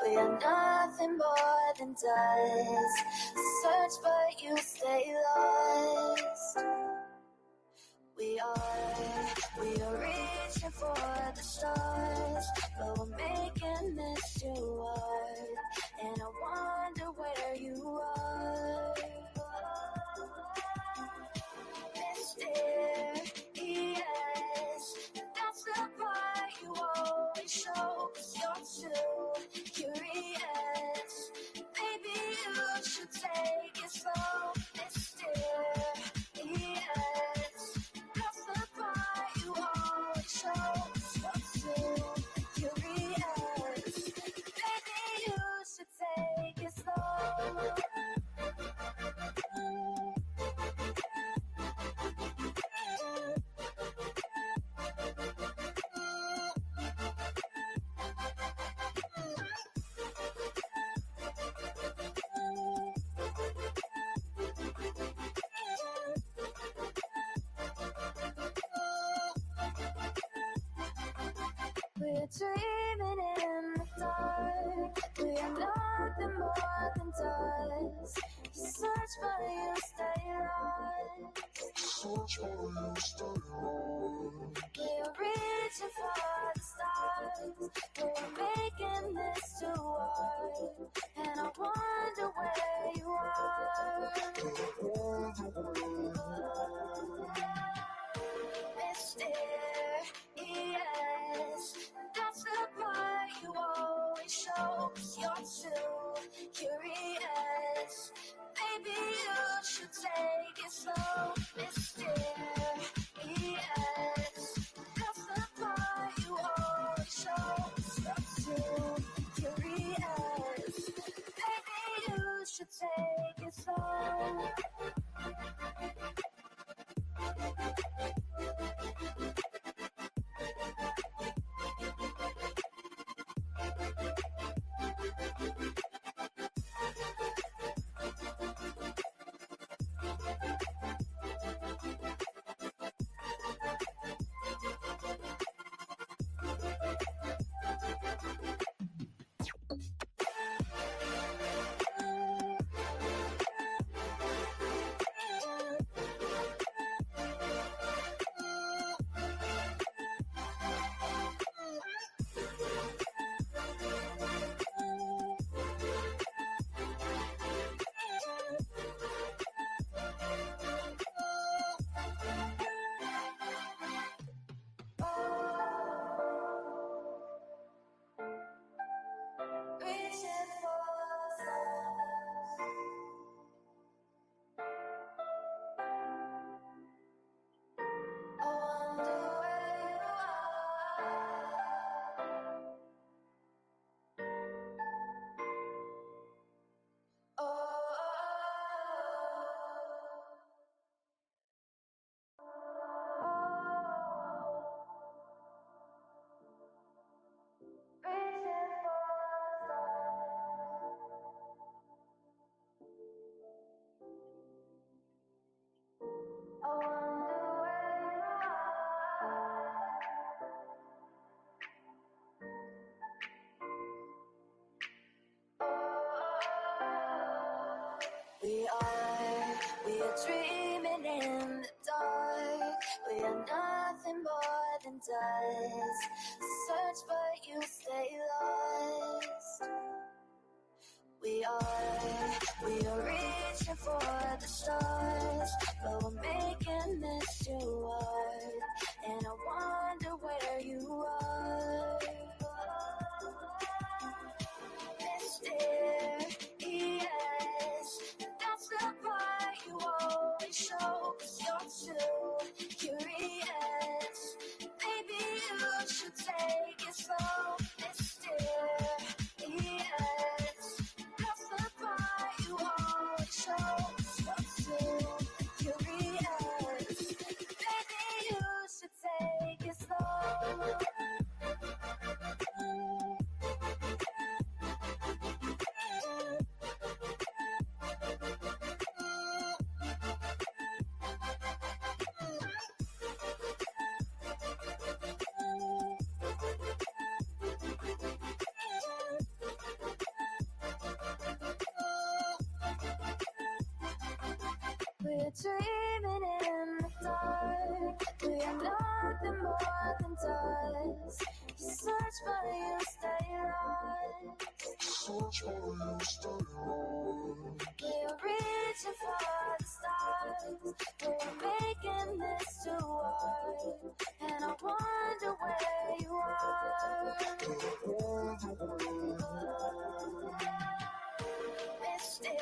We are nothing more than dust. Search but you stay lost. We are reaching for the stars, but we're making this too hard. And I wonder where you are. Mysterious, that's the part you always show, 'cause you're too curious. Maybe you should take it slow. Mysterious, that's the part you always show, 'cause you're too curious. Maybe you should take it slow. We're dreaming in the dark. We are nothing more than dust. You search but you stay lost. We are reaching for the stars. We're making this too hard. And I wonder where you are. Mysterious, that's the part you always show, 'cause you're too curious. Maybe you should take it slow. Mysterious, that's the part you always show, 'cause you're too curious. Maybe you should take it slow. Reaching for stars. I wonder where you are. Oh. Reaching for stars. I wonder where you are. We are dreaming in the dark. We are nothing more than dust. Search but you stay lost. We are reaching for the stars, but we're making this too hard. And I wonder where you are. Mysterious, that's the part you always show, 'cause you're too curious. Maybe you should take it slow. Mysterious, that's the part you always show, 'cause you're too curious. but you stay lost. Search but you stay lost. We're reaching for the stars. We're making this too hard. And I wonder where you are. Mysterious,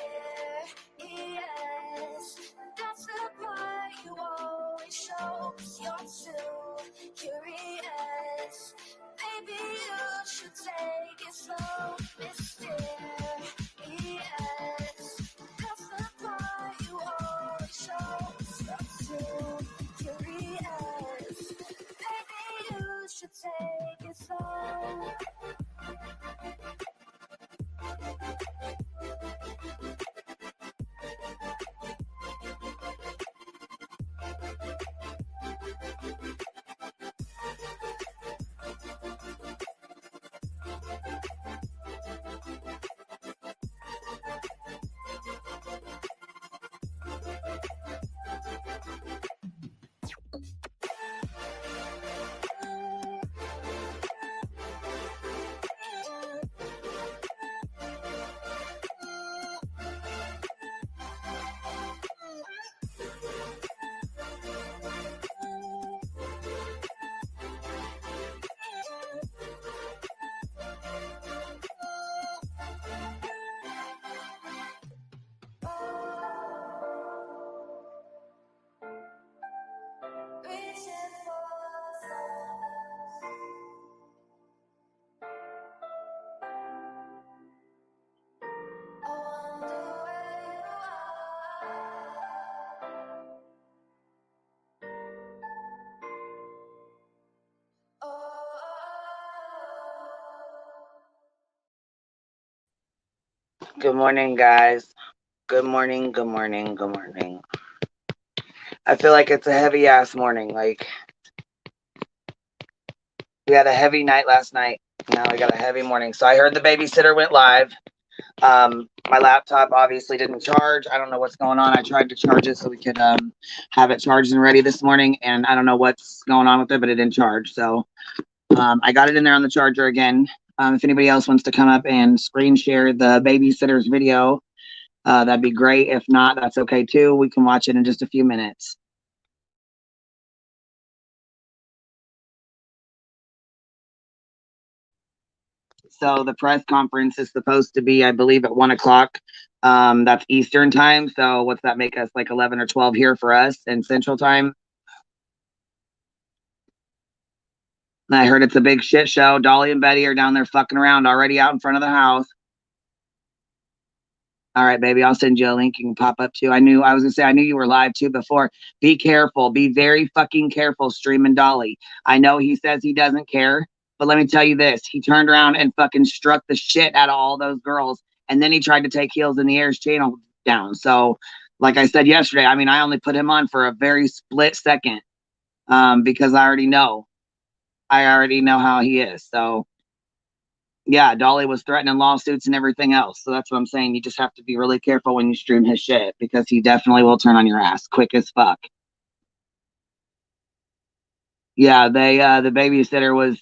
that's the part you always show. 'Cause you're too curious. Maybe you should take it slow. Mysterious, that's the part you always show. 'Cause you're too curious. Maybe you should take it slow. Reaching for the stars. I wonder where you are. Good morning, guys. Good morning, good morning, good morning. I feel like it's a heavy ass morning. Like, we had a heavy night last night. Now we got a heavy morning. So I heard the babysitter went live. My laptop obviously didn't charge. I don't know what's going on. I tried to charge it so we could have it charged and ready this morning, and I don't know what's going on with it, but it didn't charge. So I got it in there on the charger again. If anybody else wants to come up and screen share the babysitter's video, that'd be great. If not, that's okay too. We can watch it in just a few minutes. So the press conference is supposed to be, I believe, at 1 o'clock. That's Eastern time. So what's that make us, like 11 or 12 here for us in Central time? And I heard it's a big shit show. Dolly and Betty are down there fucking around already out in front of the house. All right, baby, I'll send you a link. You can pop up too. I knew you were live too before. Be careful. Be very fucking careful streaming Dolly. I know he says he doesn't care, but let me tell you this. He turned around and fucking struck the shit out of all those girls. And then he tried to take Heels in the Air's channel down. So, like I said yesterday, I mean, I only put him on for a very split second because I already know. I already know how he is. So, yeah, Dolly was threatening lawsuits and everything else. So that's what I'm saying. You just have to be really careful when you stream his shit because he definitely will turn on your ass quick as fuck. Yeah, the babysitter was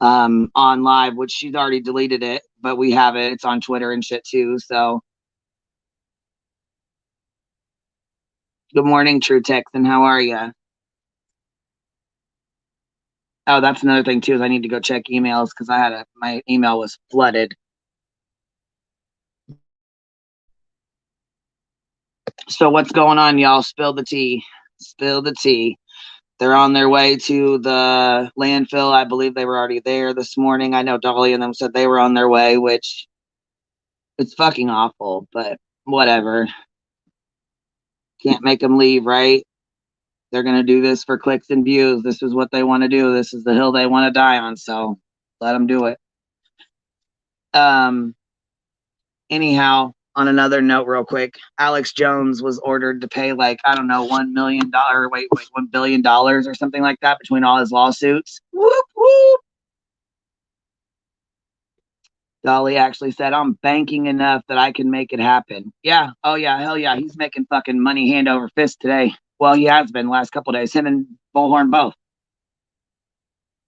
on live, which she's already deleted it, but we have it. It's on Twitter and shit too. So good morning, True Texan. How are you? Oh, that's another thing too, is I need to go check emails because my email was flooded. So what's going on, y'all? Spill the tea. Spill the tea. They're on their way to the landfill. I believe they were already there this morning. I know Dolly and them said they were on their way, which it's fucking awful, but whatever. Can't make them leave, right? They're going to do this for clicks and views. This is what they want to do. This is the hill they want to die on. So let them do it. Anyhow, on another note, real quick, Alex Jones was ordered to pay like, I don't know, $1 million, $1 billion or something like that between all his lawsuits. Whoop, whoop. Dolly actually said, I'm banking enough that I can make it happen. Yeah. Oh, yeah. Hell yeah. He's making fucking money hand over fist today. Well, he has been the last couple of days. Him and Bullhorn both.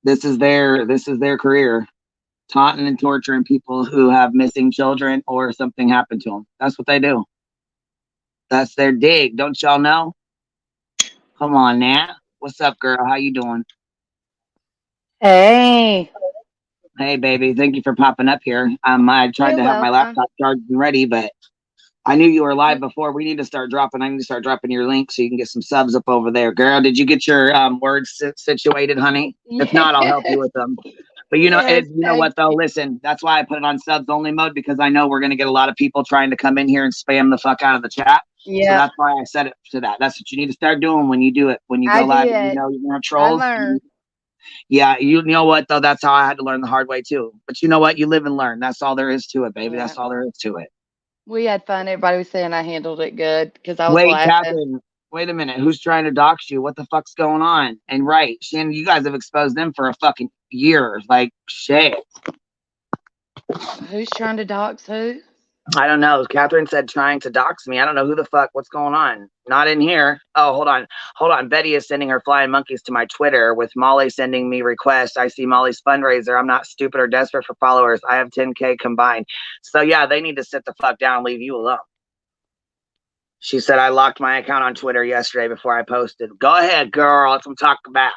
This is their career, taunting and torturing people who have missing children or something happened to them. That's what they do. That's their dig. Don't y'all know? Come on now. What's up, girl? How you doing? Hey, Hey, baby. Thank you for popping up here. I tried you're to have my welcome. laptop charged and ready, but I knew you were live Y- before. We need to start dropping. I need to start dropping your link so you can get some subs up over there, girl. Did you get your words situated, honey? If not, I'll help you Yes, with them. But yes, you know thank what though? you. Listen, that's why I put it on subs only mode because I know we're gonna get a lot of people trying to come in here and spam the fuck out of the chat. So Yep, that's why I set it to that. That's what you need to start doing when you do it. When you I go live, and you did. know you're gonna have I trolls. learned. Yeah, you know what though? That's how I had to learn the hard way too. But you know what? You live and learn. That's all there is to it, baby. Yeah, That's all there is to it. we had fun. Everybody was saying I handled it good because I was Wait, laughing. Catherine. Wait a minute. Who's trying to dox you? What the fuck's going on? And right, Shannon, you guys have exposed them for a fucking year. Like shit. Who's trying to dox who? I don't know. Catherine said trying to dox me. I don't know who the fuck. What's going on? Not in here. Oh, hold on. Hold on. Betty is sending her flying monkeys to my Twitter with Molly sending me requests. I see Molly's fundraiser. I'm not stupid or desperate for followers. I have 10K combined. So yeah, they need to sit the fuck down and leave you alone. She said I locked my account on Twitter yesterday before I posted. Go ahead, girl. Let's talk about.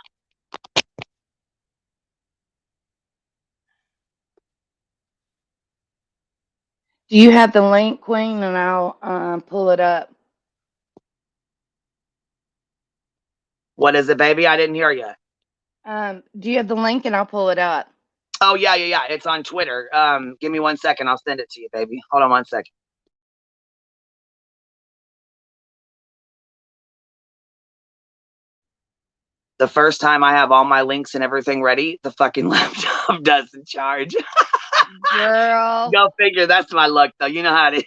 Do you have the link, Queen? And I'll pull it up. What is it, baby? I didn't hear you. Do you have the link and I'll pull it up? Oh yeah. It's on Twitter. Give me 1 second. I'll send it to you, baby. Hold on 1 second. The first time I have all my links and everything ready, the fucking laptop doesn't charge. Girl. Go figure. That's my luck, though. You know how it is.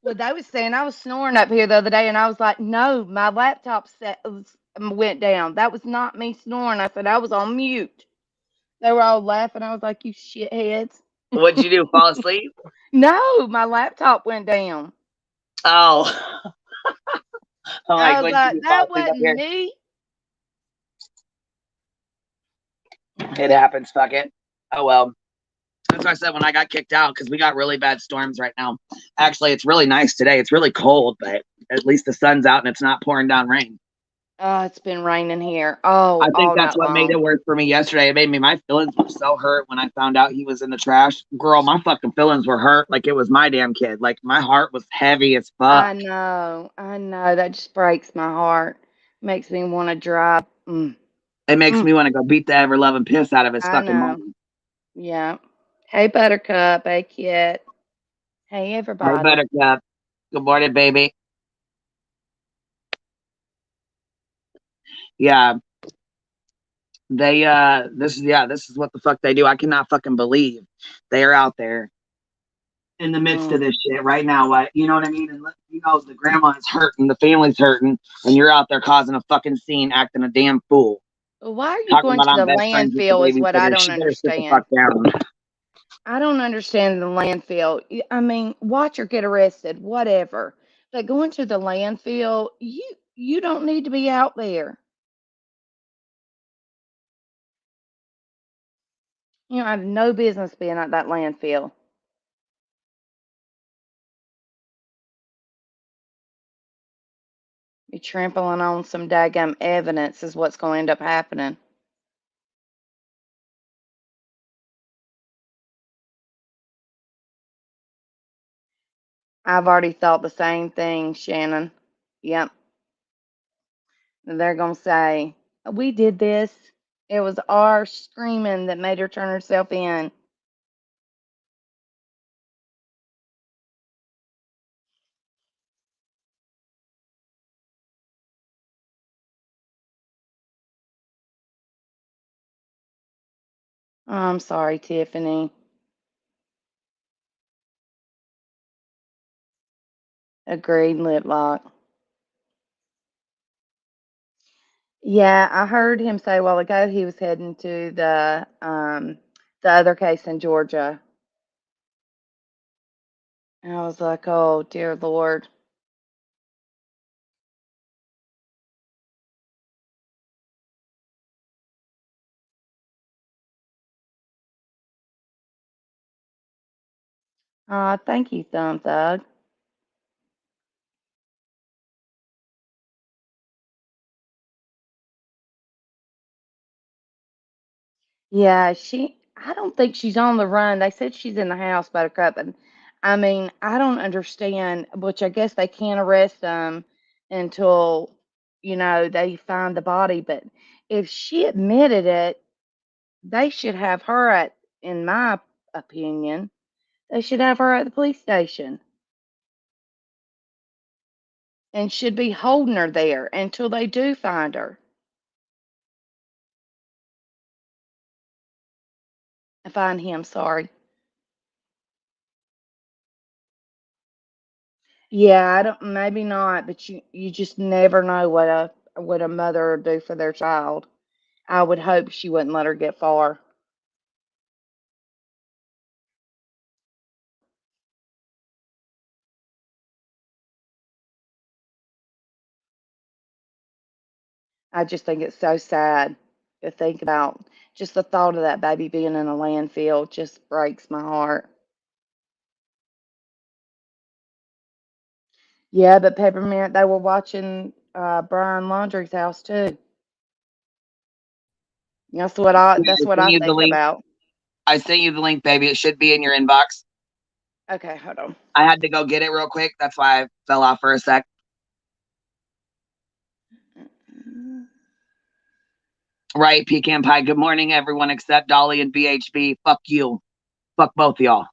Well, they was saying I was snoring up here the other day, and I was like, "No, my laptop went down. That was not me snoring." I said I was on mute. They were all laughing. I was like, "You shitheads." What'd you do? Fall asleep? No, my laptop went down. Oh, I'm like, I was what'd you like, do? Fall "That asleep up wasn't here? me." It happens. Fuck it. Oh well. That's why I said when I got kicked out because we got really bad storms right now. Actually, it's really nice today. It's really cold, but at least the sun's out and it's not pouring down rain. Oh, it's been raining here. I Oh, think all that's night what made long. it worse for me yesterday. It made me my feelings were so hurt when I found out he was in the trash. Girl, my fucking feelings were hurt like it was my damn kid. Like my heart was heavy as fuck. I know. I know. That just breaks my heart. Makes me want to drive. It makes Mm, me want to go beat the ever loving piss out of his I fucking know. mom. Yeah. Hey, Buttercup. Hey, Kit. Hey, Hey, everybody. Buttercup. Good morning, baby. Yeah, this is what the fuck they do. I cannot fucking believe they are out there in the midst of Mm. this shit right now. What you know what I mean? And you know the grandma is hurting, the family's hurting, and you're out there causing a fucking scene, acting a damn fool. Why are you Talking going about to I'm the best friends with the landfill is what I babysitter. don't She better sit the fuck understand. down. I don't understand the landfill. I mean, watch her get arrested, whatever. But going to the landfill, you don't need to be out there. You know, I have no business being at that landfill. Be trampling on some daggum evidence is what's going to end up happening. I've already thought the same thing, Shannon. Yep. They're going to say, we did this. It was our screaming that made her turn herself in. Oh, I'm sorry, Tiffany. Agreed, Liplock. Yeah, I heard him say a while ago he was heading to the other case in Georgia. And I was like, oh dear Lord. Thank you, Thumb Thug. Yeah, I don't think she's on the run. They said she's in the house, Buttercup. And I mean, I don't understand, which I guess they can't arrest them until, they find the body. But if she admitted it, they should have her in my opinion, they should have her at the police station and should be holding her there until they do find her. Find him, sorry. Yeah, I don't. Maybe not, but you just never know what a mother would do for their child. I would hope she wouldn't let her get far. I just think it's so sad to think about. Just the thought of that baby being in a landfill just breaks my heart. Yeah, but Peppermint, they were watching Brian Laundrie's house too. That's what I. I That's what sent I you the think link. about. I sent you the link, baby. It should be in your inbox. Okay, hold on. I had to go get it real quick. That's why I fell off for a sec. Right, Pecan Pie. Good morning, everyone except Dolly and BHB. Fuck you. Fuck both of y'all.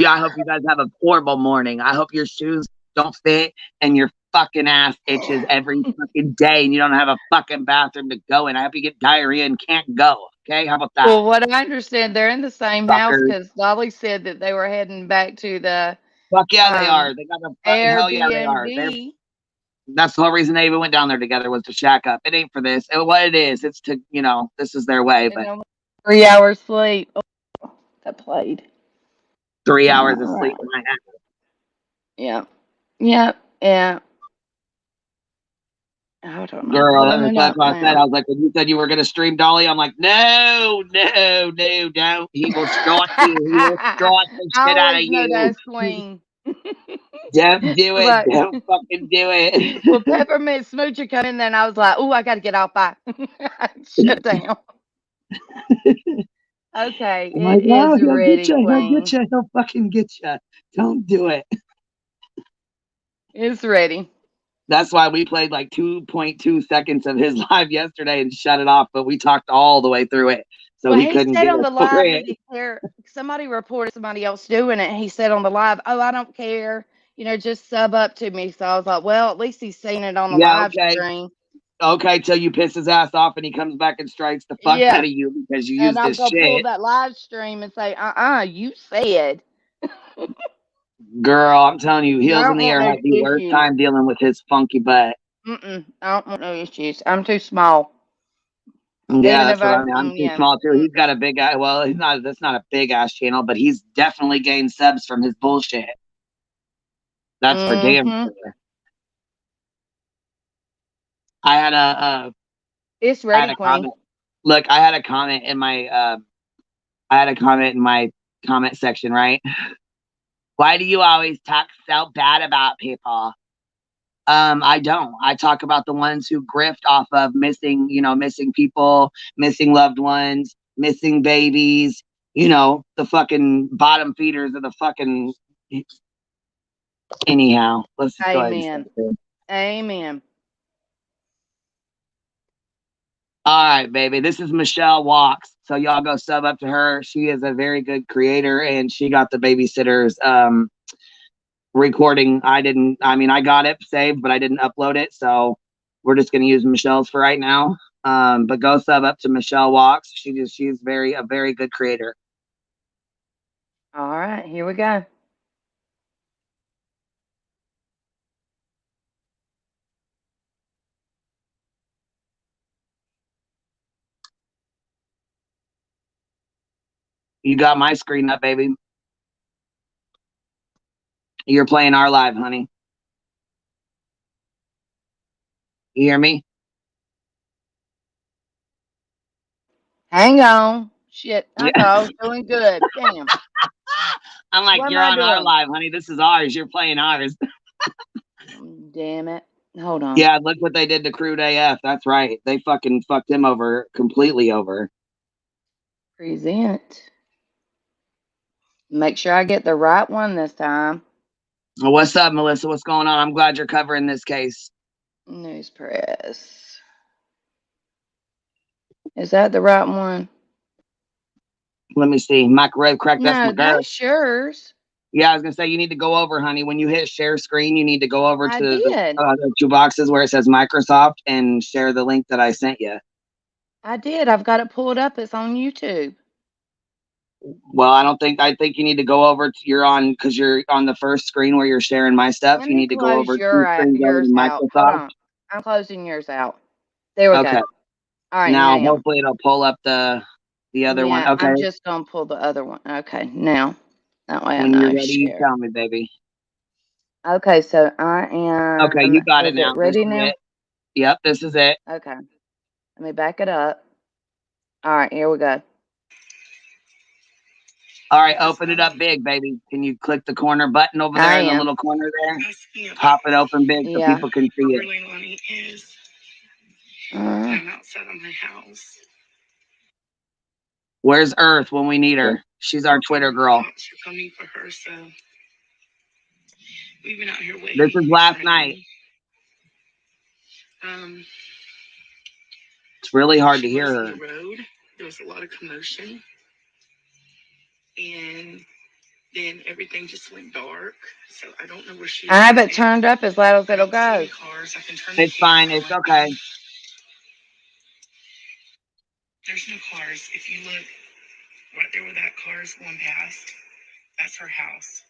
I hope you guys have a horrible morning. I hope your shoes don't fit and your fucking ass itches every fucking day and you don't have a fucking bathroom to go in. I hope you get diarrhea and can't go. Okay? How about that? Well, what I understand, they're in the same house Fuckers. because Dolly said that they were heading back to the Fuck yeah, they um, are. They got a hell yeah, they are. Airbnb. That's the whole reason they even went down there together was to shack up. It ain't for this. What it is, it's to this is their way. And But only 3 hours sleep. Oh, that played. 3 hours of All sleep right. in my ass. Yeah. Yeah. Yeah. Hold on. I'm Girl, pulling it that's up what I said. now. I was like, when you said you were gonna stream Dolly, I'm like, no, no, no, don't. He will strike you. He will I strike the shit out of always know you. that's Queen. Don't do it. But Don't fucking do it. well, Peppermint Smoocher come in there, and I was like, "Oh, I got to get off by." Shut down. Okay, I'm it like, oh, is he'll get ready, you. He'll get Queen. you. He'll fucking get you. Don't do it. It's ready. That's why we played like 2.2 seconds of his live yesterday and shut it off, but we talked all the way through it. So Well, he he couldn't said get on it the for live it. that somebody reported somebody else doing it. And he said on the live, "Oh, I don't care. Just sub up to me." So I was like, "Well, at least he's seen it on the Yeah, live okay. stream." Okay, till you piss his ass off and he comes back and strikes the fuck out Yeah, of you because you and used I'm his gonna pull shit. that live stream and say, you said." Girl, I'm telling you, 'Cause I Heels in don't the want Air no had the worst issues. time dealing with his funky butt. I don't want no issues. I'm too small. Yeah, Even if that's what I, I mean. I'm too yeah. small too. He's Mm-mm. got a big eye. Well, he's not. That's not a big ass channel, but he's definitely gained subs from his bullshit. That's for damn Mm-hmm. sure. I had It's I had ready, a Queen. comment. Look, I had a comment in my I had a comment in my comment section, right? Why do you always talk so bad about people? I don't. I talk about the ones who grift off of missing, missing people, missing loved ones, missing babies, the fucking bottom feeders of the fucking anyhow. Let's just go ahead and start Amen. this. Amen. All right, baby. This is Michelle Walks. So y'all go sub up to her. She is a very good creator and she got the babysitters recording. I got it saved, but I didn't upload it. So we're just gonna use Michelle's for right now. But go sub up to Michelle Walks. She's a very good creator. All right, here we go. You got my screen up, baby. You're playing our live, honey. You hear me? Hang on. Shit, I Yeah. thought I was doing good. Damn. I'm like, What am you're I on our doing? live, honey. This is ours. You're playing ours. Damn it. Hold on. Yeah, look what they did to Crude AF. That's right. They fucking fucked him over, completely over. Present. Make sure I get the right one this time. Well, what's up, Melissa? What's going on? I'm glad you're covering this case. News press. Is that the right one? Let me see. Microwave crack. That's No, my girl. that's yours. Yeah, I was gonna say you need to go over, honey. When you hit share screen, you need to go over I to did. the two boxes where it says Microsoft and share the link that I sent you. I did. I've got it pulled up. It's on YouTube. Well, I think you need to go over to because you're on the first screen where you're sharing my stuff. Let You me need to go close over two screens over to yours out. Hold Microsoft. on. I'm closing yours out. There we Okay. go. All right, Now now. hopefully it'll pull up the other one. Yeah, Okay. I'm just going to pull the other one. Okay, now. That way I When you're know. ready, you Share. tell me, baby. Okay, so I am. Okay, you got it Is it now. This ready is now? it. Yep, this is it. Okay. Let me back it up. All right, here we go. All right, open it up big, baby. Can you click the corner button over there I in the am. little corner there? Pop it open big so Yeah. people can see it. Uh, I'm outside of my house. Where's Earth when we need her? She's our Twitter girl. Cops are coming for her, so we've been out here waiting. This is last night. It's really hard to hear her. On the road. There was a lot of commotion, and then everything just went dark. So I don't know where she is. I have it turned up as loud as it'll go. Cars. I can turn It's fine. It's okay. There's no cars. If you look right there where that car is going past, that's her house.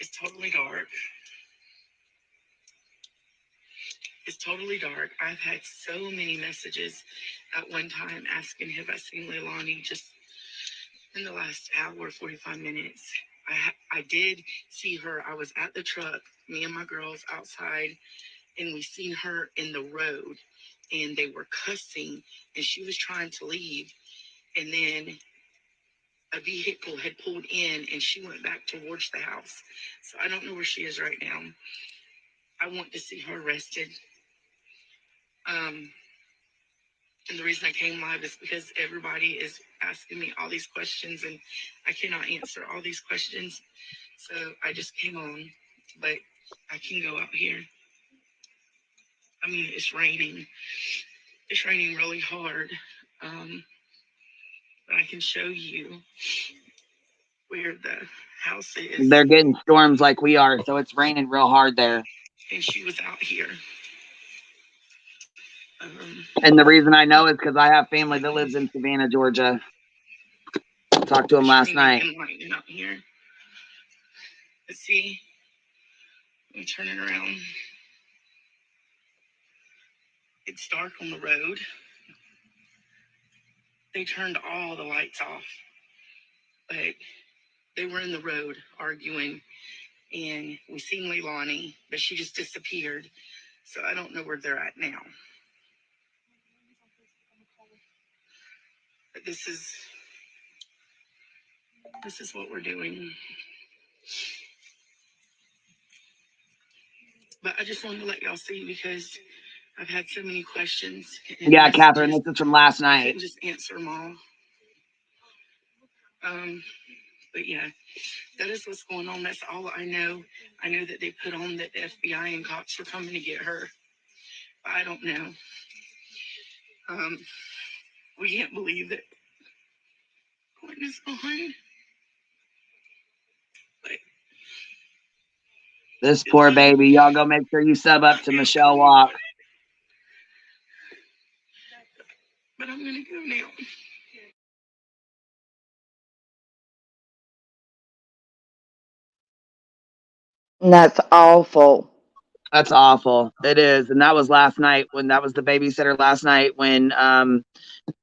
It's totally dark. It's totally dark. I've had so many messages at one time asking have I seen Leilani just in the last hour, 45 minutes. I did see her. I was at the truck, me and my girls outside, and we seen her in the road, and they were cussing, and she was trying to leave, and then a vehicle had pulled in, and she went back towards the house. So I don't know where she is right now. I want to see her arrested. And the reason I came live is because everybody is asking me all these questions, and I cannot answer all these questions. So I just came on, but I can go out here. I mean, it's raining. It's raining really hard. But I can show you where the house is. They're getting storms like we are, so it's raining real hard there. And she was out here. And the reason I know is because I have family that lives in Savannah, Georgia. Talked to him last night. Out here. Let's see. Let me turn it around. It's dark on the road. They turned all the lights off, but they were in the road arguing, and we seen Leilani, but she just disappeared. So I don't know where they're at now. But this is what we're doing. But I just wanted to let y'all see because I've had so many questions. Yeah, Catherine, this is from last night. I couldn't just answer them all. But yeah, that is what's going on. That's all I know. I know that they put on that the FBI and cops are coming to get her. I don't know. We can't believe that Quinn is gone. But this poor baby. Y'all go make sure you sub up to Michelle Walk. But I'm gonna go now. That's awful. That's awful. It is. And that was last night when that was the babysitter last night when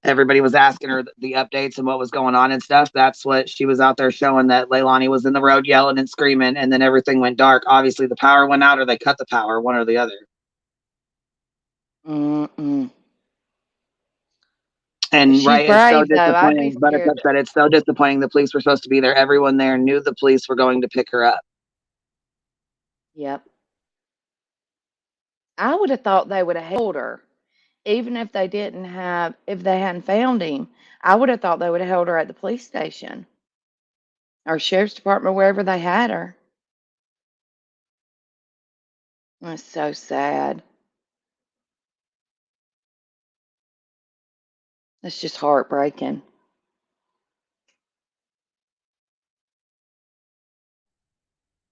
everybody was asking her the updates and what was going on and stuff. That's what she was out there showing, that Leilani was in the road yelling and screaming, and then everything went dark. Obviously the power went out or they cut the power, one or the other. Mm-mm. And She's right, it's so brave, though. I'd be disappointing. scared. Buttercup said it's so disappointing. The police were supposed to be there. Everyone there knew the police were going to pick her up. Yep. I would have thought they would have held her, even if they hadn't found him. I would have thought they would have held her at the police station or sheriff's department, wherever they had her. That's so sad. That's just heartbreaking.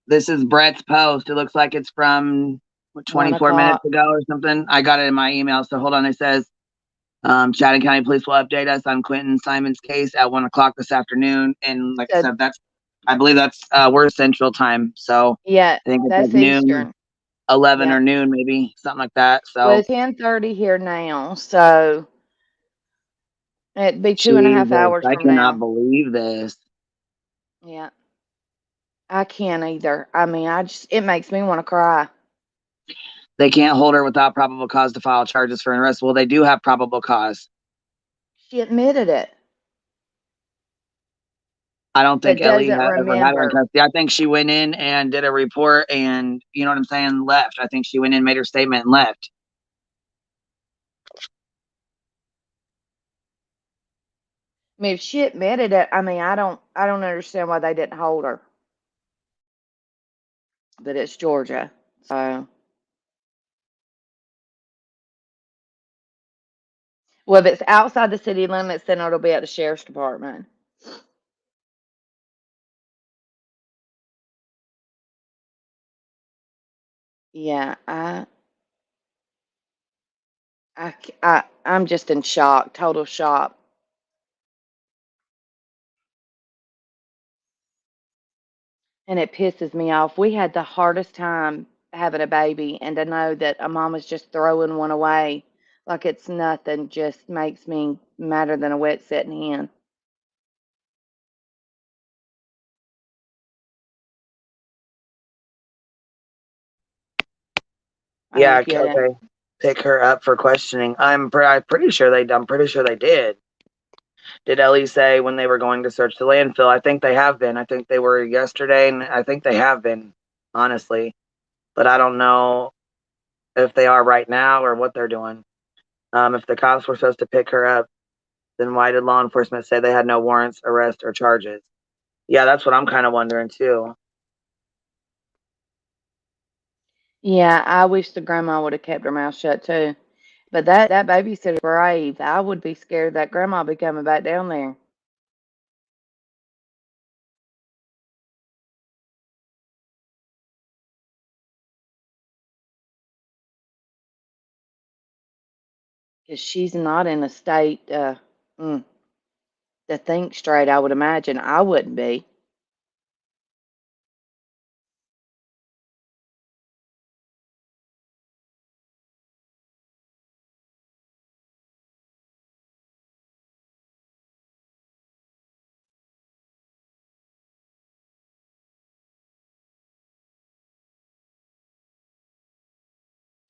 This is Brett's post. It looks like it's from 24 minutes 1 o'clock. ago or something. I got it in my email. So hold on. It says, Chatham County Police will update us on Quentin Simon's case at 1 o'clock this afternoon. And like I So, said, I believe that's, we're Central Time. So yeah, I think it's like that's noon, Eastern. 11 Yeah. or noon, maybe something like that. Well, So it's 10:30 here now, so it'd be 2.5 Jesus, hours I from cannot now. believe this. Yeah. I can't either. I mean, it makes me want to cry. They can't hold her without probable cause to file charges for an arrest. Well, they do have probable cause. She admitted it, I don't think but Ellie doesn't ever had her in remember. custody. I think she went in and did a report and, you know what I'm saying, left. I think she went in, made her statement, and left. I mean, if she admitted it, I mean, I don't understand why they didn't hold her. But it's Georgia, so. Well, if it's outside the city limits, then it'll be at the sheriff's department. Yeah, I'm just in shock, total shock. And it pisses me off. We had the hardest time having a baby, and to know that a mom is just throwing one away like it's nothing just makes me madder than a wet setting hen. I Yeah, don't get it. okay. Pick her up for questioning. I'm pretty sure they did. Did Ellie say when they were going to search the landfill? I think they have been. I think they were yesterday, and I think they have been, honestly. But I don't know if they are right now or what they're doing. If the cops were supposed to pick her up, then why did law enforcement say they had no warrants, arrest, or charges? Yeah, that's what I'm kind of wondering too. Yeah, I wish the grandma would have kept her mouth shut too. But that babysitter's brave. I would be scared that grandma be coming back down there. Because she's not in a state mm, to think straight, I would imagine. I wouldn't be.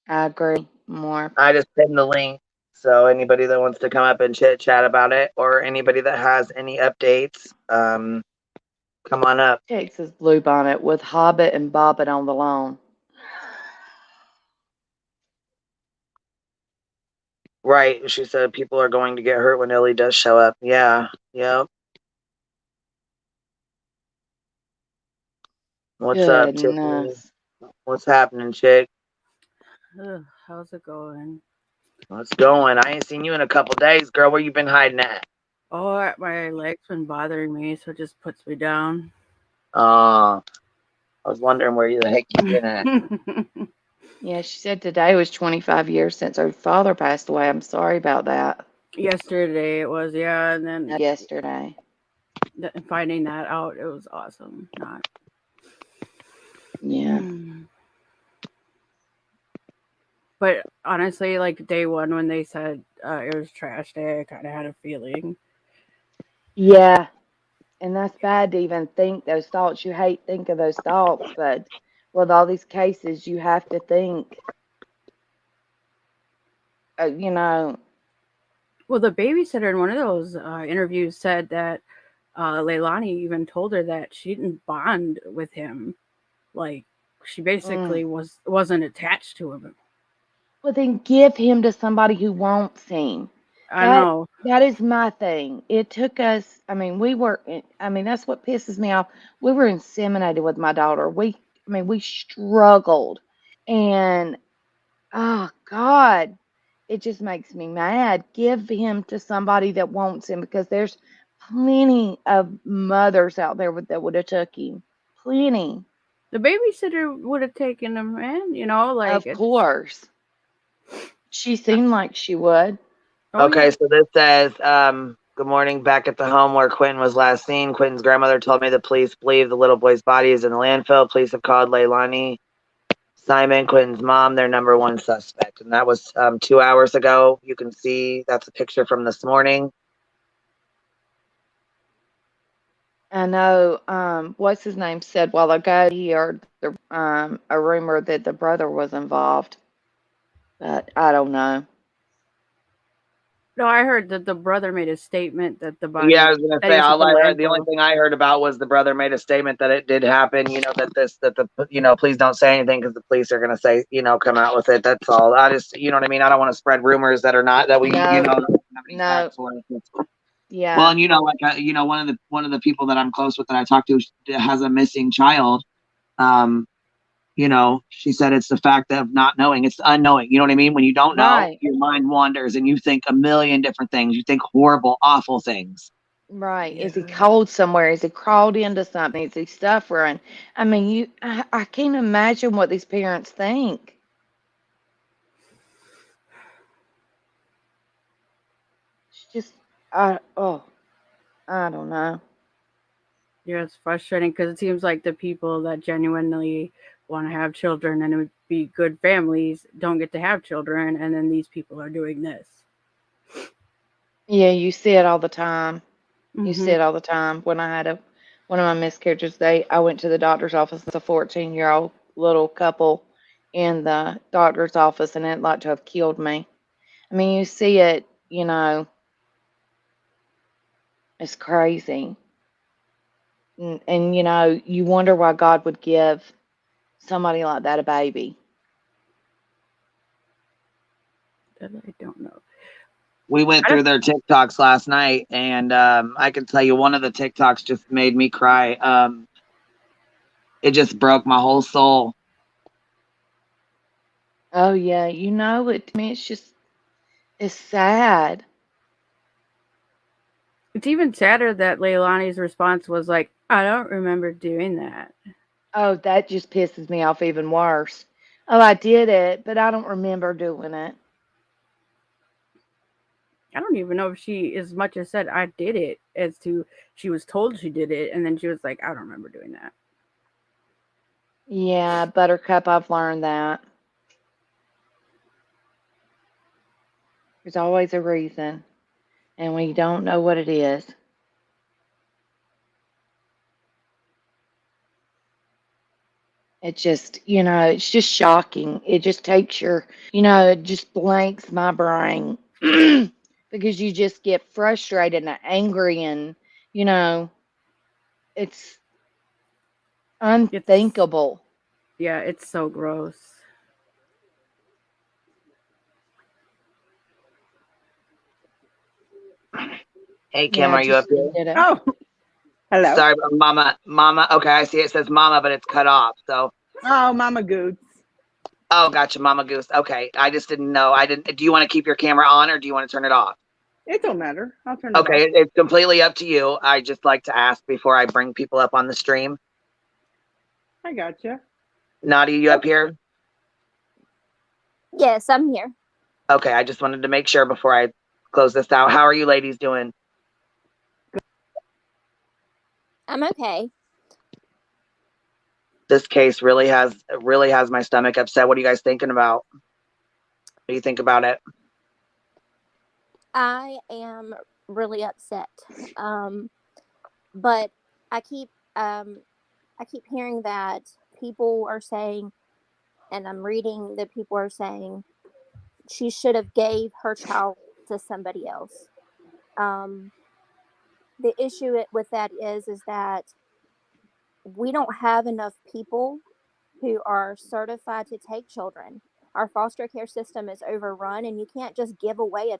I agree more. I just pinned the link. So anybody that wants to come up and chit chat about it, or anybody that has any updates, come on up. Texas Bluebonnet with Hobbit and Bobbit on the lawn. Right. She said people are going to get hurt when Ellie does show up. Yeah. Yep. What's up, Tiffany? Goodness. What's happening, chick? Ugh, how's it going? What's going? I ain't seen you in a couple days, girl. Where you been hiding at? Oh, my leg's been bothering me, so it just puts me down. I was wondering where the heck you been at. Yeah, she said today was 25 years since her father passed away. I'm sorry about that. Yesterday it was, yeah, and then Yesterday. finding that out, it was awesome. Not. Yeah. But honestly, like day one when they said it was trash day, I kind of had a feeling. Yeah. And that's bad to even think those thoughts. You hate think of those thoughts, but with all these cases, you have to think, you know. Well, the babysitter in one of those interviews said that Leilani even told her that she didn't bond with him. Like, she basically wasn't attached to him. Well, then give him to somebody who wants him. I know. That is my thing. It took us. I mean, that's what pisses me off. We were inseminated with my daughter. We struggled, and oh God, it just makes me mad. Give him to somebody that wants him because there's plenty of mothers out there that would have took him. Plenty, The babysitter would have taken him, man. of course. She seemed like she would. Oh, Okay, yeah. so this says, good morning, back at the home where Quentin was last seen. Quentin's grandmother told me the police believe the little boy's body is in the landfill. Police have called Leilani Simon, Quentin's mom, their number one suspect. And that was 2 hours ago. You can see that's a picture from this morning. I know, what's his name said a while ago he heard a rumor that the brother was involved, but I don't know. No, I heard that the brother made a statement that the body Yeah, I was gonna that say he's at all the I heard. The only landfill. thing I heard about was the brother made a statement that it did happen. Please don't say anything because the police are gonna say, come out with it. That's all. I just, you know what I mean. I don't want to spread rumors that are not that we, No, don't have any no, facts for. Well, yeah, and one of the people that I'm close with that I talked to has a missing child. She said it's the fact of not knowing. It's the unknowing. You know what I mean? When you don't know, right, your mind wanders and you think a million different things. You think horrible, awful things. right. Is he Yeah. cold somewhere? Is he crawled into something? Is he suffering? I mean, I can't imagine what these parents think. It's just, I don't know. Yeah, it's frustrating because it seems like the people that genuinely want to have children and it would be good families don't get to have children, and then these people are doing this. Yeah, you see it all the time. You see Mm-hmm. it all the time. When I had one of my miscarriages, I went to the doctor's office. It's a 14-year-old little couple in the doctor's office, and it like to have killed me. I mean, you see it, it's crazy. And you wonder why God would give somebody like that a baby. That I don't know. We went I through don't. their TikToks last night, and I can tell you one of the TikToks just made me cry. It just broke my whole soul. Oh yeah, it to me it's sad. It's even sadder that Leilani's response was like, "I don't remember doing that." Oh, that just pisses me off even worse. Oh, I did it, but I don't remember doing it. I don't even know if she as much as said I did it as to she was told she did it, and then she was like, "I don't remember doing that." Yeah, Buttercup, I've learned that. There's always a reason, and we don't know what it is. It's just shocking. It just takes it just blanks my brain because you just get frustrated and angry and, you know, it's It's unthinkable. yeah, it's so gross. Hey, Kim, Yeah, are you up just here? did it. Oh, hello. Sorry, Mama. Okay, I see it says Mama, but it's cut off. So, Oh, Mama Goose. oh, gotcha, Mama Goose. Okay, I just didn't know. I didn't. Do you want to keep your camera on or do you want to turn it off? It don't matter. I'll turn it Okay, off. it's completely up to you. I just like to ask before I bring people up on the stream. I got you. Nadia, you up here? Yes, I'm here. Okay, I just wanted to make sure before I close this out. How are you ladies doing? I'm okay. This case really has my stomach upset. What are you guys thinking about? What do you think about it? I am really upset. But I keep hearing that people are saying, and I'm reading that people are saying she should have gave her child to somebody else. The issue with that is that we don't have enough people who are certified to take children. Our foster care system is overrun, and you can't just give away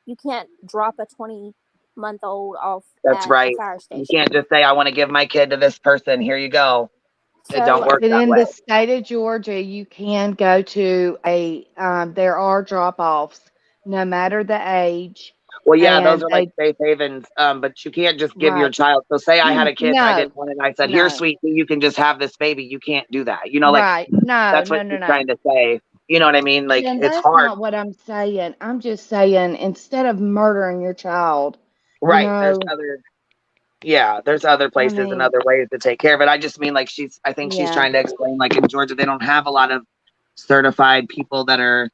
you can't drop a 20-month-old off That's at a right. fire You station. can't just say, I want to give my kid to this person. Here you go. It don't So, work But that in way. the state of Georgia, you can go to there are drop offs no matter the age. Well, yeah, those And are like they, safe havens. But you can't just give your right. child. So say I had a kid and I No, didn't want it. And I said, here, no, sweetie, you can just have this baby. You can't do that. Like right. No, that's no, what no, she's no. trying to say. You know what I mean? Like Then it's that's hard. not what I'm saying. I'm just saying instead of murdering your child, you Right. know, There's other I places and mean, other ways to take care of it. I just mean like I think she's yeah. trying to explain like in Georgia, they don't have a lot of certified people that are,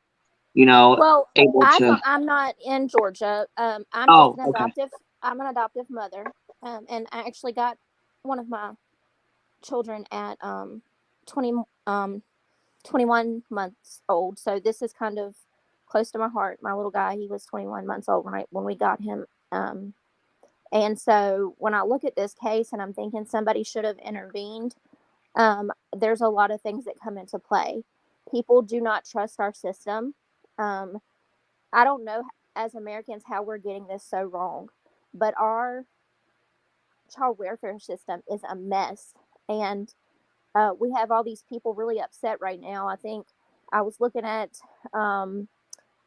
you know, well, able to. I'm not in Georgia. I'm just Oh, an okay. adoptive. I'm an adoptive mother, and I actually got one of my children at 20 21 months old. So this is kind of close to my heart. My little guy, he was 21 months old when we got him. And so when I look at this case and I'm thinking somebody should have intervened, there's a lot of things that come into play. People do not trust our system. Um, I don't know as Americans how we're getting this so wrong, but our child welfare system is a mess. And we have all these people really upset right now. I think I was looking at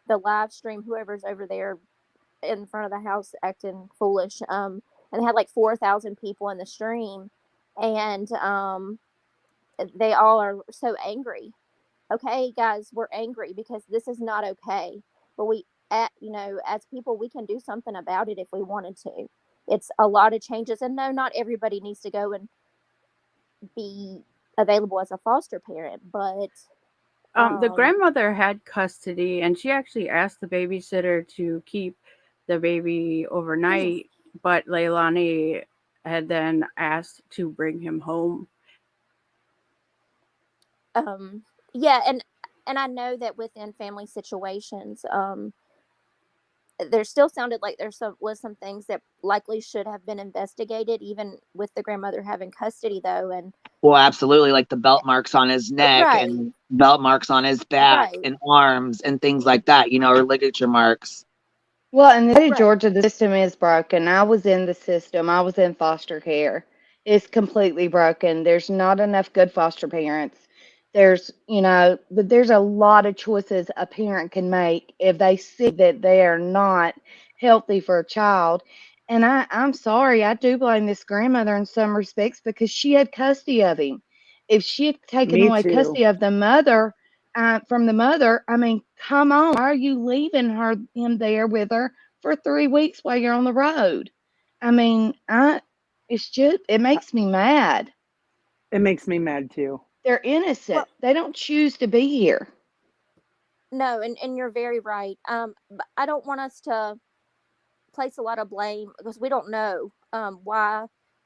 the live stream, whoever's over there in front of the house acting foolish. And they had like 4,000 people in the stream, and they all are so angry. Okay, guys, we're angry because this is not okay. But as people, we can do something about it if we wanted to. It's a lot of changes, and no, not everybody needs to go and be available as a foster parent, but The um, grandmother had custody, and she actually asked the babysitter to keep the baby overnight, but Leilani had then asked to bring him home. um, yeah, and I know that within family situations, there still sounded like was some things that likely should have been investigated, even with the grandmother having custody, though. And Well, absolutely. Like the belt marks on his neck right, and belt marks on his back right, and arms and things like that, or ligature marks. Well, in the state of right. Georgia, the system is broken. I was in the system. I was in foster care. It's completely broken. There's not enough good foster parents. But there's a lot of choices a parent can make if they see that they are not healthy for a child. And I'm sorry, I do blame this grandmother in some respects because she had custody of him. If she had taken Me away too. custody of the mother, from the mother, I mean, come on, why are you leaving him there with her for 3 weeks while you're on the road? I mean, it makes me mad. It makes me mad too. They're innocent. Well, They don't choose to be here. no, and you're very right. But I don't want us to place a lot of blame because we don't know why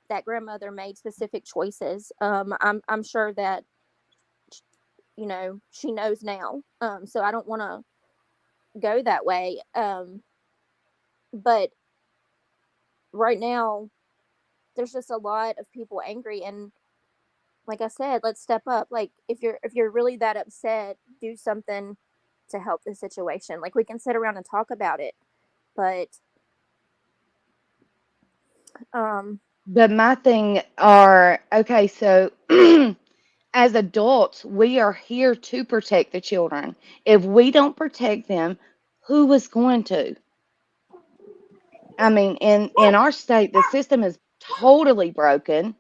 that grandmother made specific choices. I'm sure that she knows now. So I don't want to go that way. But right now, there's just a lot of people angry, and like I said, let's step up. Like if you're really that upset, do something to help the situation. Like we can sit around and talk about it, but um, But my thing are okay, so as adults, we are here to protect the children. If we don't protect them, who is going to? I mean, in our state, the system is totally broken.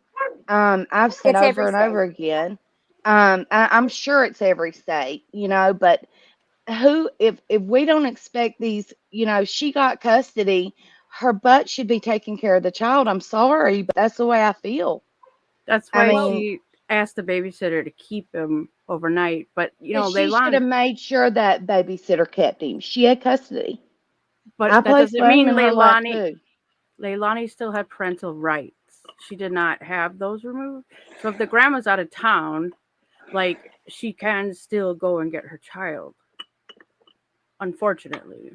I've said it's over every and state. over again. I'm sure it's every state, but if we don't expect these, she got custody, her butt should be taking care of the child. I'm sorry, but that's the way I feel. That's I why Well, mean, she asked the babysitter to keep him overnight. But she should have Leilani, made sure that babysitter kept him. She had custody. but I that placed doesn't blame mean in her lap too. Leilani still had parental rights. She did not have those removed. So if the grandma's out of town, like she can still go and get her child. Unfortunately.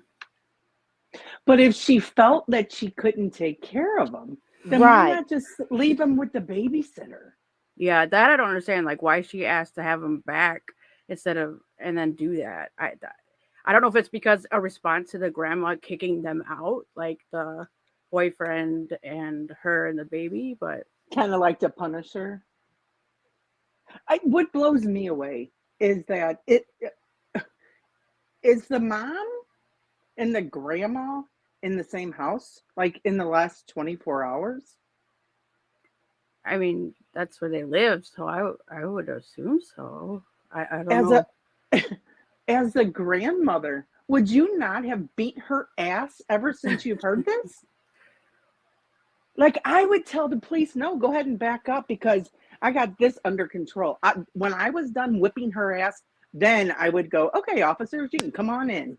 But if she felt that she couldn't take care of them, then why not just leave them with the babysitter? Yeah, that I don't understand. Like, why she asked to have him back instead of and then do that. I don't know if it's because a response to the grandma kicking them out, like the boyfriend and her and the baby, but Kind of like to punish her. What blows me away is that it is the mom and the grandma in the same house, like in the last 24 hours. I mean that's where they live, so I would assume so. I don't As know. as a grandmother, would you not have beat her ass ever since you've heard this? Like, I would tell the police, no, go ahead and back up because I got this under control. When I was done whipping her ass, then I would go, okay, officers, you can come on in.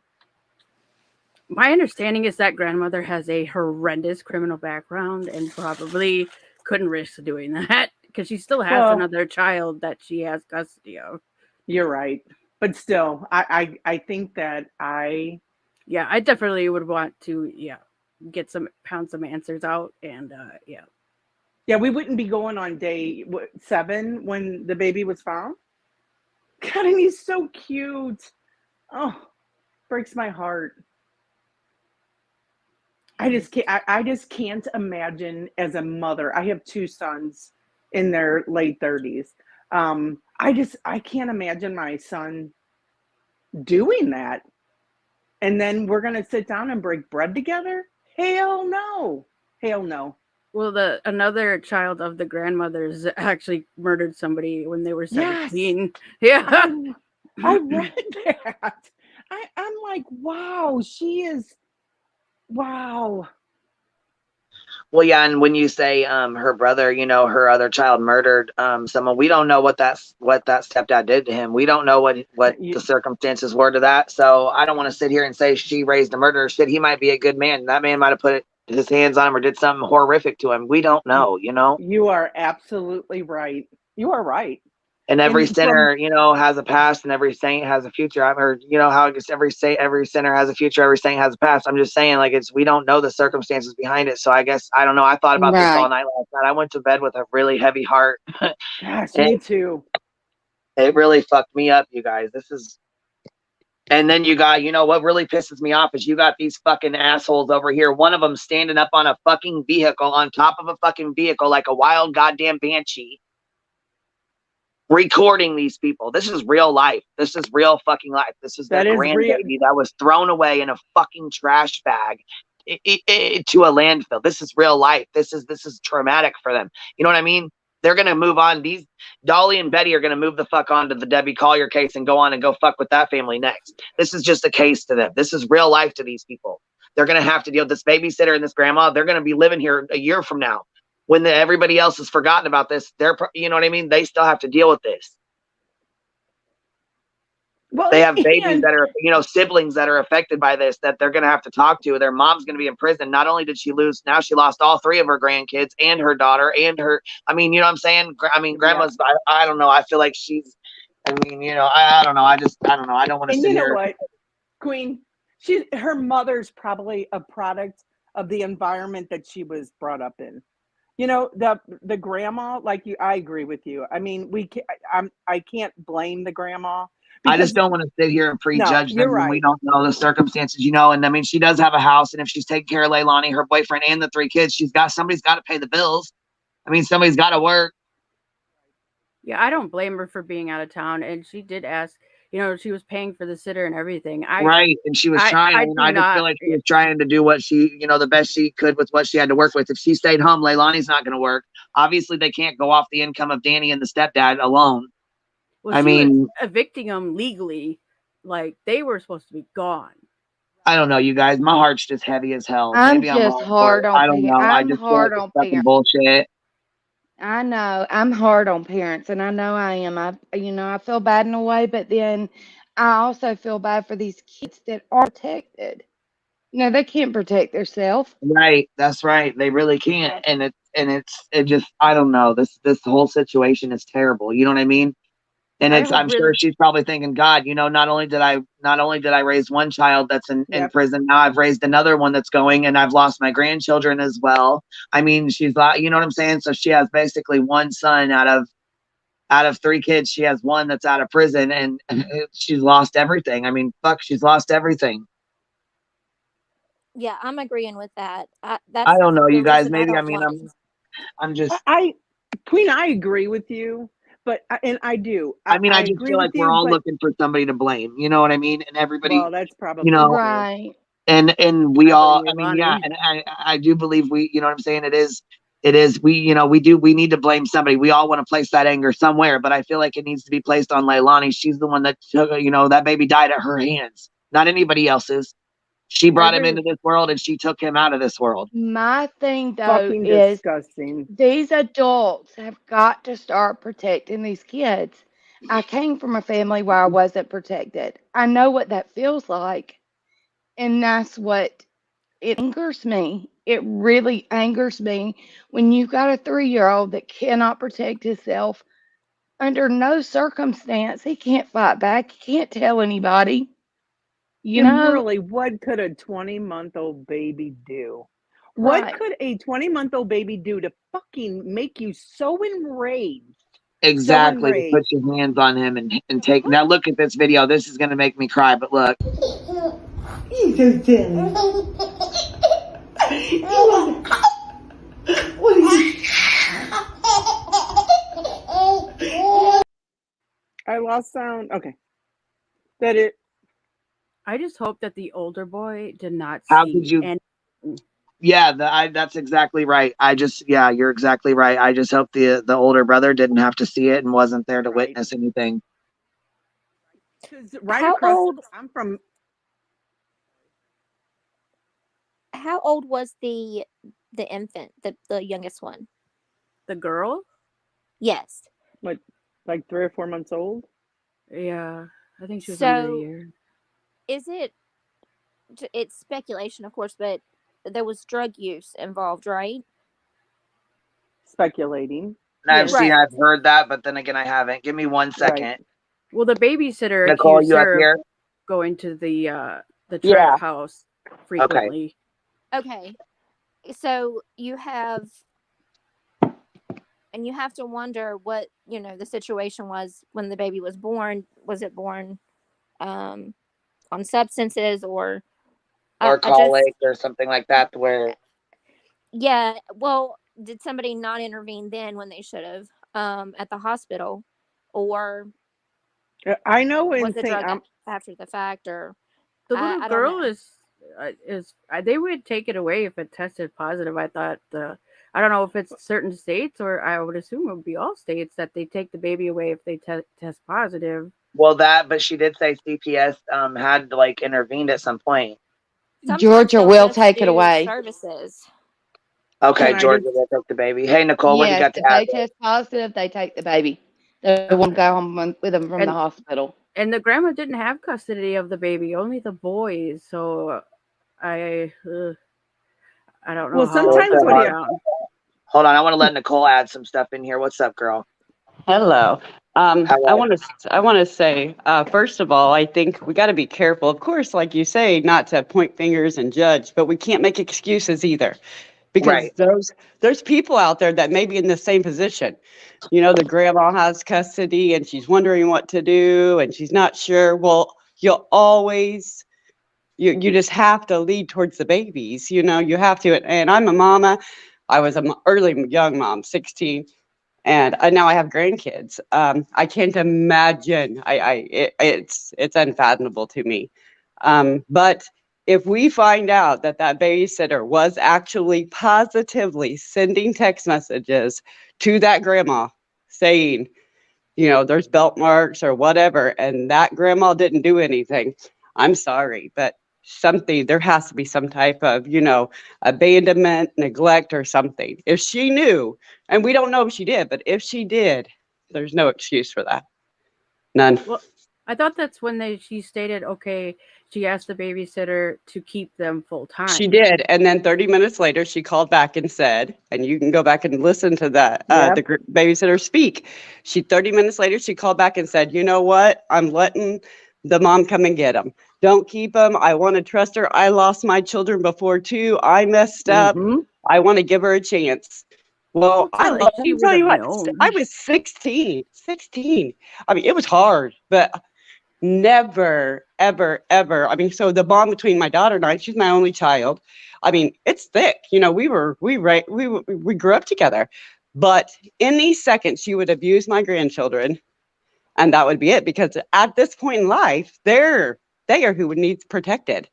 My understanding is that grandmother has a horrendous criminal background and probably couldn't risk doing that because she still has another child that she has custody of. You're right. But still, I think that I definitely would want to, pound some answers out and Yeah, we wouldn't be going on day 7 when the baby was found. God, and he's so cute. Oh, breaks my heart. I just can't imagine as a mother. I have 2 sons in their late 30s. I can't imagine my son doing that. And then we're going to sit down and break bread together? Hell no. Hell no. Well, another child of the grandmother's actually murdered somebody when they were 17. Yes. Yeah. I read that. I'm like, wow, she is, wow. Well, yeah, and when you say her brother, her other child murdered someone, we don't know what that stepdad did to him. We don't know what the circumstances were to that. So I don't want to sit here and say she raised a murderer. Shit, he might be a good man. That man might have put his hands on him or did something horrific to him. We don't know, You are absolutely right. You are right. And every sinner, has a past, and every saint has a future. I've heard, how I guess every sinner has a future, every saint has a past. I'm just saying, like, we don't know the circumstances behind it. So I guess I don't know. I thought about this all night last night. I went to bed with a really heavy heart. Yes, me too. It really fucked me up, you guys. And then you got, what really pisses me off is you got these fucking assholes over here. One of them standing up on a fucking vehicle, on top of a fucking vehicle, like a wild goddamn banshee, recording these people. This is real life. This is real fucking life. This is their grandbaby that was thrown away in a fucking trash bag to a landfill. This is real life. This is traumatic for them. You know what I mean? They're gonna move on. These Dolly and Betty are gonna move the fuck on to the Debbie Collier case and go on and go fuck with that family next. This is just a case to them. This is real life to these people. They're gonna have to deal with this babysitter and this grandma. They're gonna be living here a year from now. When everybody else has forgotten about this, you know what I mean? They still have to deal with this. Well, they have babies that are, siblings that are affected by this, that they're going to have to talk to. Their mom's going to be in prison. Not only did she lose, now she lost all 3 of her grandkids and her daughter and her, I mean, you know what I'm saying? I mean, grandma's, I don't know. I feel like she's, I mean, I don't know. I don't know. I don't want to sit here. And you know what, Queen? Her mother's probably a product of the environment that she was brought up in. The grandma, like you, I agree with you. I mean, I can't blame the grandma. I just don't want to sit here and prejudge them when we don't know the circumstances, And I mean, she does have a house, and if she's taking care of Leilani, her boyfriend, and the 3 kids, somebody's got to pay the bills. I mean, somebody's got to work. Yeah, I don't blame her for being out of town, and she did ask. She was paying for the sitter and everything. Right, and she was trying. I just feel like she was trying to do what she, the best she could with what she had to work with. If she stayed home, Leilani's not going to work. Obviously, they can't go off the income of Danny and the stepdad alone. Well, I mean, evicting them legally, like they were supposed to be gone. I don't know, you guys. My heart's just heavy as hell. I'm hard on. I don't know. I just hard on fucking bullshit. I know I'm hard on parents, and I know I am. I feel bad in a way, but then I also feel bad for these kids that are protected. They can't protect themselves. Right, that's right. They really can't, and it just I don't know. This whole situation is terrible. You know what I mean? And I I'm hope sure really. she's probably thinking, God, not only did I raise one child that's in Yep. prison, now I've raised another one that's going, and I've lost my grandchildren as well. I mean, she's like, you know what I'm saying? So she has basically one son out of three kids. She has one that's out of prison, and she's lost everything. I mean, fuck, she's lost everything. Yeah, I'm agreeing with that. I That's don't know, the you guys. reason I Maybe, I don't mean, want it. I'm just. Queen, I agree with you, but and I do. I mean, I just agree feel like with we're you, all but looking for somebody to blame. You know what I mean? And everybody, well, that's you probably know, true. Right. and we I all. blame I mean, yeah, Leilani. and I do believe we. You know what I'm saying? It is. We need to blame somebody. We all want to place that anger somewhere, but I feel like it needs to be placed on Leilani. She's the one that took. That baby died at her hands, not anybody else's. She I brought him agree. into this world, and she took him out of this world. My thing though Fucking is disgusting. these adults have got to start protecting these kids. I came from a family where I wasn't protected. I know what that feels like. And that's what it angers me. It really angers me when you've got a 3-year-old that cannot protect himself under no circumstance. He can't fight back. He can't tell anybody. You And know? really, what could a 20-month-old baby do? What Right. could a 20-month-old baby do to fucking make you so enraged? Exactly. To put your hands on him and take. Now look at this video. This is gonna make me cry. But look. You so silly. What are you? I lost sound. Okay. That it. I just hope that the older boy did not How could see you? and Yeah, that's exactly right. Yeah, you're exactly right. I just hope the older brother didn't have to see it and wasn't there to Right. witness anything. Because right How across, old? I'm from. How old was the infant, the youngest one? the girl. Yes. Like 3 or 4 months old. Yeah, I think she was under a So year. is it? It's speculation, of course, but there was drug use involved, right? Speculating. Yes. Right. I've heard that, but then again, I haven't. Give me 1 second. Right. Well, the babysitter Nicole, accused you up her of here? going to the Yeah. trap house Okay. frequently. Okay. So you have to wonder what the situation was when the baby was born. Was it born on substances or Or I just colic or something like that, where yeah. Well, did somebody not intervene then when they should have at the hospital, or I know was in the St. drug after the fact, or The little I don't girl know. they would take it away if it tested positive. I thought I don't know if it's certain states, or I would assume it would be all states that they take the baby away if they test positive. well, but she did say CPS had intervened at some point. Sometimes Georgia they'll will just take it do away. services. Okay, Can I Georgia just will take the baby. Hey, Nicole, what do you Yes, got to if add they there? test positive, they take the baby. They won't Okay. go home with them from the And hospital. and the grandma didn't have custody of the baby, only the boys. So I don't know well, how So that sometimes hold what do went you on. down. Hold on. I want to let Nicole add some stuff in here. What's up, girl? Hello. How I are want to. I want to say, first of all, I think we got to be careful. Of course, like you say, not to point fingers and judge, but we can't make excuses either, because Right. there's people out there that may be in the same position. You know, the grandma has custody and she's wondering what to do and she's not sure. Well, you'll always. You just have to lead towards the babies. You know, you have to. And I'm a mama. I was an early young mom, 16. And now I have grandkids. I can't imagine. It's unfathomable to me. But if we find out that that babysitter was actually positively sending text messages to that grandma saying, you know, there's belt marks or whatever, and that grandma didn't do anything, I'm sorry, but there has to be some type of, you know, abandonment, neglect, or something. If she knew, and we don't know if she did, but if she did, there's no excuse for that. None. Well, I thought that's when she stated, okay, she asked the babysitter to keep them full time. She did. And then 30 minutes later, she called back and said, and you can go back and listen to that, Yep. the babysitter speak. 30 minutes later, she called back and said, you know what? I'm letting the mom come and get them. Don't keep them. I want to trust her. I lost my children before too. I messed up. Mm-hmm. I want to give her a chance. Well, It's not like let she me tell you would what, have I known. was 16. I mean, it was hard, but never, ever, ever. I mean, so the bond between my daughter and I, she's my only child. I mean, it's thick. You know, we grew up together. But in these seconds, she would abuse my grandchildren, and that would be it. Because at this point in life, they are who needs protected.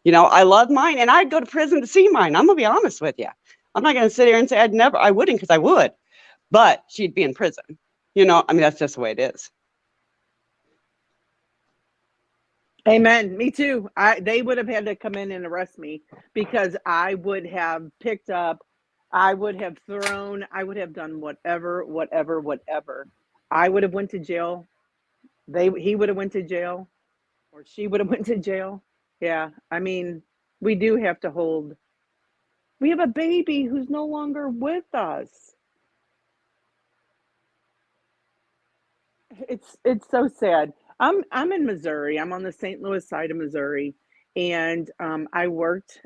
You know, I love mine, and I'd go to prison to see mine. I'm gonna be honest with you. I'm not gonna sit here and say I wouldn't, because I would. But she'd be in prison. You know, I mean, that's just the way it is. Amen. Me too. They would have had to come in and arrest me, because I would have picked up, I would have thrown, I would have done whatever. I would have went to jail. He would have went to jail, or she would have went to jail. Yeah. I mean, we do have to hold. We have a baby who's no longer with us. It's so sad. I'm in Missouri. I'm on the St. Louis side of Missouri, and I worked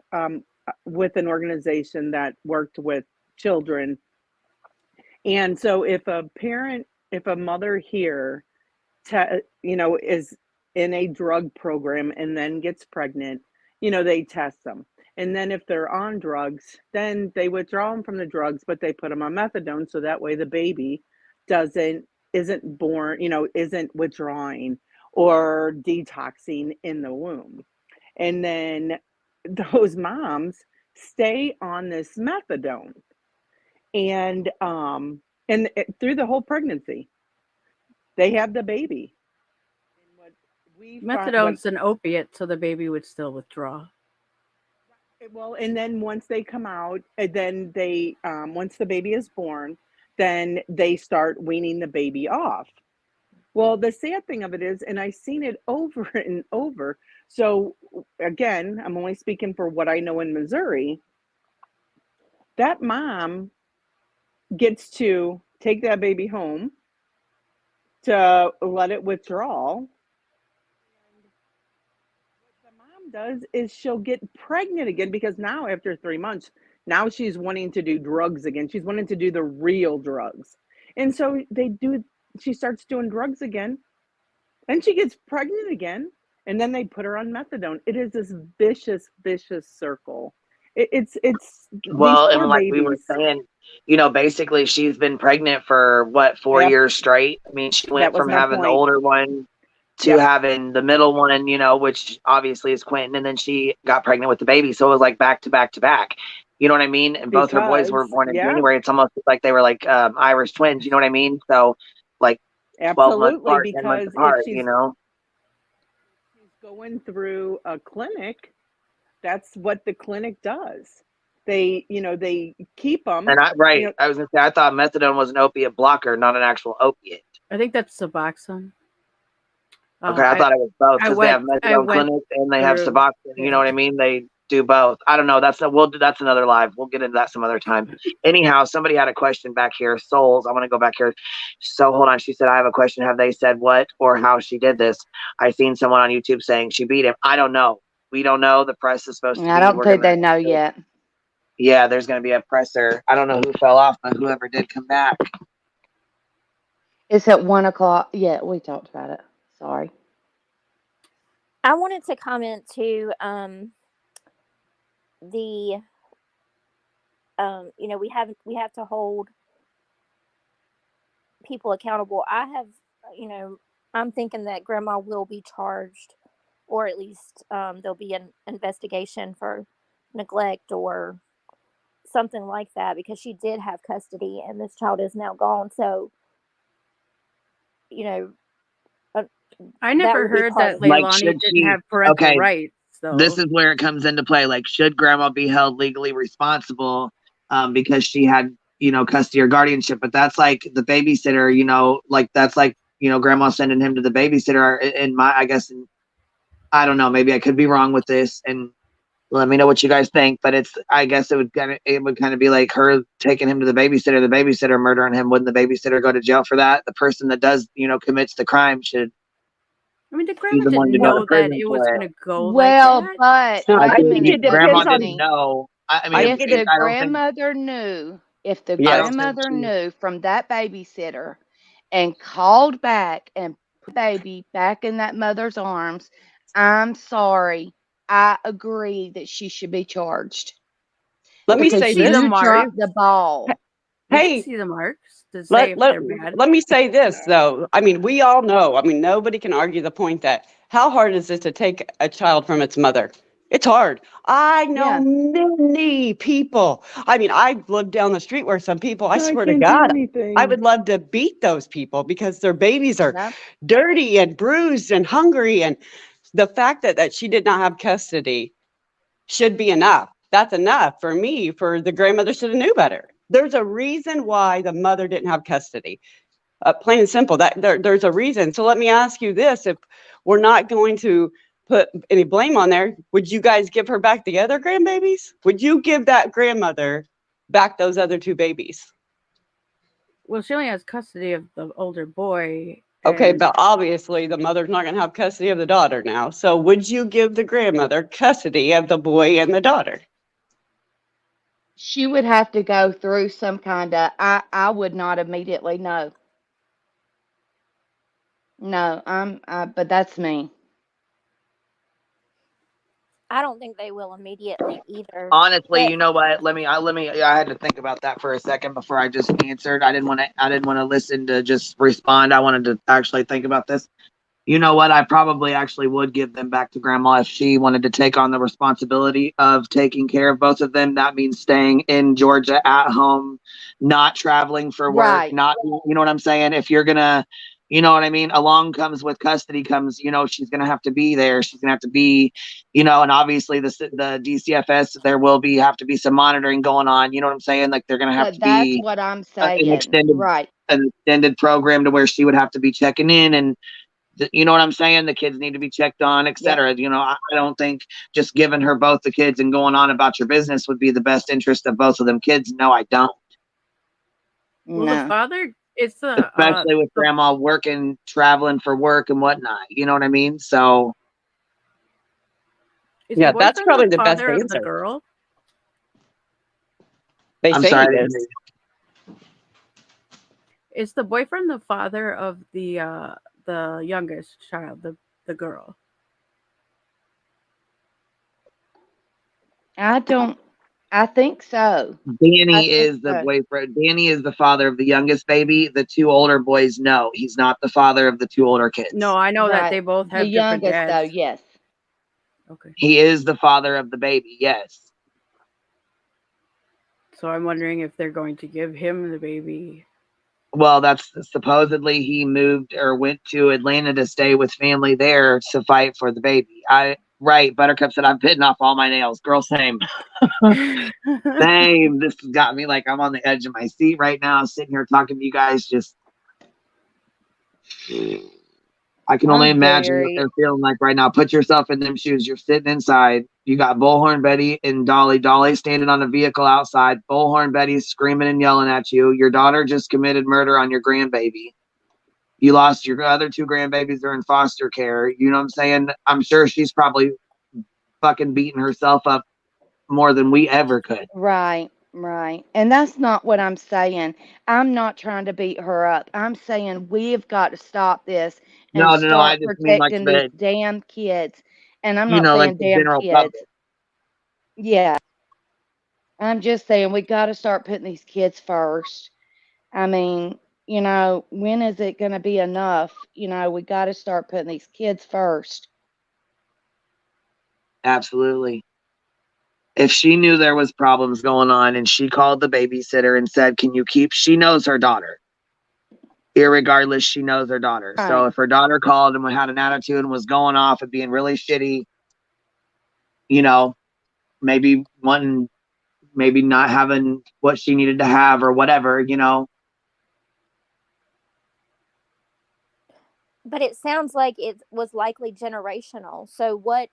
with an organization that worked with children. And so, if a mother here, is in a drug program and then gets pregnant, they test them, and then if they're on drugs, then they withdraw them from the drugs, but they put them on methadone, so that way the baby isn't born, isn't withdrawing or detoxing in the womb. And then those moms stay on this methadone, and through the whole pregnancy, they have the baby. And Methadone's an opiate, so the baby would still withdraw. Well, and then once they come out, then they once the baby is born, then they start weaning the baby off. Well, the sad thing of it is, and I've seen it over and over. So again, I'm only speaking for what I know in Missouri. That mom gets to take that baby home to let it withdraw. And what the mom does is she'll get pregnant again, because now after 3 months, now she's wanting to do drugs again. She's wanting to do the real drugs. And so she starts doing drugs again, and she gets pregnant again, and then they put her on methadone. It is this vicious circle. It's Well, these and poor like we were babies. saying, basically she's been pregnant for what, 4 years straight. I mean, she went from having the older one to having the middle one, which obviously is Quentin, and then she got pregnant with the baby. So it was like back to back to back. You know what I mean? And both her boys were born in January. It's almost like they were like Irish twins. You know what I mean? So like 12 months apart, 10 months apart. She's going through a clinic. That's what the clinic does. They keep them. And I was gonna say, I thought methadone was an opiate blocker, not an actual opiate. I think that's Suboxone. Okay, I thought it was both, because they have methadone clinics and they have Suboxone. You know what I mean? They do both. I don't know. That's another live. We'll get into that some other time. Anyhow, somebody had a question back here. Souls, I want to go back here. So hold on. She said, I have a question. Have they said what or how she did this? I seen someone on YouTube saying she beat him. I don't know. We don't know. The press is supposed to be. I don't think they know yet. Yeah, there's going to be a presser. I don't know who fell off, but whoever did come back. It's at 1 o'clock. Yeah, we talked about it. Sorry. I wanted to comment to we have to hold people accountable. I'm thinking that Grandma will be charged, or at least there'll be an investigation for neglect or something like that, because she did have custody and this child is now gone. So I never heard that Leilani didn't have parental rights. So. This is where it comes into play. Like, should Grandma be held legally responsible because she had, custody or guardianship? But that's like the babysitter, that's like, Grandma sending him to the babysitter. I guess I don't know, maybe I could be wrong with this, and let me know what you guys think. But I guess it would kind of be like her taking him to the babysitter murdering him. Wouldn't the babysitter go to jail for that? The person that does, commits the crime should I mean, the be grandma the one didn't to go to know that prison it was for it. going to go like Well, that. but No, I wait a I think think minute it though, grandma depends on. didn't Tiffany. know. I mean, If if the I don't think grandmother knew, if the I Yes. don't think grandmother she. knew from that babysitter and called back and put the baby back in that mother's arms, I'm sorry. I agree that she should be charged Let We me can say because see this. the you marks. dropped the ball. We can Hey, see the marks to say let if let they're bad. let me say this though. I mean, we all know. I mean, nobody can argue the point that how hard is it to take a child from its mother? It's hard. I know Yeah, many people. I mean, I lived down the street where some people, I I swear to can't do God, I would anything. love to beat those people because their babies are yep. dirty and bruised and hungry. And the fact that she did not have custody should be enough. That's enough for me. For the grandmother should have knew better. There's a reason why the mother didn't have custody. Plain and simple. There's a reason. So let me ask you this: if we're not going to put any blame on there, would you guys give her back the other grandbabies? Would you give that grandmother back those other two babies? Well, she only has custody of the older boy, Okay, and but obviously the mother's not going to have custody of the daughter now. So would you give the grandmother custody of the boy and the daughter? She would have to go through some kind of. I would not immediately know. No, but that's me. I don't think they will immediately either. Honestly, But you know what? I had to think about that for a second before I just answered. I didn't want to listen to just respond. I wanted to actually think about this. You know what? I probably actually would give them back to grandma if she wanted to take on the responsibility of taking care of both of them. That means staying in Georgia at home, not traveling for work, Right. not, you know what I'm saying? If you're going to, you know what I mean? Along comes with custody comes, she's going to have to be there. She's going to have to be, and obviously the DCFS, there will have to be some monitoring going on. You know what I'm saying? Like they're going to have But to that's be what I'm an saying. extended, Right. program to where she would have to be checking in and you know what I'm saying? The kids need to be checked on, Yep. etc. I don't think just giving her both the kids and going on about your business would be the best interest of both of them kids. No, I don't. well, the No. father, it's Especially with the grandma working, traveling for work and whatnot. You know what I mean? So is the Yeah, that's boyfriend the probably the best father of the answer. girl? They I'm say sorry. he I didn't is. hear you. Is the boyfriend the father of the youngest child, the girl? I don't. I think so. I Danny think is the so. boyfriend. Danny is the father of the youngest baby. The two older boys, no, he's not the father of the two older No, kids. I know that Right. they both The have different youngest, though, dads. yes. Okay. He is the father of the baby. Yes. So I'm wondering if they're going to give him the baby. Well, that's supposedly he moved or went to Atlanta to stay with family there to fight for the baby. Right, Buttercup said I've bitten off all my nails. Girl, same. Same. This has got me like I'm on the edge of my seat right now, sitting here talking to you guys. Just I can only I'm imagine what very. they're feeling like right now. Put yourself in them shoes. You're sitting inside. You got Bullhorn Betty and Dolly. Dolly standing on a vehicle outside. Bullhorn Betty's screaming and yelling at you. Your daughter just committed murder on your grandbaby. You lost your other two grandbabies. They're in foster care. You know what I'm saying? I'm sure she's probably fucking beating herself up more than we ever could. Right, right. And that's not what I'm saying. I'm not trying to beat her up. I'm saying we've got to stop this and No, no, no. I start just mean like protecting these damn kids. And I'm not like saying the damn general public. kids. Yeah. I'm just saying we got to start putting these kids first. I mean, when is it going to be enough? We got to start putting these kids first. Absolutely. If she knew there was problems going on and she called the babysitter and said, "Can you keep?" She knows her daughter. Irregardless, she knows her daughter. So Right. if her daughter called and had an attitude and was going off and being really shitty, you know, maybe one, maybe not having what she needed to have or whatever, But it sounds like it was likely generational. So what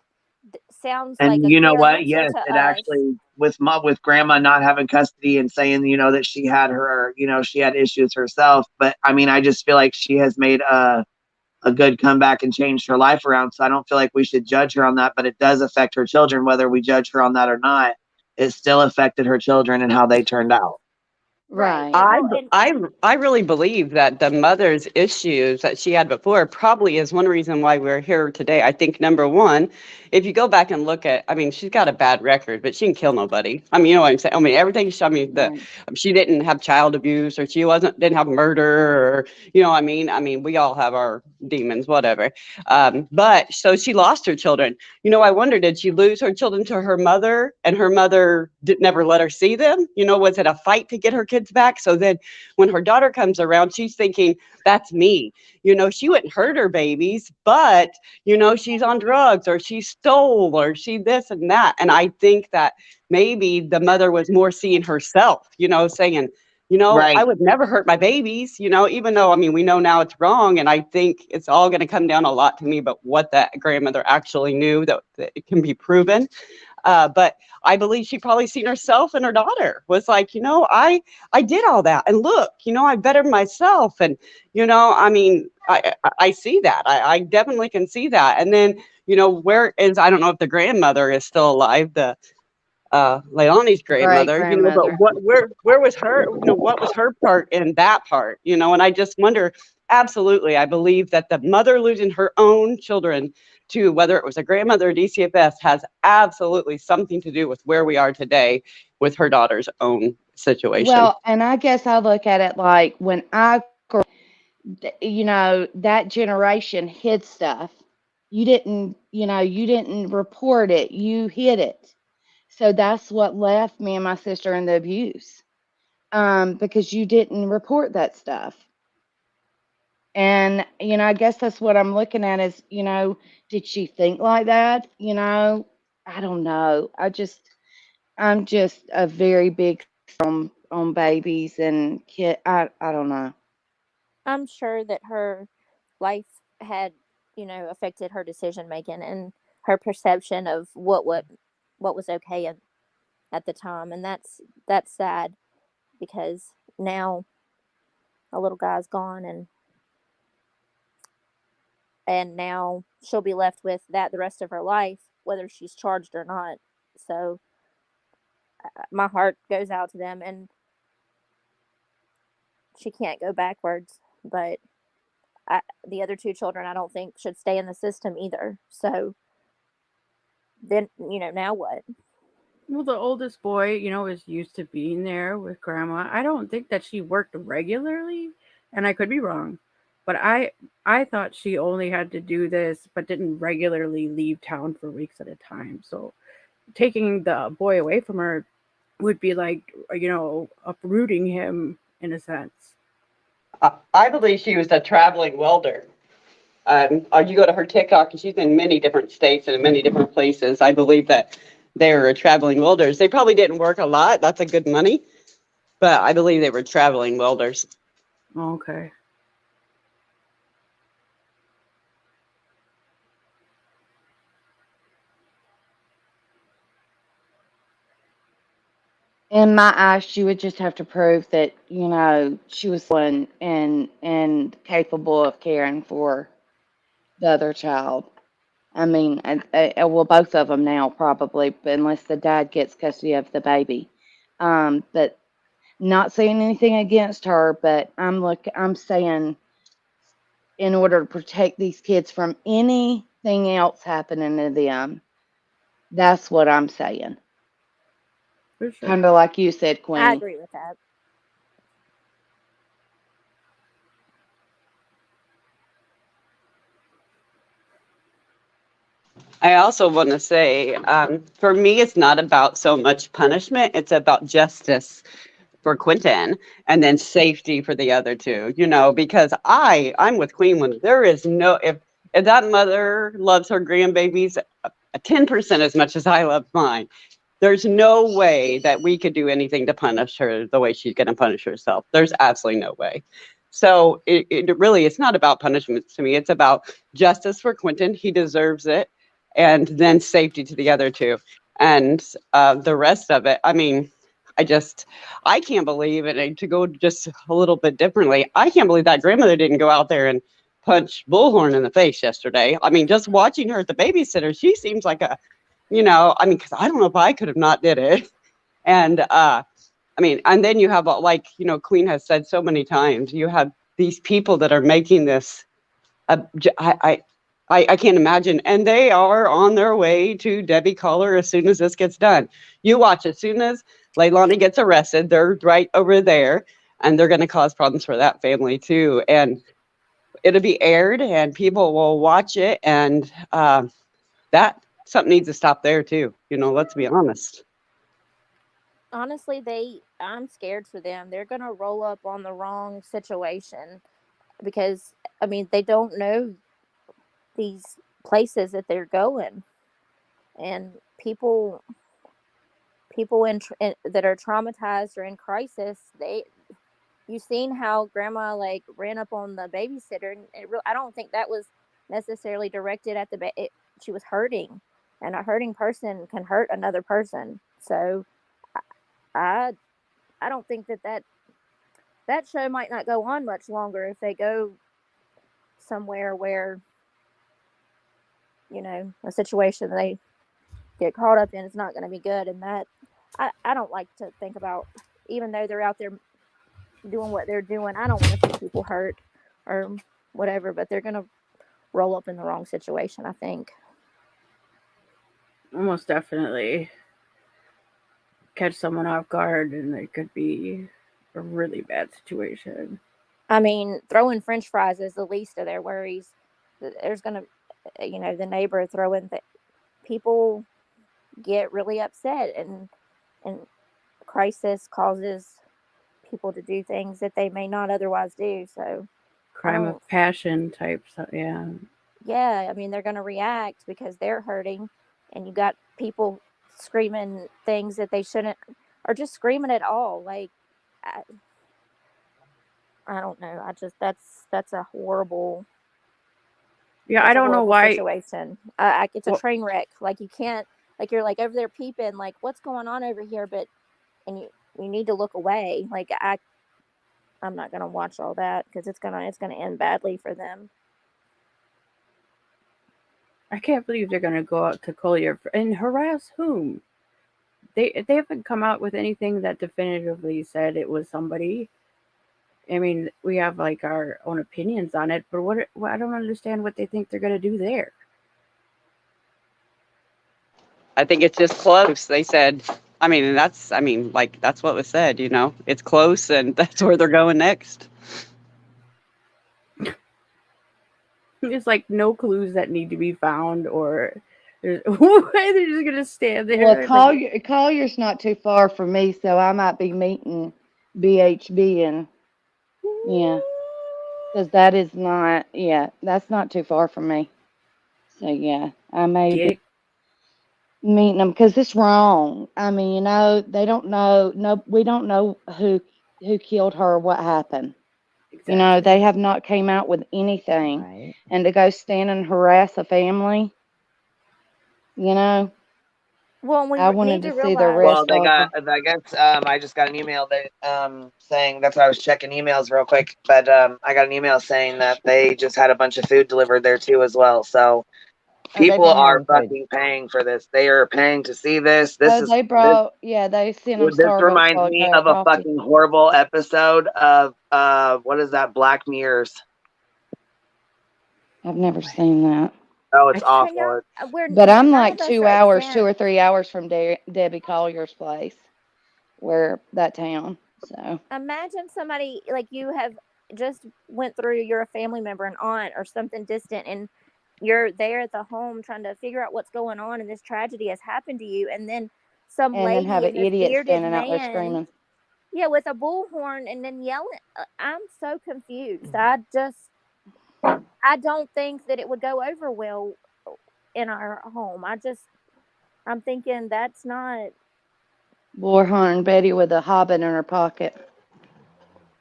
sounds like And a you know clear what? answer Yes, to it us. actually with grandma not having custody and saying, that she had her, she had issues herself. But I mean, I just feel like she has made a good comeback and changed her life around. So I don't feel like we should judge her on that, but it does affect her children, whether we judge her on that or not. It still affected her children and how they turned out. Right. Right. And I, well, b- and I really believe that the mother's issues that she had before probably is one reason why we're here today. I think number one, if you go back and look at, I mean, she's got a bad record, but she didn't kill nobody. I mean, you know what I'm saying? I mean, everything. Right. She didn't have child abuse, or she didn't have murder, or what I mean. I mean, we all have our demons, whatever. But so she lost her children. I wonder, did she lose her children to her mother, and her mother never let her see them? Was it a fight to get her kids back? So then when her daughter comes around, she's thinking, that's me. She wouldn't hurt her babies, but, she's on drugs, or she stole, or she this and that. And I think that maybe the mother was more seeing herself, saying, I Right. would never hurt my babies, even though, I mean, we know now it's wrong. And I think it's all going to come down a lot to me, but what that grandmother actually knew, that it can be proven. But I believe she probably seen herself, and her daughter was like, I did all that, and look, I bettered myself. And, I mean, I see that. I definitely can see that. And then, I don't know if the grandmother is still alive, Leilani's Great grandmother, but grandmother. where was her, what was her part in that part, and I just wonder, absolutely, I believe that the mother losing her own children to, whether it was a grandmother or DCFS, has absolutely something to do with where we are today with her daughter's own situation. Well, and I guess I look at it like when that generation hid stuff. You didn't report it. You hid it. So that's what left me and my sister in the abuse. Because you didn't report that stuff. And, I guess that's what I'm looking at is, did she think like that? I don't know. I'm just a very big on babies and kid. I don't know. I'm sure that her life had, affected her decision making and her perception of what was okay at the time, and that's sad because now a little guy's gone, and now she'll be left with that the rest of her life, whether she's charged or not. So my heart goes out to them, and she can't go backwards. But the other two children, I don't think should stay in the system either. So then, now what? Well, the oldest boy, is used to being there with grandma. I don't think that she worked regularly, and I could be wrong, but I thought she only had to do this, but didn't regularly leave town for weeks at a time. So taking the boy away from her would be like, uprooting him in a sense. I believe she was a traveling welder. You go to her TikTok, and she's in many different states and in many different places. I believe that they were traveling welders. They probably didn't work a lot. That's a good money. But I believe they were traveling welders. Okay. In my eyes, she would just have to prove that, she was one and capable of caring for the other child. I mean, well, both of them now probably, but unless the dad gets custody of the baby. But not saying anything against her, but I'm saying in order to protect these kids from anything else happening to them, that's what I'm saying. For sure. Kind of like you said, I Queenie. agree with that. I also want to say, for me, it's not about so much punishment. It's about justice for Quentin, and then safety for the other two, because I'm with Queen when there is no, if that mother loves her grandbabies 10% as much as I love mine, there's no way that we could do anything to punish her the way she's going to punish herself. There's absolutely no way. So it really, it's not about punishments to me. It's about justice for Quentin. He deserves it. And then safety to the other two. And the rest of it, I mean, I can't believe it. And to go just a little bit differently, I can't believe that grandmother didn't go out there and punch Bullhorn in the face yesterday. I mean, just watching her at the babysitter, she seems like I mean, because I don't know if I could have not did it. And I mean, and then you have, like, Queen has said so many times, you have these people that are making this. I can't imagine. And they are on their way to Debbie Collar as soon as this gets done. You watch, as soon as Leilani gets arrested, they're right over there, and they're going to cause problems for that family too. And it'll be aired, and people will watch it, and that something needs to stop there too. Let's be honest. Honestly, I'm scared for them. They're gonna roll up on the wrong situation because I mean they don't know these places that they're going, and people that are traumatized or in crisis, you've seen how grandma like ran up on the babysitter, and I don't think that was necessarily directed at she was hurting, and a hurting person can hurt another person. So I I don't think that show might not go on much longer if they go somewhere where a situation they get caught up in is not going to be good. And that I don't like to think about, even though they're out there doing what they're doing, I don't want to see people hurt or whatever, but they're going to roll up in the wrong situation, I think. Almost definitely catch someone off guard, and it could be a really bad situation. I mean, throwing French fries is the least of their worries. There's going to, the neighbor throwing people get really upset, and crisis causes people to do things that they may not otherwise do. So Crime of passion type stuff. Yeah, I mean, they're going to react because they're hurting, and you got people screaming things that they shouldn't, or just screaming at all. Like, I don't know. That's a horrible. Yeah, I don't know why. Situation. It's a train wreck. Like, you can't, like, you're like over there peeping, like, what's going on over here? And you need to look away. Like, I'm not gonna watch all that because it's gonna end badly for them. I can't believe they're gonna go out to Collier and harass whom? They haven't come out with anything that definitively said it was somebody. I mean, we have like our own opinions on it, but I don't understand what they think they're gonna do there. I think it's just close. They said, that's what was said, it's close, and that's where they're going next. There's like no clues that need to be found, or they're just gonna stand there. Well, Collier's not too far from me, so I might be meeting BHB, and because that's not too far from me. So I may be meeting them because it's wrong. I mean, they don't know. No, we don't know who killed her, what happened. Exactly. They have not came out with anything, right. And to go stand and harass a family, Well, I wanted to see the rest. Well, I guess I just got an email that saying, that's why I was checking emails real quick, but I got an email saying that they just had a bunch of food delivered there too as well. So people are fucking paying for this. They are paying to see this. They sent them Starbucks. This reminds me of a fucking horrible episode of what is that, Black Mirrors? I've never seen that. Oh, it's awful. But I'm like 2 or 3 hours from Debbie Collier's place, where that town. So imagine somebody like you have just went through. You're a family member, an aunt, or something distant, and you're there at the home trying to figure out what's going on, and this tragedy has happened to you, and then lady have an idiot standing man, out there screaming. Yeah, with a bullhorn, and then yelling. I'm so confused. I don't think that it would go over well in our home. I'm thinking that's not. Bullhorn Betty with a hobbit in her pocket.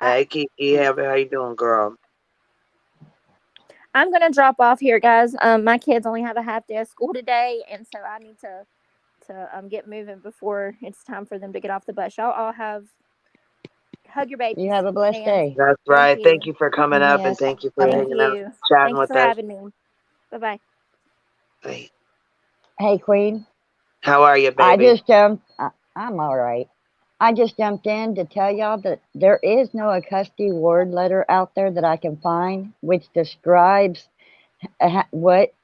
Hey, Kiki, how you doing, girl? I'm gonna drop off here, guys. My kids only have a half day of school today, and so I need to get moving before it's time for them to get off the bus. Y'all all hug your You babies have a blessed hands. day. That's Thank right. Thank you. you for coming up and Yes. thank you for Thank hanging out, you. chatting Thank you with for us. having me. Bye bye. Hey, Hey, Queen. how are you, I baby? just jumped. I'm all right. I just jumped in to tell y'all that there is no custody ward letter out there that I can find which describes what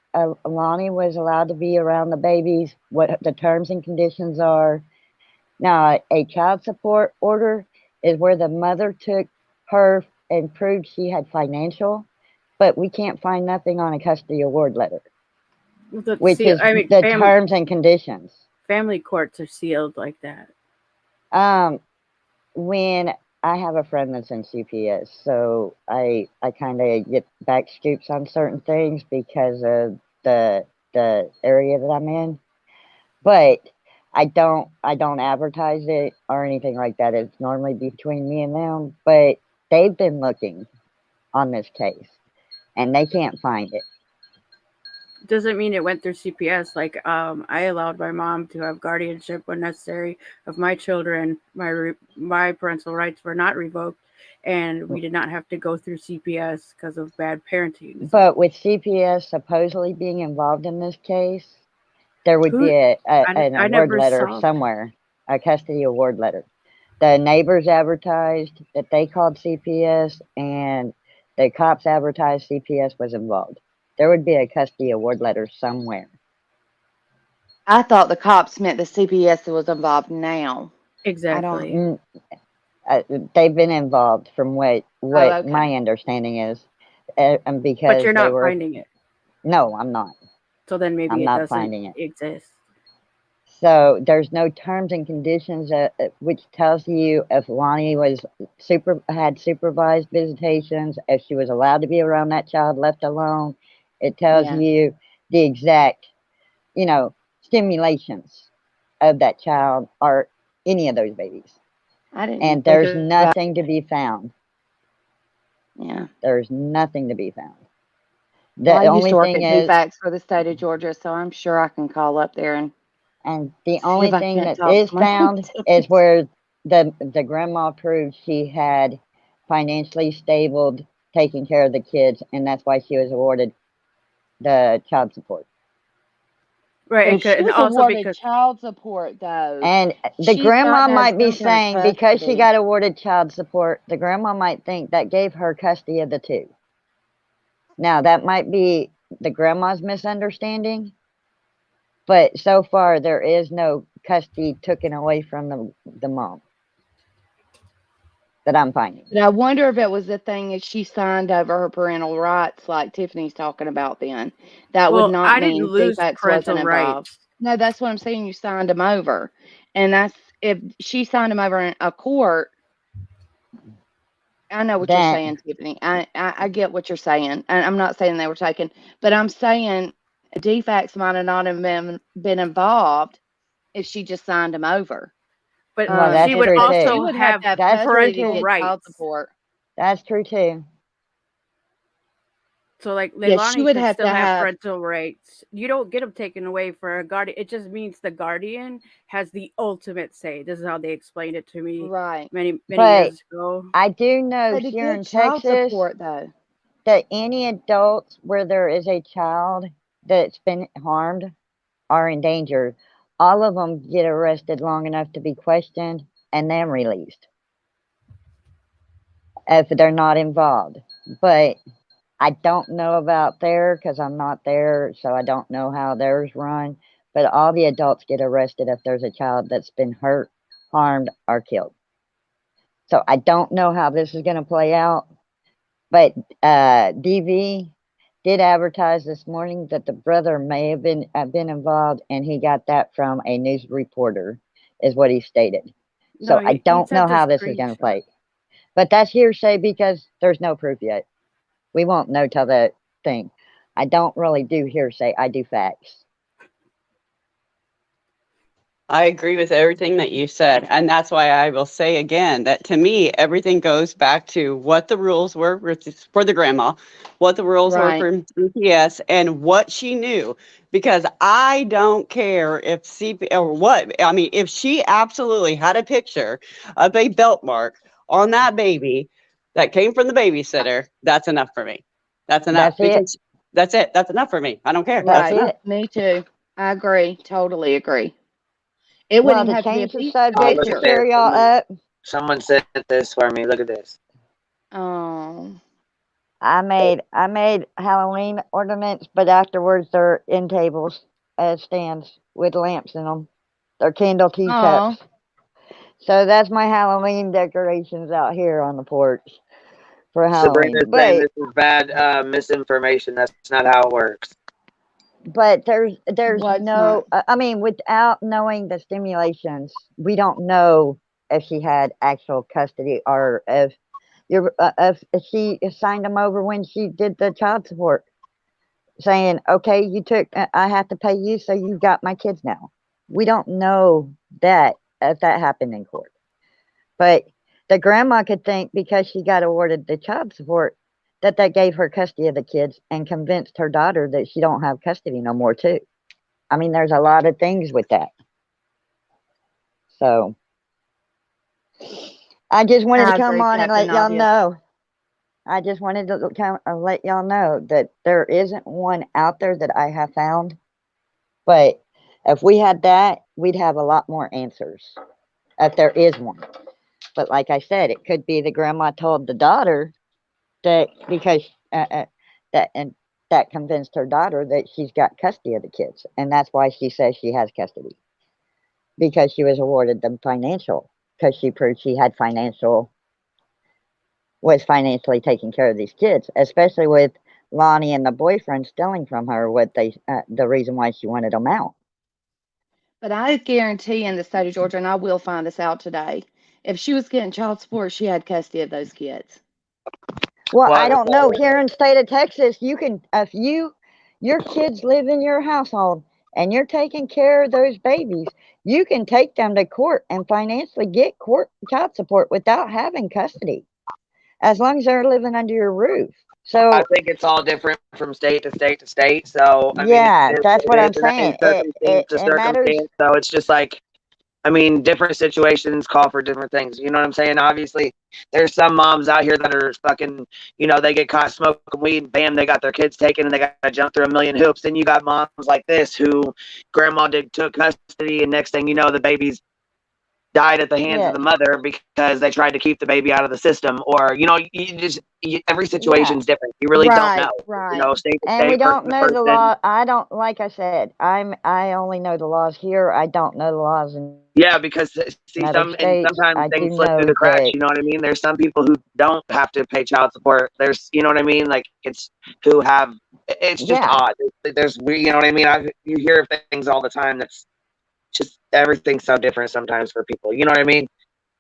Lonnie was allowed to be around the babies, what the terms and conditions are. Now, a child support order is where the mother took her and proved she had financial, but we can't find nothing on a custody award letter, which is the terms and conditions. Family courts are sealed like that. Um, when I have a friend that's in CPS, so I kind of get back scoops on certain things because of the area that I'm in, but I don't advertise it or anything like that. It's normally between me and them, but they've been looking on this case and they can't find it. Doesn't mean it went through CPS. Like, I allowed my mom to have guardianship when necessary of my children. My parental rights were not revoked, and we did not have to go through CPS because of bad parenting. But with CPS supposedly being involved in this case, there would be an award letter somewhere, a custody award letter. The neighbors advertised that they called CPS, and the cops advertised CPS was involved. There would be a custody award letter somewhere. I thought the cops meant the CPS was involved now. Exactly. They've been involved from what okay. my understanding is, and because but you're not finding it. No, I'm not. So then maybe I'm it not doesn't finding it. exist. So there's no terms and conditions which tells you if Lonnie had supervised visitations, if she was allowed to be around that child left alone. It tells you the exact, stimulations of that child or any of those babies. And there's nothing to be found. Yeah. There's nothing to be found. I used to work at DFACS for the state of Georgia, so I'm sure I can call up there and the only thing that is found is where the grandma proved she had financially stabled, taking care of the kids, and that's why she was awarded the child support. Right, she was awarded child support though. And the grandma might be saying because she got awarded child support, the grandma might think that gave her custody of the two. Now that might be the grandma's misunderstanding, but so far there is no custody taken away from the mom that I'm finding. But I wonder if it was the thing that she signed over her parental rights, like Tiffany's talking about. Then that would not mean DFACS wasn't involved. No, that's what I'm saying. You signed them over, and that's if she signed them over in a court. I know what you're saying, Tiffany. I get what you're saying, and I'm not saying they were taken, but I'm saying DFACS might have not have been involved if she just signed them over. But she would also have parental rights. Support. That's true too. So like Leilani could still have parental rights. You don't get them taken away for a guardian. It just means the guardian has the ultimate say. This is how they explained it to me many years ago. I do know here in Texas that any adults where there is a child that's been harmed or in danger, all of them get arrested long enough to be questioned and then released if they're not involved. But I don't know about there because I'm not there, so I don't know how theirs run. But all the adults get arrested if there's a child that's been hurt, harmed, or killed. So I don't know how this is going to play out. But DV did advertise this morning that the brother may have been involved, and he got that from a news reporter, is what he stated. So I don't know how this is going to play. But that's hearsay because there's no proof yet. We won't know till the thing. I don't really do hearsay. I do facts. I agree with everything that you said. And that's why I will say again that to me, everything goes back to what the rules were for the grandma, what the rules were Right. for CPS, and what she knew. Because I don't care if CP or what, I mean, if she absolutely had a picture of a belt mark on that baby that came from the babysitter, that's enough for me. That's enough That's it. because that's it. That's enough for me. I don't care. That's That's Right. enough. it. Me too. I agree. Totally agree. It wouldn't Well, even to have to be a change the piece Oh, subject look to at picture. this. cheer y'all up, Someone said this for me. Look at this. Oh. I made Halloween ornaments, but afterwards they're in tables as stands with lamps in them. They're candle Oh. teacups. So that's my Halloween decorations out here on the porch for Halloween. Sabrina's saying this is bad misinformation. That's not how it works. But there's What's not? no I mean, without knowing the stimulations, we don't know if she had actual custody or if she signed them over when she did the child support, saying, okay, you took I have to pay you, so you've got my kids now. We don't know that if that happened in court. But the grandma could think because she got awarded the child support that that gave her custody of the kids and convinced her daughter that she don't have custody no more too. I mean, there's a lot of things with that. So I just wanted to I come agree, on and Captain let y'all Nadia. know. I just wanted to let y'all know that there isn't one out there that I have found. But if we had that, we'd have a lot more answers. If there is one. But like I said, it could be the grandma told the daughter that because that and that convinced her daughter that she's got custody of the kids, and that's why she says she has custody because she was awarded them financial because she proved she had financial was financially taking care of these kids, especially with Lonnie and the boyfriend stealing from her what they the reason why she wanted them out. But I guarantee in the state of Georgia, and I will find this out today, if she was getting child support, she had custody of those kids. Well, Well, I don't know. Here in state of Texas, you can if your kids live in your household and you're taking care of those babies, you can take them to court and financially get court child support without having custody, as long as they're living under your roof. I So think it's all different from state to state to state. So I mean, it yeah, is that's what what it I'm is, and I mean saying. circumstance to It matters. circumstance. So it's just like, I mean, different situations call for different things. You know what I'm saying? Obviously, there's some moms out here that are fucking, they get caught smoking weed, bam, they got their kids taken, and they got to jump through a million hoops. Then you got moms like this who grandma took custody, and next thing you know, the baby's died at the hands of Yes. the mother because they tried to keep the baby out of the system, or every Yeah. situation's different. You really don't know, Right, right. state to And we state, person don't to know the person. law. I don't like I said. I only know the laws here. I don't know the laws in Yeah, because see, other states. sometimes I do things slip through know the cracks. that You know what I mean? There's some people who don't have to pay child support. There's, you know what I mean? Like it's who have. It's just yeah. odd. There's, you know what I mean? You hear things all the time. That's just everything's so different sometimes for people. You know what I mean?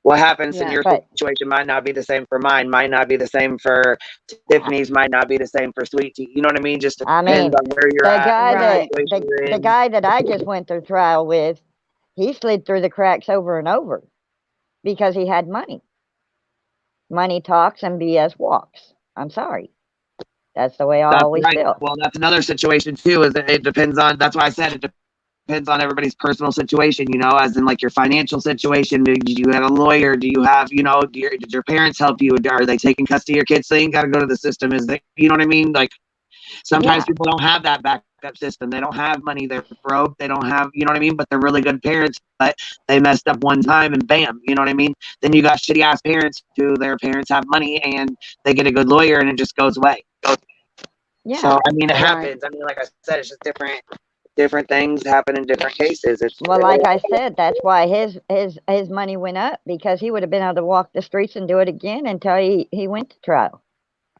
What happens in Yeah. your But situation might not be the same for mine. Might not be the same for Tiffany's. Might not be the same for Sweet Tea. You know what I mean? Just I depends mean, on where you're the at and guy what that Right. situation you're the in. guy that I just went through trial with, he slid through the cracks over and over because he had money. Money talks and BS walks. I'm sorry. That's the way I That's always right. feel. Well, that's another situation too. Is that it depends on. That's why I said it depends on everybody's personal situation. As in like your financial situation. Do you have a lawyer? Do you have did your parents help you? Are they taking custody of your kids? So you ain't got to go to the system. Is that you know what I mean? Like sometimes Yeah. people don't have that backup system. They don't have money. They're broke. They don't have you know what I mean. But they're really good parents. But they messed up one time and bam, you know what I mean? Then you got shitty ass parents who their parents have money and they get a good lawyer and it just goes away. Yeah. So I mean, it Right. happens. I mean, like I said, it's just different things happen in different cases. It's Well, like I said, that's why his money went up because he would have been able to walk the streets and do it again until he went to trial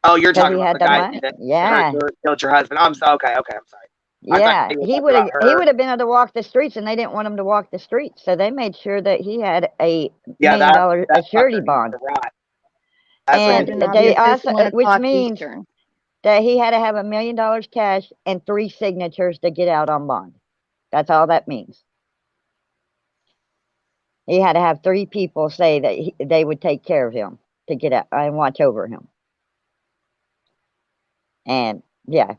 oh, you're because talking he about had the the guy money. that Yeah. killed your husband. Okay, I'm sorry. I thought Yeah, you were talking about he her. would have been able to walk the streets, and they didn't want him to walk the streets, so they made sure that he had a Yeah, million that dollar a that surety fucker needs bond, to rot. That's what he and Captain needs. Nadia, they it says also, 1 which o'clock means Eastern. that he had to have $1 million cash and 3 signatures to get out on bond. That's all that means. He had to have 3 people say that they would take care of him to get out and watch over him. And yeah,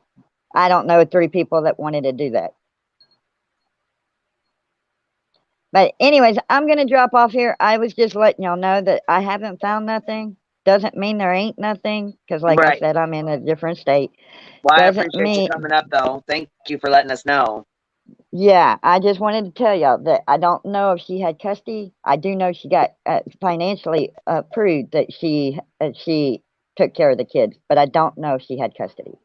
I don't know 3 people that wanted to do that. But anyways, I'm going to drop off here. I was just letting y'all know that I haven't found nothing. Doesn't mean there ain't nothing, because like I said, I'm in a different state. Well, I Doesn't appreciate mean, you coming up, though. Thank you for letting us know. yeah, I just wanted to tell y'all that I don't know if she had custody. I do know she got financially proved that she took care of the kids, but I don't know if she had custody.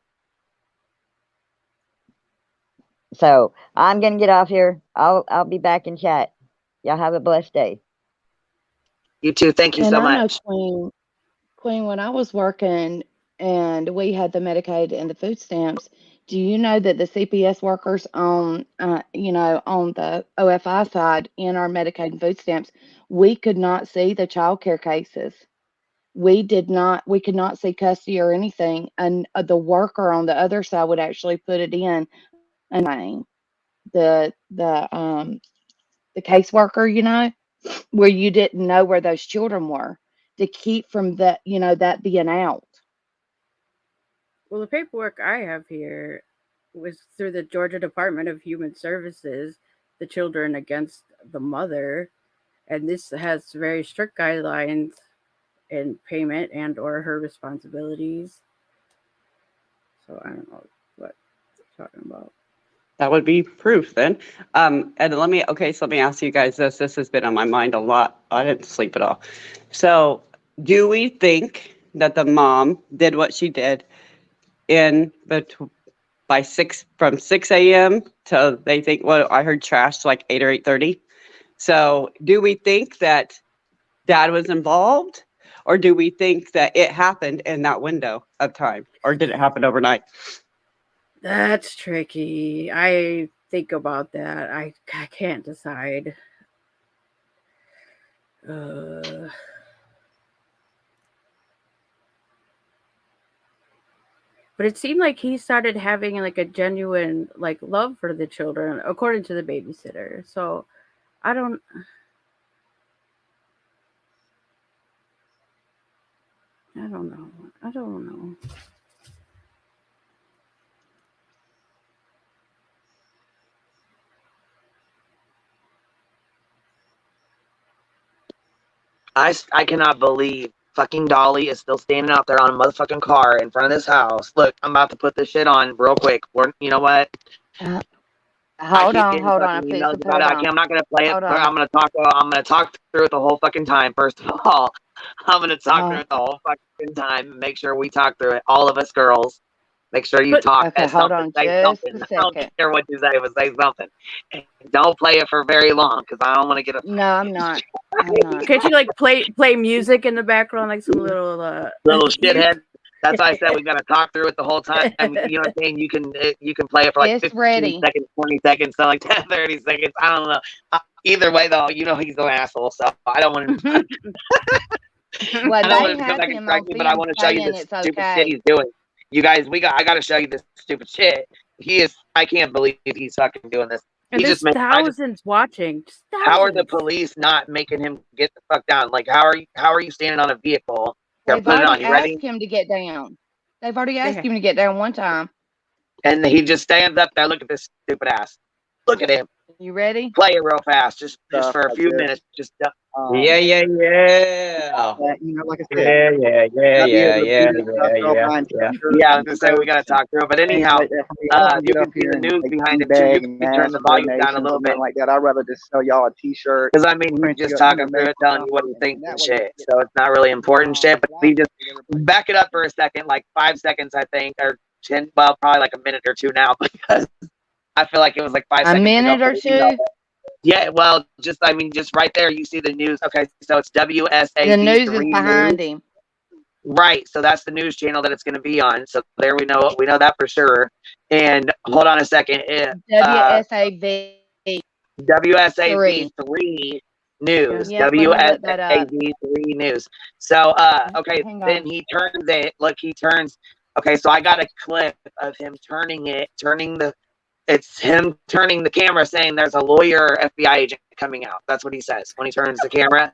So I'm gonna get off here. I'll be back in chat. Y'all have a blessed day. You too. Thank you And so I know, much. Queen, when I was working and we had the Medicaid and the food stamps, do you know that the CPS workers on, on the OFI side in our Medicaid and food stamps, we could not see the child care cases. We could not see custody or anything. And the worker on the other side would actually put it in a name, the, the caseworker, where you didn't know where those children were to keep from that, that being out. Well, the paperwork I have here was through the Georgia Department of Human Services, the children against the mother, and this has very strict guidelines in payment and or her responsibilities. So I don't know what they're talking about. That would be proof then. And let me ask you guys this. This has been on my mind a lot. I didn't sleep at all. So do we think that the mom did what she did from 6 a.m. till they think, well, I heard trash like 8 or 8:30. So do we think that dad was involved, or do we think that it happened in that window of time, or did it happen overnight? That's tricky. I think about that. I can't decide. But it seemed like he started having like a genuine like love for the children, according to the babysitter. So I don't know. I don't know. I cannot believe fucking Dolly is still standing out there on a motherfucking car in front of this house. Look, I'm about to put this shit on real quick. You know what? Hold on, Getting fucking emails about it. I'm not gonna play it. I'm gonna talk through it the whole fucking time. First of all, I'm gonna talk through it the whole fucking time. Make sure we talk through it. All of us girls. Make sure you talk. Okay, hold on say just something. a I don't second. care what you say, but say something. And don't play it for very long because I don't want to get a. No, I'm not. I'm not. Can't you like play music in the background, like some little little shithead? That's why I said we got to talk through it the whole time. You know what I'm saying? You can play it for like It's 15 ready. seconds, 20 seconds, so like 10, 30 seconds. I don't know. Either way, though, he's an asshole, so I don't want to. Well, I don't want they him to come have back and him correct on me, but I film want to show you saying this it's stupid shit okay. he's doing. You guys, I got to show you this stupid shit. I can't believe he's fucking doing this. And there's thousands watching. Just thousands. How are the police not making him get the fuck down? Like, how are you standing on a vehicle? They've Put it on. already You ready? asked him to get down. They've already asked him to get down one time. And he just stands up there. Look at this stupid ass. Look at him. You ready? Play it real fast, just for a few minutes. Just Yeah. you know, like I said, yeah. I was gonna say we gotta talk through it, but anyhow, you can see the news behind it too. You can turn the volume down a little bit like that. I'd rather just sell y'all a T-shirt. because I mean he's just talking through it, telling you what he thinks and shit. So it's not really important shit, but he just back it up for a second, like 5 seconds, I think, or 10. Well, probably like a minute or two now because I feel like it was like 5 seconds. A minute or two. Yeah, well, just right there, you see the news. Okay, so it's WSAV. The news is behind him. Right, so that's the news channel that it's going to be on. So there we know that for sure. And hold on a second. WSAV. WSAV 3 News. Yep, WSAV 3 News. So okay, then he turns it. Look, he turns. Okay, so I got a clip of him it's him turning the camera saying there's a lawyer or FBI agent coming out. That's what he says when he turns the camera.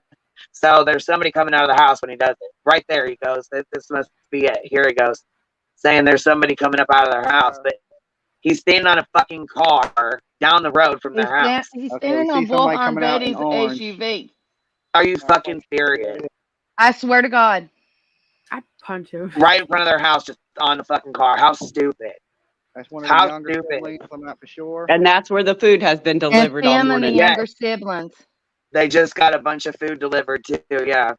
So there's somebody coming out of the house when he does it. Right there he goes. This must be it. Here he goes. Saying there's somebody coming up out of their house. But he's standing on a fucking car down the road from their house. He's Okay, standing we on see somebody Bullhorn coming out in Betty's orange. SUV. Are you fucking serious? I swear to God. I'd punch him. Right in front of their house, just on the fucking car. How stupid. That's one of the How younger stupid. siblings, I'm not for sure. And that's where the food has been And delivered all him and the morning. younger siblings. They just got a bunch of food delivered too, yeah.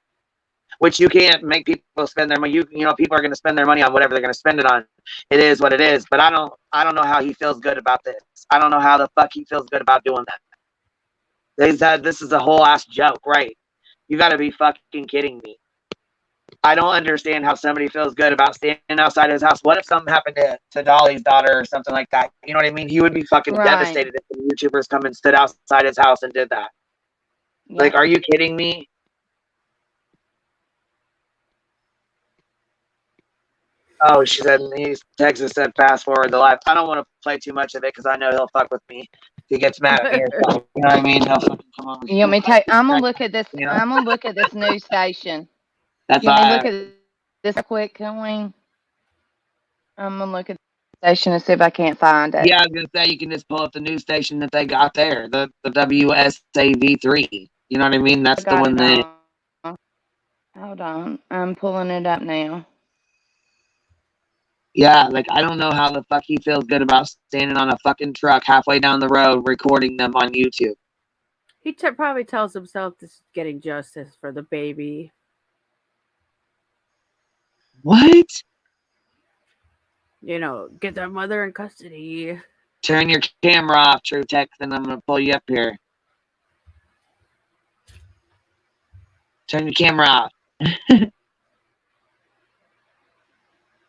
Which you can't make people spend their money. You know, people are going to spend their money on whatever they're going to spend it on. It is what it is. But I don't know how he feels good about this. I don't know how the fuck he feels good about doing that. They said this is a whole ass joke, right? You got to be fucking kidding me. I don't understand how somebody feels good about standing outside his house. What if something happened to Dolly's daughter or something like that? You know what I mean? He would be fucking devastated if the YouTubers come and stood outside his house and did that. Yep. Like, are you kidding me? Oh, she said, Texas said, fast forward the live. I don't want to play too much of it because I know he'll fuck with me. If he gets mad at me or something. You know what I mean? He'll fucking come over. You want me to take? I'm gonna look at this. You know? I'm gonna look at this news station. That's you want me to look at this quick, Queen? I'm gonna look at the station and see if I can't find it. Yeah, I was gonna say you can just pull up the news station that they got there, the WSAV3. You know what I mean? That's the one that. Hold on, I'm pulling it up now. Yeah, like I don't know how the fuck he feels good about standing on a fucking truck halfway down the road recording them on YouTube. He probably tells himself this is getting justice for the baby. What? You know, get that mother in custody. Turn your camera off, True Text, and I'm gonna pull you up here. Turn your camera off.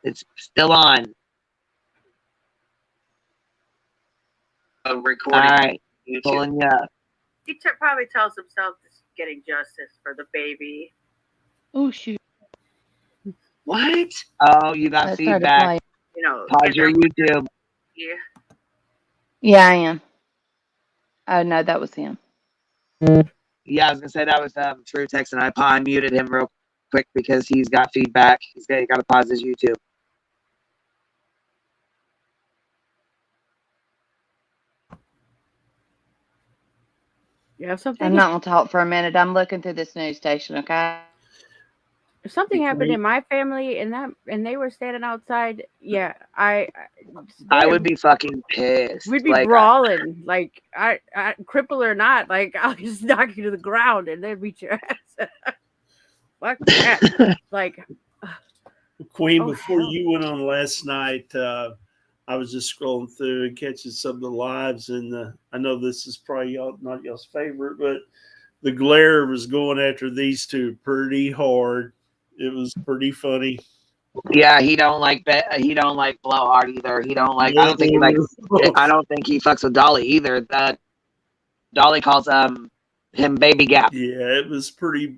It's still on. Recording. All right, pulling you up. He probably tells himself this is getting justice for the baby. Oh shoot! What? Oh, you got feedback. You know, pause your YouTube. Yeah. Yeah, I am. Oh no, that was him. Yeah, I was gonna say that was True Text, and I muted him real quick because he's got feedback. He's got to pause his YouTube. You have something? I'm not gonna talk for a minute. I'm looking through this news station. Okay. If something happened in my family and they were standing outside, yeah, I would be fucking pissed. We'd be like, brawling, like I cripple or not, like I'll just knock you to the ground and then beat your ass. Fuck that. Like Queen, before you went on last night, I was just scrolling through and catching some of the lives, and I know this is probably not y'all's favorite, but the glare was going after these two pretty hard. It was pretty funny. Yeah, he don't like Blowhard either. He don't like. I don't think he likes. I don't think he fucks with Dolly either. Dolly calls him Baby Gap. Yeah, it was pretty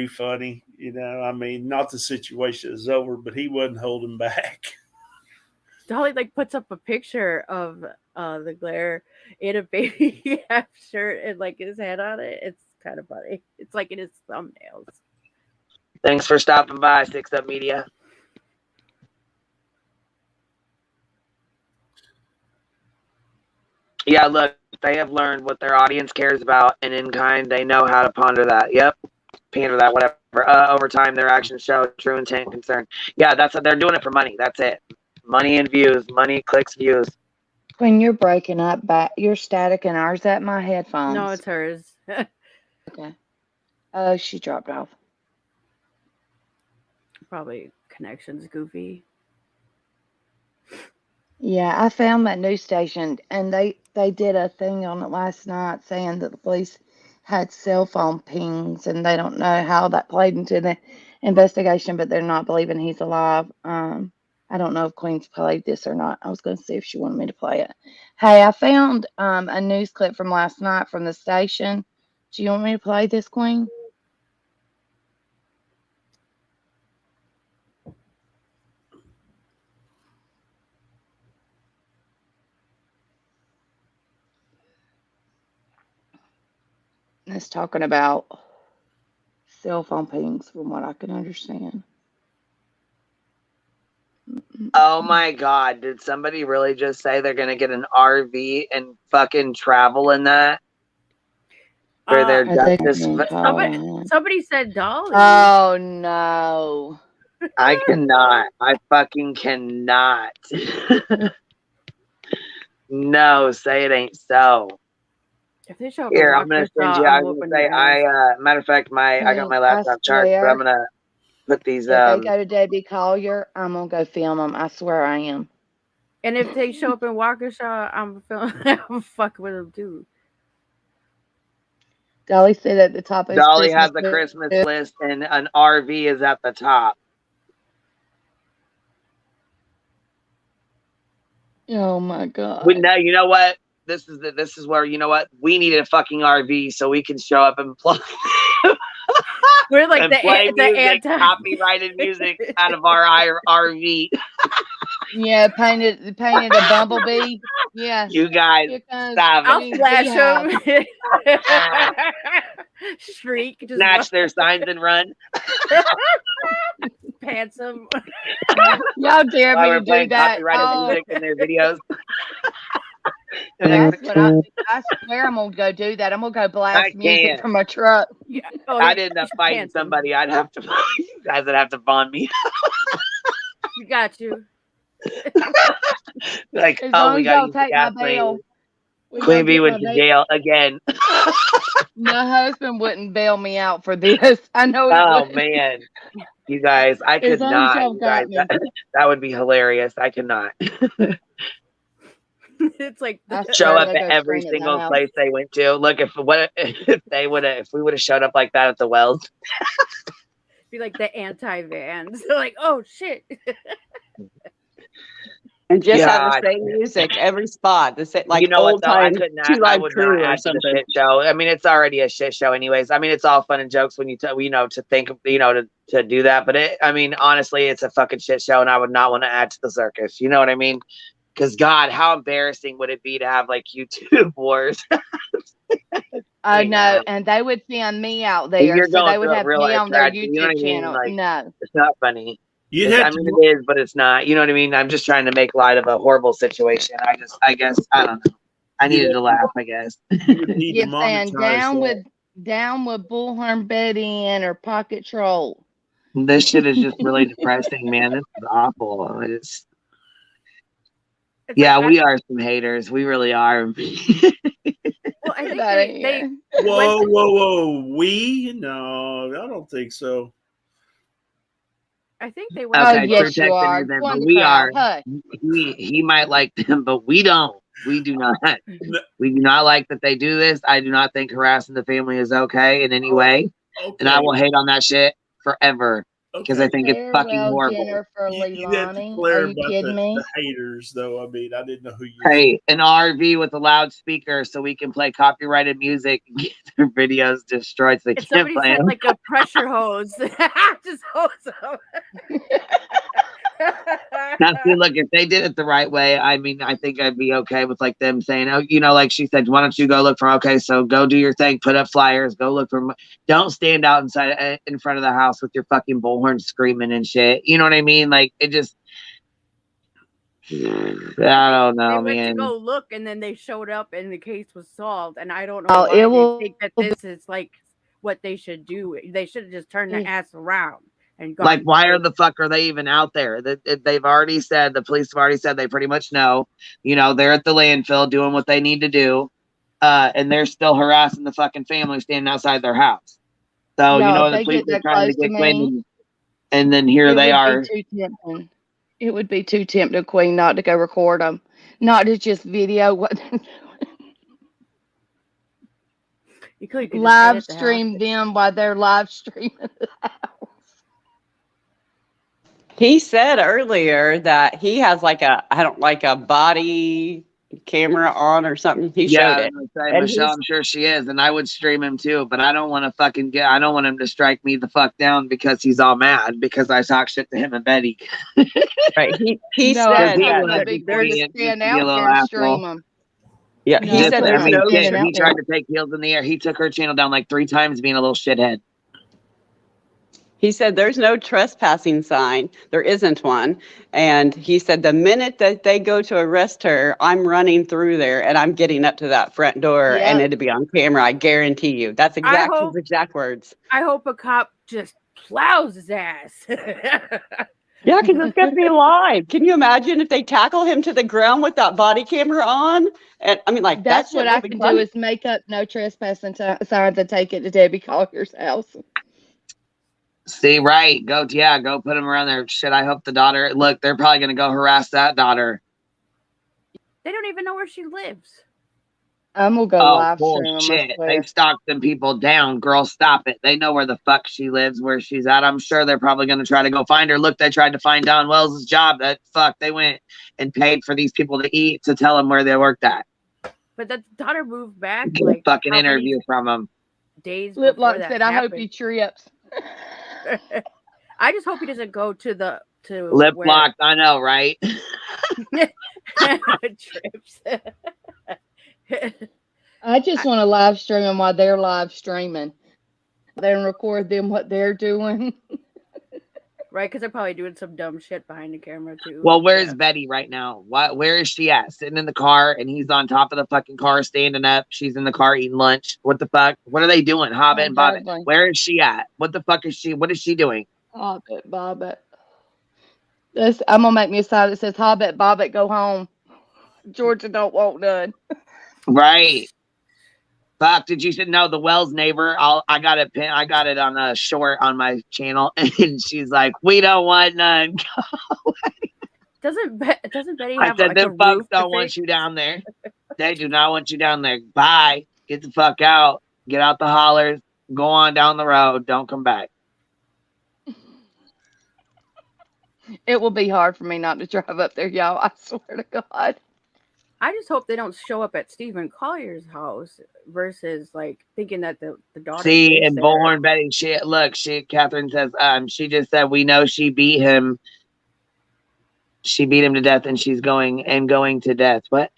funny. You know, I mean, not the situation is over, but he wasn't holding back. Dolly like puts up a picture of the glare in a Baby Gap shirt and like his head on it. It's kind of funny. It's like in his thumbnails. Thanks for stopping by, Six Up Media. Yeah, look, they have learned what their audience cares about, and in kind, they know how to ponder that. Yep, pander that, whatever. Over time, their actions show true intent and concern. Yeah, that's what they're doing it for money. That's it. Money and views. Money, clicks, views. When you're breaking up, you're static, and ours at my headphones. No, it's hers. Okay. Oh, she dropped off. Probably connection's goofy. Yeah, I found that news station, and they did a thing on it last night saying that the police had cell phone pings, and they don't know how that played into the investigation, but they're not believing he's alive. I don't know if Queen's played this or not. I was going to see if she wanted me to play it. Hey, I found a news clip from last night from the station. Do you want me to play this, Queen? It's talking about cell phone pings, from what I can understand. Oh my God. Did somebody really just say they're going to get an RV and fucking travel in that? For their Are they justice. going to call? Somebody said Dolly. Oh no. I cannot. I fucking cannot. No, say it ain't so. If they show up Here, in I'm gonna Waukesha, send you. I I'm was whooping gonna say, their ass. matter of fact, I got my I laptop charged, but I'm swear, gonna put these. if they go to Debbie Collier, I'm gonna go film them. I swear I am. And if they show up in Waukesha, I'm fucking with them too. Dolly said at the top of his Dolly Christmas has the Christmas list, and an RV is at the top. Oh my God. No, you know what? This is where, you know what? We need a fucking RV so we can show up and play. We're like and the play music, anti copyrighted music out of our RV. Yeah, painted a bumblebee. Yeah. You guys, stop I'll it. flash them. Shriek. Just Snatch their signs and run. Pants them. Y'all dare While me we're to do playing that? copyrighted Oh, music in their videos. that's what I swear I'm gonna go do that. I'm gonna go blast music can't. from my truck. Yeah. I'd end up fighting somebody. I'd have to. You guys would have to bond me. We got you. Like, As oh, long we as got to y'all use the take my gas bail. lane. We Queen gonna Bee get went my to bail. jail again. My husband wouldn't bail me out for this. I know he Oh would. man, you guys, I As could long as not. y'all You got guys, me. that would be hilarious. I could not. It's like I Show swear up they at go every scream at the single house. place they went to. Look, if we would have showed up like that at the Wells. Be like the anti-vans. They're like, oh shit. And just have God. the same music every spot, the same, like You know what old though? I time could not. Two I Live would Crew not or add to the something. shit show. I mean, it's already a shit show, anyways. I mean, it's all fun and jokes when to think, to do that. But I mean, honestly, it's a fucking shit show, and I would not want to add to the circus. You know what I mean? Because God, how embarrassing would it be to have like YouTube wars? I know, and they would send me out there, You're so going they would through a have real me on their tragedy. You know what YouTube I mean? channel. Like, No, it's not funny. You'd I have mean, to. it is, but it's not. You know what I mean? I'm just trying to make light of a horrible situation. I guess, I don't know. I needed to laugh, I guess. You would need to you're saying monetize down with Bullhorn Betty and her pocket troll. This shit is just really depressing, man. This is awful. Yeah, like, we are some haters. We really are. Well, I think they Whoa. No, I don't think so. I think they went. Okay, yes, protect you are. innocent, Join but the we crowd. are. Hush. He might like them, but we don't. We do not. We do not like that they do this. I do not think harassing the family is okay in any way. Okay. And I will hate on that shit forever because I think it's fucking horrible. Jennifer You have to Leilani. clear Are you about kidding me? the haters, though. I mean, I didn't know who you. Hey, an RV with a loudspeaker so we can play copyrighted music and get their videos destroyed so they If can't somebody play said them. like a pressure hose, just hose them. Now, see, look, if they did it the right way, I mean, I think I'd be okay with like them saying, oh, like she said, why don't you go look for, okay, so go do your thing, put up flyers, go look for, don't stand out in front of the house with your fucking bullhorn screaming and shit. You know what I mean? Like, it just, I don't know, they went man. to go look and then they showed up and the case was solved. And I don't Oh, know it why will they think that this is like what they should do. They should have just turned their ass around. And like, why are the fuck are they even out there? They've already said, the police have already said they pretty much know, they're at the landfill doing what they need to do. And they're still harassing the fucking family standing outside their house. So, the police are trying to get wind, and then here they are. It would be too tempting, Queen, not to go record them, not to just video what they're doing. You could live stream them while they're live streaming the house. He said earlier that he has like a body camera on or something. He showed it. Say, Michelle, I'm sure she is, and I would stream him too, but I don't want to I don't want him to strike me the fuck down because he's all mad because I talk shit to him and Betty. Right. He said that would be good to stand out there and stream them. Yeah, No, he Just, said put I there's my mean, no. shit. standing He out tried there. to take Heels in the Air. He took her channel down like 3 times, being a little shithead. He said there's no trespassing sign. There isn't one. And he said the minute that they go to arrest her, I'm running through there and I'm getting up to that front door and Yep. it'll be on camera. I guarantee you. That's his hope- exact words. I hope a cop just plows his ass. Yeah, because it's going to be live. Can you imagine if they tackle him to the ground with that body camera on? And I mean, like, That's that what shit I will be can do funny. is make up no trespassing signs and take it to Debbie Collier's house. See, right. Go put him around there. Shit, I hope the daughter, look, they're probably going to go harass that daughter. They don't even know where she lives. I'm gonna go Oh, live stream them, I bullshit. They swear. stalked them people down. Girl, stop it. They know where the fuck she lives, where she's at. I'm sure they're probably going to try to go find her. Look, they tried to find Don Wells' job. That fuck, they went and paid for these people to eat to tell them where they worked at. But that daughter moved back Get a like fucking how many interview from them. days Lip before Lock that said, I hope happened. he trips. I just hope he doesn't go to Lip where locked, I know, right? trips. I just want to live stream them while they're live streaming. Then record them what they're doing. Right, because they're probably doing some dumb shit behind the camera too. Well, where's Betty right now? Where is she at? Sitting in the car, and he's on top of the fucking car, standing up. She's in the car eating lunch. What the fuck? What are they doing? Hobbit and Bobbit. Exactly. Where is she at? What the fuck is she? What is she doing? Hobbit, Bobbit. I'm gonna make me a sign that says Hobbit, Bobbit, go home. Georgia don't want none. Right. Fuck, did you say no? The Wells neighbor. I got it. I got it on a short on my channel, and she's like, "We don't want none." Doesn't Betty I have said, like "The a folks roof to don't want fix? you down there. They do not want you down there. Bye. Get the fuck out. Get out the hollers. Go on down the road. Don't come back." It will be hard for me not to drive up there, y'all. I swear to God. I just hope they don't show up at Stephen Collier's house versus like thinking that the daughter See, lives and there. Bullhorn Betty, Catherine says, she just said, we know she beat him. She beat him to death, and she's going to death. What?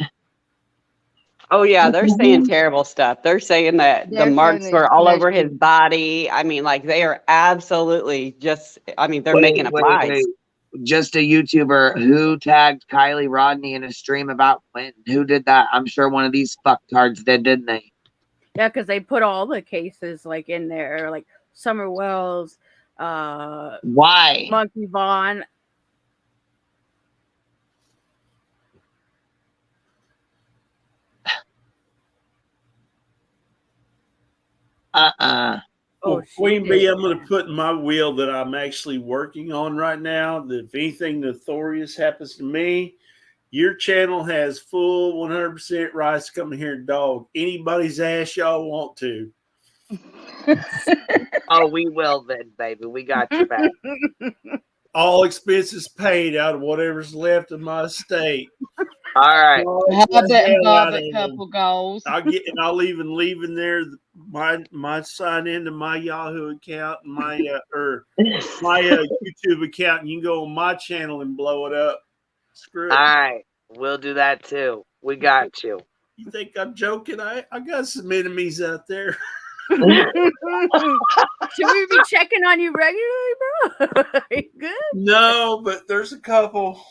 Oh, yeah, they're saying terrible stuff. They're saying that the They're marks saying were it's all over his connected. body. I mean, like, they are absolutely just, I mean, they're making up lies. Just a YouTuber who tagged Kylie Rodney in a stream about Clinton. Who did that? I'm sure one of these fucktards did, didn't they? Yeah, because they put all the cases like in there, like Summer Wells, Why? Monkey Vaughn. Well, Oh, Queen she Bee, did. I'm going to put in my wheel that I'm actually working on right now that if anything nefarious happens to me, your channel has full 100% rights to come here and dog anybody's ass y'all want to. Oh, we will then, baby. We got your back. All expenses paid out of whatever's left of my estate. All right. Hobbit and Bobbit couple goals. I'll even leave in there my sign into my Yahoo account and my YouTube account, and you can go on my channel and blow it up. Screw it. All right. We'll do that too. We got you. You think I'm joking? I got some enemies out there. Should we be checking on you regularly, bro? Are you good? No, but there's a couple.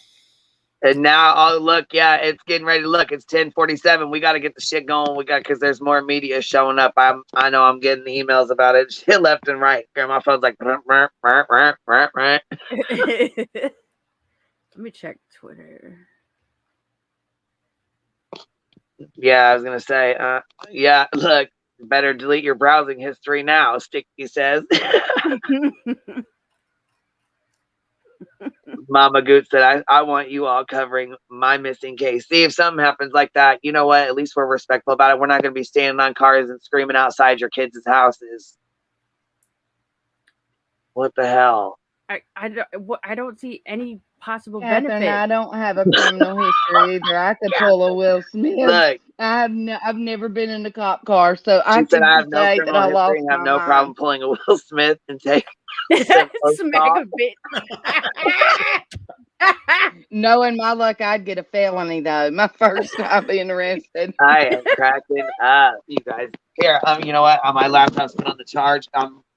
And now, oh look, yeah, it's getting ready to look. It's 10:47. We got to get the shit going. Because there's more media showing up. I know I'm getting emails about it, shit left and right. My phone's like, Let me check Twitter. yeah, I was gonna say, yeah, look, better delete your browsing history now. Sticky says. Mama Goot said, I want you all covering my missing case. See, if something happens like that, you know what? At least we're respectful about it. We're not going to be standing on cars and screaming outside your kids' houses. What the hell? I don't see any possible Catherine, benefit. I don't have a criminal history either. I could pull a Will Smith. Look, I've never been in a cop car, so I she said, can I have no say that criminal I history lost and my have no mind. problem pulling a Will Smith and take Smack a bit. Knowing my luck, I'd get a felony though. My first time being arrested. I am cracking up, you guys. Here, you know what? My laptop's been on the charge.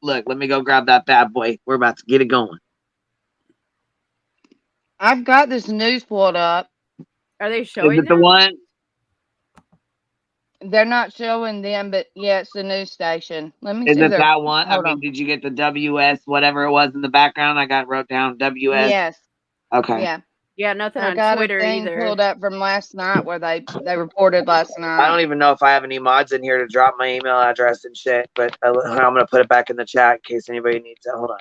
Look, let me go grab that bad boy. We're about to get it going. I've got this news pulled up. Are they Is showing it the them? one? They're not showing them, but yeah, it's the news station. Let me Is see it their. that one? Hold on. Did you get the WS, whatever it was in the background? I wrote down WS. Yes. Okay. Yeah. Yeah, nothing I on got Twitter a thing either. pulled up from last night where they reported last I night. don't even know if I have any mods in here to drop my email address and shit, but I'm going to put it back in the chat in case anybody needs it. Hold on.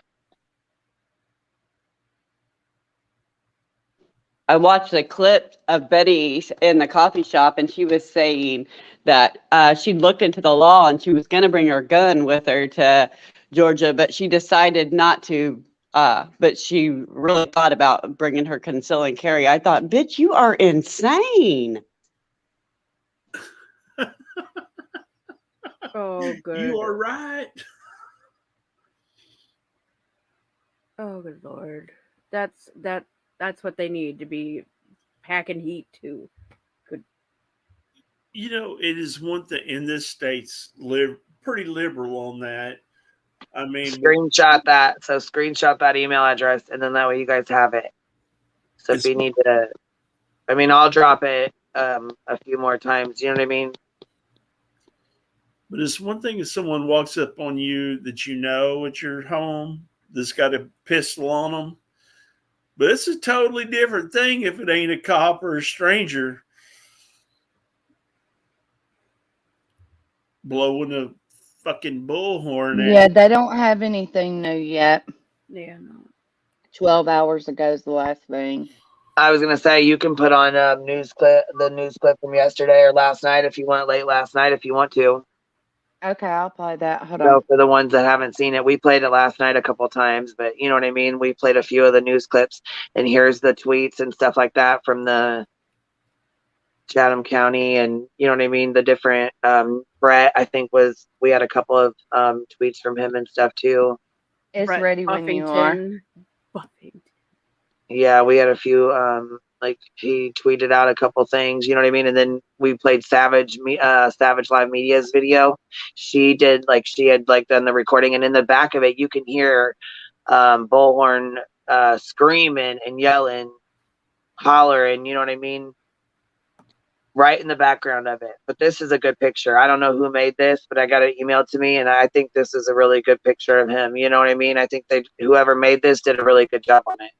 I watched a clip of Betty in the coffee shop, and she was saying that she looked into the law and she was going to bring her gun with her to Georgia, but she decided not to. But she really thought about bringing her conceal and carry. I thought, bitch, you are insane. Oh, good. You are right. Oh, good Lord. That's what they need to be packing heat too. Good. You know, it is one thing in this state's pretty liberal on that. I mean, Screenshot that. So screenshot that email address, and then that way you guys have it. So if you need to, I'll drop it a few more times. You know what I mean? But it's one thing if someone walks up on you that you know at your home that's got a pistol on them. But it's a totally different thing if it ain't a cop or a stranger blowing a fucking bullhorn Yeah, Mm-hmm. they don't have anything new yet. Yeah, no. 12 hours ago is the last thing. I was gonna say you can put on the news clip from yesterday or last night if you want, late last night if you want to. Okay, I'll play that. Hold So on. for the ones that haven't seen it, we played it last night a couple times, but you know what I mean? We played a few of the news clips, and here's the tweets and stuff like that from the Chatham County, and you know what I mean? The different Brett, I think we had a couple of tweets from him and stuff too. It's Brett ready when you are. Buffington. Yeah, we had a few like he tweeted out a couple things, you know what I mean? And then we played Savage Live Media's video. She had done the recording, and in the back of it you can hear Bullhorn screaming and yelling, hollering, you know what I mean? Right in the background of it. But this is a good picture. I don't know who made this, but I got it emailed to me, and I think this is a really good picture of him. You know what I mean? I think whoever made this did a really good job on it.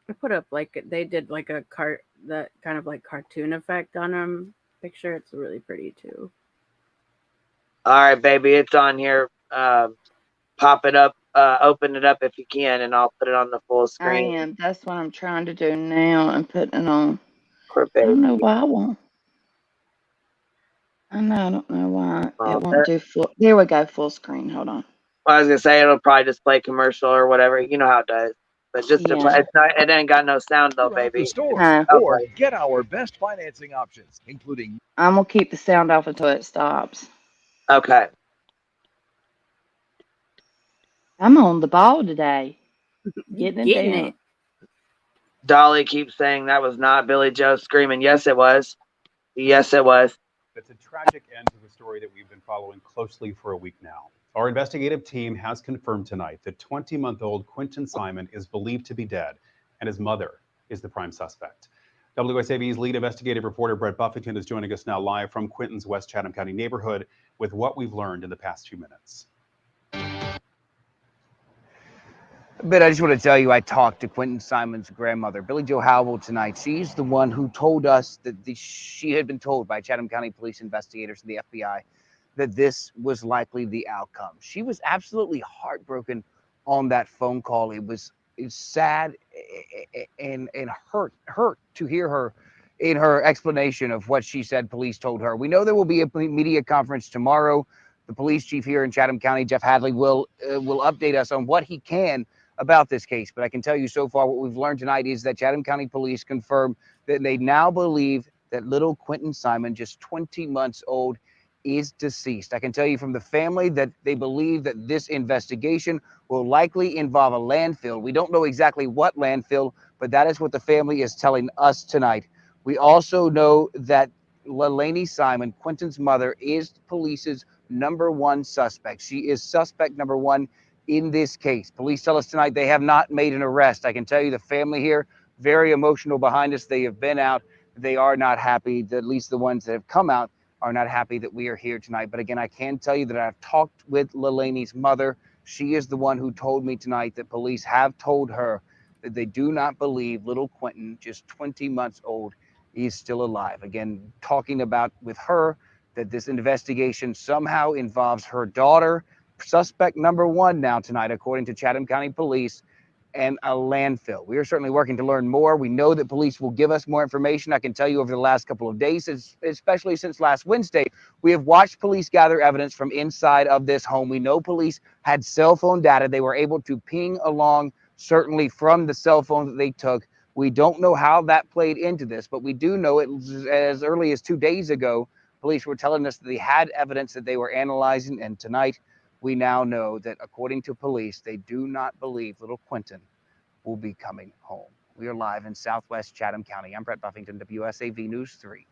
I put up they did like that kind of like cartoon effect on him picture. It's really pretty too. All right, baby, it's on here. Pop it up, open it up if you can, and I'll put it on the full screen. I am. That's what I'm trying to do now and putting it on. For I don't know baby. why I won't. I don't know why Oh, it won't do full. There we go, full screen. Hold on. I was gonna say it'll probably just play commercial or whatever. You know how it does. But just to play, it ain't got no sound though, baby. The store, Huh. or get our best financing options, including. I'm gonna keep the sound off until it stops. Okay. I'm on the ball today. Getting it. Dolly keeps saying that was not Billy Joe screaming. Yes, it was. Yes, it was. It's a tragic end to the story that we've been following closely for a week now. Our investigative team has confirmed tonight that 20-month-old Quentin Simon is believed to be dead, and his mother is the prime suspect. WSAV's lead investigative reporter Brett Buffington is joining us now live from Quentin's West Chatham County neighborhood with what we've learned in the past few minutes. But I just want to tell you, I talked to Quentin Simon's grandmother, Billy Jo Howell, tonight. She's the one who told us that she had been told by Chatham County police investigators and the FBI that this was likely the outcome. She was absolutely heartbroken on that phone call. It's sad and hurt to hear her in her explanation of what she said police told her. We know there will be a media conference tomorrow. The police chief here in Chatham County, Jeff Hadley, will update us on what he can about this case. But I can tell you so far what we've learned tonight is that Chatham County police confirm that they now believe that little Quentin Simon, just 20 months old, is deceased. I can tell you from the family that they believe that this investigation will likely involve a landfill. We don't know exactly what landfill, but that is what the family is telling us tonight. We also know that LaLaney Simon, Quentin's mother, is police's #1 suspect. She is suspect #1 in this case. Police tell us tonight they have not made an arrest. I can tell you the family here, very emotional behind us. They have been out. They are not happy, at least the ones that have come out are not happy that we are here tonight. But again, I can tell you that I've talked with LaLaney's mother. She is the one who told me tonight that police have told her that they do not believe little Quentin, just 20 months old, is still alive. Again, talking about with her that this investigation somehow involves her daughter, suspect #1 now tonight, according to Chatham County Police, and a landfill. We are certainly working to learn more. We know that police will give us more information. I can tell you over the last couple of days, especially since last Wednesday, we have watched police gather evidence from inside of this home. We know police had cell phone data. They were able to ping along, certainly from the cell phone that they took. We don't know how that played into this, but we do know it as early as 2 days ago, police were telling us that they had evidence that they were analyzing, and tonight we now know that according to police, they do not believe little Quentin will be coming home. We are live in Southwest Chatham County. I'm Brett Buffington, WSAV News 3,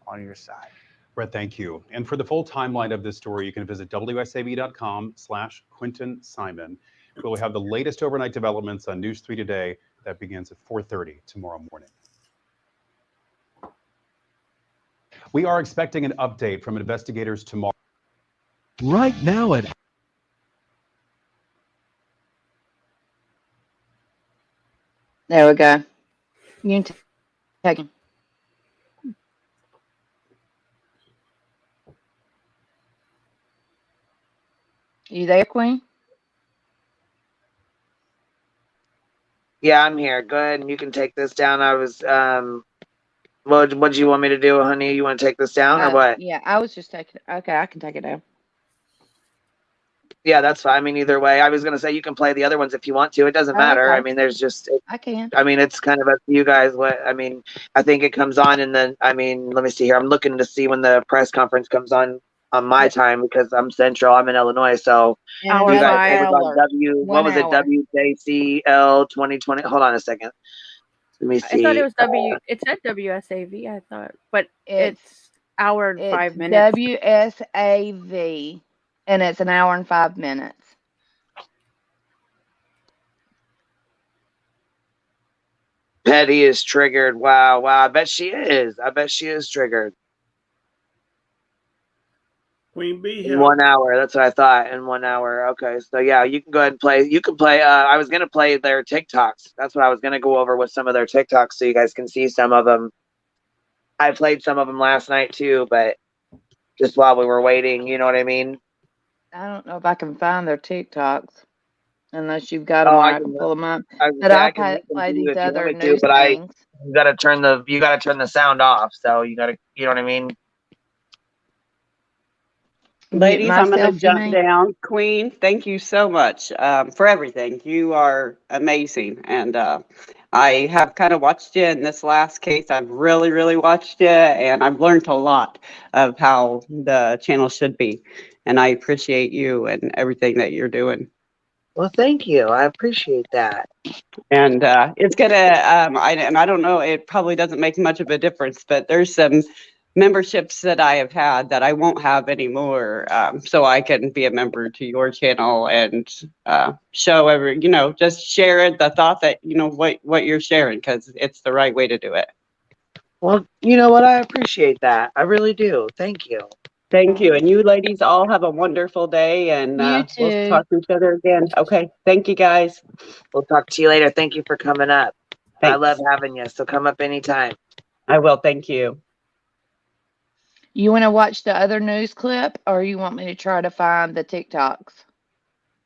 on your side. Brett, thank you. And for the full timeline of this story, you can visit wsav.com/Quentin Simon. We'll have the latest overnight developments on News 3 Today. That begins at 4:30 tomorrow morning. We are expecting an update from investigators tomorrow. Right now at There we go. You can take him. You there, Queen? Yeah, I'm here. Go ahead and you can take this down. I was what do you want me to do, honey? You want to take this down or what? Yeah, I was just taking it. Okay, I can take it down. Yeah, that's fine. I mean, either way, I was gonna say you can play the other ones if you want to. It doesn't matter. Okay. I mean, there's just. I can. I mean, it's kind of up to you guys. What I mean, I think it comes on, and then I mean, let me see here. I'm looking to see when the press conference comes on my time because I'm Central. I'm in Illinois, so In Hour you guys. another It was on hour. W. What 1 was it? hour. WJCL 2020. Hold on a second. Let me I thought it see. was It said WSAV. I thought, but it's hour and It's 5 minutes. WSAV, and it's an hour and 5 minutes. Petty is triggered. Wow, wow. I bet she is. I bet she is triggered. Queen Bee, In 1 hour. That's what I thought. In 1 hour. Okay. So yeah, you can go ahead and play. You can play. I was gonna play their TikToks. That's what I was gonna go over with some of their TikToks so you guys can see some of them. I played some of them last night too, but just while we were waiting, you know what I mean? I don't know if I can find their TikToks unless you've got them Oh, where I I can can. pull them up. I was But gonna say I'll I can link them play to you these if you want other me to, news but things. you gotta turn the sound off. So you know what I mean? Mute Ladies, I'm going to myself, you jump mean? down. Queen, thank you so much for everything. You are amazing. And I have kind of watched you in this last case. I've really, really watched you, and I've learned a lot of how the channel should be. And I appreciate you and everything that you're doing. Well, thank you. I appreciate that. And it's going to, I don't know, it probably doesn't make much of a difference, but there's some memberships that I have had that I won't have anymore, so I can be a member to your channel and show just share the thought that what you're sharing, because it's the right way to do it. Well, you know what? I appreciate that. I really do. Thank you. Thank you. And you ladies all have a wonderful day, and You we'll too. talk to each other again. Okay. Thank you, guys. We'll talk to you later. Thank you for coming up. Thanks. I love having you. So come up anytime. I will. Thank you. You want to watch the other news clip, or you want me to try to find the TikToks?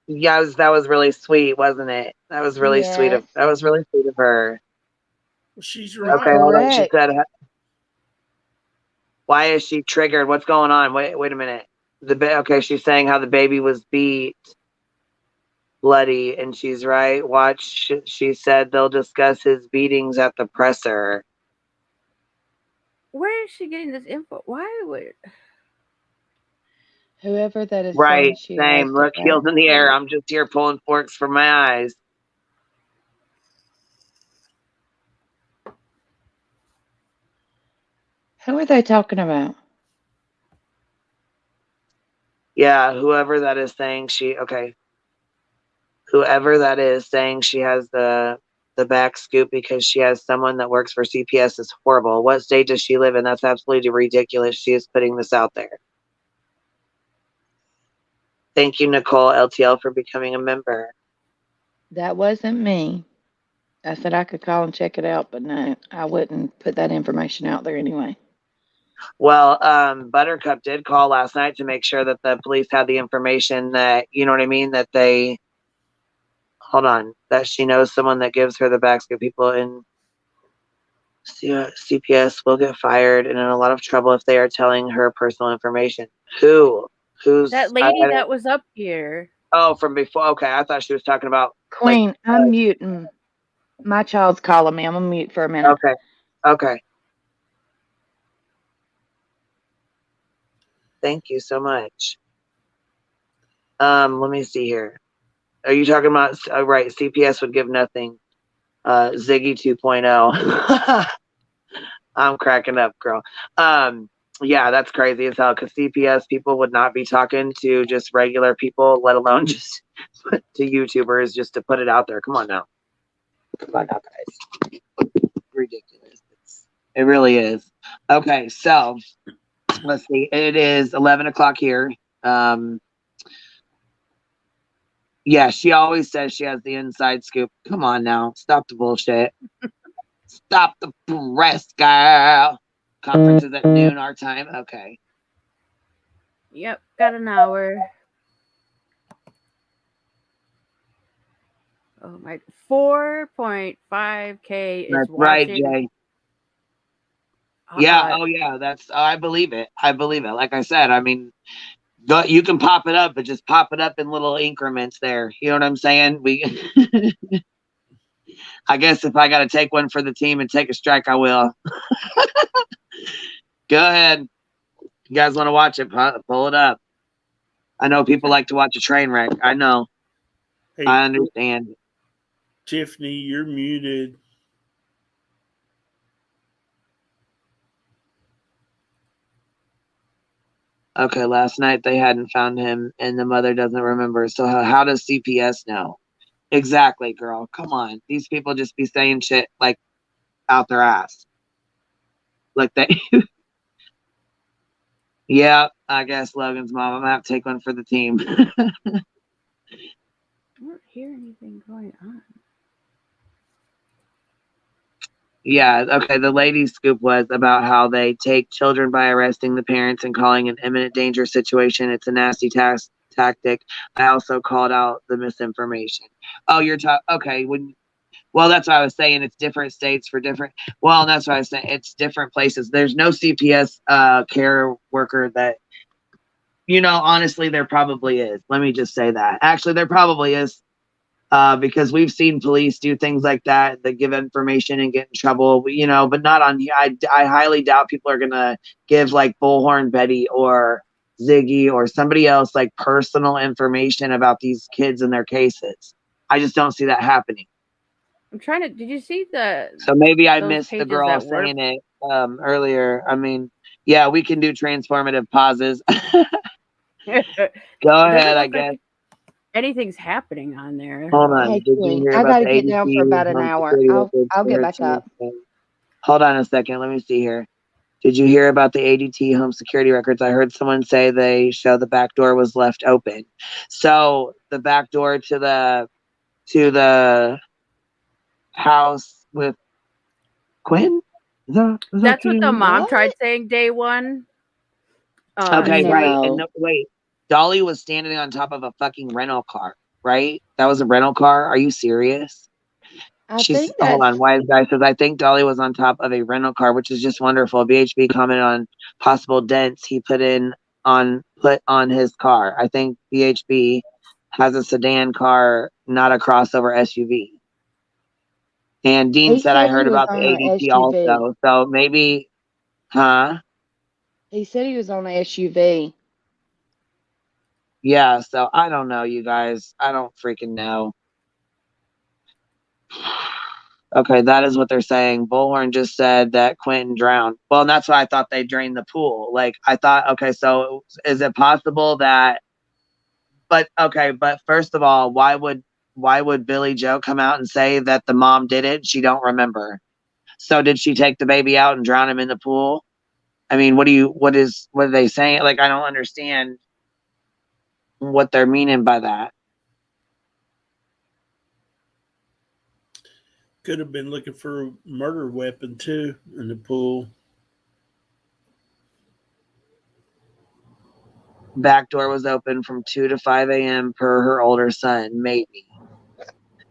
Yeah, that was really sweet, wasn't it? That was really sweet of her. She's That's right. Okay, hold on. She correct. said, "Why is she triggered? What's going on? Wait a minute. Okay, she's saying how the baby was beat, bloody, and she's right. Watch. She said they'll discuss his beatings at the presser. Where is she getting this info? Why would? Whoever that is saying Right, she has same. the Look, heels in the air. backstory. I'm just here pulling forks for my eyes. Who are they talking about? Yeah, whoever that is saying whoever that is saying she has the back scoop because she has someone that works for CPS is horrible. What state does she live in? That's absolutely ridiculous. She is putting this out there. Thank you, Nicole LTL, for becoming a member. That wasn't me. I said I could call and check it out, but no, I wouldn't put that information out there anyway. Well, Buttercup did call last night to make sure that the police had the information that, you know what I mean, that they, hold on, that she knows someone that gives her the backscoop. People in CPS will get fired and in a lot of trouble if they are telling her personal information. Who's That lady that was up here. Oh, from before. Okay, I thought she was talking about Queen, I'm muting. My child's calling me. I'm gonna mute for a minute. Okay. Thank you so much. Let me see here. Are you talking about right? CPS would give nothing. Ziggy 2.0. I'm cracking up, girl. Yeah, that's crazy as hell because CPS people would not be talking to just regular people, let alone just to YouTubers just to put it out there. Come on now. Come on now, guys. Ridiculous. It really is. Okay, so let's see. It is 11 o'clock here. Yeah, she always says she has the inside scoop. Come on now. Stop the bullshit. Stop the press, girl. Conference is at noon our time. Okay. Yep, got an hour. Oh my, 4.5K is That's right, watching. Jay. Yeah, oh yeah, I believe it. Like I said, I mean, you can pop it up, but just pop it up in little increments there. You know what I'm saying? I guess if I got to take one for the team and take a strike, I will. Go ahead. You guys want to watch it? Pull it up. I know people like to watch a train wreck. I know. Hey, I understand. Tiffany, you're muted. Okay, last night they hadn't found him and the mother doesn't remember. So how does CPS know? Exactly, girl. Come on. These people just be saying shit like out their ass. Like they Yeah, I guess Logan's mom. I'm gonna have to take one for the team. I don't hear anything going on. Yeah, okay. The lady's scoop was about how they take children by arresting the parents and calling an imminent danger situation. It's a nasty tactic. I also called out the misinformation. Oh, you're talking. Okay, well, that's what I was saying. It's different states for different. Well, that's what I was saying. It's different places. There's no CPS care worker that. Honestly, there probably is. Let me just say that. Actually, there probably is. Because we've seen police do things like that give information and get in trouble, but not on. I highly doubt people are gonna give like Bullhorn Betty or Ziggy or somebody else like personal information about these kids and their cases. I just don't see that happening. I'm trying to. Did you see the? So maybe I those missed the pages girl that were? saying it earlier. I mean, yeah, we can do transformative pauses. Go ahead, I guess. Anything's happening on there. Hold on. Hey, Did you Queen, hear I about gotta the get down for ADT about an home hour. security records I'll for get her back up. Hold on a second. Let me see here. Did you hear about the ADT home security records? I heard someone say they show the back door was left open. So the back door to the house with Quinn? That's what the mom tried saying day one. Okay, right. And No. wait, Dolly was standing on top of a fucking rental car, right? That was a rental car. Are you serious? I think Hold on. that's Wise guy says I think Dolly was on top of a rental car, which is just wonderful. BHB commented on possible dents he put on his car. I think BHB has a sedan car, not a crossover SUV. And Dean he said I said he heard was about the on an ADT SUV. also. So maybe, huh? He said he was on an SUV. Yeah, so I don't know, you guys. I don't freaking know. Okay, that is what they're saying. Bullhorn just said that Quentin drowned. Well, and that's why I thought they drained the pool. Like, I thought, okay, so is it possible that, but okay, but first of all, why would Billy Joe come out and say that the mom did it? She don't remember. So did she take the baby out and drown him in the pool? I mean, what are they saying? Like, I don't understand what they're meaning by that. Could have been looking for a murder weapon too in the pool. Back door was open from 2 to 5 a.m. per her older son. Maybe.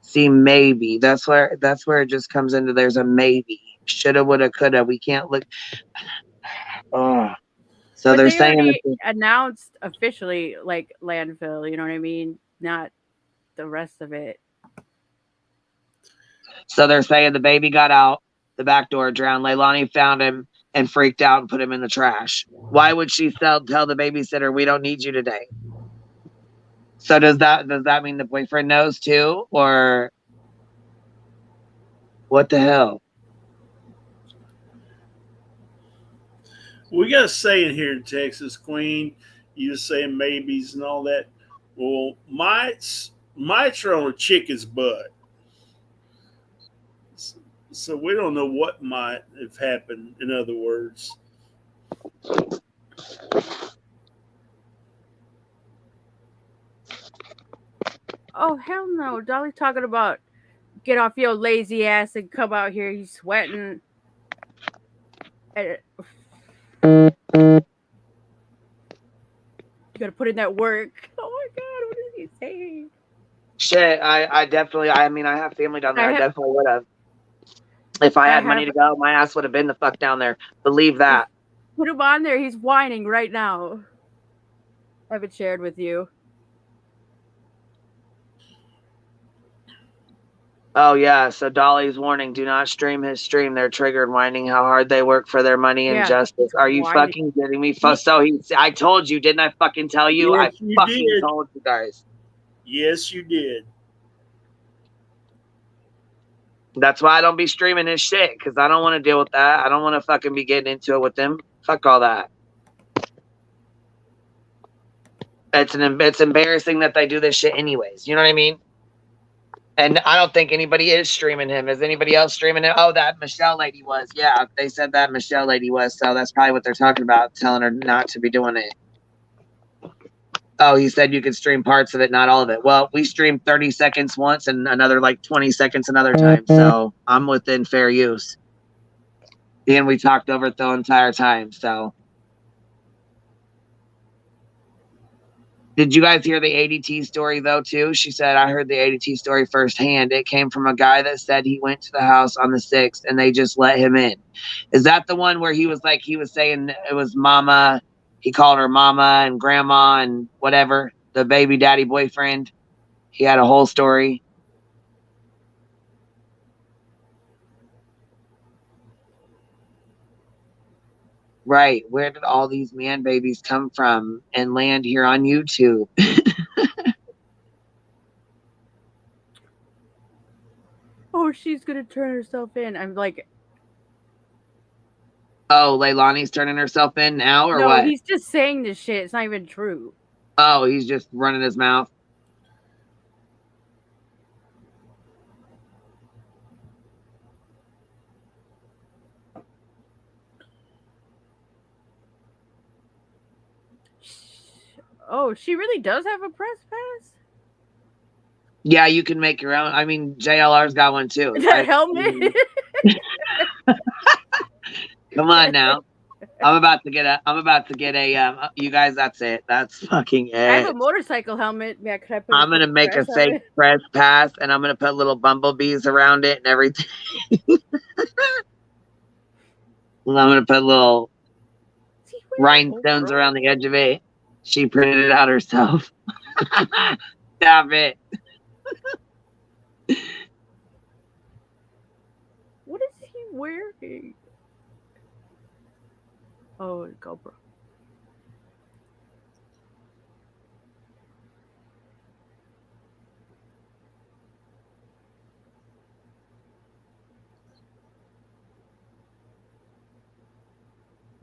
See, maybe. That's where it just comes into there's a maybe. Shoulda, woulda, coulda. We can't look. Oh. So But they're they saying already that announced officially like landfill, you know what I mean? Not the rest of it. so they're saying the baby got out the back door, drowned. Leilani found him and freaked out and put him in the trash. Why would she tell the babysitter we don't need you today? So does that mean the boyfriend knows too, or what the hell? We got a saying here in Texas, Queen. You just saying maybes and all that. Well, mites are on a chicken's butt. So we don't know what might have happened, in other words. Oh hell no. Dolly talking about get off your lazy ass and come out here, he's sweating. And you gotta put in that work. Oh my god, what is he saying? Shit, I definitely, I mean, I have family down there. I I definitely would have. If I had money have to go, my ass would have been the fuck down there. Believe that. put him on there. He's whining right now. I haven't shared with you. Oh yeah, so Dolly's warning: do not stream his stream. They're triggered, whining how hard they work for their money and Yeah, justice. he's Are you whining. fucking kidding me? He, I told you, didn't I fucking tell you? I Yes, you fucking did. told you guys. Yes, you did. That's why I don't be streaming his shit, because I don't want to deal with that. I don't want to fucking be getting into it with them. Fuck all that. It's embarrassing that they do this shit anyways. You know what I mean? And I don't think anybody is streaming him. Is anybody else streaming him? Oh, that Michelle lady was. Yeah, they said that Michelle lady was. So that's probably what they're talking about, telling her not to be doing it. Oh, he said you could stream parts of it, not all of it. Well, we streamed 30 seconds once and another like 20 seconds another time. So I'm within fair use. And we talked over it the entire time. So did you guys hear the ADT story though too? She said, I heard the ADT story firsthand. It came from a guy that said he went to the house on the 6th and they just let him in. Is that the one where he was saying it was mama? He called her mama and grandma and whatever, the baby daddy boyfriend. He had a whole story. Right. Where did all these man babies come from and land here on YouTube? oh, she's gonna turn herself in. I'm like, Oh, Leilani's turning herself in now or no, what? he's just saying this shit. It's not even true. Oh, he's just running his mouth. Oh, she really does have a press pass? Yeah, you can make your own. I mean, JLR's got one too. That helmet? Come on now. I'm about to get a you guys, that's it. That's fucking I have a it. motorcycle helmet. Yeah, could I put a I'm gonna fucking make a press on fake it? press pass and I'm gonna put little bumblebees around it and everything. I'm gonna put little rhinestones around the edge of it. She printed it out herself. Stop it. What is he wearing? Oh, GoPro.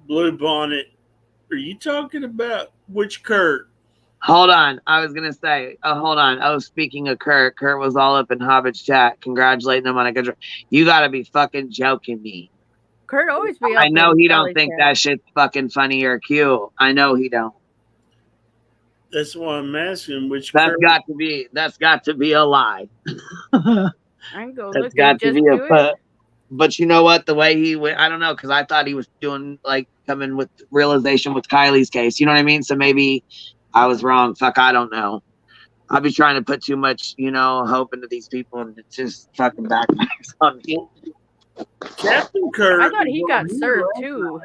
Blue Bonnet. Are you talking about which Kurt? Hold on. I was gonna say, hold on. Oh, speaking of Kurt, Kurt was all up in Hobbit's chat, congratulating him on a good. You gotta be fucking joking me. Kurt always be I up know in he don't Kelly's think chat. that shit's fucking funny or cute. I know he don't. That's why I'm asking which That's Kurt. got to be a lie. I can go That's look and got to just be a do it. but you know what? The way he went, I don't know, because I thought he was doing like coming with realization with Kylie's case. You know what I mean? So maybe I was wrong. Fuck, I don't know. I'll be trying to put too much, hope into these people, and it just fucking backfires on me. Captain Kurt. I thought he got served too.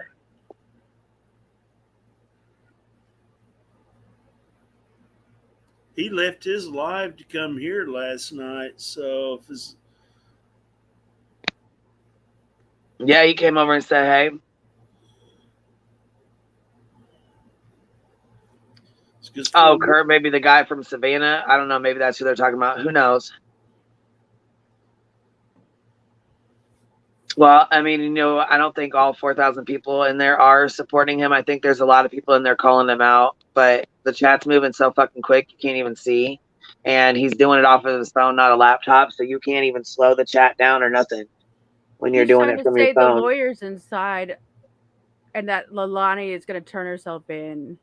He left his live to come here last night. So if it's Yeah, he came over and said, "Hey." Oh, Kurt, maybe the guy from Savannah. I don't know. Maybe that's who they're talking about. Who knows? Well, I mean, I don't think all 4,000 people in there are supporting him. I think there's a lot of people in there calling him out, but the chat's moving so fucking quick you can't even see. And he's doing it off of his phone, not a laptop, so you can't even slow the chat down or nothing when you're He's doing trying it to from your say the phone. lawyer's inside and that Lalani is going to turn herself in.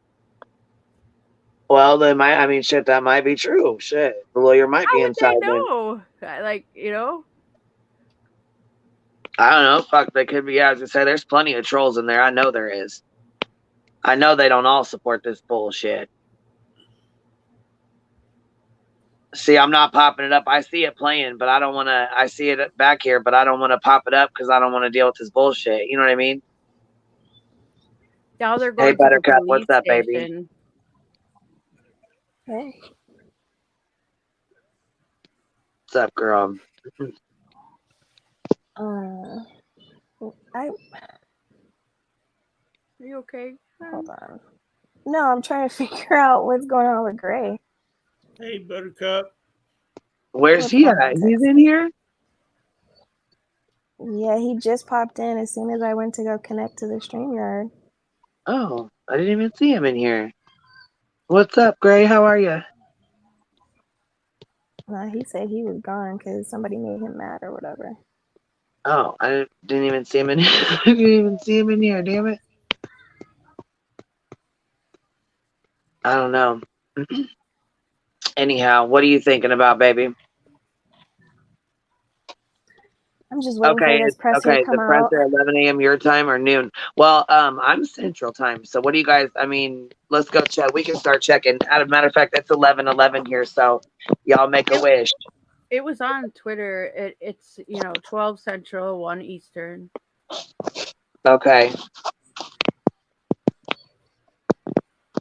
Well, they might. I mean, shit, that might be true. Shit, the lawyer might be How would inside. they know? Like, I don't know. Fuck, they could be. Yeah, as I say, there's plenty of trolls in there. I know there is. I know they don't all support this bullshit. See, I'm not popping it up. I see it playing, but I don't want to. I see it back here, but I don't want to pop it up because I don't want to deal with this bullshit. You know what I mean? Now they're Hey, going to the Buttercup, police what's up, baby? station. Hey. What's up, girl? Are you okay? Hold on. No, I'm trying to figure out what's going on with Gray. Hey, Buttercup. Where's he at? He's in here? Yeah, he just popped in as soon as I went to go connect to the StreamYard. Oh, I didn't even see him in here. What's up, Gray? How are you? No, he said he was gone because somebody made him mad or whatever. Oh, I didn't even see him in here. I didn't even see him in here, damn it. I don't know. Anyhow, what are you thinking about, baby? I'm just waiting for this presser to come the out. presser 11 a.m. your time or noon? Well, I'm Central Time. So what do you guys, let's go check. We can start checking. As a matter of fact, it's 11:11 here. So y'all make a wish. It was on Twitter. It's 12 Central, 1 Eastern. Okay.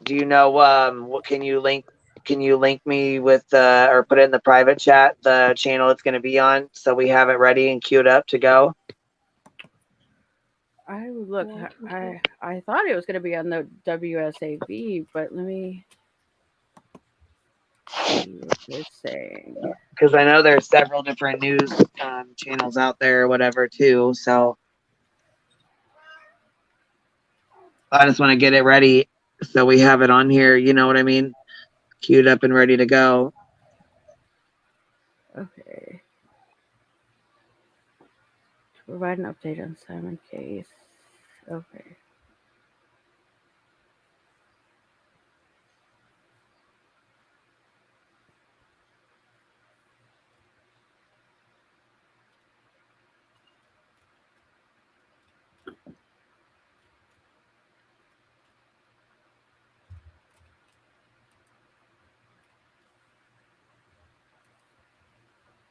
Do you know what can you link me with or put it in the private chat the channel it's going to be on so we have it ready and queued up to go? I look. I thought it was going to be on the WSAV, but let me see what they're saying. Because I know there's several different news channels out there or whatever too. So I just want to get it ready so we have it on here. You know what I mean? Queued up and ready to go. Okay. To provide an update on Simon case. Okay.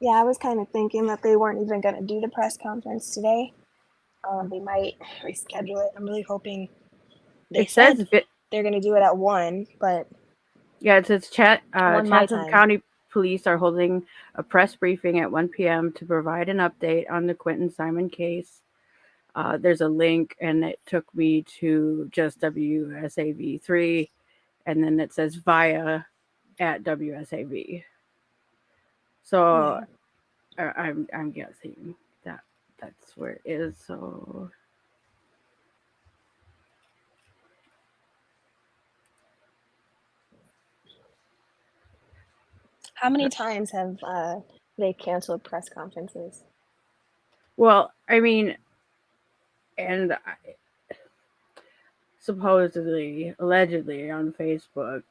Yeah, I was kind of thinking that they weren't even going to do the press conference today. They might reschedule it. I'm really hoping they said they're going to do it at 1, but yeah, it says my Chatham time. County Police are holding a press briefing at 1 p.m. to provide an update on the Quentin Simon case. There's a link, and it took me to just WSAV3, and then it says via at WSAV. So I'm guessing that's where it is. So How many times have they canceled press conferences? Well, I mean, and supposedly, allegedly on Facebook,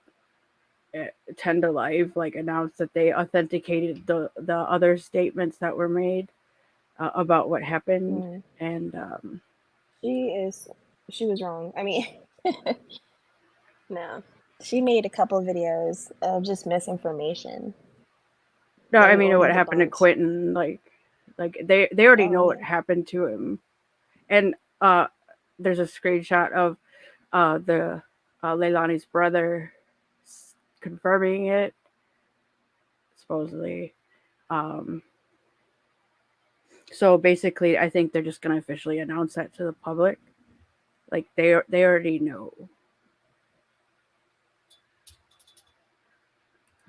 10 to Life like announced that they authenticated the other statements that were made about what happened, and She was wrong. I mean, no, she made a couple videos of just misinformation. no, That I we mean what already happened to debunked. Quentin, like they already know Oh what yeah. happened to him, and there's a screenshot of the Leilani's brother confirming it supposedly. Um, so basically, I think they're just gonna officially announce that to the public. Like they already know.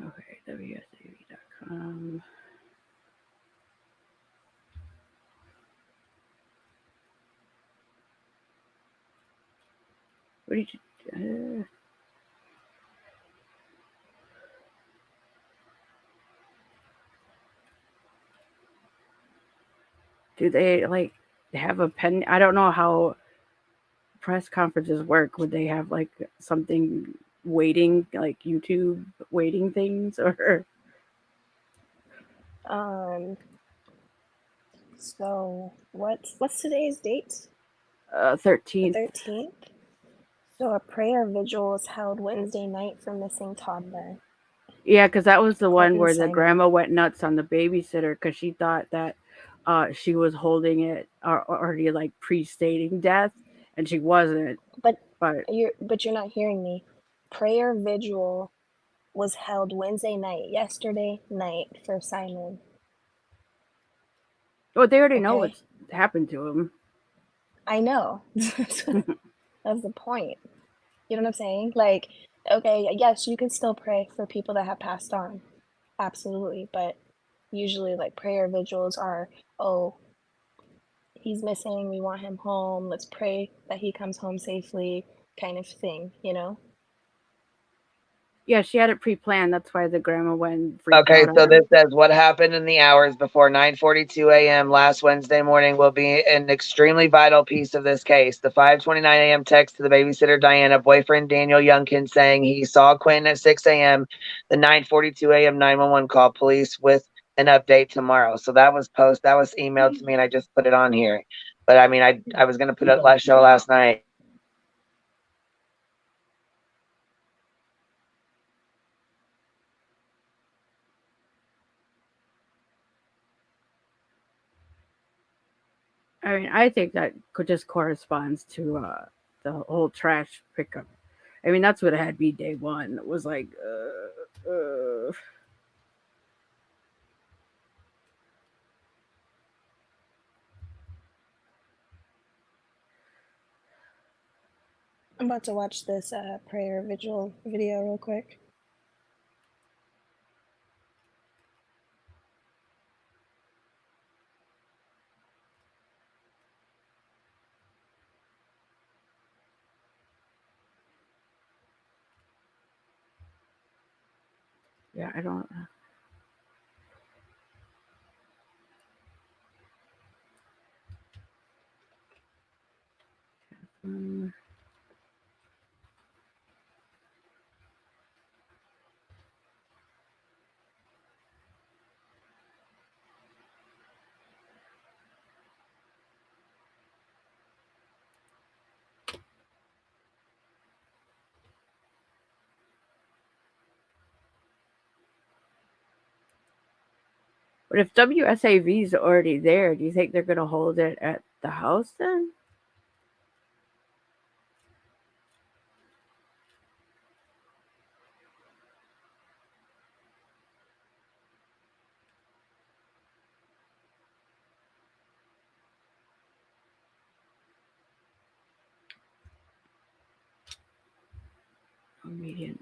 Okay, WSAV.com. What did you? Do they like have a pen? I don't know how press conferences work. Would they have like something waiting, like YouTube waiting things, or? So what's today's date? 13th. The 13th. So a prayer vigil was held Wednesday night for missing toddler. Yeah, because that was the one Quentin where the Simon. grandma went nuts on the babysitter because she thought that she was holding it or already like pre-stating death, and she wasn't. But But you're not hearing me. Prayer vigil was held Wednesday night, yesterday night for Simon. well, they already know Okay? what's happened to him. I know. That's the point. You know what I'm saying? Like, okay, yes, you can still pray for people that have passed on. Absolutely. But usually, like, prayer vigils are, oh, he's missing, we want him home, let's pray that he comes home safely, kind of thing, you know? Yeah, she had it pre-planned. That's why the grandma went and freaked Okay, out on so her. this says what happened in the hours before 9:42 a.m. last Wednesday morning will be an extremely vital piece of this case. The 5:29 a.m. text to the babysitter Diana, boyfriend Daniel Youngkin, saying he saw Quentin at 6 a.m. The 9:42 a.m. 911 call police with an update tomorrow. So that was emailed to me, and I just put it on here. But I mean, I was gonna put it last show last night. I mean, I think that just corresponds to the whole trash pickup. I mean, that's what it had me day one. It was like, I'm about to watch this prayer vigil video real quick. yeah, I don't. Mm. But if WSAV is already there, do you think they're going to hold it at the house then? Oh, media news.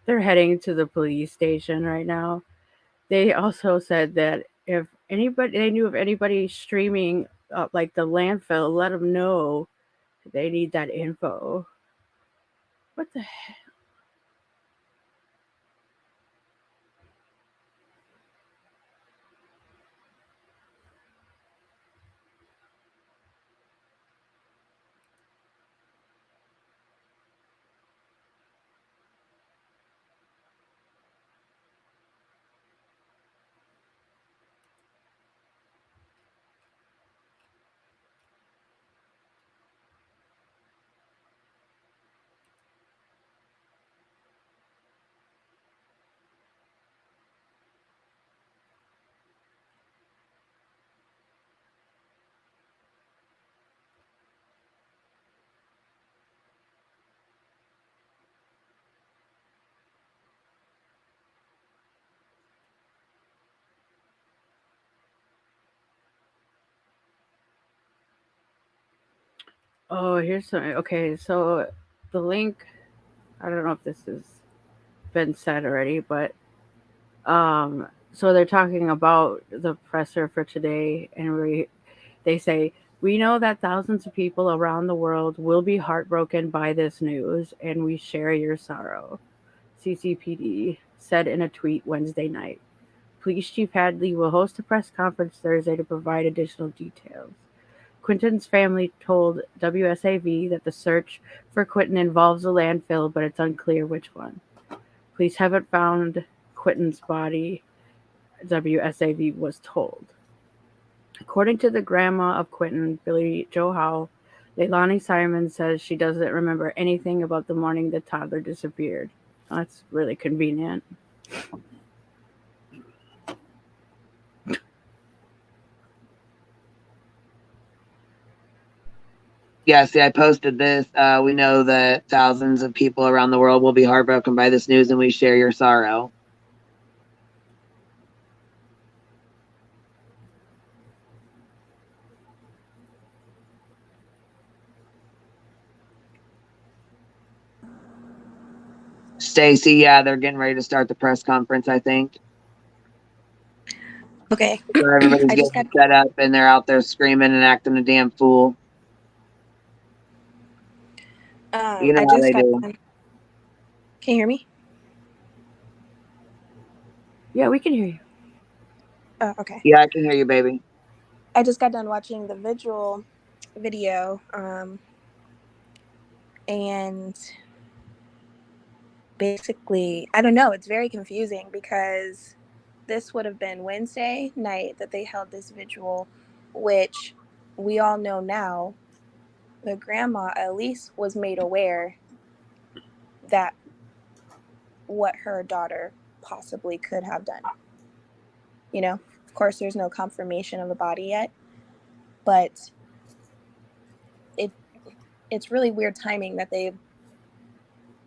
They're heading to the police station right now. They also said that if anybody they knew of anybody streaming like the landfill, let them know. They need that info. What the heck? Oh, here's something. Okay, so the link. I don't know if this has been said already, but um, so they're talking about the presser for today, and they say we know that thousands of people around the world will be heartbroken by this news, and we share your sorrow. CCPD said in a tweet Wednesday night. Police Chief Hadley will host a press conference Thursday to provide additional details. Quinton's family told WSAV that the search for Quinton involves a landfill, but it's unclear which one. Police haven't found Quinton's body, WSAV was told. According to the grandma of Quinton, Billy Joe Howe, Leilani Simon says she doesn't remember anything about the morning the toddler disappeared. That's really convenient. Yeah, see, I posted this. We know that thousands of people around the world will be heartbroken by this news, and we share your sorrow. Stacy, yeah, they're getting ready to start the press conference, I think. Okay. So everybody's I just getting got set up and they're out there screaming and acting a damn fool. You know I how just they got do. done. Can you hear me? Yeah, we can hear you. Oh, okay. Yeah, I can hear you, baby. I just got done watching the visual video, and basically, I don't know, it's very confusing because this would have been Wednesday night that they held this vigil, which we all know now the grandma at least was made aware that what her daughter possibly could have done. You know, of course, there's no confirmation of a body yet, but it's really weird timing that they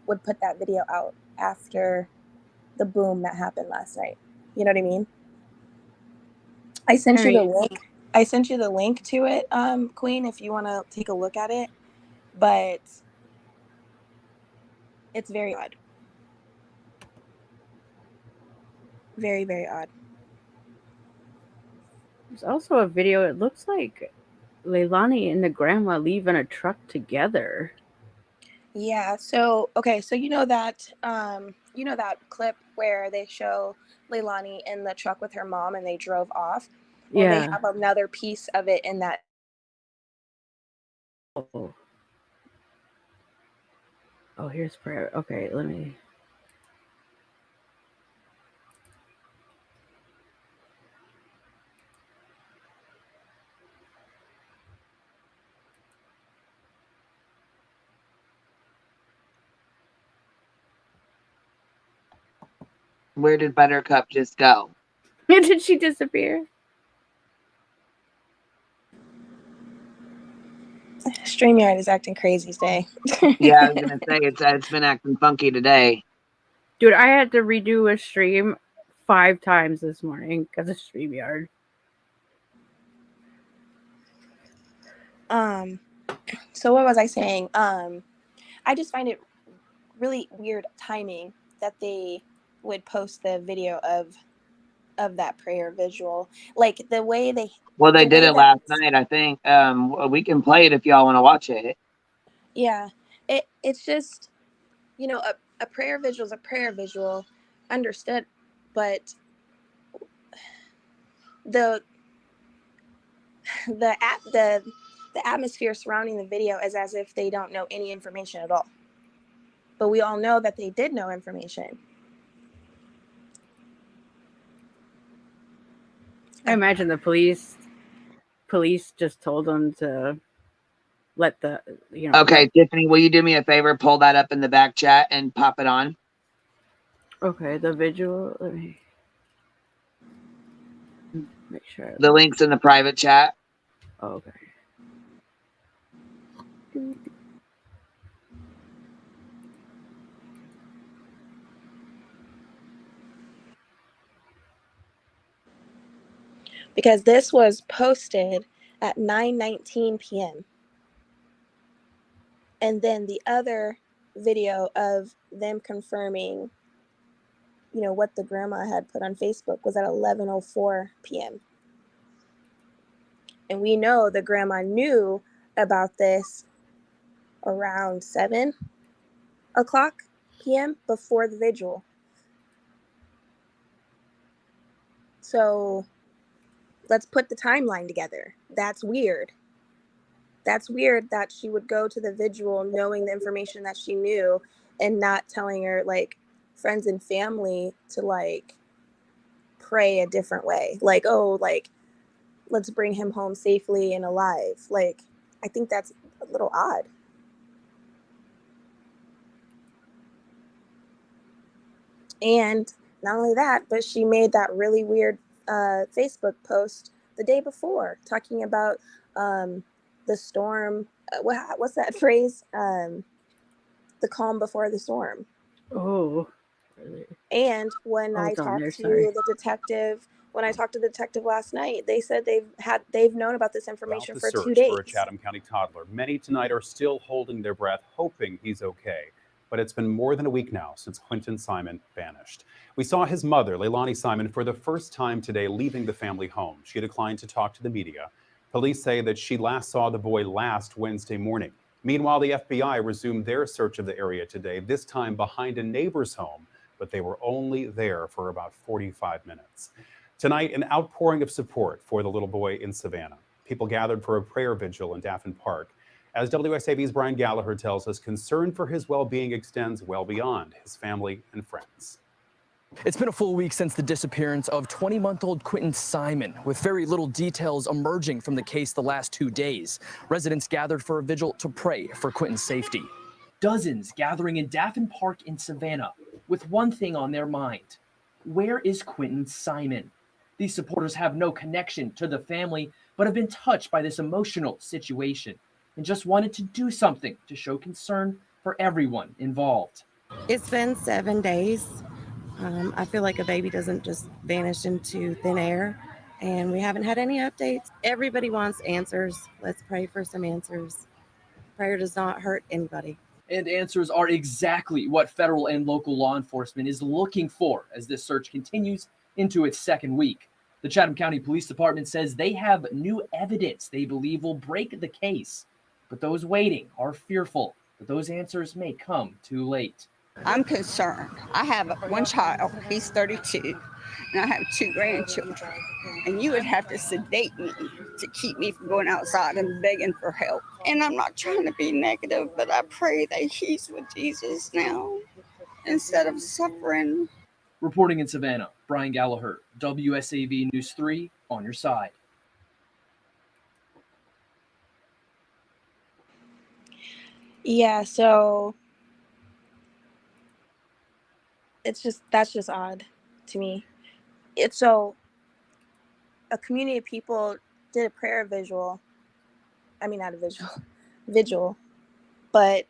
would put that video out after the boom that happened last night. You know what I mean? I sent you the link. I sent you the link to it, Queen, if you want to take a look at it. But it's very odd. Very, very odd. There's also a video. It looks like Leilani and the grandma leave in a truck together. Yeah. So okay. So you know that clip where they show Leilani in the truck with her mom and they drove off. Well, they Yeah. have another piece of it in that. Oh. Oh, here's prayer. Okay, let me. Where did Buttercup just go? Did she disappear? StreamYard is acting crazy today. Yeah, I was gonna say it's been acting funky today. Dude, I had to redo a stream 5 times this morning because of StreamYard. So what was I saying? I just find it really weird timing that they would post the video of that prayer visual. Like the way they Well, they the did way it that last night, I think. We can play it if y'all want to watch it. yeah, it's just, you know, a prayer visual is a prayer visual, understood, but the the atmosphere surrounding the video is as if they don't know any information at all. But we all know that they did know information. I imagine the police just told them to let the, you know. Okay, Tiffany, will you do me a favor? Pull that up in the back chat and pop it on. Okay, the visual. Let me make sure. The link's in the private chat. Oh, okay. Because this was posted at 9:19 p.m. And then the other video of them confirming, you know, what the grandma had put on Facebook was at 11:04 p.m. And we know the grandma knew about this around 7 o'clock p.m. before the vigil. So let's put the timeline together. That's weird. That's weird that she would go to the vigil knowing the information that she knew and not telling her, like, friends and family to, like, pray a different way. Like, oh, like, let's bring him home safely and alive. Like, I think that's a little odd. And not only that, but she made that really weird Facebook post the day before talking about the storm. What's that phrase? The calm before the storm. Oh, really? And when Oh, I it's on talked there, to sorry. the detective, last night, they said they've known about this information The for 2 search days. for a Chatham County toddler. Many tonight are still holding their breath, hoping he's okay. But it's been more than a week now since Quentin Simon vanished. We saw his mother, Leilani Simon, for the first time today leaving the family home. She declined to talk to the media. Police say that she last saw the boy last Wednesday morning. Meanwhile, the FBI resumed their search of the area today, this time behind a neighbor's home, but they were only there for about 45 minutes. Tonight, an outpouring of support for the little boy in Savannah. People gathered for a prayer vigil in Daffin Park. As WSAV's Brian Gallagher tells us, concern for his well-being extends well beyond his family and friends. It's been a full week since the disappearance of 20-month-old Quentin Simon, with very little details emerging from the case the last 2 days. Residents gathered for a vigil to pray for Quentin's safety. Dozens gathering in Daffin Park in Savannah with one thing on their mind. Where is Quentin Simon? These supporters have no connection to the family, but have been touched by this emotional situation and just wanted to do something to show concern for everyone involved. It's been 7 days. I feel like a baby doesn't just vanish into thin air, and we haven't had any updates. Everybody wants answers. Let's pray for some answers. Prayer does not hurt anybody. And answers are exactly what federal and local law enforcement is looking for as this search continues into its second week. The Chatham County Police Department says they have new evidence they believe will break the case, but those waiting are fearful that those answers may come too late. I'm concerned. I have one child, he's 32, and I have 2 grandchildren. And you would have to sedate me to keep me from going outside and begging for help. And I'm not trying to be negative, but I pray that he's with Jesus now instead of suffering. Reporting in Savannah, Brian Gallagher, WSAV News 3, on your side. Yeah, so that's just odd to me. It's so a community of people did a prayer vigil. I mean, not a vigil, but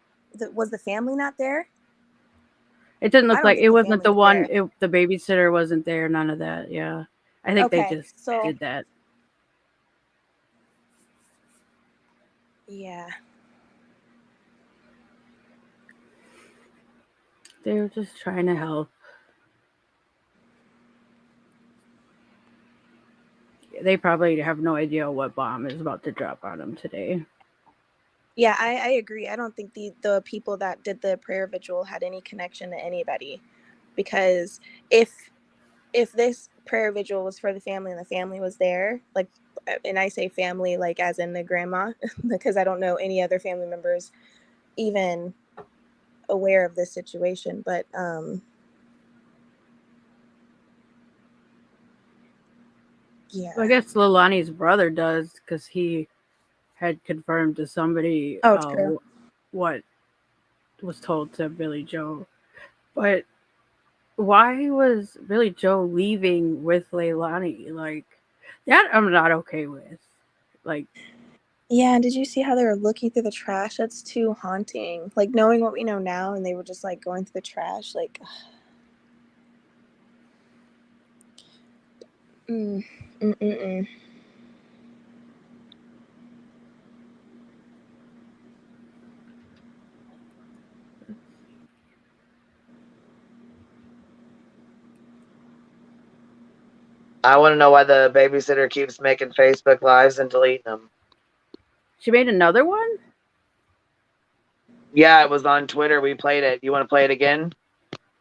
was the family not there? It didn't I look don't like think it the wasn't family the was one. there. The babysitter wasn't there. None of that. Yeah, I think they Okay, just so did that. yeah. They were just trying to help. They probably have no idea what bomb is about to drop on them today. Yeah, I agree. I don't think the people that did the prayer vigil had any connection to anybody, because if this prayer vigil was for the family and the family was there, like, and I say family like as in the grandma, because I don't know any other family members even aware of this situation, but yeah. I guess Lilani's brother does, because he had confirmed to somebody Oh, true. what was told to Billy Joe. But why was Billy Joe leaving with Leilani? Like, that I'm not okay with. Like, Yeah, and did you see how they were looking through the trash? That's too haunting. Like, knowing what we know now, and they were just like going through the trash, like. Mm, mm, mm, mm. I want to know why the babysitter keeps making Facebook lives and deleting them. she made another one? Yeah, it was on Twitter. We played it. You want to play it again?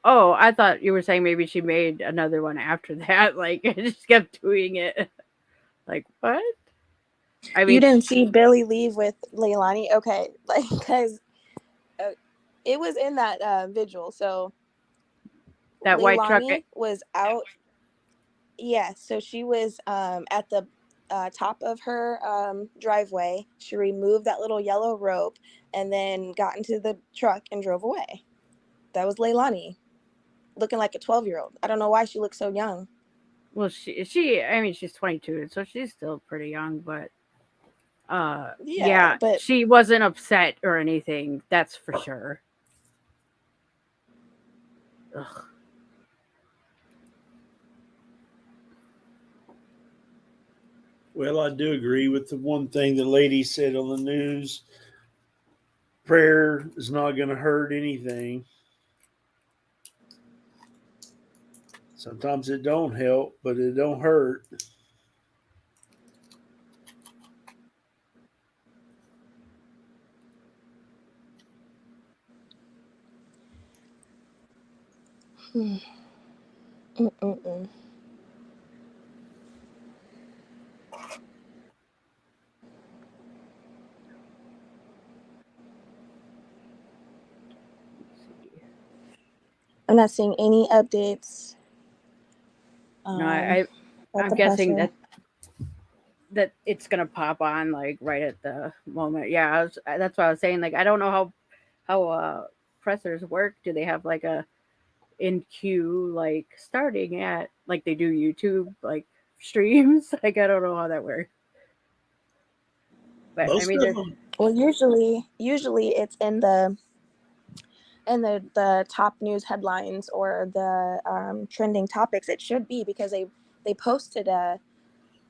Oh, I thought you were saying maybe she made another one after that. Like, I just kept doing it. Like, what? I mean, You didn't see Billy leave with Leilani? Okay, like, because it was in that vigil, so that white truck. Leilani was out. Yeah, so she was at the top of her driveway. She removed that little yellow rope and then got into the truck and drove away. That was Leilani, looking like a 12-year-old. I don't know why she looks so young. Well, I mean, she's 22, so she's still pretty young, but yeah, but she wasn't upset or anything. That's for sure. Ugh. Well, I do agree with the one thing the lady said on the news. Prayer is not going to hurt anything. Sometimes it don't help, but it don't hurt. I'm not seeing any updates. No, About I'm the guessing pressure. that it's gonna pop on like right at the moment. Yeah, that's what I was saying. Like, I don't know how pressers work. Do they have like a in queue, like starting at like they do YouTube like streams? Like, I don't know how that works. But I Most mean, of them. Well, usually it's in the top news headlines or the trending topics. It should be, because they posted a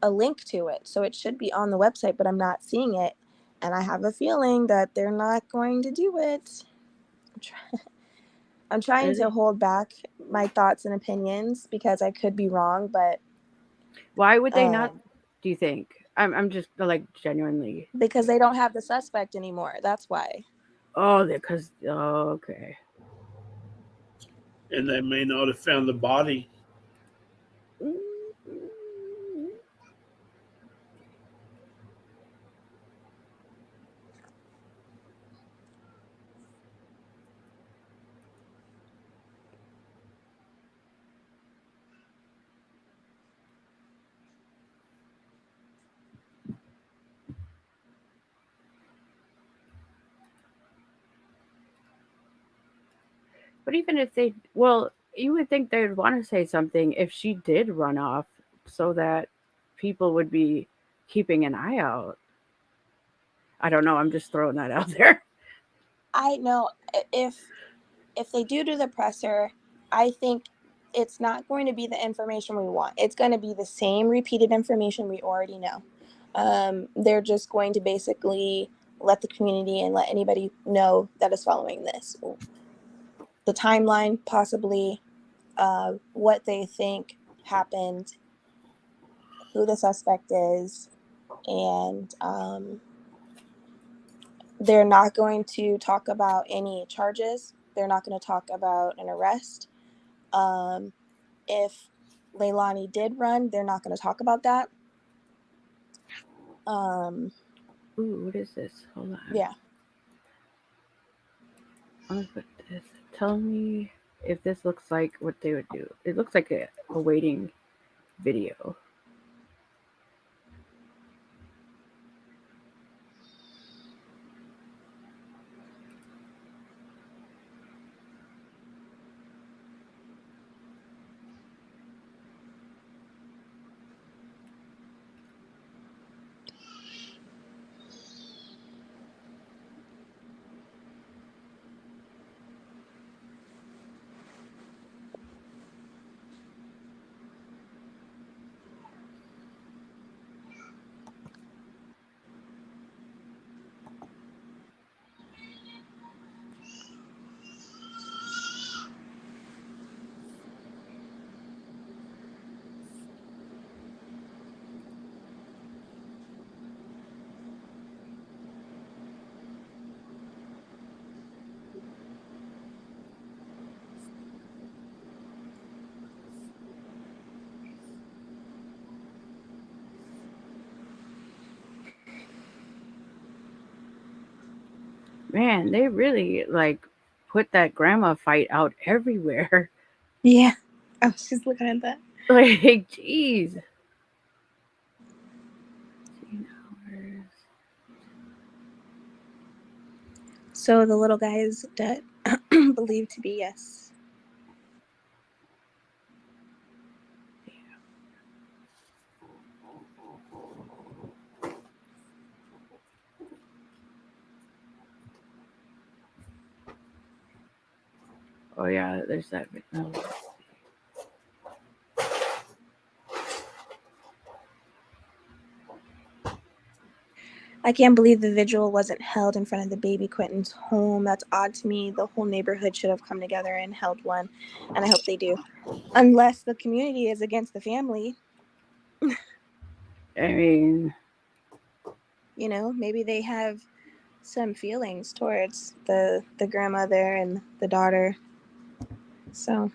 link to it, so it should be on the website, but I'm not seeing it, and I have a feeling that they're not going to do it. I'm trying to hold back my thoughts and opinions because I could be wrong, but why would they not? Do you think? I'm just like genuinely, because they don't have the suspect anymore. That's why. Okay. And they may not have found the body. But even if they, well, you would think they would want to say something if she did run off, so that people would be keeping an eye out. I don't know. I'm just throwing that out there. I know if they do the presser, I think it's not going to be the information we want. It's going to be the same repeated information we already know. They're just going to basically let the community and let anybody know that is following this the timeline, possibly what they think happened, who the suspect is, and they're not going to talk about any charges. They're not going to talk about an arrest. If Leilani did run, they're not going to talk about that. Ooh, what is this? Hold on. Yeah. I'm gonna put this. Tell me if this looks like what they would do. It looks like a waiting video. Man, they really like put that grandma fight out everywhere. Yeah. I was just looking at that. Like, jeez. So the little guy is dead, believed to be, yes. Oh yeah, there's that. Oh. I can't believe the vigil wasn't held in front of the baby Quentin's home. That's odd to me. The whole neighborhood should have come together and held one, and I hope they do. Unless the community is against the family. I mean, you know, maybe they have some feelings towards the grandmother and the daughter. So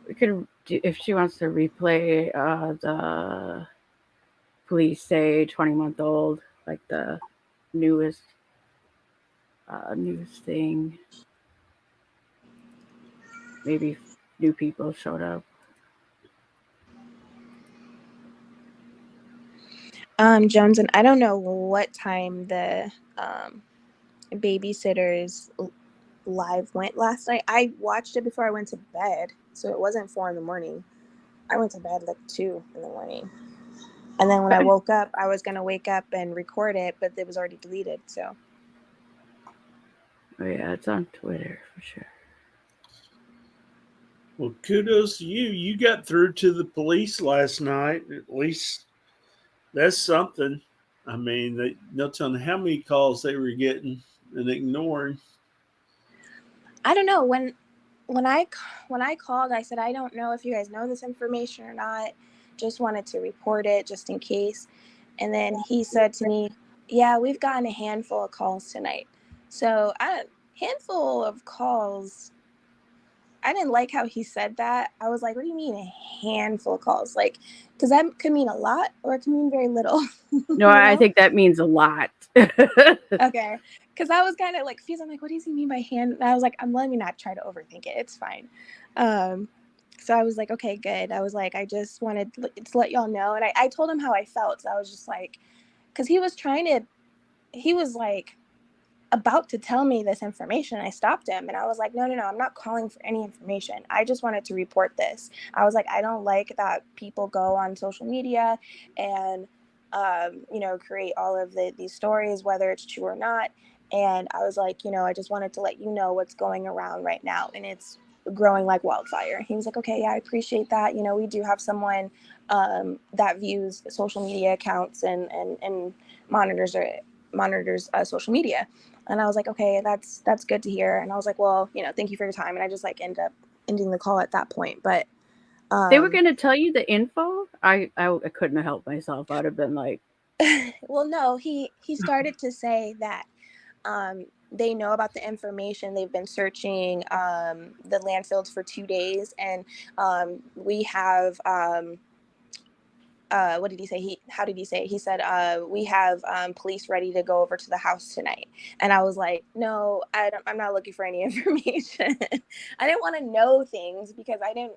we could, if she wants to replay the police say 20-month-old, like the newest news thing. Maybe new people showed up. Jones, and I don't know what time the babysitters live went last night. I watched it before I went to bed, so it wasn't 4 a.m. I went to bed like 2 a.m. And then when I woke up, I was gonna wake up and record it, but it was already deleted. So. Oh yeah, it's on Twitter for sure. Well, kudos to you. You got through to the police last night. At least that's something. I mean, no telling how many calls they were getting and ignoring. I don't know. When I called, I said, I don't know if you guys know this information or not. Just wanted to report it just in case. And then he said to me, yeah, we've gotten a handful of calls tonight. So handful of calls. I didn't like how he said that. I was like, what do you mean a handful of calls? Like, because that could mean a lot or it can mean very little. No, I think that means a lot. Okay. Because I was kind of like, I'm like, what does he mean by hand? And I was like, let me not try to overthink it. It's fine. So I was like, okay, good. I was like, I just wanted to let y'all know. And I told him how I felt. So I was just like, because he was like about to tell me this information. I stopped him and I was like, no, I'm not calling for any information. I just wanted to report this. I was like, I don't like that people go on social media and, create all of these stories, whether it's true or not. And I was like, I just wanted to let you know what's going around right now. And it's growing like wildfire. He was like, okay, yeah, I appreciate that. We do have someone that views social media accounts and monitors it. monitors social media. And I was like, okay, that's good to hear. And I was like, well, thank you for your time. And I just like ended up ending the call at that point. But They were going to tell you the info. I couldn't have helped myself. I'd have been like, well, no, he started to say that they know about the information. They've been searching the landfills for 2 days, and we have what did he say? How did he say it? He said, we have police ready to go over to the house tonight. And I was like, no, I'm not looking for any information. I didn't want to know things because I didn't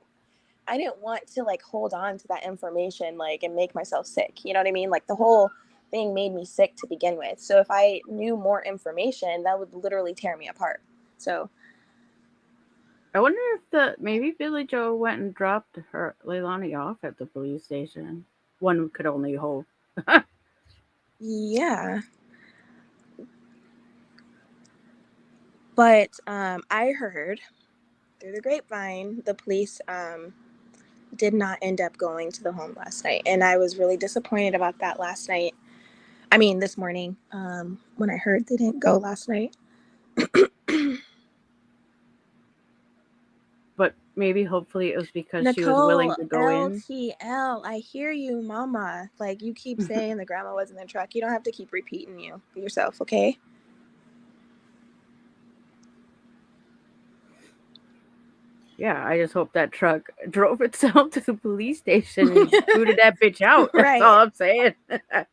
want to like hold on to that information, like, and make myself sick. You know what I mean? Like the whole thing made me sick to begin with. So if I knew more information, that would literally tear me apart. So I wonder if maybe Billy Joe went and dropped her Leilani off at the police station. One could only hope. yeah. But I heard through the grapevine, the police did not end up going to the home last night. And I was really disappointed about that last night. I mean, this morning, when I heard they didn't go last night. But maybe hopefully it was because she was willing Nicole, to go in. LTL, I hear you, mama. Like, you keep saying the grandma was in the truck. You don't have to keep repeating yourself, okay? Yeah, I just hope that truck drove itself to the police station and booted that bitch out. That's Right. all I'm saying. I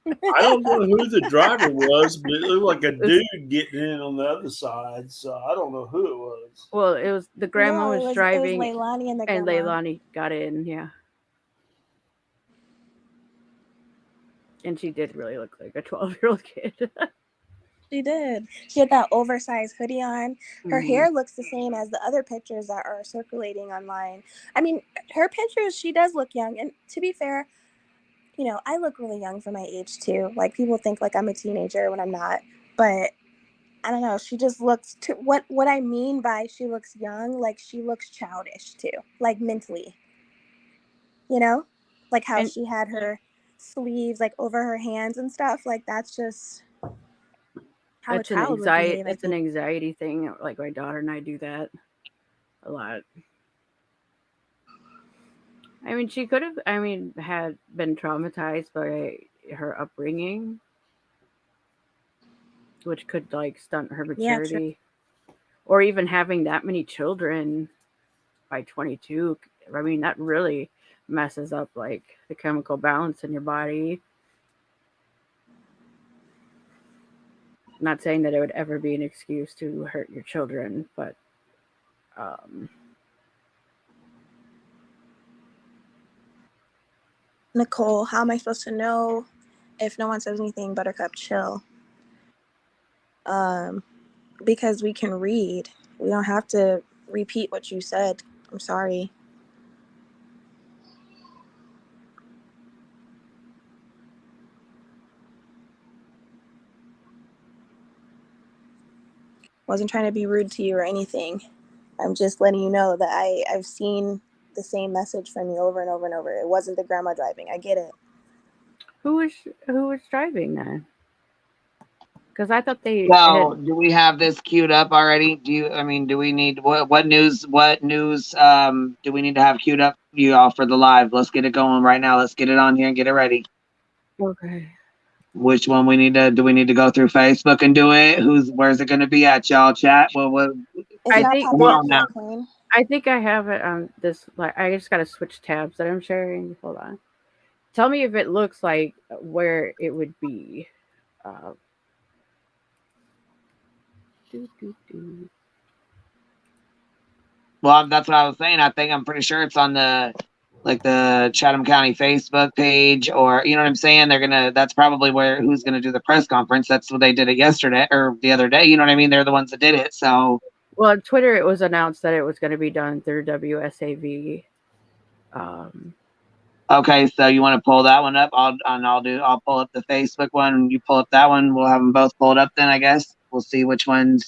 don't know who the driver was, but it looked like a dude getting in on the other side. So I don't know who it was. Well, it was the grandma No, was it driving, was Leilani and the and grandma. Leilani got in. Yeah, and she did really look like a 12-year-old kid. She did. She had that oversized hoodie on. Her hair looks the same as the other pictures that are circulating online. I mean, her pictures, she does look young. And to be fair, I look really young for my age too. Like, people think like I'm a teenager when I'm not. But I don't know. She just looks what I mean by she looks young, like she looks childish too, like mentally. Like how she had her sleeves like over her hands and stuff. Like that's just how a child would behave. It's an anxiety thing. Like my daughter and I do that a lot. I mean, she could have. I mean, had been traumatized by her upbringing, which could like stunt her maturity, or even having that many children by 22. I mean, that really messes up like the chemical balance in your body. Not saying that it would ever be an excuse to hurt your children, but Nicole, how am I supposed to know if no one says anything? Buttercup, chill. Because we can read. We don't have to repeat what you said. I'm sorry. Wasn't trying to be rude to you or anything. I'm just letting you know that I've seen the same message from you over and over and over. It wasn't the grandma driving. I get it. who was driving then? Because I thought they So, had. do we have this queued up already? Do we need what news do we need to have queued up you all for the live? Let's get it going right now. Let's get it on here and get it ready. Okay. Which one do we need to go through Facebook and do it? Where's it going to be at, y'all? Chat. I think come on now. I think I have it on this. Like, I just got to switch tabs that I'm sharing. Hold on. Tell me if it looks like where it would be. Well, that's what I was saying. I'm pretty sure it's on the Chatham County Facebook page, or you know what I'm saying. That's probably who's gonna do the press conference. That's what they did it yesterday or the other day. You know what I mean? They're the ones that did it. So, well, on Twitter, it was announced that it was going to be done through WSAV. Okay, so you want to pull that one up? I'll pull up the Facebook one. You pull up that one. We'll have them both pulled up. Then I guess we'll see which ones.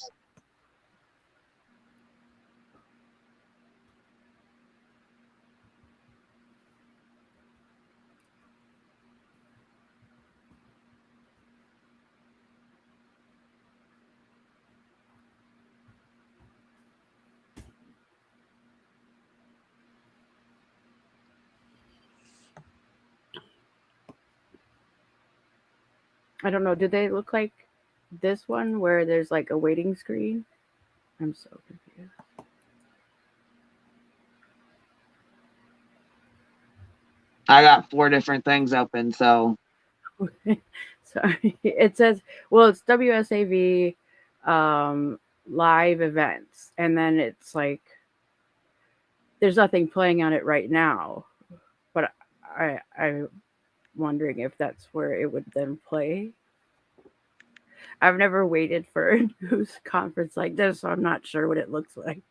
I don't know. Do they look like this one where there's like a waiting screen? I'm so confused. I got 4 different things open, so Sorry. It says, well, it's WSAV live events. And then it's like, there's nothing playing on it right now. But I'm wondering if that's where it would then play. I've never waited for a news conference like this, so I'm not sure what it looks like.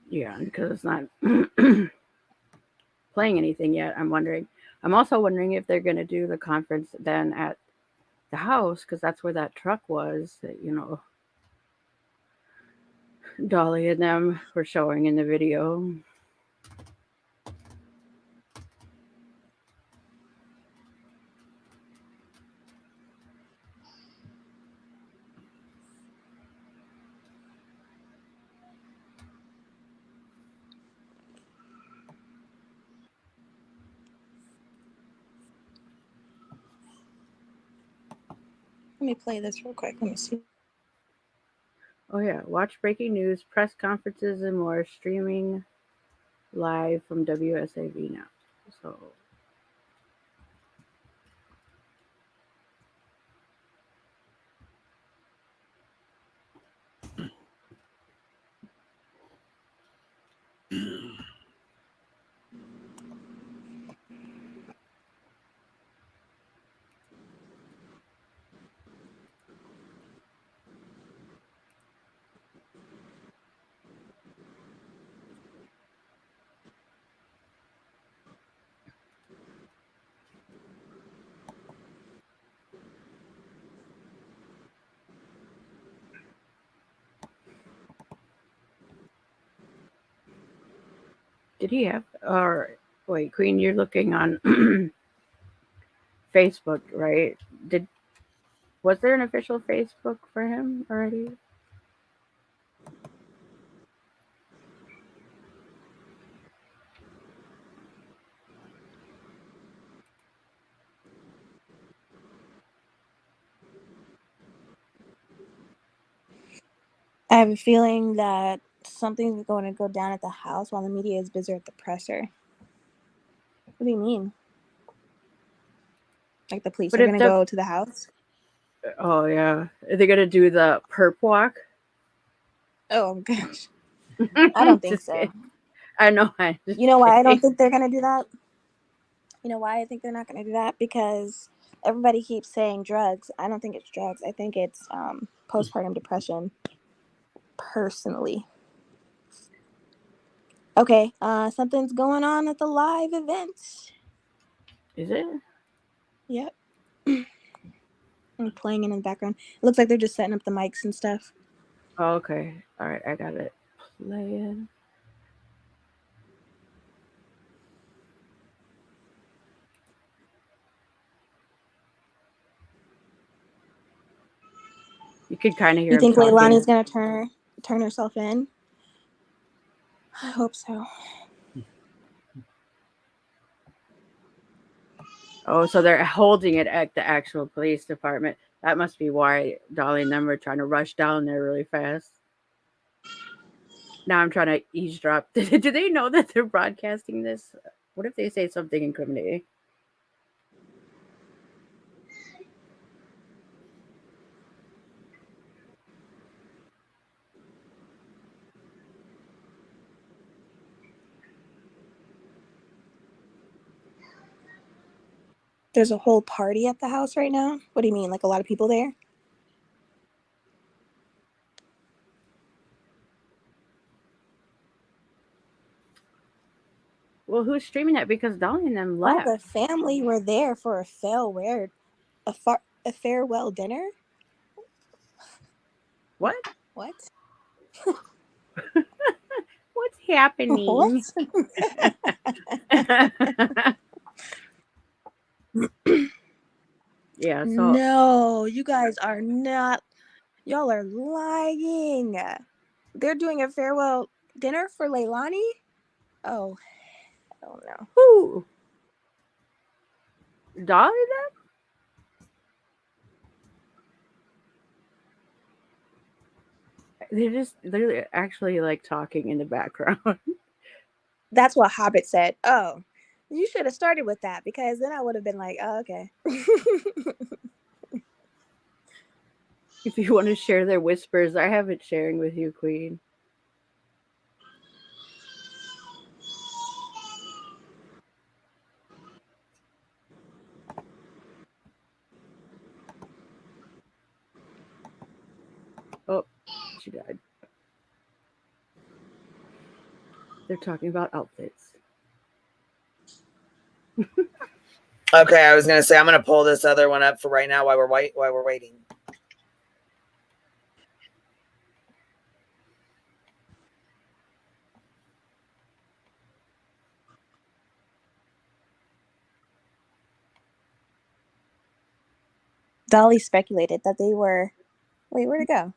Yeah, because it's not playing anything yet. I'm wondering. I'm also wondering if they're going to do the conference then at the house, because that's where that truck was that, Dolly and them were showing in the video. Let me play this real quick. Let me see. Oh, yeah. Watch breaking news, press conferences, and more streaming live from WSAV now. So, did he have, or wait, Queen, you're looking on Facebook, right? Did Was there an official Facebook for him already? I have a feeling that something's going to go down at the house while the media is busy at the presser. What do you mean? Like the police But are if going to the go to the house? Oh yeah, are they gonna do the perp walk? Oh gosh, I don't think Just so. kidding. I know. I just You know why I don't kidding. think they're going to do that? You know why I think they're not going to do that? Because everybody keeps saying drugs. I don't think it's drugs. I think it's postpartum depression. Personally. Okay, something's going on at the live event. Is it? Yep. I'm playing it in the background. It looks like they're just setting up the mics and stuff. Oh, okay. All right, I got it playing. You could kind of hear You him think talking. Leilani's gonna turn herself in? I hope so. Oh, so they're holding it at the actual police department. That must be why Dolly and them were trying to rush down there really fast. Now I'm trying to eavesdrop. Do they know that they're broadcasting this? What if they say something incriminating? There's a whole party at the house right now? What do you mean? Like a lot of people there? Well, who's streaming that? Because Dolly and them All left. the family were there for a farewell dinner? What? What? What's happening? What? Yeah, so No, you guys are not. Y'all are lying. They're doing a farewell dinner for Leilani? Oh, hell no. who? Dolly then? They're actually like talking in the background. That's what Hobbit said. Oh, you should have started with that because then I would have been like, oh, okay. If you want to share their whispers, I have it sharing with you, Queen. Oh, she died. They're talking about outfits. Okay, I was gonna say I'm gonna pull this other one up for right now while we're waiting. Dolly speculated that they were. Wait, where'd it go?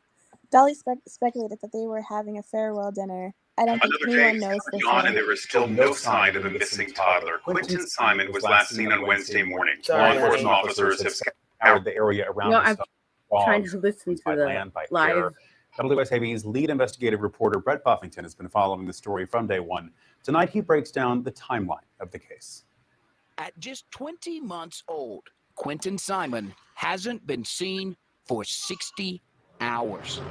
Dolly speculated that they were having a farewell dinner. I don't think anyone knows for sure. And there is still no sign of a missing toddler. Quentin Simon was last seen on Wednesday morning. Law enforcement officers have scoured the area around No, the I'm stop. trying to listen to by the land, by live. air. WSAB's lead investigative reporter Brett Buffington has been following the story from day one. Tonight, he breaks down the timeline of the case. At just 20 months old, Quentin Simon hasn't been seen for 60 hours.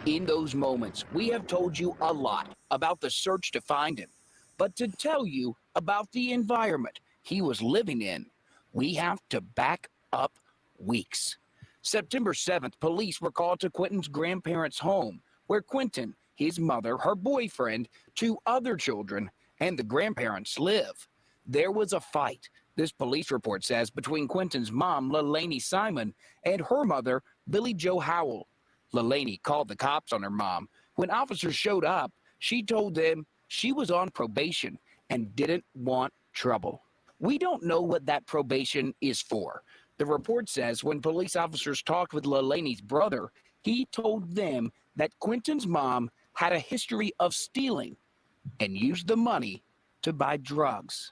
In those moments, we have told you a lot about the search to find him. But to tell you about the environment he was living in, we have to back up weeks. September 7th, police were called to Quentin's grandparents' home, where Quentin, his mother, her boyfriend, 2 other children, and the grandparents live. There was a fight, this police report says, between Quentin's mom, Leilani Simon, and her mother, Billie Jo Howell. Leilani called the cops on her mom. When officers showed up, she told them she was on probation and didn't want trouble. We don't know what that probation is for. The report says when police officers talked with Leilani's brother, he told them that Quentin's mom had a history of stealing and used the money to buy drugs.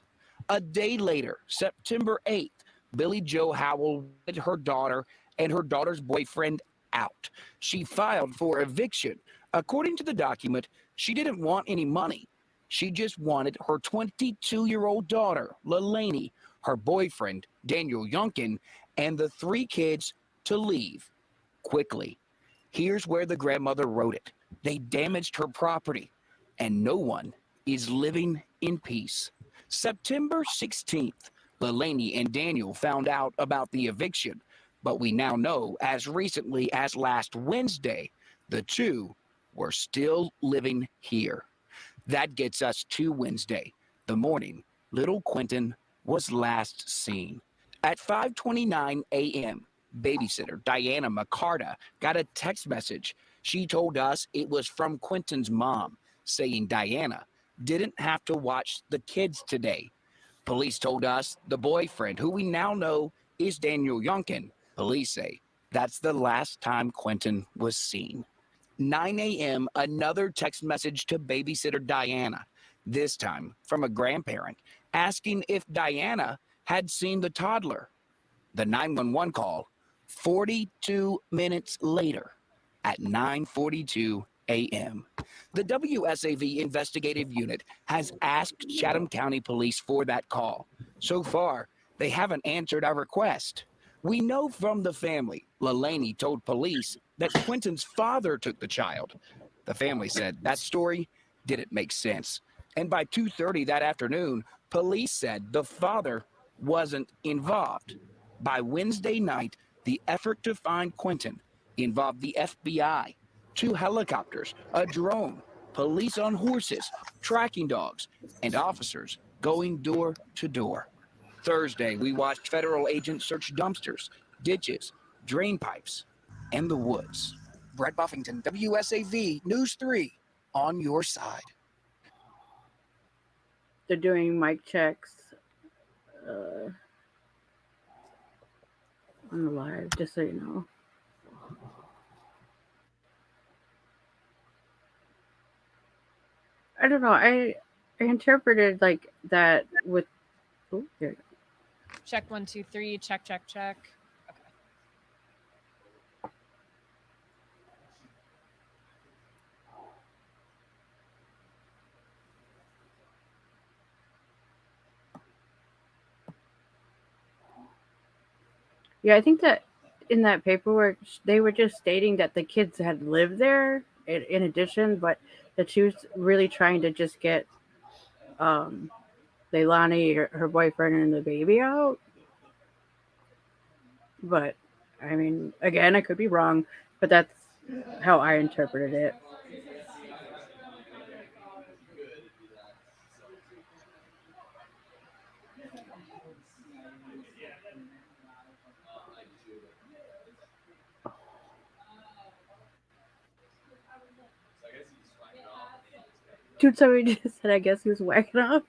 A day later, September 8th, Billie Jo Howell wanted her daughter and her daughter's boyfriend out. She filed for eviction. According to the document, she didn't want any money. She just wanted her 22-year-old daughter, Leilani, her boyfriend, Daniel Youngkin, and the 3 kids to leave quickly. Here's where the grandmother wrote it. They damaged her property, and no one is living in peace. September 16th, Leilani and Daniel found out about the eviction, but we now know as recently as last Wednesday, the 2 were still living here. That gets us to Wednesday, the morning little Quentin was last seen. At 5:29 a.m., babysitter Diana McCarta got a text message. She told us it was from Quentin's mom, saying Diana didn't have to watch the kids today. Police told us the boyfriend, who we now know is Daniel Youngkin, police say that's the last time Quentin was seen. 9 a.m., another text message to babysitter Diana, this time from a grandparent, asking if Diana had seen the toddler. The 911 call 42 minutes later at 9:42 a.m. The WSAV investigative unit has asked Chatham County Police for that call. So far, they haven't answered our request. We know from the family, Leilani told police that Quentin's father took the child. The family said that story didn't make sense. And by 2:30 that afternoon, police said the father wasn't involved. By Wednesday night, the effort to find Quentin involved the FBI, 2 helicopters, a drone, police on horses, tracking dogs, and officers going door to door. Thursday, we watched federal agents search dumpsters, ditches, drain pipes, and the woods. Brett Buffington, WSAV News 3, on your side. They're doing mic checks. on the live, just so you know. I don't know. I interpreted like that with. Oh, here. Check 1, 2, 3. Check, check, check. Okay. Yeah, I think that in that paperwork they were just stating that the kids had lived there in addition, but that she was really trying to just get um Leilani, her boyfriend, and the baby out. But I mean, again, I could be wrong, but that's how I interpreted it. Dude, somebody just said I guess he was whacking off.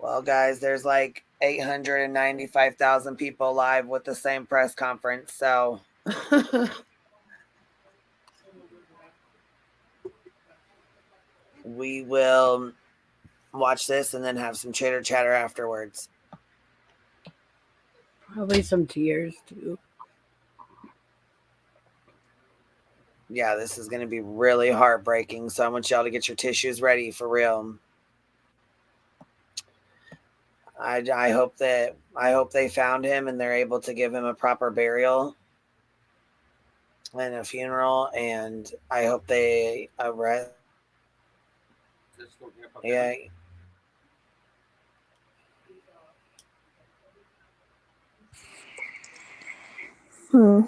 Well, guys, there's like 895,000 people live with the same press conference. So we will watch this and then have some chitter chatter afterwards. Probably some tears too. Yeah, this is going to be really heartbreaking. So I want y'all to get your tissues ready for real. I hope they found him and they're able to give him a proper burial and a funeral, and I hope they arrest. Yeah. Hmm.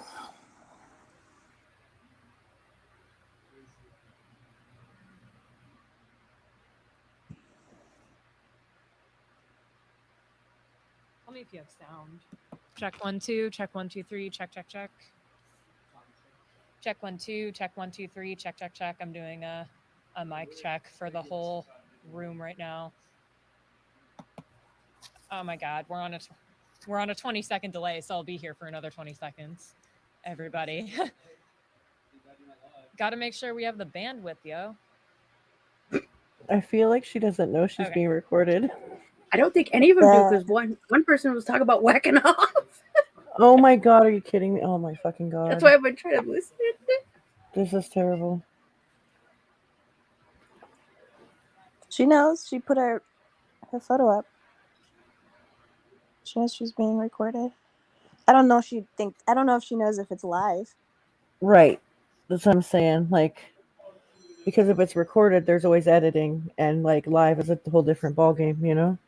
Tell me if you have sound. Check 1, 2. Check 1, 2, 3. Check, check, check. Check 1, 2. Check 1, 2, 3. Check, check, check. I'm doing a mic check for the whole room right now. Oh my God, we're on a 20-second delay, so I'll be here for another 20 seconds. Everybody, got to make sure we have the bandwidth, yo. I feel like she doesn't know she's being recorded. I don't think any of them do because one person was talking about whacking off. Oh my God, are you kidding me? Oh my fucking God. That's why I've been trying to listen. This is terrible. She knows. She put her photo up. She knows she's being recorded. I don't know if she knows if it's live. Right. That's what I'm saying. Like, because if it's recorded, there's always editing, and like live is a whole different ballgame, you know?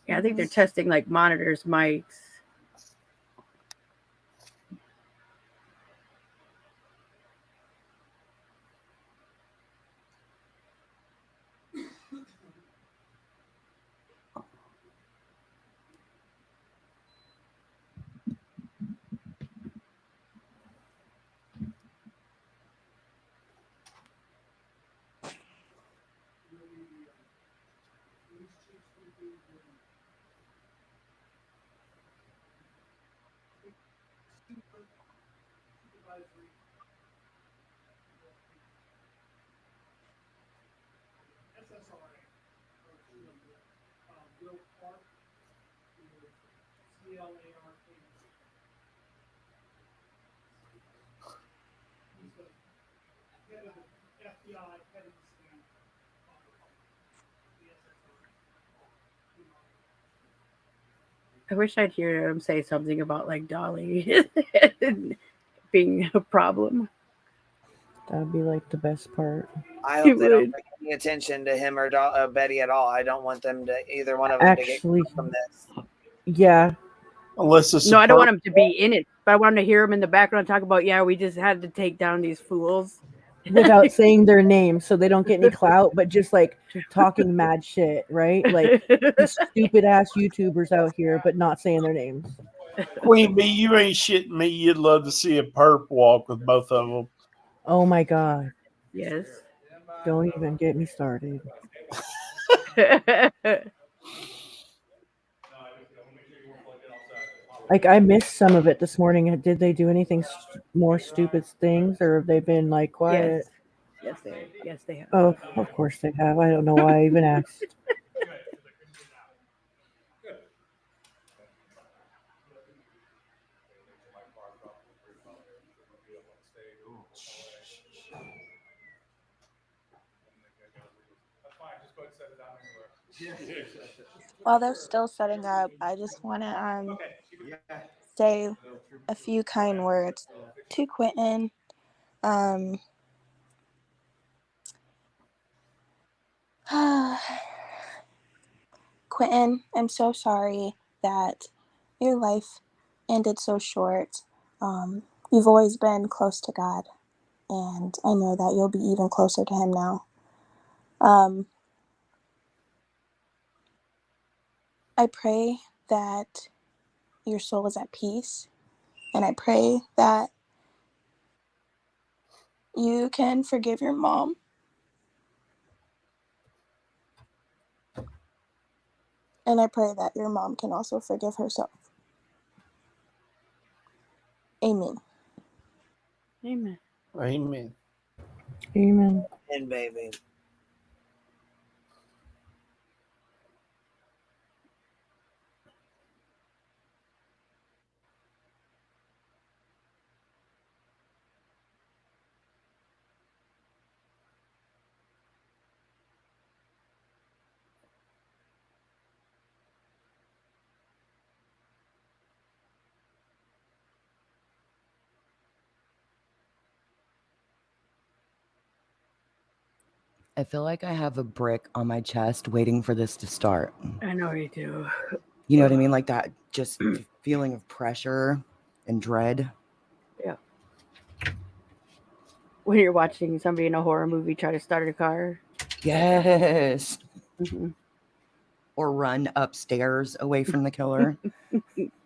Yeah, I think they're testing like monitors, mics. I wish I'd hear him say something about like Dolly being a problem. That'd be like the best part. I He hope they don't would. pay any attention to him or Betty at all. I don't want them to, either one of them, to get Actually, from this. yeah. Unless it's No, a I don't want perp. him to be in it, but I want to hear him in the background talk about, yeah, we just had to take down these fools. Without saying their name so they don't get any clout, but just like talking mad shit, right? Like these stupid ass YouTubers out here, but not saying their names. Queen Bee, you ain't shitting me. You'd love to see a perp walk with both of them. Oh my God. Yes. Don't even get me started. Like I missed some of it this morning. Did they do anything more stupid things, or have they been like Yes. quiet? Yes, they have. Oh, of course they have. I don't know why I even asked. While they're still setting up, I just want to say a few kind words to Quentin. Quentin, I'm so sorry that your life ended so short. You've always been close to God, and I know that you'll be even closer to Him now. I pray that your soul is at peace, and I pray that you can forgive your mom. And I pray that your mom can also forgive herself. Amen. Amen. Amen. Amen. And baby. I feel like I have a brick on my chest waiting for this to start. I know you do. You know what I mean? Like that just feeling of pressure and dread. Yeah. When you're watching somebody in a horror movie try to start a car. Yes. Mm-hmm. Or run upstairs away from the killer.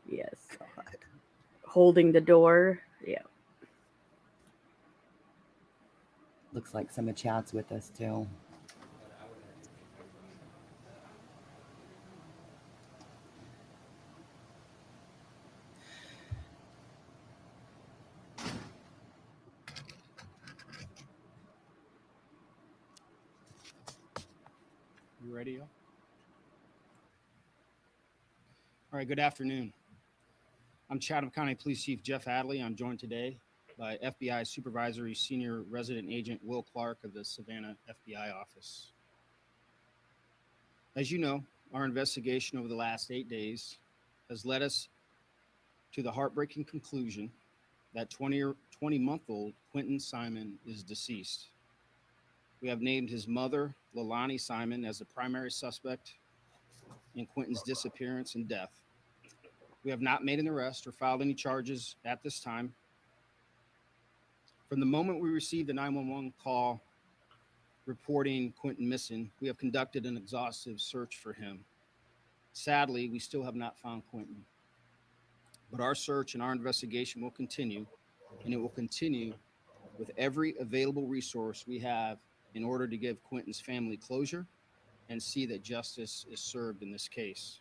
Yes. God. Holding the door. Yeah. Looks like some of Chad's with us too. You ready, yo? All right, good afternoon. I'm Chatham County Police Chief Jeff Hadley. I'm joined today by FBI Supervisory Senior Resident Agent Will Clark of the Savannah FBI office. As you know, our investigation over the last 8 days has led us to the heartbreaking conclusion that 20-month-old Quentin Simon is deceased. We have named his mother, Leilani Simon, as the primary suspect in Quentin's disappearance and death. We have not made an arrest or filed any charges at this time. From the moment we received the 911 call reporting Quentin missing, we have conducted an exhaustive search for him. Sadly, we still have not found Quentin. But our search and our investigation will continue, and it will continue with every available resource we have in order to give Quentin's family closure and see that justice is served in this case.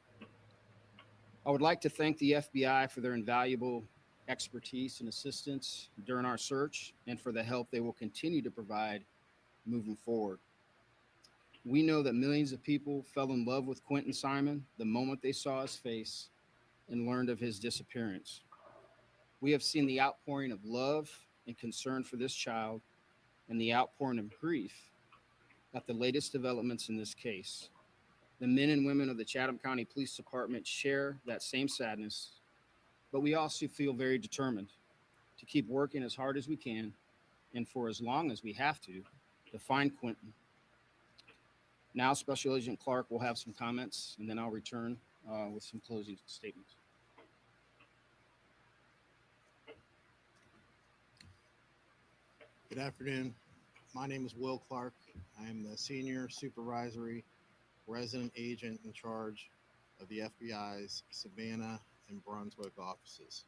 I would like to thank the FBI for their invaluable expertise and assistance during our search and for the help they will continue to provide moving forward. We know that millions of people fell in love with Quentin Simon the moment they saw his face and learned of his disappearance. We have seen the outpouring of love and concern for this child and the outpouring of grief at the latest developments in this case. The men and women of the Chatham County Police Department share that same sadness, but we also feel very determined to keep working as hard as we can and for as long as we have to find Quentin. Now, Special Agent Clark will have some comments, and then I'll return with some closing statements. Good afternoon. My name is Will Clark. I am the Senior Supervisory Resident Agent in charge of the FBI's Savannah and Brunswick offices.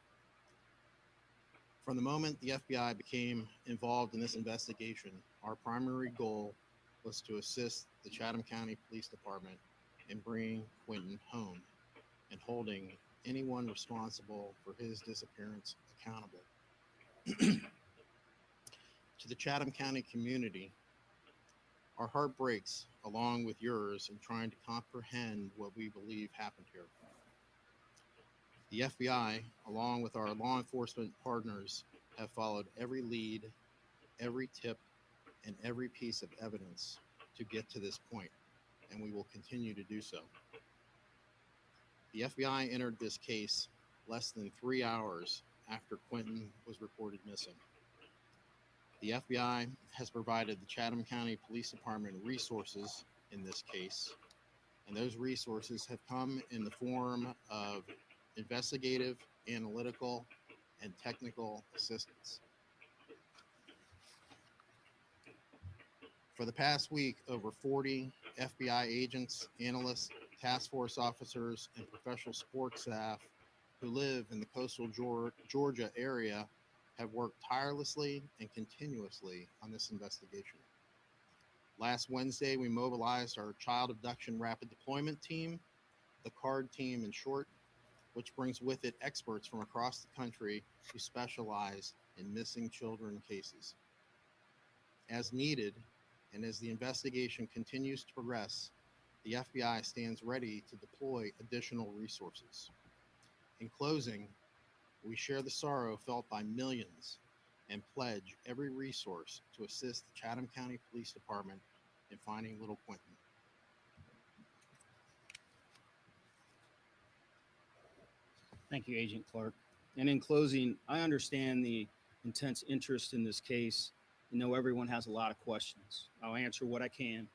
From the moment the FBI became involved in this investigation, our primary goal was to assist the Chatham County Police Department in bringing Quentin home and holding anyone responsible for his disappearance accountable. To the Chatham County community, our heart breaks along with yours in trying to comprehend what we believe happened here. The FBI, along with our law enforcement partners, have followed every lead, every tip, and every piece of evidence to get to this point, and we will continue to do so. The FBI entered this case less than 3 hours after Quentin was reported missing. The FBI has provided the Chatham County Police Department resources in this case, and those resources have come in the form of investigative, analytical, and technical assistance. For the past week, over 40 FBI agents, analysts, task force officers, and professional support staff who live in the coastal Georgia area have worked tirelessly and continuously on this investigation. Last Wednesday, we mobilized our Child Abduction Rapid Deployment Team, the CARD team in short, which brings with it experts from across the country who specialize in missing children cases. As needed, and as the investigation continues to progress, the FBI stands ready to deploy additional resources. In closing, we share the sorrow felt by millions and pledge every resource to assist the Chatham County Police Department in finding little Quentin. Thank you, Agent Clark. And in closing, I understand the intense interest in this case. I know everyone has a lot of questions. I'll answer what I can.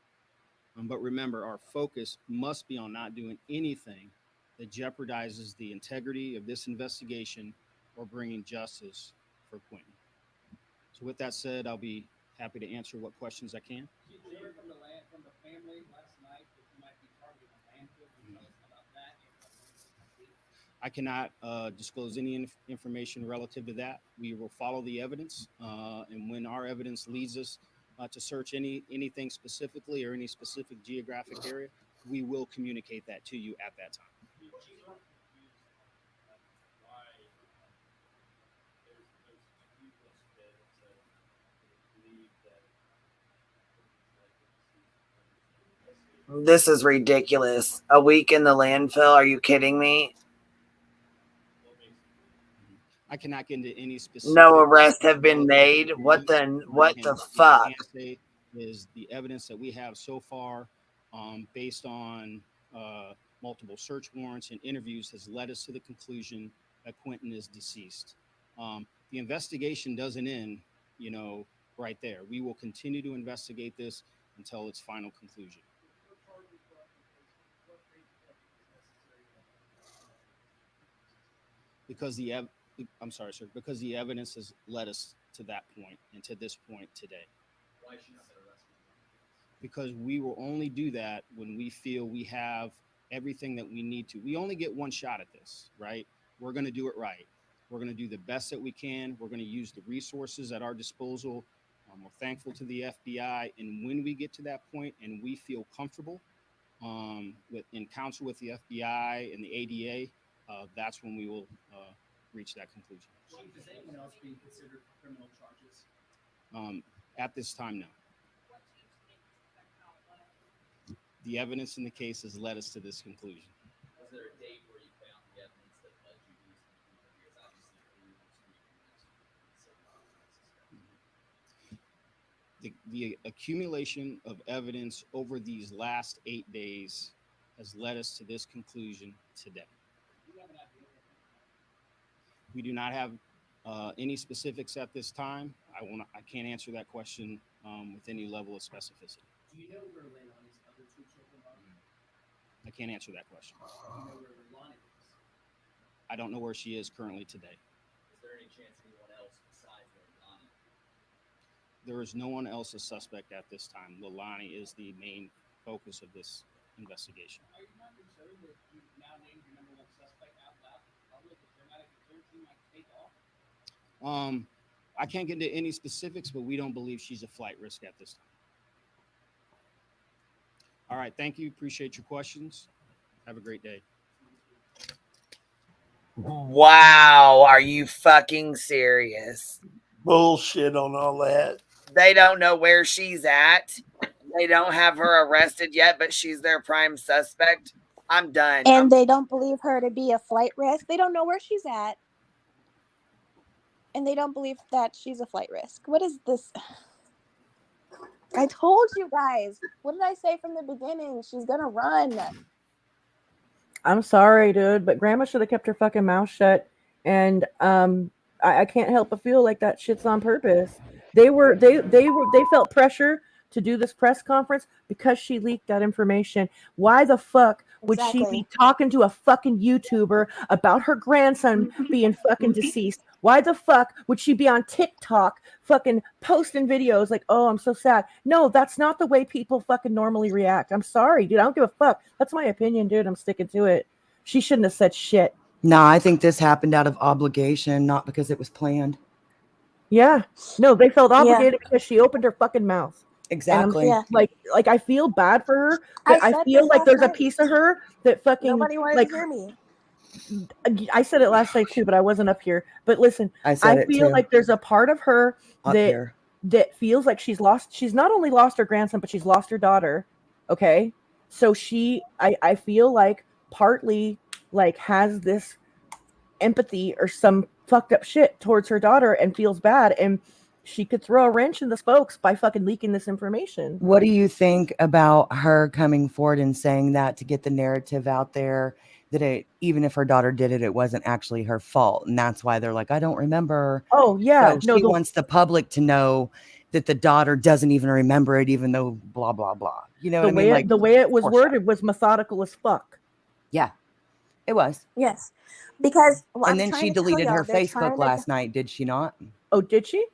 But remember, our focus must be on not doing anything that jeopardizes the integrity of this investigation or bringing justice for Quentin. So with that said, I'll be happy to answer what questions I can. Did you hear from the family last night that you might be targeting a landfill? Can you tell us about that? I cannot disclose any information relative to that. We will follow the evidence, and when our evidence leads us to search anything specifically or any specific geographic area, we will communicate that to you at that time. This is ridiculous. A week in the landfill? Are you kidding me? I cannot get into any specifics. No arrests have been made. What the fuck? What I can say is the evidence that we have so far, based on multiple search warrants and interviews, has led us to the conclusion that Quentin is deceased. The investigation doesn't end, right there. We will continue to investigate this until its final conclusion. Because because the evidence has led us to that point and to this point today. Why should not get arrested? Because we will only do that when we feel we have everything that we need to. We only get one shot at this, right? We're going to do it right. We're going to do the best that we can. We're going to use the resources at our disposal. We're thankful to the FBI. And when we get to that point and we feel comfortable in counsel with the FBI and the ADA, that's when we will reach that conclusion. Does anyone else being considered for criminal charges? At this time, no. The evidence in the case has led us to this conclusion. Was there a date where you found the evidence that led you to this conclusion? Because obviously, The accumulation of evidence over these last 8 days has led us to this conclusion today. We do not have any specifics at this time. I can't answer that question with any level of specificity. Do you know where Leilani's other two children are? I can't answer that question. Do you know where Leilani is? I don't know where she is currently today. is there any chance anyone else besides Leilani? There is no one else a suspect at this time. Leilani is the main focus of this investigation. Are you not concerned that you now named your number one suspect out loud to the public? Is there not a concern she might take off? I can't get into any specifics, but we don't believe she's a flight risk at this time. All right, thank you. Appreciate your questions. Have a great day. Wow, are you fucking serious? Bullshit on all that. They don't know where she's at. They don't have her arrested yet, but she's their prime suspect. I'm done. And they don't believe her to be a flight risk. They don't know where she's at. And they don't believe that she's a flight risk. What is this? I told you guys. What did I say from the beginning? She's gonna run. I'm sorry, dude, but grandma should have kept her fucking mouth shut. And I can't help but feel like that shit's on purpose. They felt pressure to do this press conference because she leaked that information. Why the fuck would she be talking to a fucking YouTuber about her grandson being fucking deceased? Why the fuck would she be on TikTok fucking posting videos like, oh, I'm so sad? No, that's not the way people fucking normally react. I'm sorry, dude. I don't give a fuck. That's my opinion, dude. I'm sticking to it. She shouldn't have said shit. No, I think this happened out of obligation, not because it was planned. Yeah. No, they felt obligated because she opened her fucking mouth. Exactly. And like I feel bad for her, but I feel like there's a piece of her that fucking Nobody wanted to hear me. I said it last night too, but I wasn't up here. But listen, I feel like there's a part of her that feels like she's not only lost her grandson, but she's lost her daughter. Okay. So I feel like partly like has this empathy or some fucked up shit towards her daughter and feels bad, and she could throw a wrench in the spokes by fucking leaking this information. What do you think about her coming forward and saying that to get the narrative out there that even if her daughter did it, it wasn't actually her fault, and that's why they're like, I don't remember. Oh yeah, so she wants the public to know that the daughter doesn't even remember it, even though blah blah blah. You know what I mean? Like the way it was worded was methodical as fuck. Yeah, it was. Yes, because and then she deleted her Facebook last night. Did she not? Oh, did she?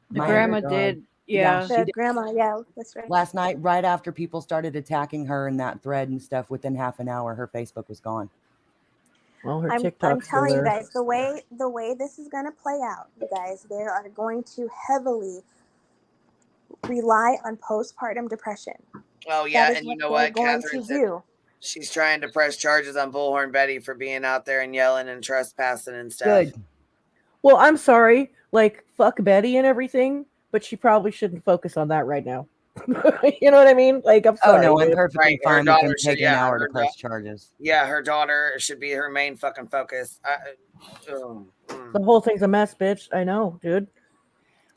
The grandma did. Yeah. The grandma, yeah, that's right. Last night, right after people started attacking her in that thread and stuff, within half an hour, her Facebook was gone. Well, her I'm telling you guys, the way this is gonna play out, you guys, they are going to heavily rely on postpartum depression. Oh yeah, and you know what, Catherine said she's trying to press charges on Bullhorn Betty for being out there and yelling and trespassing and stuff. Good. Well, I'm sorry, like fuck Betty and everything, but she probably shouldn't focus on that right now. You know what I mean? Like, I'm sorry. Oh no, I'm perfectly fine with them should- taking yeah, an hour her to press charges. Yeah, her daughter should be her main fucking focus. The whole thing's a mess, bitch. I know, dude.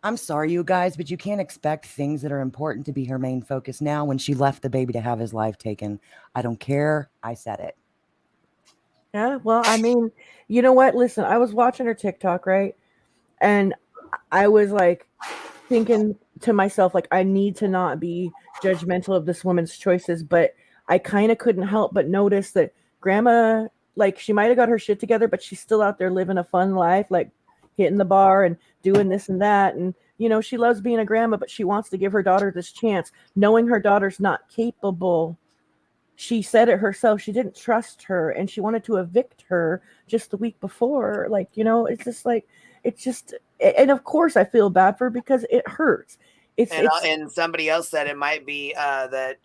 I'm sorry, you guys, but you can't expect things that are important to be her main focus now when she left the baby to have his life taken. I don't care. I said it. Yeah, well, I mean, you know what? Listen, I was watching her TikTok, right? And I was like thinking to myself, like, I need to not be judgmental of this woman's choices, but I kind of couldn't help but notice that grandma, like, she might have got her shit together, but she's still out there living a fun life, like hitting the bar and doing this and that. And, you know, she loves being a grandma, but she wants to give her daughter this chance, knowing her daughter's not capable. She said it herself. She didn't trust her and she wanted to evict her just the week before. Like, you know, it's just like, it's just, and of course I feel bad for her because it hurts. And somebody else said it might be that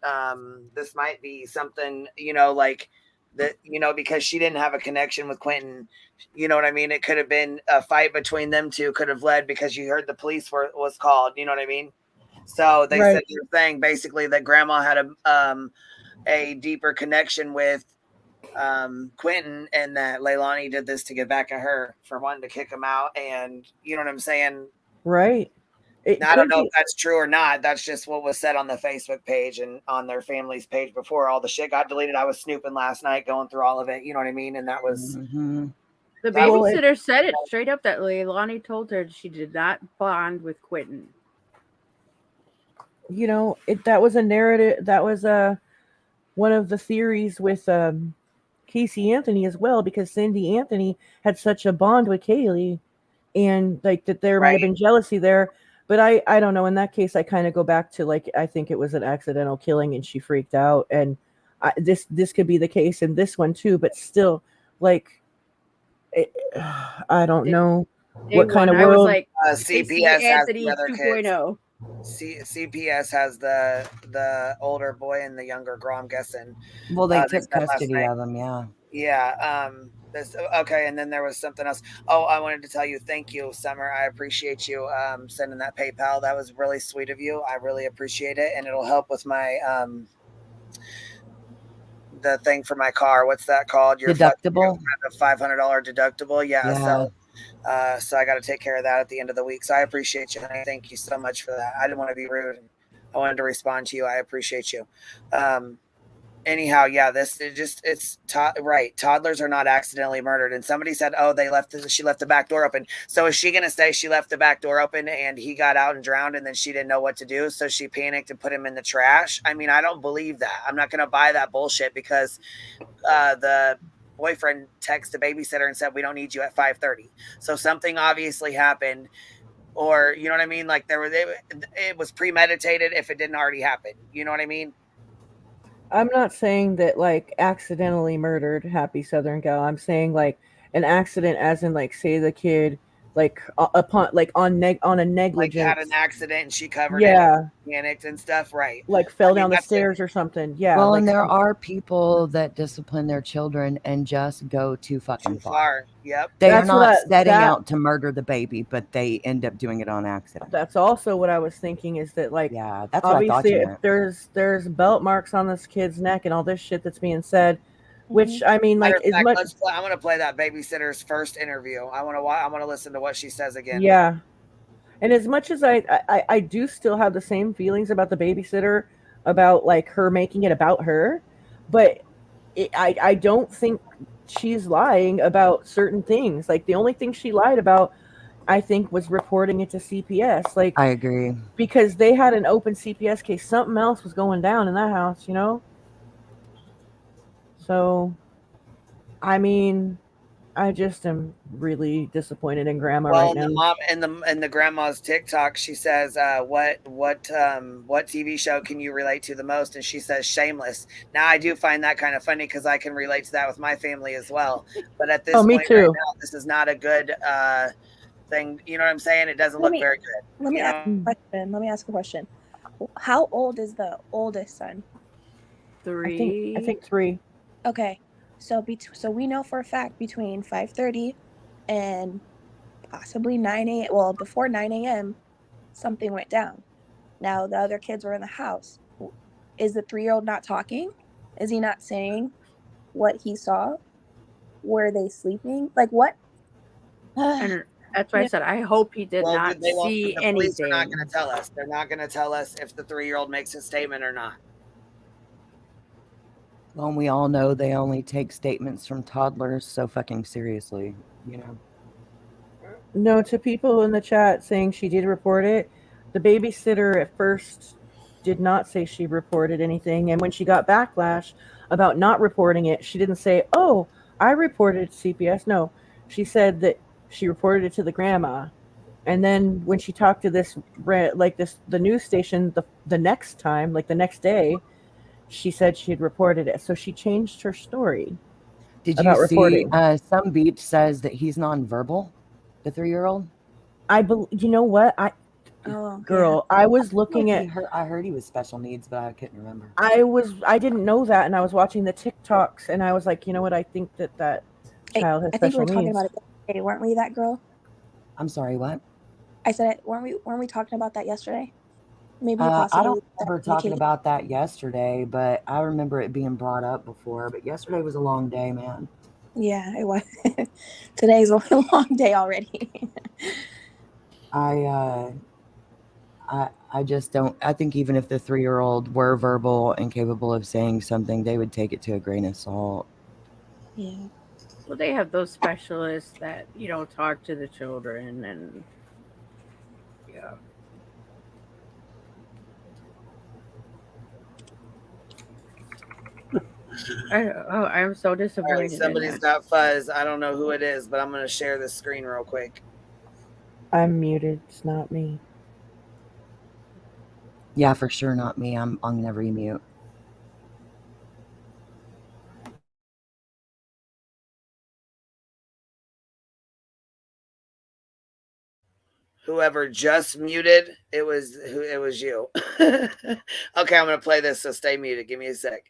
this might be something, you know, like that, you know, because she didn't have a connection with Quentin. You know what I mean? It could have been a fight between them two, could have led because you heard the police was called. You know what I mean? So they said you're saying basically that grandma had a deeper connection with Quentin, and that Leilani did this to get back at her for wanting to kick him out. And you know what I'm saying? Right. Now, I don't know if that's true or not. That's just what was said on the Facebook page and on their family's page before all the shit got deleted. I was snooping last night, going through all of it. You know what I mean? And that was The babysitter said it straight up that Leilani told her she did not bond with Quentin. You know, that was a narrative. That was one of the theories with Casey Anthony as well, because Cindy Anthony had such a bond with Kaylee, and like that there might have been jealousy there. But I don't know. In that case, I kind of go back to like, I think it was an accidental killing and she freaked out. And this could be the case in this one too. But still, like, I don't know what kind of world. I was like, CPS has the other 2.0. CPS has the older boy and the younger girl, I'm guessing. Well, they took custody of him, yeah. Yeah. Okay, and then there was something else. Oh, I wanted to tell you, thank you, Summer. I appreciate you sending that PayPal. That was really sweet of you. I really appreciate it, and it'll help with my the thing for my car. What's that called? Your deductible. The $500 deductible. Yeah. So I got to take care of that at the end of the week. So I appreciate you, honey. Thank you so much for that. I didn't want to be rude. I wanted to respond to you. I appreciate you. Anyhow, yeah, right. Toddlers are not accidentally murdered. And somebody said, oh, she left the back door open. So is she going to say she left the back door open and he got out and drowned and then she didn't know what to do? So she panicked and put him in the trash. I mean, I don't believe that. I'm not going to buy that bullshit because the boyfriend texted the babysitter and said, we don't need you at 5:30. So something obviously happened, or, you know what I mean? Like it was premeditated if it didn't already happen. You know what I mean? I'm not saying that like accidentally murdered Happy Southern Gal. I'm saying like an accident, as in like, say the kid like upon like on a negligence, like had an accident and she covered it, panicked and stuff, right? Like fell down the stairs or something. Yeah. Well, like and there are people that discipline their children and just go too fucking far. Yep. They are not setting out to murder the baby, but they end up doing it on accident. That's also what I was thinking, is that like, yeah, that's obviously what I thought you if meant. there's belt marks on this kid's neck and all this shit that's being said, which I mean, like, I'm going to play that babysitter's first interview. I want to listen to what she says again. Yeah. And as much as I do still have the same feelings about the babysitter, about like her making it about her, but I don't think she's lying about certain things. Like the only thing she lied about, I think, was reporting it to CPS. Like, I agree, because they had an open CPS case. Something else was going down in that house, you know? So, I mean, I just am really disappointed in Grandma right now. The mom and the grandma's TikTok, she says, what TV show can you relate to the most? And she says Shameless. Now I do find that kind of funny because I can relate to that with my family as well. But at this point right now, this is not a good thing. You know what I'm saying? It doesn't look very good. Let me ask a question. How old is the oldest son? 3. I think 3. Okay. So we know for a fact between 5:30 and possibly 9 a.m. Well, before 9 a.m., something went down. Now the other kids were in the house. Is the 3-year-old not talking? Is he not saying what he saw? Were they sleeping? Like what? And that's why I said I hope he did not see the anything. Police are not going to tell us. They're not going to tell us if the 3-year-old makes a statement or not. Well, we all know they only take statements from toddlers so fucking seriously, you know. No, to people in the chat saying she did report it, the babysitter at first did not say she reported anything. And when she got backlash about not reporting it, she didn't say, oh, I reported it to CPS. No, she said that she reported it to the grandma. And then when she talked to the news station the next time, like the next day, she said she had reported it. So she changed her story. Did you see some beach says that he's nonverbal, the 3-year-old? You know what? Oh, girl, I was looking Like at. I heard he was special needs, but I couldn't remember. I didn't know that, and I was watching the TikToks, and I was like, you know what? I think that child has I think we special were talking needs. about it yesterday, weren't we? That girl. I'm sorry, what? I said, weren't we talking about that yesterday? Maybe I don't possibly remember the talking kid. about that yesterday, but I remember it being brought up before. But yesterday was a long day, man. Yeah, it was. Today's a long day already. I just don't. I think even if the 3-year-old were verbal and capable of saying something, they would take it to a grain of salt. Yeah. Well, they have those specialists that talk to the children, and yeah. I'm so All right, disappointed in somebody's that. got fuzz. I don't know who it is, but I'm going to share the screen real quick. I'm muted. It's not me. Yeah, for sure, not me. I'm gonna remute. Whoever just muted, it was you. Okay, I'm going to play this, so stay muted. Give me a sec.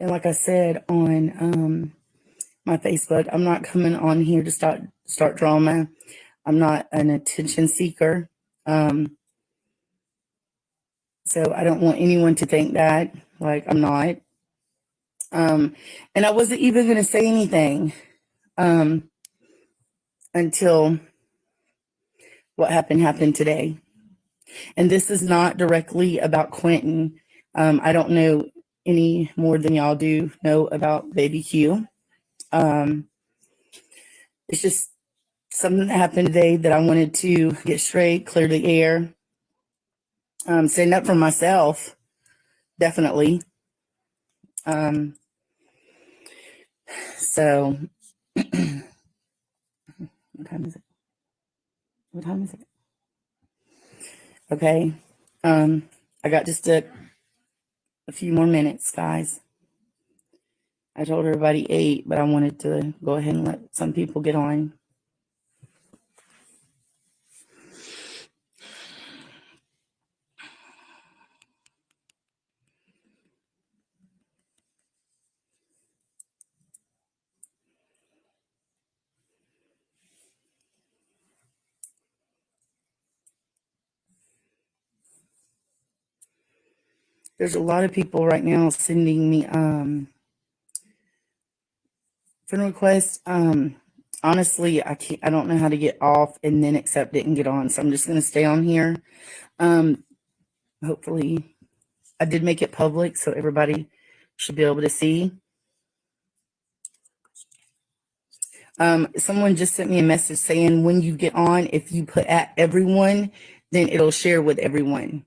And like I said on my Facebook, I'm not coming on here to start drama. I'm not an attention seeker. So I don't want anyone to think that, like, I'm not. And I wasn't even going to say anything until what happened today. And this is not directly about Quentin. I don't know any more than y'all do know about baby Q. It's just something that happened today that I wanted to get straight, clear the air, stand up for myself, definitely. So, what time is it? What time is it? Okay. I got just a few more minutes, guys. I told everybody 8, but I wanted to go ahead and let some people get on. There's a lot of people right now sending me friend requests. Honestly, I don't know how to get off and then accept it and get on. So I'm just gonna stay on here. Hopefully I did make it public so everybody should be able to see. Someone just sent me a message saying when you get on, if you put at everyone, then it'll share with everyone.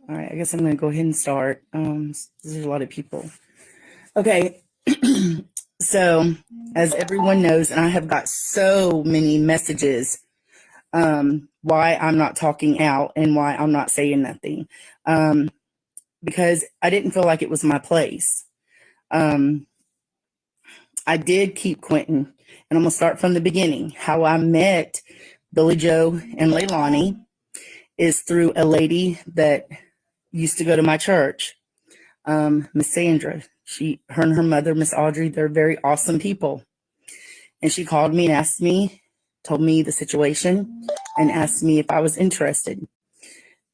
All right, I guess I'm going to go ahead and start. There's a lot of people. Okay, so as everyone knows, and I have got so many messages why I'm not talking out and why I'm not saying nothing, because I didn't feel like it was my place. I did keep Quentin, and I'm going to start from the beginning. How I met Billy Joe and Leilani is through a lady that used to go to my church, Miss Sandra. Her and her mother, Miss Audrey, they're very awesome people. And she called me and asked me, told me the situation, and asked me if I was interested.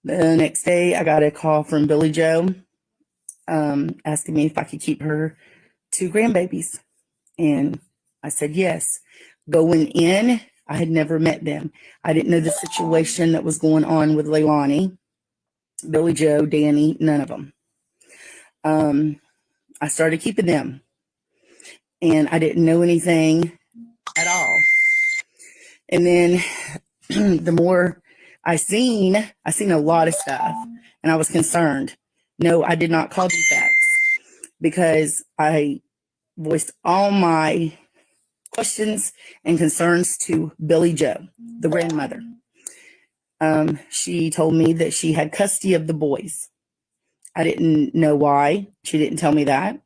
The next day, I got a call from Billy Joe asking me if I could keep her 2 grandbabies. And I said yes. Going in, I had never met them. I didn't know the situation that was going on with Leilani, Billy Joe, Danny, none of them. I started keeping them, and I didn't know anything at all. And then the more I seen a lot of stuff, and I was concerned. No, I did not call DFACS because I voiced all my questions and concerns to Billy Joe, the grandmother. She told me that she had custody of the boys. I didn't know why. She didn't tell me that.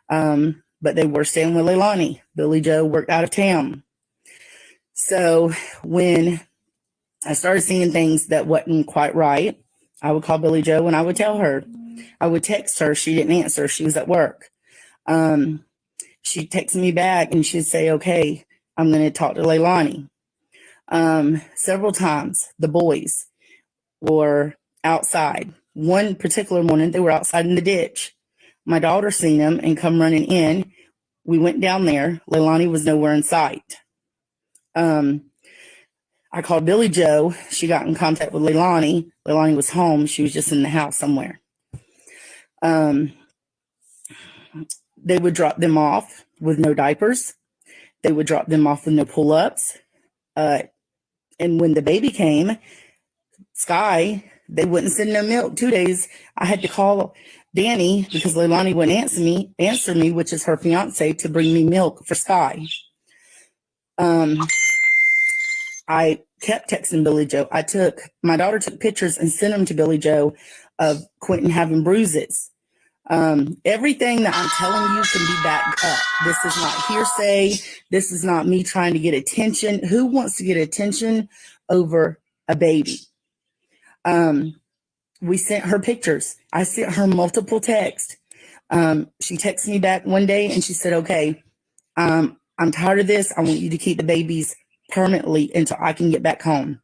But they were staying with Leilani. Billy Joe worked out of town. So when I started seeing things that wasn't quite right, I would call Billy Joe and I would tell her. I would text her. She didn't answer. She was at work. She'd text me back and she'd say, okay, I'm going to talk to Leilani. Several times the boys were outside. One particular morning, they were outside in the ditch. My daughter seen them and come running in. We went down there. Leilani was nowhere in sight. I called Billy Joe. She got in contact with Leilani. Leilani was home. She was just in the house somewhere. They would drop them off with no diapers. They would drop them off with no pull-ups. And when the baby came, Sky, they wouldn't send no milk. 2 days, I had to call Danny because Leilani wouldn't answer me, which is her fiance, to bring me milk for Sky. I kept texting Billy Joe. My daughter took pictures and sent them to Billy Joe of Quentin having bruises. Everything that I'm telling you can be backed up. This is not hearsay. This is not me trying to get attention. Who wants to get attention over a baby? We sent her pictures. I sent her multiple texts. She texted me back one day and she said, okay, I'm tired of this. I want you to keep the babies permanently until I can get back home.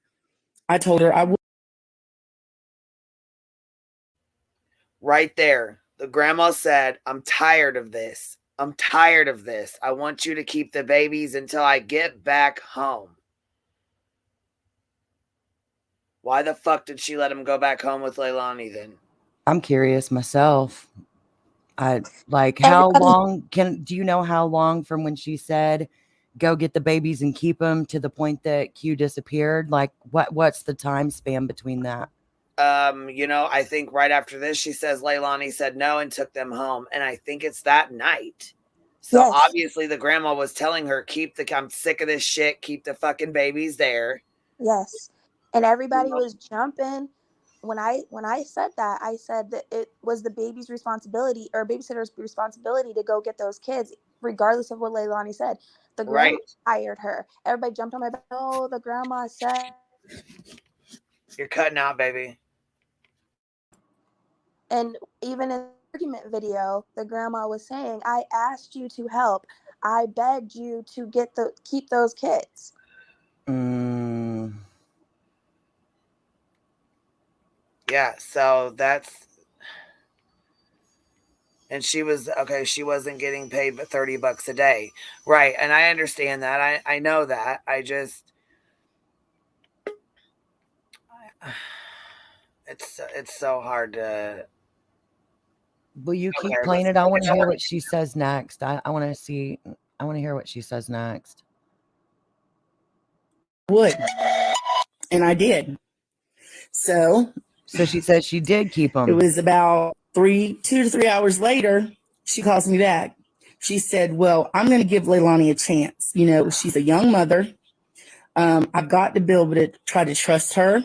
I told her I would. Right there. The grandma said, I'm tired of this. I'm tired of this. I want you to keep the babies until I get back home. Why the fuck did she let him go back home with Leilani then? I'm curious myself. How long do you know how long from when she said go get the babies and keep them to the point that Q disappeared? Like what's the time span between that? I think right after this, she says Leilani said no and took them home. And I think it's that night. So obviously the grandma was telling her, I'm sick of this shit. Keep the fucking babies there. Yes. And everybody was jumping. When I said that, I said that it was the baby's responsibility or babysitter's responsibility to go get those kids, regardless of what Leilani said. The grandma hired her. Everybody jumped on my back. Oh, the grandma said. You're cutting out, baby. And even in the argument video, the grandma was saying, I asked you to help. I begged you to keep those kids. Yeah, so that's, and she wasn't getting paid but $30 a day. Right. And I understand that. I know that. It's so hard to. Will you keep playing it? I want to hear what she says next. I want to hear what she says next. Would. And I did. So she said she did keep them. It was about 2 to 3 hours later, she calls me back. She said, well, I'm going to give Leilani a chance. She's a young mother. I've got to be able to try to trust her.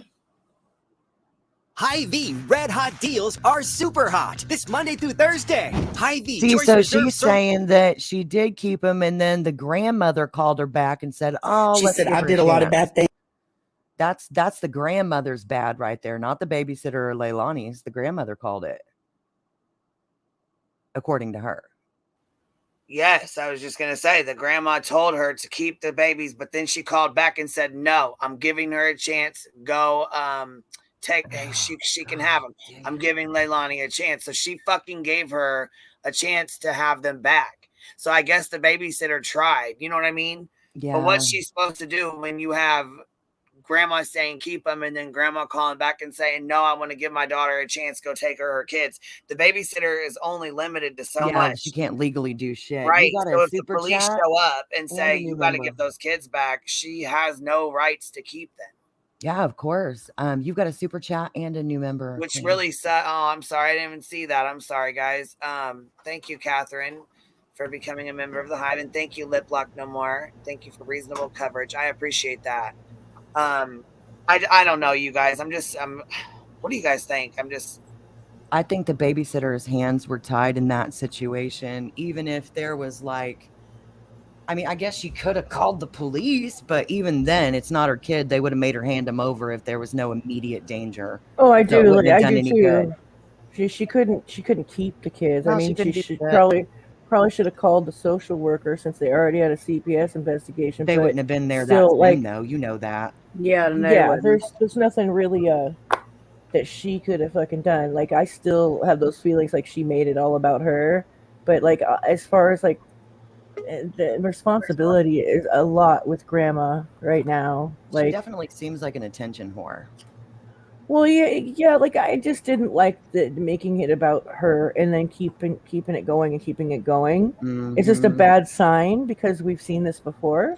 Hy-Vee Red Hot deals are super hot this Monday through Thursday. Hy-Vee. See, so she's saying that she did keep him, and then the grandmother called her back and said, "Oh, she said I did a lot of bad things." That's the grandmother's bad right there, not the babysitter or Leilani's. The grandmother called it, according to her. Yes, I was just going to say the grandma told her to keep the babies, but then she called back and said, no, I'm giving her a chance. Go she can have them. I'm giving Leilani a chance. So she fucking gave her a chance to have them back. So I guess the babysitter tried. You know what I mean? Yeah. But what's she supposed to do when you have grandma saying keep them, and then grandma calling back and saying, no, I want to give my daughter a chance, go take her kids. The babysitter is only limited to so much. She can't legally do shit. Right. You got So a if the super police chat show up and and say a new you got to member. give those kids back, she has no rights to keep them. Yeah, of course. You've got a super chat and a new member. Which Queen. really sad. Oh, I'm sorry. I didn't even see that. I'm sorry, guys. Thank you, Catherine, for becoming a member of the Hive. And thank you, Lip Lock No More. Thank you for reasonable coverage. I appreciate that. I don't know, you guys. What do you guys think? I think the babysitter's hands were tied in that situation, even if there was like, I mean, I guess she could have called the police, but even then, it's not her kid. They would have made her hand him over if there was no immediate danger. Oh, I So it do. wouldn't have I done do any too. good. She couldn't keep the kids. I No, she mean, couldn't she do should shit. probably should have called the social worker since they already had a CPS investigation. They but wouldn't have been there that still, soon, like, though. You know that. Yeah, there's nothing really that she could have fucking done. Like, I still have those feelings like she made it all about her. But like, as far as like the responsibility is a lot with grandma right now. She Like, definitely seems like an attention whore. well, yeah. Like, I just didn't like making it about her and then keeping it going and keeping it going. It's just a Mhm. bad sign because we've seen this before.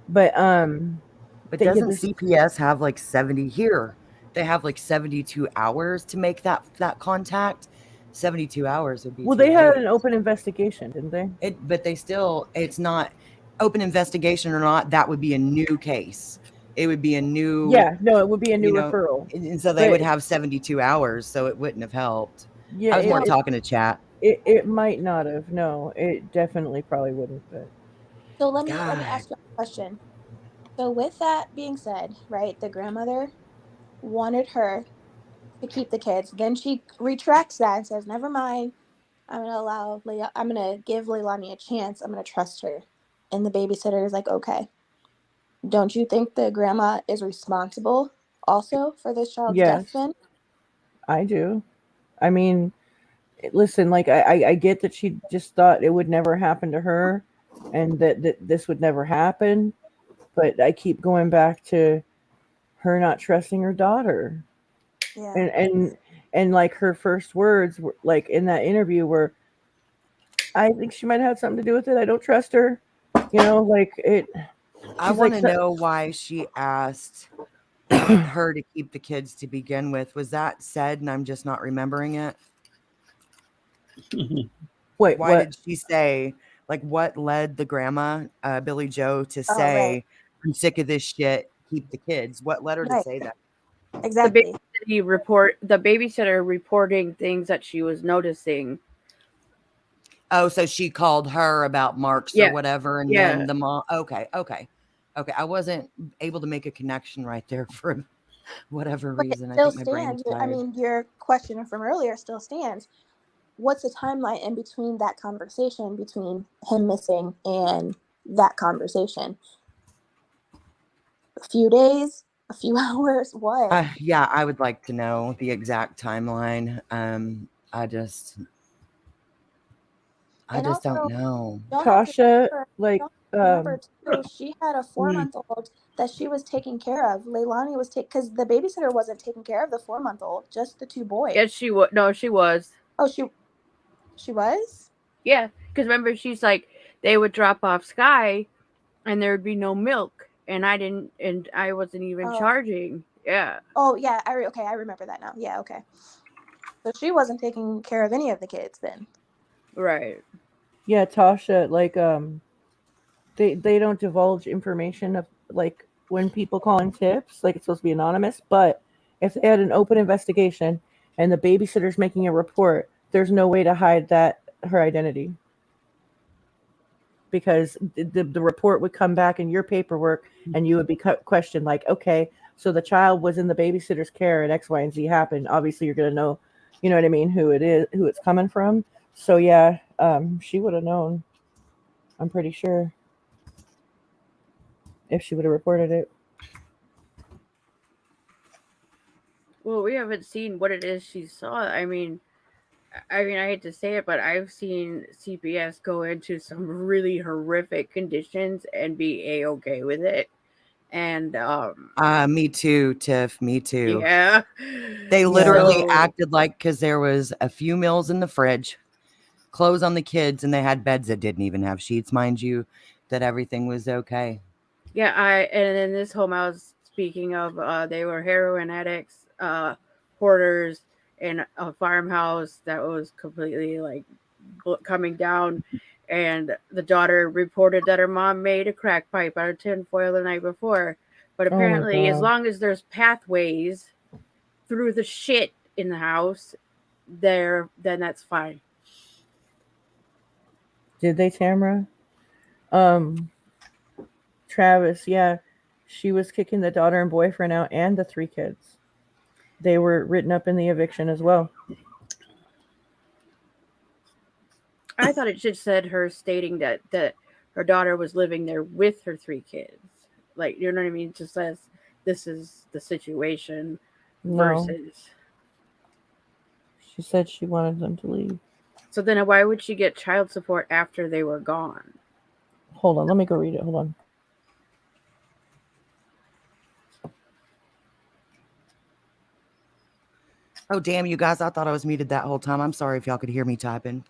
But doesn't CPS have like 70 here? They have like 72 hours to make that contact. 72 hours would be well, 2 they had days. an open investigation, didn't they? But they still, it's not open investigation or not. That would be a new case. It would be a new. Yeah, no, it would be a new referral. And so they would have 72 hours. So it wouldn't have helped. Yeah, I was more talking to chat. It might not have. No, it definitely probably wouldn't. But So let me God. ask you a question. So with that being said, right, the grandmother wanted her to keep the kids. Then she retracts that and says, "Never mind. I'm gonna give Leilani a chance. I'm gonna trust her." And the babysitter is like, "Okay." Don't you think the grandma is responsible also for this child's death yes, then? I do. I mean, listen, like I get that she just thought it would never happen to her, and that this would never happen. But I keep going back to her not trusting her daughter. Yeah. And like her first words were like in that interview were, I think she might have had something to do with it. I don't trust her. You know, like it. I want to know why she asked her to keep the kids to begin with. Was that said and I'm just not remembering it? Wait, why what? did she say, like, what led the grandma, Billy Joe, to Oh, say, right. I'm sick of this shit, keep the kids? What led her to Right. say that? Exactly. The babysitter reporting things that she was noticing. Oh, so she called her about marks Yeah. or whatever, and Yeah. then the mom. Okay. I wasn't able to make a connection right there for whatever But it reason. I still think my brain was stands. I tired. mean, your question from earlier still stands. What's the timeline in between that conversation between him missing and that conversation? A few days? A few hours? What? Yeah, I would like to know the exact timeline. I just And don't also, know. Tasha, like, remember too, she had a 4-month-old that she was taking care of. Leilani was because the babysitter wasn't taking care of the 4-month-old, just the two boys. Yes, she was. No, she was. Oh, she was? Yeah, because remember, she's like, they would drop off Sky, and there would be no milk, and I wasn't even charging. Yeah. Oh, yeah. Okay, I remember that now. Yeah, okay. So she wasn't taking care of any of the kids then. Right. Yeah, Tasha, like they don't divulge information of like when people call in tips, like it's supposed to be anonymous, but if they had an open investigation and the babysitter's making a report, there's no way to hide her identity. Because the report would come back in your paperwork and you would be questioned like, okay, so the child was in the babysitter's care and X, Y, and Z happened. Obviously you're going to know, you know what I mean, who it is, who it's coming from. So yeah, she would have known. I'm pretty sure if she would have reported it. Well, we haven't seen what it is she saw. I mean, I hate to say it, but I've seen CPS go into some really horrific conditions and be A-okay with it. And Me too, Tiff. Me too. yeah, They literally So- acted like because there was a few meals in the fridge, clothes on the kids, and they had beds that didn't even have sheets, mind you, that everything was okay. Yeah, and in this home I was speaking of, they were heroin addicts, hoarders in a farmhouse that was completely like coming down. And the daughter reported that her mom made a crack pipe out of tinfoil the night before. But Oh my apparently, as God. long as there's pathways through the shit in the house, then that's fine. Did they, Tamara? Travis, yeah. She was kicking the daughter and boyfriend out and the 3 kids. They were written up in the eviction as well. I thought it just said her stating that her daughter was living there with her 3 kids. Like, you know what I mean? It just says this is the situation No. versus. She said she wanted them to leave. So then why would she get child support after they were gone? Hold on, let me go read it. Hold on. Oh, damn, you guys. I thought I was muted that whole time. I'm sorry if y'all could hear me typing.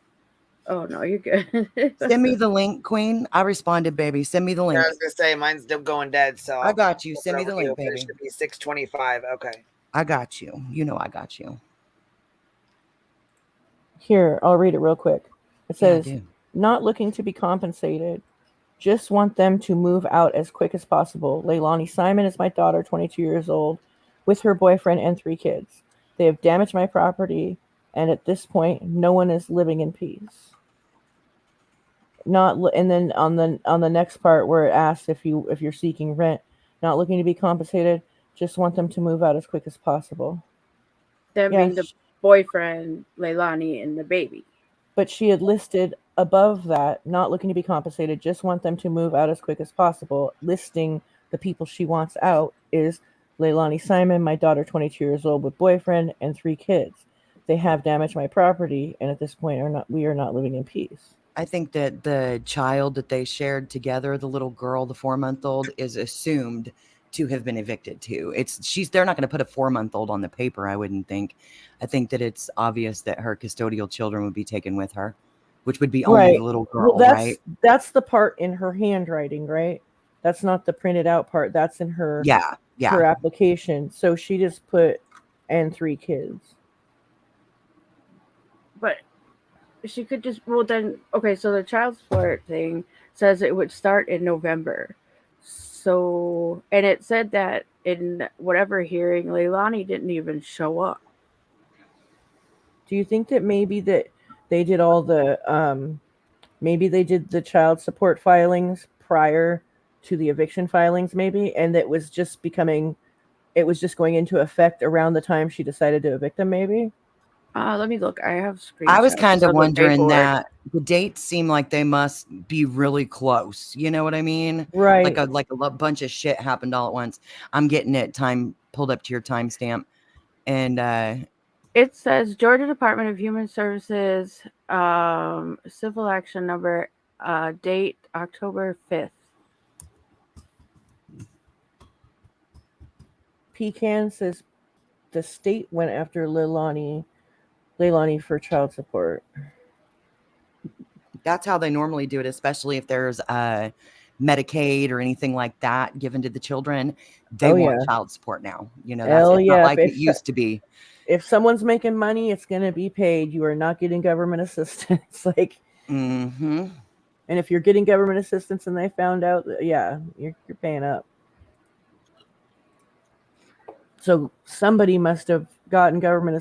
Oh, no, you're good. Send me the link, Queen. I responded, baby. Send me the link. I was gonna say mine's still going dead, so I got you. I'll Send me flip the it over link, to you. baby. It should be 625. Okay. I got you. You know I got you. Here, I'll read it real quick. It Yeah, I says, do. not looking to be compensated. Just want them to move out as quick as possible. Leilani Simon is my daughter, 22 years old, with her boyfriend and 3 kids. They have damaged my property, and at this point, no one is living in peace. And then on the next part where it asks if you're seeking rent, not looking to be compensated, just want them to move out as quick as possible. Them being the boyfriend, Leilani, and the baby. But she had listed above that, not looking to be compensated, just want them to move out as quick as possible. Listing the people she wants out is Leilani Simon, my daughter, 22 years old, with boyfriend and 3 kids. They have damaged my property, and at this point, we are not living in peace. I think that the child that they shared together, the little girl, the 4-month-old, is assumed to have been evicted too. They're not going to put a 4-month-old on the paper, I wouldn't think. I think that it's obvious that her custodial children would be taken with her, which would be only the little girl, well, right? That's the part in her handwriting, right? That's not the printed out part. That's in her her application. So she just put and 3 kids. But she could just, well then, okay, so the child support thing says it would start in November. So, and it said that in whatever hearing, Leilani didn't even show up. Do you think that maybe that they did all the maybe they did the child support filings prior to the eviction filings, maybe, and it was just going into effect around the time she decided to evict them, maybe? Let me look. I have screenshots. I was kind of the wondering paperwork. that the dates seem like they must be really close. You know what I mean? Right. Like a bunch of shit happened all at once. I'm getting it pulled up to your timestamp. And it says Georgia Department of Human Services, civil action number, date October 5th. Pecan says the state went after Leilani for child support. that's how they normally do it, especially if there's Medicaid or anything like that given to the children. They want child support now. You know, that's not like it used to be. If someone's making money, it's going to be paid. You are not getting government assistance. Mm-hmm. And if you're getting government assistance and they found out, you're paying up. So somebody must have gotten government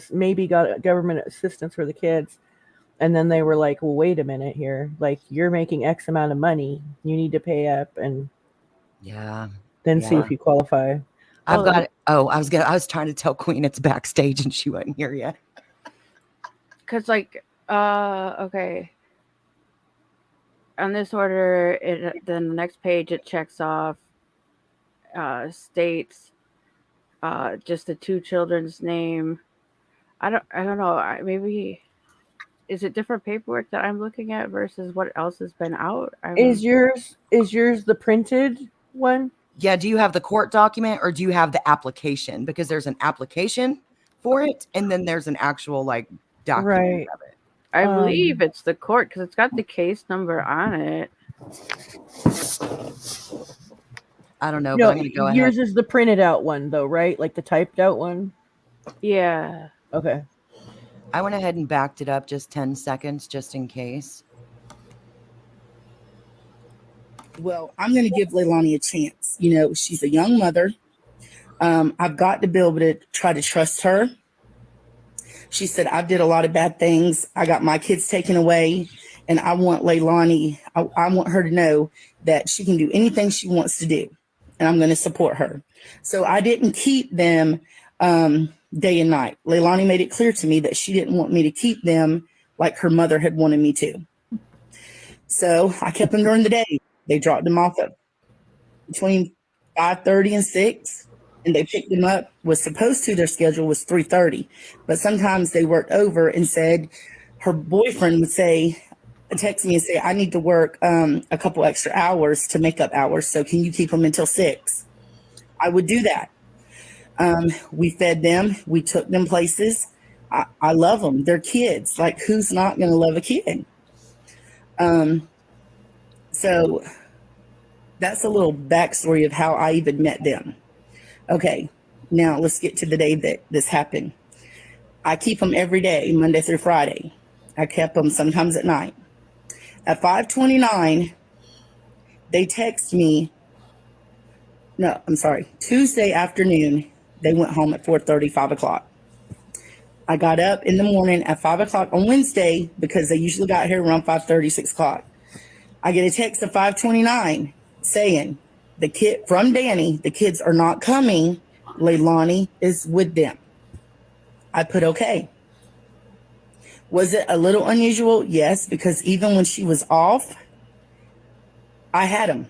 assistance for the kids. And then they were like, well, wait a minute here. Like, you're making X amount of money. You need to pay up and see if you qualify. I was trying to tell Queen it's backstage and she wasn't here yet. Cause okay. On this order, then the next page it checks off states just the 2 children's name. I don't know. Maybe is it different paperwork that I'm looking at versus what else has been out? Is yours the printed one? Yeah, do you have the court document or do you have the application? Because there's an application for it and then there's an actual like document Right. of it. I believe Um, it's the court because it's got the case number on it. I don't know, but No, I'm going to go ahead. yours is the printed out one though, right? Like the typed out one. Yeah. Okay. I went ahead and backed it up just 10 seconds just in case. Well, I'm going to give Leilani a chance. You know, she's a young mother. I've got to be able to try to trust her. She said, I did a lot of bad things. I got my kids taken away. And I want Leilani, I want her to know that she can do anything she wants to do. And I'm going to support her. So I didn't keep them day and night. Leilani made it clear to me that she didn't want me to keep them like her mother had wanted me to. So I kept them during the day. They dropped them off at between 5:30 and 6, and they picked them up. Was supposed to, their schedule was 3:30, but sometimes they worked over and said her boyfriend would say, text me and say, I need to work a couple extra hours to make up hours. So can you keep them until 6? I would do that. We fed them. We took them places. I love them. They're kids. Like, who's not going to love a kid? So that's a little backstory of how I even met them. Okay, now let's get to the day that this happened. I keep them every day, Monday through Friday. I kept them sometimes at night. At 5:29, they text me. No, I'm sorry. Tuesday afternoon, they went home at 4:30, 5 o'clock. I got up in the morning at 5 o'clock on Wednesday because they usually got here around 5:30, 6 o'clock. I get a text at 5:29 saying, the kid from Danny, the kids are not coming. Leilani is with them. I put okay. Was it a little unusual? Yes, because even when she was off, I had them.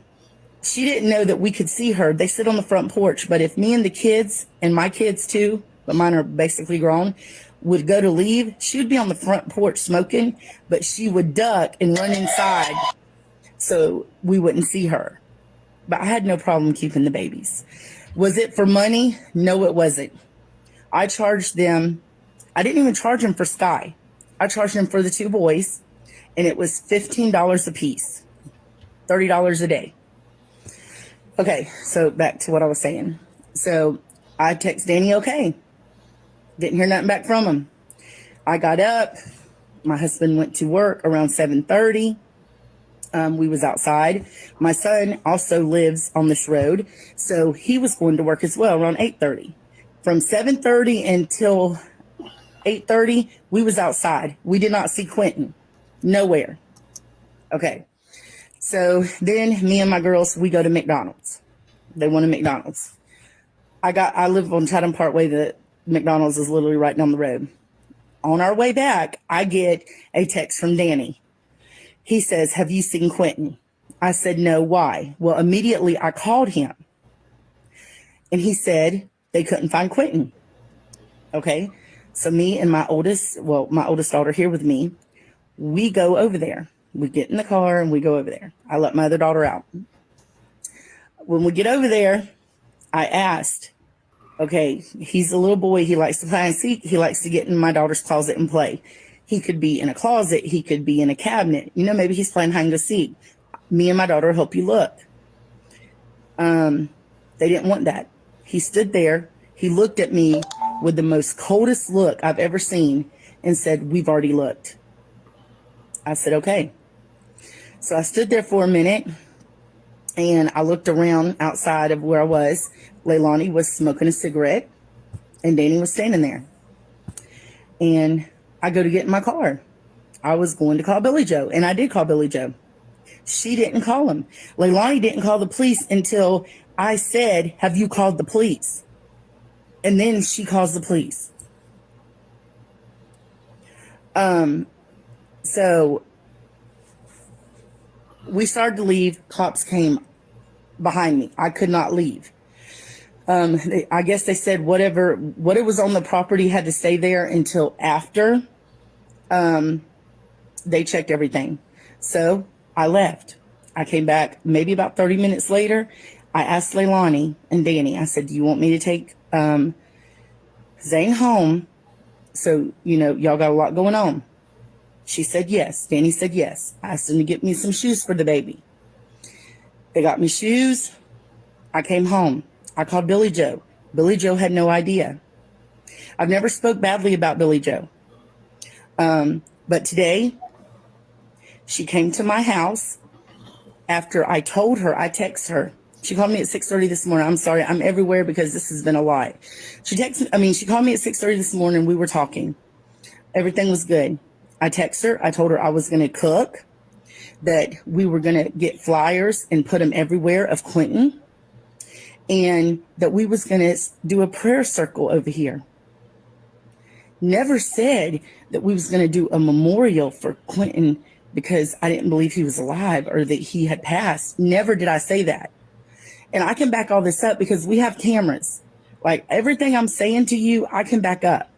She didn't know that we could see her. They sit on the front porch, but if me and the kids, and my kids too, but mine are basically grown, would go to leave, she would be on the front porch smoking, but she would duck and run inside so we wouldn't see her. But I had no problem keeping the babies. Was it for money? No, it wasn't. I charged them. I didn't even charge them for Sky. I charged them for the 2 boys, and it was $15 a piece, $30 a day. Okay, so back to what I was saying. So I text Danny, okay. Didn't hear nothing back from him. I got up. My husband went to work around 7:30. We was outside. My son also lives on this road, so he was going to work as well around 8:30. From 7:30 until 8:30, we was outside. We did not see Quentin. Nowhere. Okay. So then me and my girls, we go to McDonald's. They wanted McDonald's. I live on Chatham Parkway. The McDonald's is literally right down the road. On our way back, I get a text from Danny. He says, have you seen Quentin? I said, no, why? Well, immediately I called him. And he said they couldn't find Quentin. Okay. So me and my oldest daughter here with me, we go over there. We get in the car and we go over there. I let my other daughter out. When we get over there, I asked, okay, he's a little boy. He likes to play and seek. He likes to get in my daughter's closet and play. He could be in a closet. He could be in a cabinet. You know, maybe he's playing hide and seek. Me and my daughter help you look. They didn't want that. He stood there. He looked at me with the most coldest look I've ever seen and said, we've already looked. I said, okay. So I stood there for a minute and I looked around outside of where I was. Leilani was smoking a cigarette and Danny was standing there. And I go to get in my car. I was going to call Billy Joe, and I did call Billy Joe. She didn't call him. Leilani didn't call the police until I said, have you called the police? And then she calls the police. So we started to leave. Cops came behind me. I could not leave. I guess they said what it was on the property had to stay there until after they checked everything. So I left. I came back maybe about 30 minutes later. I asked Leilani and Danny, I said, do you want me to take Zane home? So, you know, y'all got a lot going on. She said yes. Danny said yes. I asked them to get me some shoes for the baby. They got me shoes. I came home. I called Billy Joe. Billy Joe had no idea. I've never spoke badly about Billy Joe. But today, she came to my house after I told her, I texted her. She called me at 6:30 this morning. I'm sorry, I'm everywhere because this has been a lot. She called me at 6:30 this morning. We were talking. Everything was good. I texted her. I told her I was going to cook, that we were going to get flyers and put them everywhere of Quentin, and that we was going to do a prayer circle over here. Never said that we was going to do a memorial for Quentin because I didn't believe he was alive or that he had passed. Never did I say that. And I can back all this up because we have cameras. Like everything I'm saying to you, I can back up.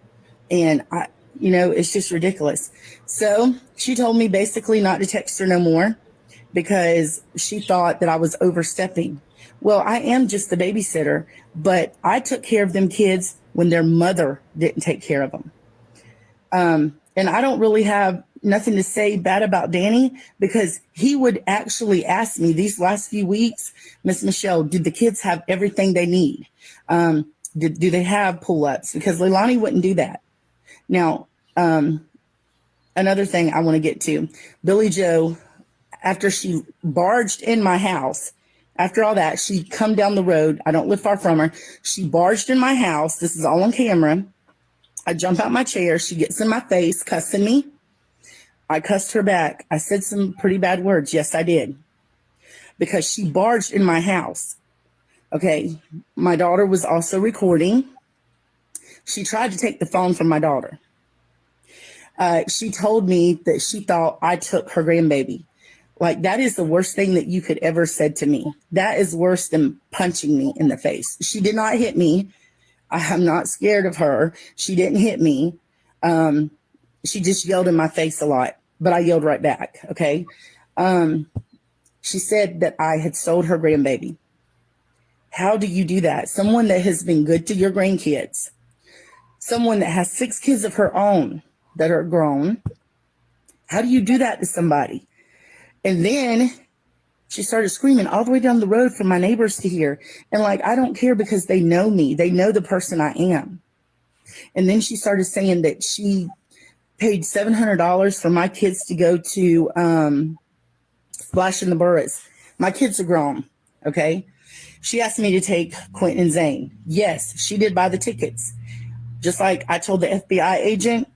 And it's just ridiculous. So she told me basically not to text her no more because she thought that I was overstepping. Well, I am just the babysitter, but I took care of them kids when their mother didn't take care of them. And I don't really have nothing to say bad about Danny because he would actually ask me these last few weeks, Miss Michelle, did the kids have everything they need? Do they have pull-ups? Because Leilani wouldn't do that. Now, another thing I want to get to, Billy Joe, after she barged in my house, after all that, she come down the road. I don't live far from her. She barged in my house. This is all on camera. I jump out my chair. She gets in my face, cussing me. I cussed her back. I said some pretty bad words. Yes, I did. Because she barged in my house. Okay. My daughter was also recording. She tried to take the phone from my daughter. She told me that she thought I took her grandbaby. Like, that is the worst thing that you could ever said to me. That is worse than punching me in the face. She did not hit me. I'm not scared of her. She didn't hit me. She just yelled in my face a lot, but I yelled right back. Okay. She said that I had sold her grandbaby. How do you do that? Someone that has been good to your grandkids, someone that has 6 kids of her own that are grown. How do you do that to somebody? And then she started screaming all the way down the road for my neighbors to hear. And like, I don't care because they know me. They know the person I am. And then she started saying that she paid $700 for my kids to go to Splash in the Burris. My kids are grown. Okay. She asked me to take Quentin and Zane. Yes, she did buy the tickets. Just like I told the FBI agent,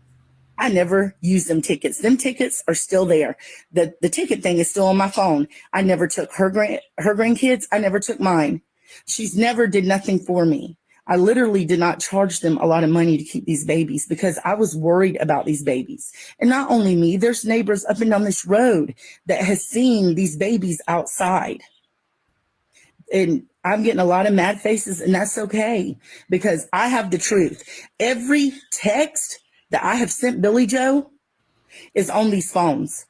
I never used them tickets. Them tickets are still there. The ticket thing is still on my phone. I never took her grandkids. I never took mine. She's never did nothing for me. I literally did not charge them a lot of money to keep these babies because I was worried about these babies. And not only me, there's neighbors up and down this road that has seen these babies outside. And I'm getting a lot of mad faces, and that's okay because I have the truth. Every text that I have sent Billy Joe is on these phones.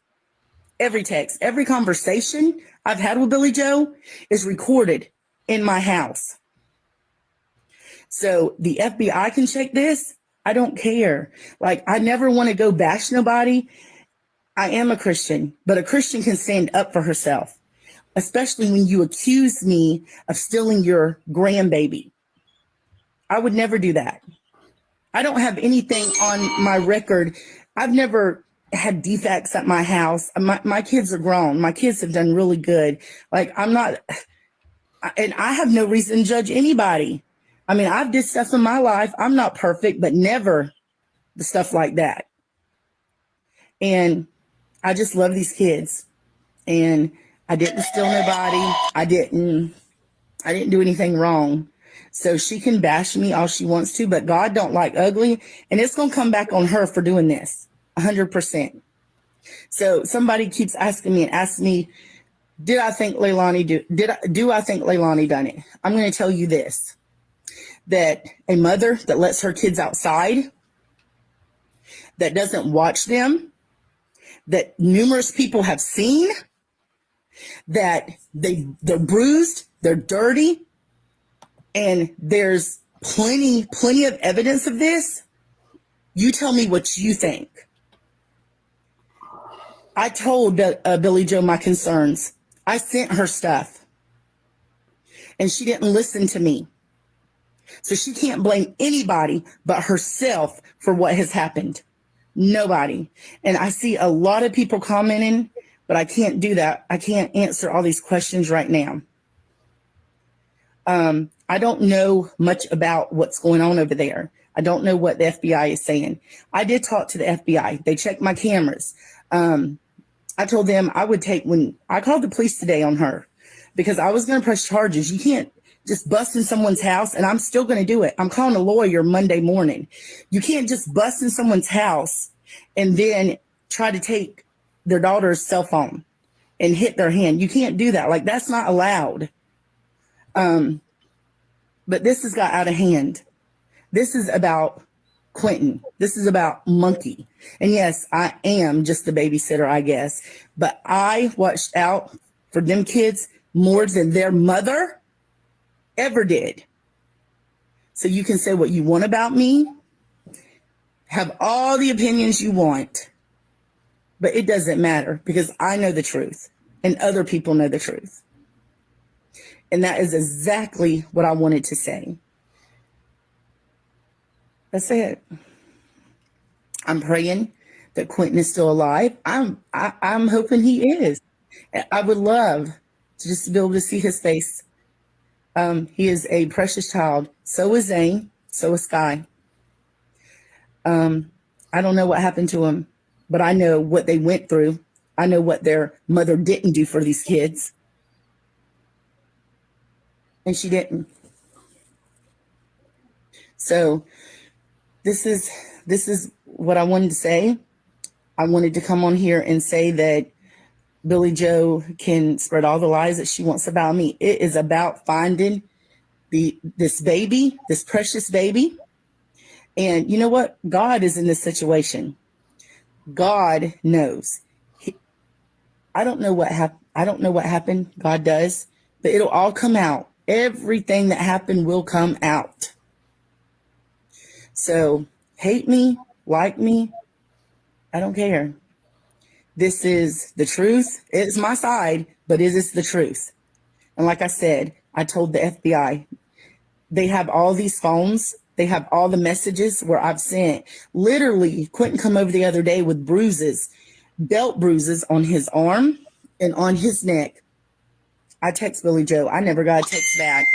Every text, every conversation I've had with Billy Joe is recorded in my house. So the FBI can check this. I don't care. Like, I never want to go bash nobody. I am a Christian, but a Christian can stand up for herself, especially when you accuse me of stealing your grandbaby. I would never do that. I don't have anything on my record. I've never had defects at my house. My kids are grown. My kids have done really good. Like, I'm not, and I have no reason to judge anybody. I mean, I've did stuff in my life. I'm not perfect, but never the stuff like that. And I just love these kids. And I didn't steal nobody. I didn't do anything wrong. So she can bash me all she wants to, but God don't like ugly. And it's going to come back on her for doing this 100%. So somebody keeps asking me, do I think Leilani done it? I'm going to tell you this, that a mother that lets her kids outside, that doesn't watch them, that numerous people have seen, that they're bruised, They're dirty, and there's plenty of evidence of this. You tell me what you think. I told Billy Joe my concerns. I sent her stuff, and she didn't listen to me. So she can't blame anybody but herself for what has happened. Nobody. And I see a lot of people commenting, but I can't do that. I can't answer all these questions right now. I don't know much about what's going on over there. I don't know what the FBI is saying. I did talk to the FBI. They checked my cameras. I told them I would when I called the police today on her because I was going to press charges. You can't just bust in someone's house, and I'm still going to do it. I'm calling a lawyer Monday morning. You can't just bust in someone's house and then try to take their daughter's cell phone and hit their hand. You can't do that. Like, that's not allowed. But this has got out of hand. This is about Quentin. This is about Monkey. And yes, I am just the babysitter, I guess. But I watched out for them kids more than their mother ever did. So you can say what you want about me, have all the opinions you want, but it doesn't matter because I know the truth and other people know the truth. And that is exactly what I wanted to say. That's it. I'm praying that Quentin is still alive. I'm hoping he is. I would love to just be able to see his face. He is a precious child. So is Zane. So is Sky. I don't know what happened to him, but I know what they went through. I know what their mother didn't do for these kids. And she didn't. So this is what I wanted to say. I wanted to come on here and say that Billy Joe can spread all the lies that she wants about me. It is about finding this baby, this precious baby. And you know what? God is in this situation. God knows. I don't know what happened. I don't know what happened. God does, but it'll all come out. Everything that happened will come out. So hate me, like me, I don't care. This is the truth. It's my side, but it is the truth. And like I said, I told the FBI, they have all these phones. They have all the messages where I've sent. Literally, Quentin come over the other day with bruises, belt bruises on his arm and on his neck. I text Billy Joe. I never got a text back.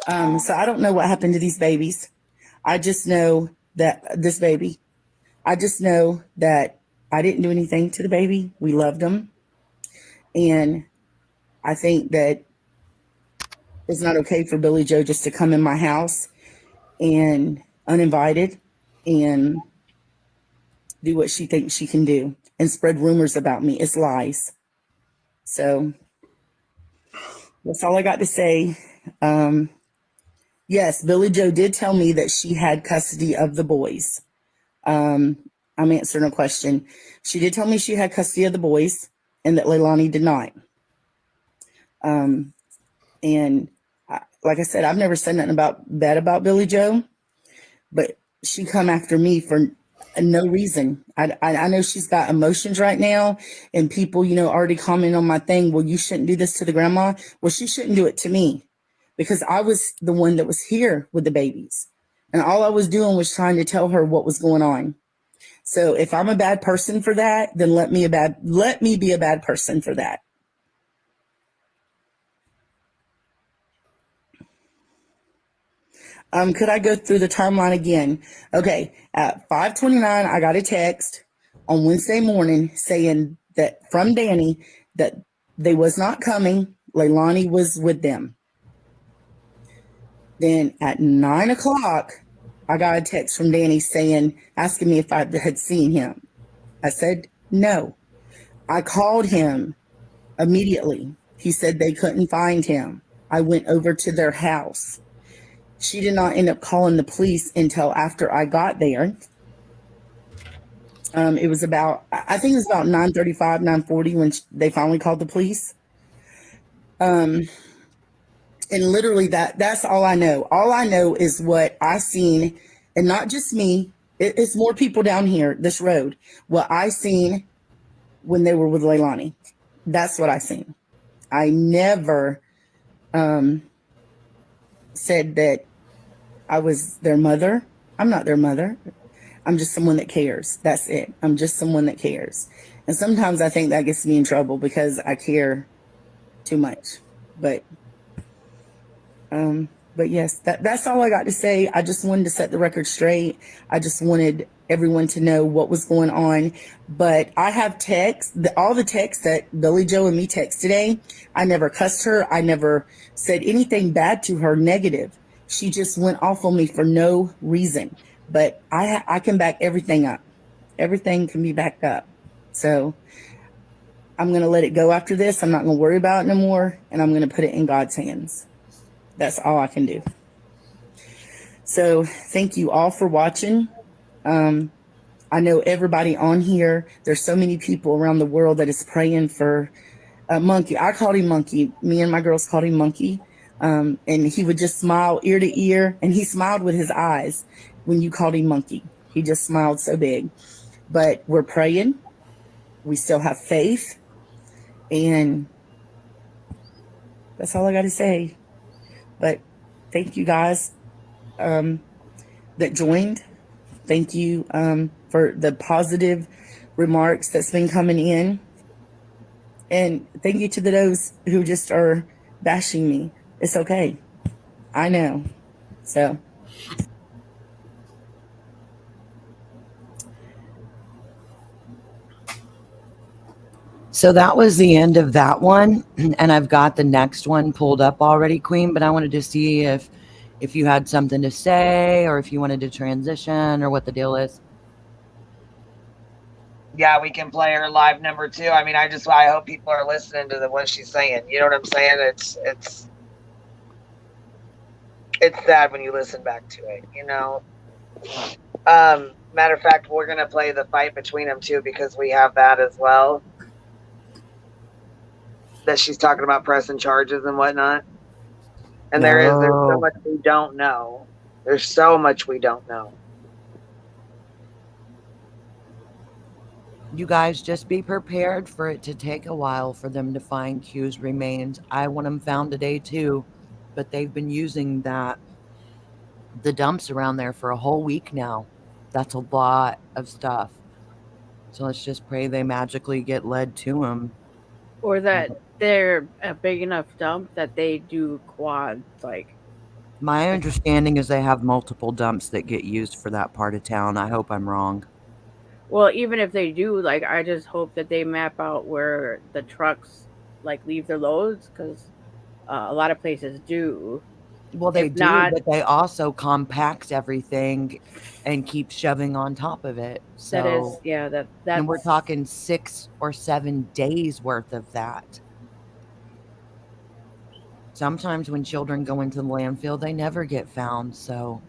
So I don't know what happened to these babies. I just know that this baby, I just know that I didn't do anything to the baby. We loved him. And I think that it's not okay for Billy Joe just to come in my house and uninvited and do what she thinks she can do and spread rumors about me. It's lies. So that's all I got to say. Yes, Billy Joe did tell me that she had custody of the boys. I'm answering a question. She did tell me she had custody of the boys and that Leilani did not. Like I said, I've never said nothing bad about Billy Joe, but she come after me for no reason. I know she's got emotions right now, and people, already comment on my thing. Well, you shouldn't do this to the grandma. Well, she shouldn't do it to me because I was the one that was here with the babies, and all I was doing was trying to tell her what was going on. So if I'm a bad person for that, then let me be a bad person for that. Could I go through the timeline again? Okay, at 5:29, I got a text on Wednesday morning saying that from Danny that they was not coming. Leilani was with them. Then at 9 o'clock, I got a text from Danny asking me if I had seen him. I said no. I called him immediately. He said they couldn't find him. I went over to their house. She did not end up calling the police until after I got there. It was about, I think it was about 9:35, 9:40 when they finally called the police. And literally that's all I know. All I know is what I seen, and not just me. It's more people down here, this road. What I seen when they were with Leilani. That's what I seen. I never said that I was their mother. I'm not their mother. I'm just someone that cares. That's it. I'm just someone that cares. And sometimes I think that gets me in trouble because I care too much. But yes, that's all I got to say. I just wanted to set the record straight. I just wanted everyone to know what was going on. But I have texts, all the texts that Billy Joe and me text today. I never cussed her. I never said anything bad to her, negative. She just went off on me for no reason. But I can back everything up. Everything can be backed up. So I'm going to let it go after this. I'm not going to worry about it no more. And I'm going to put it in God's hands. That's all I can do. So thank you all for watching. I know everybody on here, there's so many people around the world that is praying for Monkey. I called him Monkey. Me and my girls called him Monkey. And he would just smile ear to ear. And he smiled with his eyes when you called him Monkey. He just smiled so big. But we're praying. We still have faith. And that's all I got to say. But thank you guys that joined. Thank you for the positive remarks that's been coming in. And thank you to those who just are bashing me. It's okay. I know. So. So that was the end of that one. And I've got the next one pulled up already, Queen, but I wanted to see if you had something to say or if you wanted to transition or what the deal is. Yeah, we can play her live number 2. I mean, I hope people are listening to what she's saying. You know what I'm saying? It's sad when you listen back to it, you know. Matter of fact, we're gonna play the fight between them too because we have that as well. That she's talking about pressing charges and whatnot. And there's so much we don't know. There's so much we don't know. You guys just be prepared for it to take a while for them to find Q's remains. I want them found today too, but they've been using the dumps around there for a whole week now. That's a lot of stuff. So let's just pray they magically get led to them. Or that they're a big enough dump that they do quads. My understanding is they have multiple dumps that get used for that part of town. I hope I'm wrong. Well, even if they do, I just hope that they map out where the trucks leave their loads, because a lot of places do. Well, they do, but they also compact everything and keep shoving on top of it. So that is, yeah, that's. And we're talking 6 or 7 days worth of that. Sometimes when children go into the landfill, they never get found. So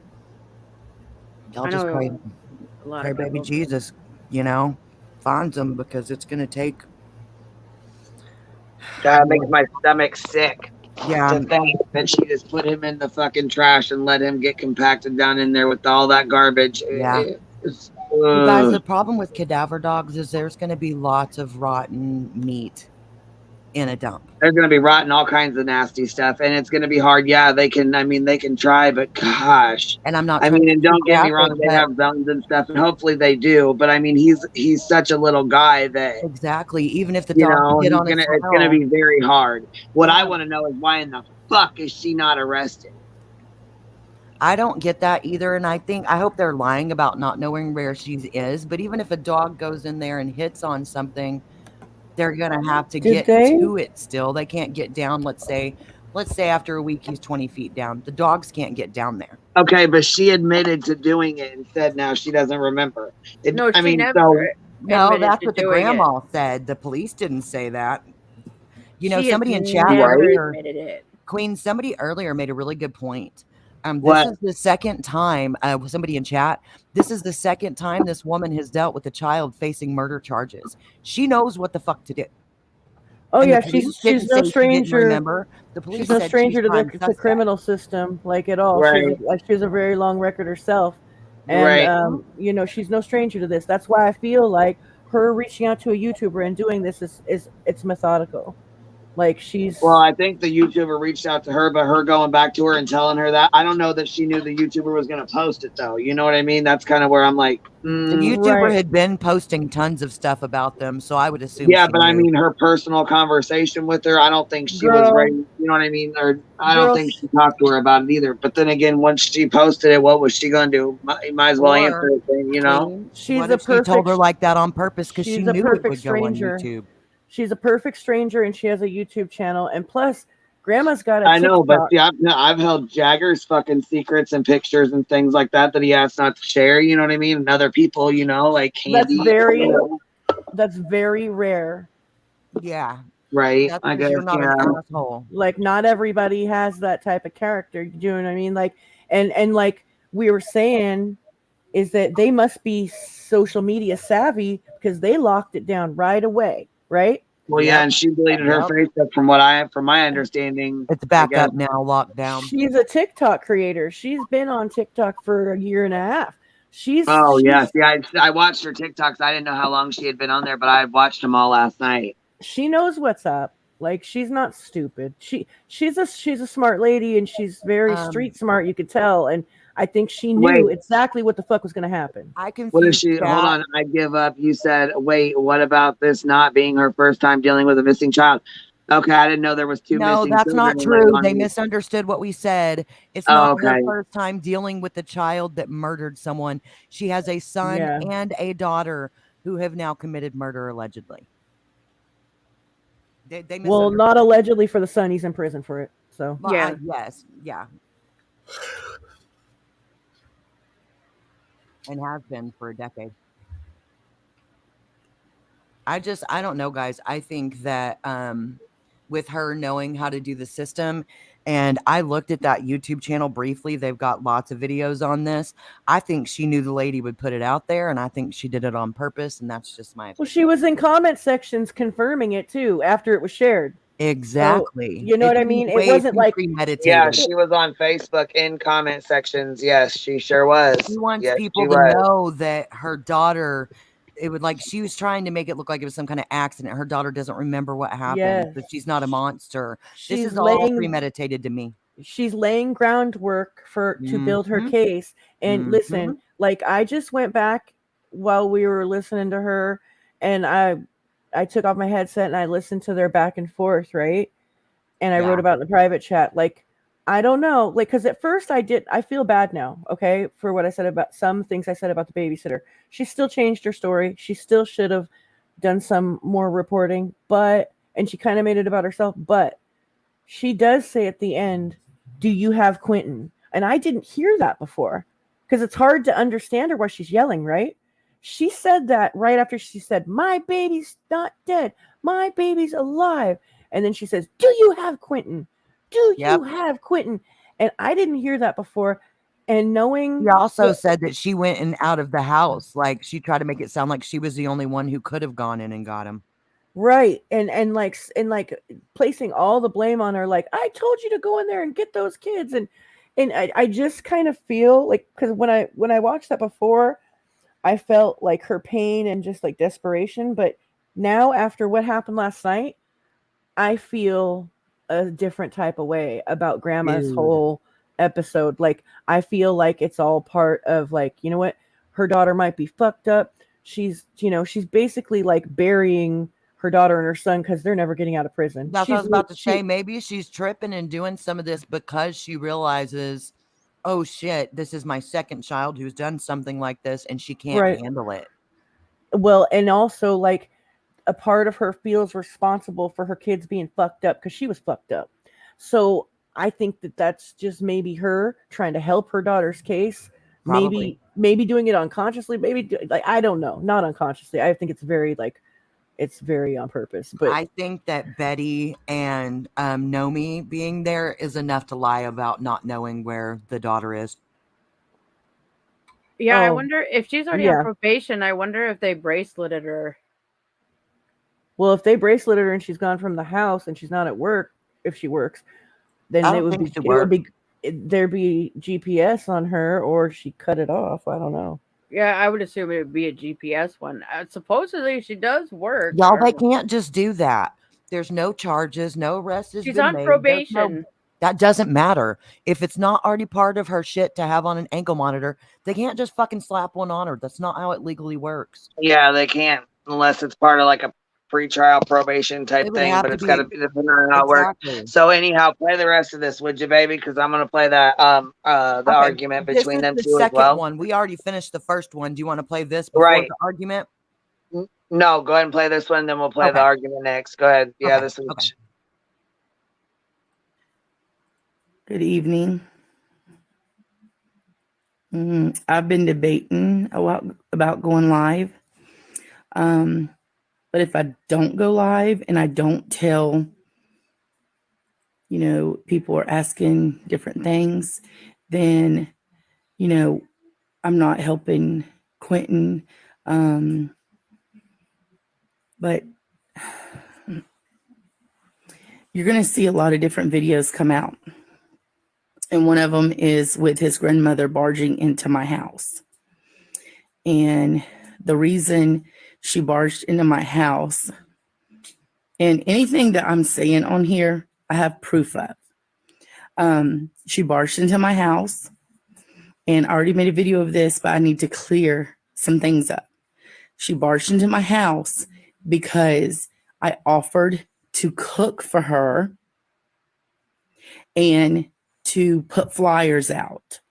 y'all just pray baby Jesus, finds them, because it's going to take. That makes my stomach sick. Yeah. To think that she just put him in the fucking trash and let him get compacted down in there with all that garbage. Yeah. You guys, the problem with cadaver dogs is there's going to be lots of rotten meat in a dump. There's going to be rotten, all kinds of nasty stuff, and it's going to be hard. Yeah, they can try, but gosh. And I'm not. And don't get me wrong, they have bones and stuff, and hopefully they do. But he's such a little guy that exactly. Even if the dog get on it's going to be very hard. What I want to know is why in the fuck is she not arrested? I don't get that either, and I hope they're lying about not knowing where she is. But even if a dog goes in there and hits on something, they're gonna have to get to it still. They can't get down. Let's say after a week he's 20 feet down. The dogs can't get down there. Okay, but she admitted to doing it and said now she doesn't remember. No, that's what the grandma said. The police didn't say that. Somebody in chat earlier, Queen, somebody earlier made a really good point. This What? is the second time, somebody in chat, this is the second time this woman has dealt with a child facing murder charges. She knows what the fuck to do. Oh And the yeah, police she's didn't no say she didn't stranger. remember. The police She's no said she's stranger to prime the suspect. criminal system, like at all. Right. She has a very long record herself, and Right. you know, she's no stranger to this. That's why I feel like her reaching out to a YouTuber and doing this is it's methodical. Like she's Well, I think the YouTuber reached out to her, but her going back to her and telling her that, I don't know that she knew the YouTuber was going to post it, though. You know what I mean? That's kind of where I'm like, The YouTuber had been posting tons of stuff about them, so I would assume yeah, she but I knew. mean, her personal conversation with her, I don't think she was Girl. ready. You know what I mean? Or I don't Girl. think she talked to her about it either. But then again, once she posted it, what was she going to do? Might as well answer Or, it, then, you know? Queen, she's what a if she told perfect her like that on purpose because she she's a knew it perfect would go on stranger. YouTube? She's a perfect stranger, and she has a YouTube channel. And plus, Grandma's got a I know, but TikTok. see, I've held Jagger's fucking secrets and pictures and things like that he asked not to share. You know what I mean? And other people, you know, like That's Candy. very You know? that's very rare. Yeah. Right. That's I because guess. you're not Yeah. an asshole. Like not everybody has that type of character. You know what I mean? Like and like we were saying is that they must be social media savvy because they locked it down right away, right? Well, yeah, and she deleted her Facebook from my understanding. It's I back guess. up now, locked down. She's a TikTok creator. She's been on TikTok for a year and a half. Oh yeah, see, I watched her TikToks. I didn't know how long she had been on there, but I watched them all last night. She knows what's up. Like she's not stupid. She's a smart lady and she's very street smart. You could tell, and I think she knew Wait. exactly what the fuck was going to happen. I What is she? Hold on, I give up. You said, wait, what about this not being her first time dealing with a missing child? Okay, I didn't know there was two No, missing that's not children in true. one They week. misunderstood what we said. It's Oh, not her okay. first time dealing with a child that murdered someone. She has a son Yeah. and a daughter who have now committed murder allegedly. They Well, misunderstood. not allegedly for the son. He's in prison for it. So Well, yes, yeah. And has been for a decade. I don't know, guys. I think that with her knowing how to do the system, and I looked at that YouTube channel briefly. They've got lots of videos on this. I think she knew the lady would put it out there, and I think she did it on purpose, and that's just my opinion. Well, she was in comment sections confirming it too after it was shared. Exactly. So, you know what I mean? It wasn't like premeditated. Yeah, she was on Facebook in comment sections. Yes, she sure was. She wants Yes, people she to was. know that her daughter, it would like she was trying to make it look like it was some kind of accident. Her daughter doesn't remember what happened, Yes. but she's not a monster. She's This is all laying- premeditated to me. she's laying groundwork to build her Mhm. case. And Mhm. listen, like I just went back while we were listening to her, and I took off my headset and I listened to their back and forth, right? And I Yeah. wrote about it in the private chat. Like, I don't know, like, because at first I feel bad now, okay, for what I said about some things I said about the babysitter. She still changed her story. She still should have done some more reporting, and she kind of made it about herself, but she does say at the end, "Do you have Quentin?" And I didn't hear that before because it's hard to understand her while she's yelling, right? She said that right after she said, "My baby's not dead. My baby's alive." And then she says, "Do you have Quentin? Do you have Quentin?" And I didn't hear that before. And knowing She also what- said that she went in out of the house. Like she tried to make it sound like she was the only one who could have gone in and got him. right, and like placing all the blame on her, like, "I told you to go in there and get those kids." And I just kind of feel like, because when I watched that before, I felt like her pain and just like desperation. But now, after what happened last night, I feel a different type of way about Grandma's Dude. whole episode. Like, I feel like it's all part of, like, you know what? Her daughter might be fucked up. She's basically like burying her daughter and her son because they're never getting out of prison. That's what I was She's- about to she- say. Maybe she's tripping and doing some of this because she realizes, oh shit, this is my second child who's done something like this and she can't Right. handle it. Well, and also, like, a part of her feels responsible for her kids being fucked up because she was fucked up. So I think that that's just maybe her trying to help her daughter's case. Probably. Maybe doing it unconsciously. Maybe like, I don't know, not unconsciously. I think it's very like it's very on purpose. But I think that Betty and Nomi being there is enough to lie about not knowing where the daughter is. Yeah, I Oh, wonder if she's already on yeah. probation. I wonder if they braceleted her. Well, if they bracelet her and she's gone from the house and she's not at work, if she works, then I it don't would think be she it would worked. be there'd be GPS on her, or she cut it off. I don't know. Yeah, I would assume it would be a GPS one. Supposedly she does work. I Y'all, don't they know. can't just do that. There's no charges, no arrest has She's been on made. There's no. probation. That doesn't matter. If it's not already part of her shit to have on an ankle monitor, they can't just fucking slap one on her. That's not how it legally works. Yeah, they can't unless it's part of like a pre-trial probation type It would thing, have but to it's got to be be depending on how it works. exactly. So anyhow, play the rest of this, would you, baby? Because I'm gonna play that the Okay, argument this between is them the two as second well. one. We already finished the first one. Do you want to play this before Right. the argument? No, go ahead and play this one, then we'll play the Okay. argument next. Go ahead. Yeah, Okay. this is Okay. Good evening. I've been debating a lot about going live. But if I don't go live and I don't tell, people are asking different things, then, I'm not helping Quentin. But you're going to see a lot of different videos come out. And one of them is with his grandmother barging into my house. And the reason she barged into my house, and anything that I'm saying on here, I have proof of. She barged into my house, and I already made a video of this, but I need to clear some things up. She barged into my house because I offered to cook for her and to put flyers out.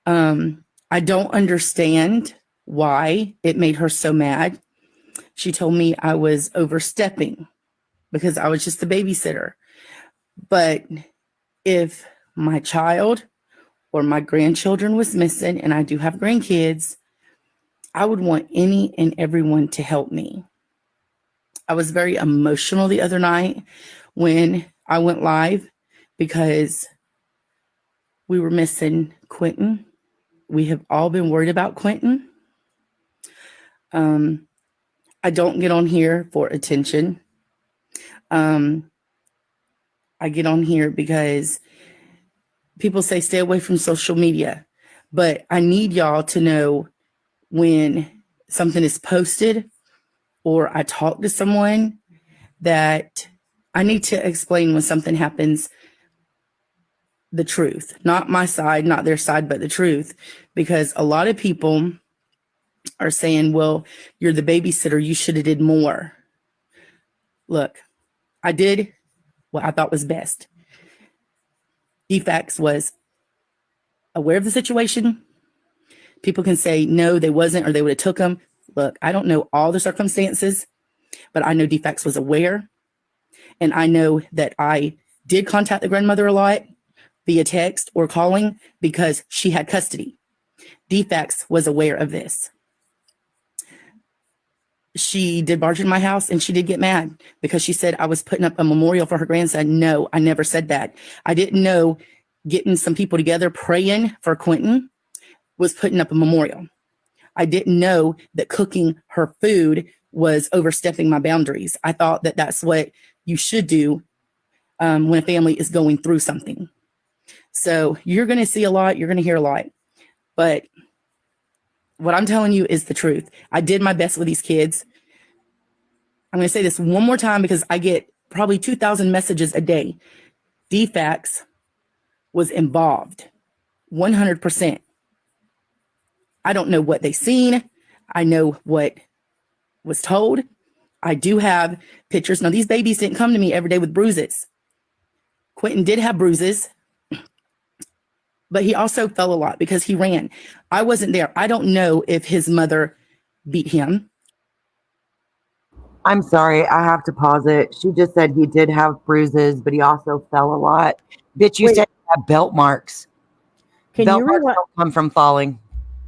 I don't understand why it made her so mad. She told me I was overstepping because I was just the babysitter. But if my child or my grandchildren was missing, and I do have grandkids, I would want any and everyone to help me. I was very emotional the other night when I went live because we were missing Quentin. We have all been worried about Quentin. I don't get on here for attention. I get on here because people say stay away from social media, but I need y'all to know when something is posted or I talk to someone that I need to explain when something happens, the truth, not my side, not their side, but the truth, because a lot of people are saying, well, you're the babysitter, you should have did more. Look, I did what I thought was best. DFAX was aware of the situation. People can say, no, they wasn't, or they would have took them. Look, I don't know all the circumstances, but I know DFAX was aware. And I know that I did contact the grandmother a lot via text or calling because she had custody. DFAX was aware of this. She did barge in my house and she did get mad because she said I was putting up a memorial for her grandson. No, I never said that. I didn't know getting some people together praying for Quentin was putting up a memorial. I didn't know that cooking her food was overstepping my boundaries. I thought that that's what you should do when a family is going through something. So you're going to see a lot. You're going to hear a lot. But what I'm telling you is the truth. I did my best with these kids. I'm going to say this one more time because I get probably 2,000 messages a day. DFAX was involved 100%. I don't know what they seen. I know what was told. I do have pictures. Now, these babies didn't come to me every day with bruises. Quentin did have bruises, but he also fell a lot because he ran. I wasn't there. I don't know if his mother beat him. I'm sorry, I have to pause it. She just said he did have bruises, but he also fell a lot. Bitch, you said he had belt marks. Can you Belt marks don't come from falling.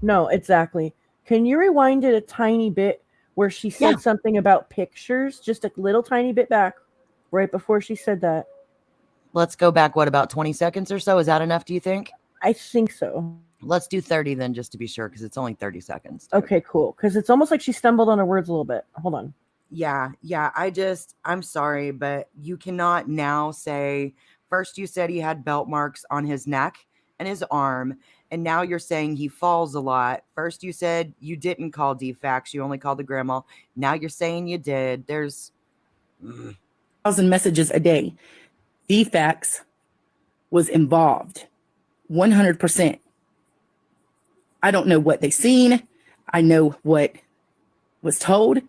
No, exactly. Can you rewind it a tiny bit where she said something about pictures, just a little tiny bit back, right before she said that. Let's go back, what, about 20 seconds or so? Is that enough, do you think? I think so. Let's do 30 then, just to be sure, because it's only 30 seconds. Dude. Okay, cool. Because it's almost like she stumbled on her words a little bit. Hold on. Yeah. I'm sorry, but you cannot now say, first you said he had belt marks on his neck and his arm, and now you're saying he falls a lot. First you said you didn't call DFAX, you only called the grandma. Now you're saying you did. There's 1,000 messages a day. DFAX was involved 100%. I don't know what they seen. I know what was told.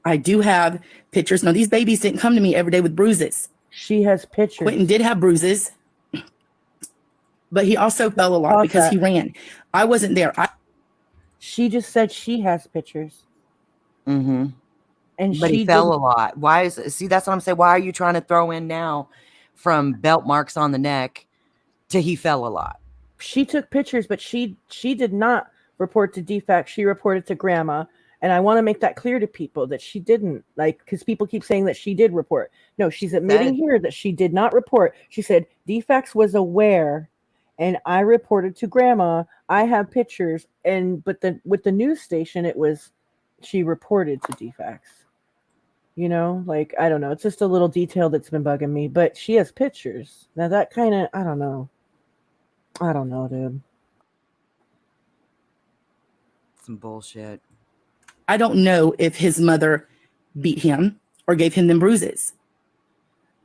I do have pictures. Now, these babies didn't come to me every day with bruises. She has pictures. Quentin did have bruises, but he also fell a lot because he ran. I wasn't there. She just said she has pictures. Mm-hmm. And but he fell a lot. Why see, that's what I'm saying. Why are you trying to throw in now from belt marks on the neck to he fell a lot? She took pictures, but she did not report to DFAX. She reported to grandma. And I want to make that clear to people that she didn't, because people keep saying that she did report. No, she's admitting here that she did not report. She said DFAX was aware, and I reported to grandma. I have pictures, but with the news station, it was she reported to DFAX. I don't know. It's just a little detail that's been bugging me, but she has pictures. Now that kind of, I don't know. I don't know, dude. Some bullshit. I don't know if his mother beat him or gave him them bruises.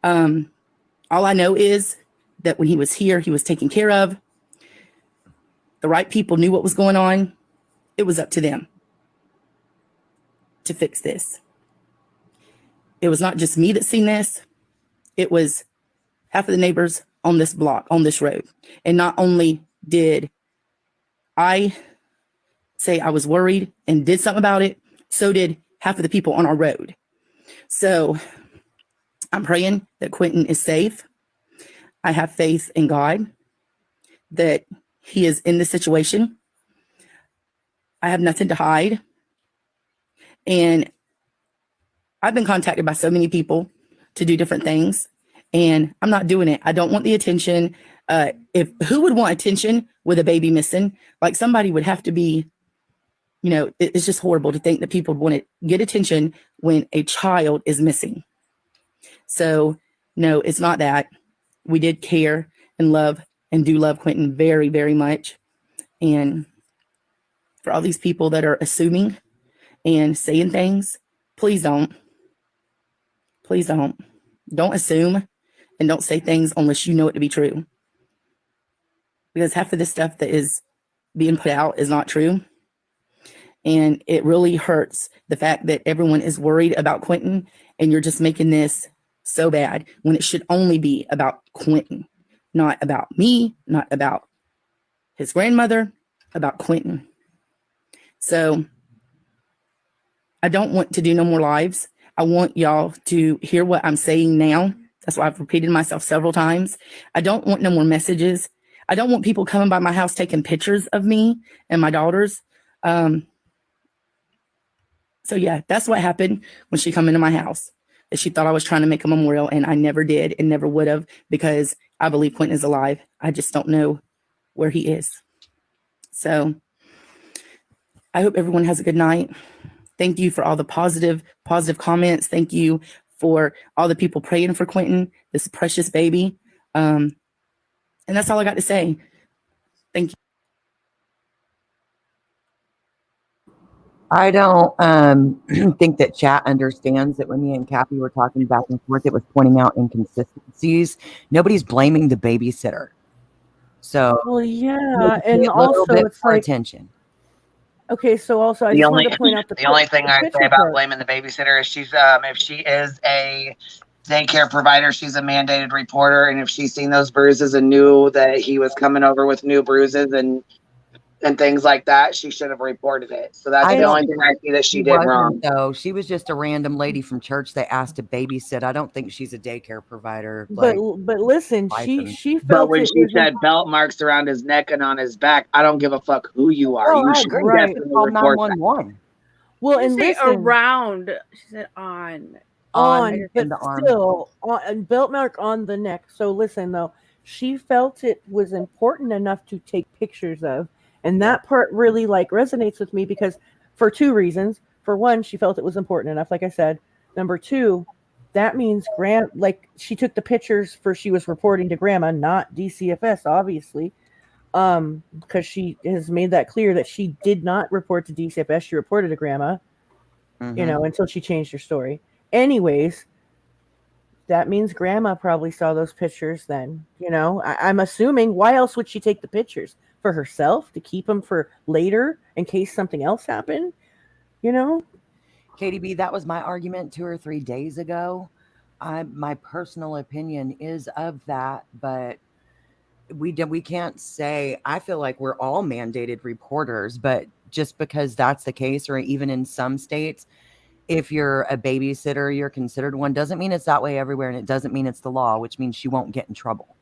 All I know is that when he was here, he was taken care of. The right people knew what was going on. It was up to them to fix this. It was not just me that seen this. It was half of the neighbors on this block, on this road. And not only did I say I was worried and did something about it, so did half of the people on our road. So I'm praying that Quentin is safe. I have faith in God that he is in this situation. I have nothing to hide. And I've been contacted by so many people to do different things, and I'm not doing it. I don't want the attention. Who would want attention with a baby missing? Like, somebody would have to be, it's just horrible to think that people would want to get attention when a child is missing. So no, it's not that. We did care and love and do love Quentin very, very much. And for all these people that are assuming and saying things, please don't. Please don't. Don't assume and don't say things unless you know it to be true. Because half of this stuff that is being put out is not true. And it really hurts the fact that everyone is worried about Quentin, and you're just making this so bad when it should only be about Quentin, not about me, not about his grandmother, about Quentin. So I don't want to do no more lives. I want y'all to hear what I'm saying now. That's why I've repeated myself several times. I don't want no more messages. I don't want people coming by my house taking pictures of me and my daughters. So yeah, that's what happened when she come into my house. That she thought I was trying to make a memorial, and I never did and never would have, because I believe Quentin is alive. I just don't know where he is. So I hope everyone has a good night. Thank you for all the positive comments. Thank you for all the people praying for Quentin, this precious baby. And that's all I got to say. Thank you. I don't think that chat understands that when me and Kathy were talking back and forth, it was pointing out inconsistencies. Nobody's blaming the babysitter. So, well, yeah, and a also bit it's more like attention. Okay, so also I The just only wanted to point out the only thing I say about part. blaming the babysitter is she's if she is a daycare provider, she's a mandated reporter, and if she's seen those bruises and knew that he was coming over with new bruises and things like that, she should have reported it. So that's the only thing I see that she did wrong. Though she was just a random lady from church that asked to babysit. I don't think she's a daycare provider. But listen, she But felt when it she was said belt marks around his neck and on his back, I don't give a fuck who you are. Oh, You I should agree. definitely report that. 911. Well, She and didn't say listen, around. She said on. on, but in the arm. still on, and belt mark on the neck. So listen though, she felt it was important enough to take pictures of, and that part really like resonates with me because for two reasons. For one, she felt it was important enough, like I said. Number two, that means like she took the pictures for she was reporting to grandma, not DCFS, obviously. Because she has made that clear that she did not report to DCFS, she reported to grandma, you know, until she changed her story. Anyways, that means grandma probably saw those pictures then, you know. I'm assuming, why else would she take the pictures? For herself, to keep them for later in case something else happened, you know. KDB, that was my argument 2 or 3 days ago. My personal opinion is of that, but we can't say. I feel like we're all mandated reporters, but just because that's the case, or even in some states, if you're a babysitter, you're considered one, doesn't mean it's that way everywhere, and it doesn't mean it's the law, which means she won't get in trouble.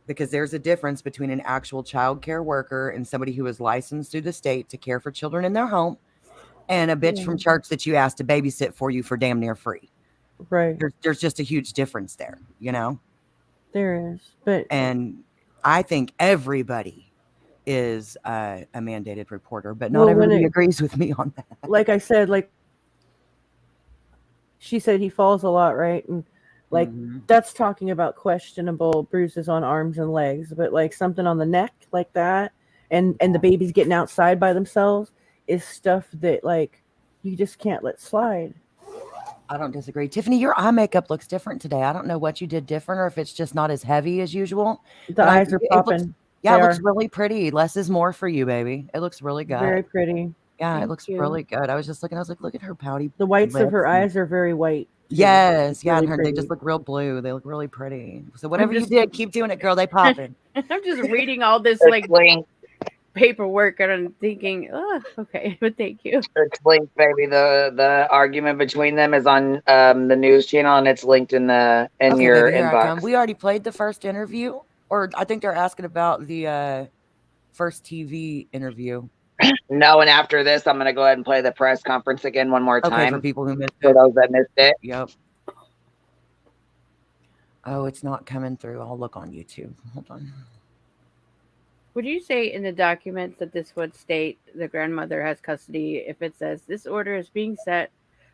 Because there's a difference between an actual child care worker and somebody who is licensed through the state to care for children in their home, and a bitch from church that you asked to babysit for you for damn near free. Right. There's just a huge difference there, you know? There is. But and I think everybody is a mandated reporter, but not everybody agrees with me on that. Like I said, like she said, he falls a lot, right? And like that's talking about questionable bruises on arms and legs, but like something on the neck like that, and the baby's getting outside by themselves is stuff that like you just can't let slide. I don't disagree. Tiffany, your eye makeup looks different today. I don't know what you did different or if it's just not as heavy as usual. The eyes are popping. It looks really pretty. Less is more for you, baby. It looks really good. Very pretty. Yeah, Thank it looks you. really good. I was just looking, I was like, look at her pouty. The whites of her lips. eyes are very white. too. Yes, It's yeah, really and they just pretty. look real blue. They look really pretty. So whatever just- you did, keep doing it, girl. They popping. I'm just reading all this like paperwork and I'm thinking, oh, okay, but thank you. It's linked, baby. The argument between them is on the news channel, and it's linked in your baby, here I inbox. come. We already played the first interview, or I think they're asking about the first TV interview. No, and after this, I'm gonna go ahead and play the press conference again one more time. Okay, for people who missed For it. those that missed it. Yep. Oh, it's not coming through. I'll look on YouTube. Hold on. Would you say in the documents that this would state the grandmother has custody if it says this order is being set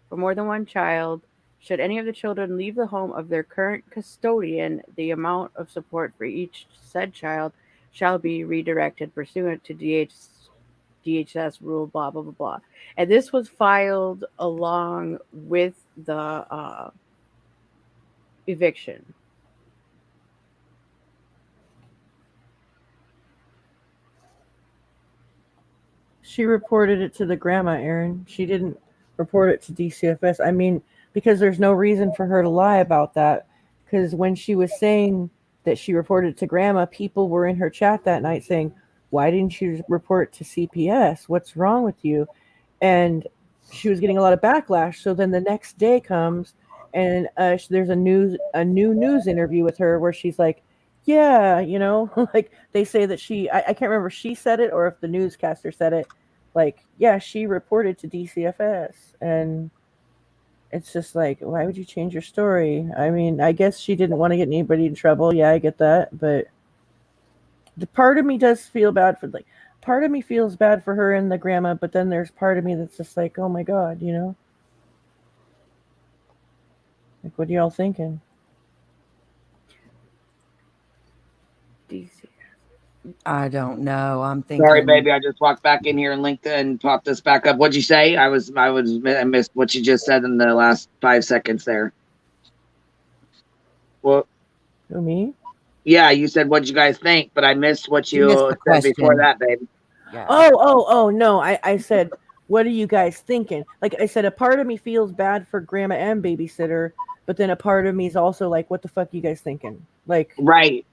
for more than one child? Should any of the children leave the home of their current custodian, the amount of support for each said child shall be redirected pursuant to DHS rule, blah, blah, blah, blah. And this was filed along with the eviction. She reported it to the grandma, Aaron. She didn't report it to DCFS. I mean, because there's no reason for her to lie about that. Because when she was saying that she reported it to grandma, people were in her chat that night saying, why didn't you report to CPS? What's wrong with you? And she was getting a lot of backlash. So then the next day comes and there's a new news interview with her where she's like, yeah, you know, like they say that I can't remember if she said it or if the newscaster said it. Like, yeah, she reported to DCFS. And it's just like, why would you change your story? I mean, I guess she didn't want to get anybody in trouble. Yeah, I get that. But the part of me does feel bad for, like, part of me feels bad for her and the grandma, but then there's part of me that's just like, oh my God, you know? Like, what are y'all thinking? I don't know. I'm thinking. Sorry, baby. I just walked back in here and linked it and popped this back up. What'd you say? I missed what you just said in the last 5 seconds there. Well, Who, me? yeah, you said what'd you guys think, but I missed what You missed you the said before question. that, babe. Yeah. Oh, no. I said, what are you guys thinking? Like I said, a part of me feels bad for grandma and babysitter, but then a part of me is also like, what the fuck are you guys thinking? Like, Right.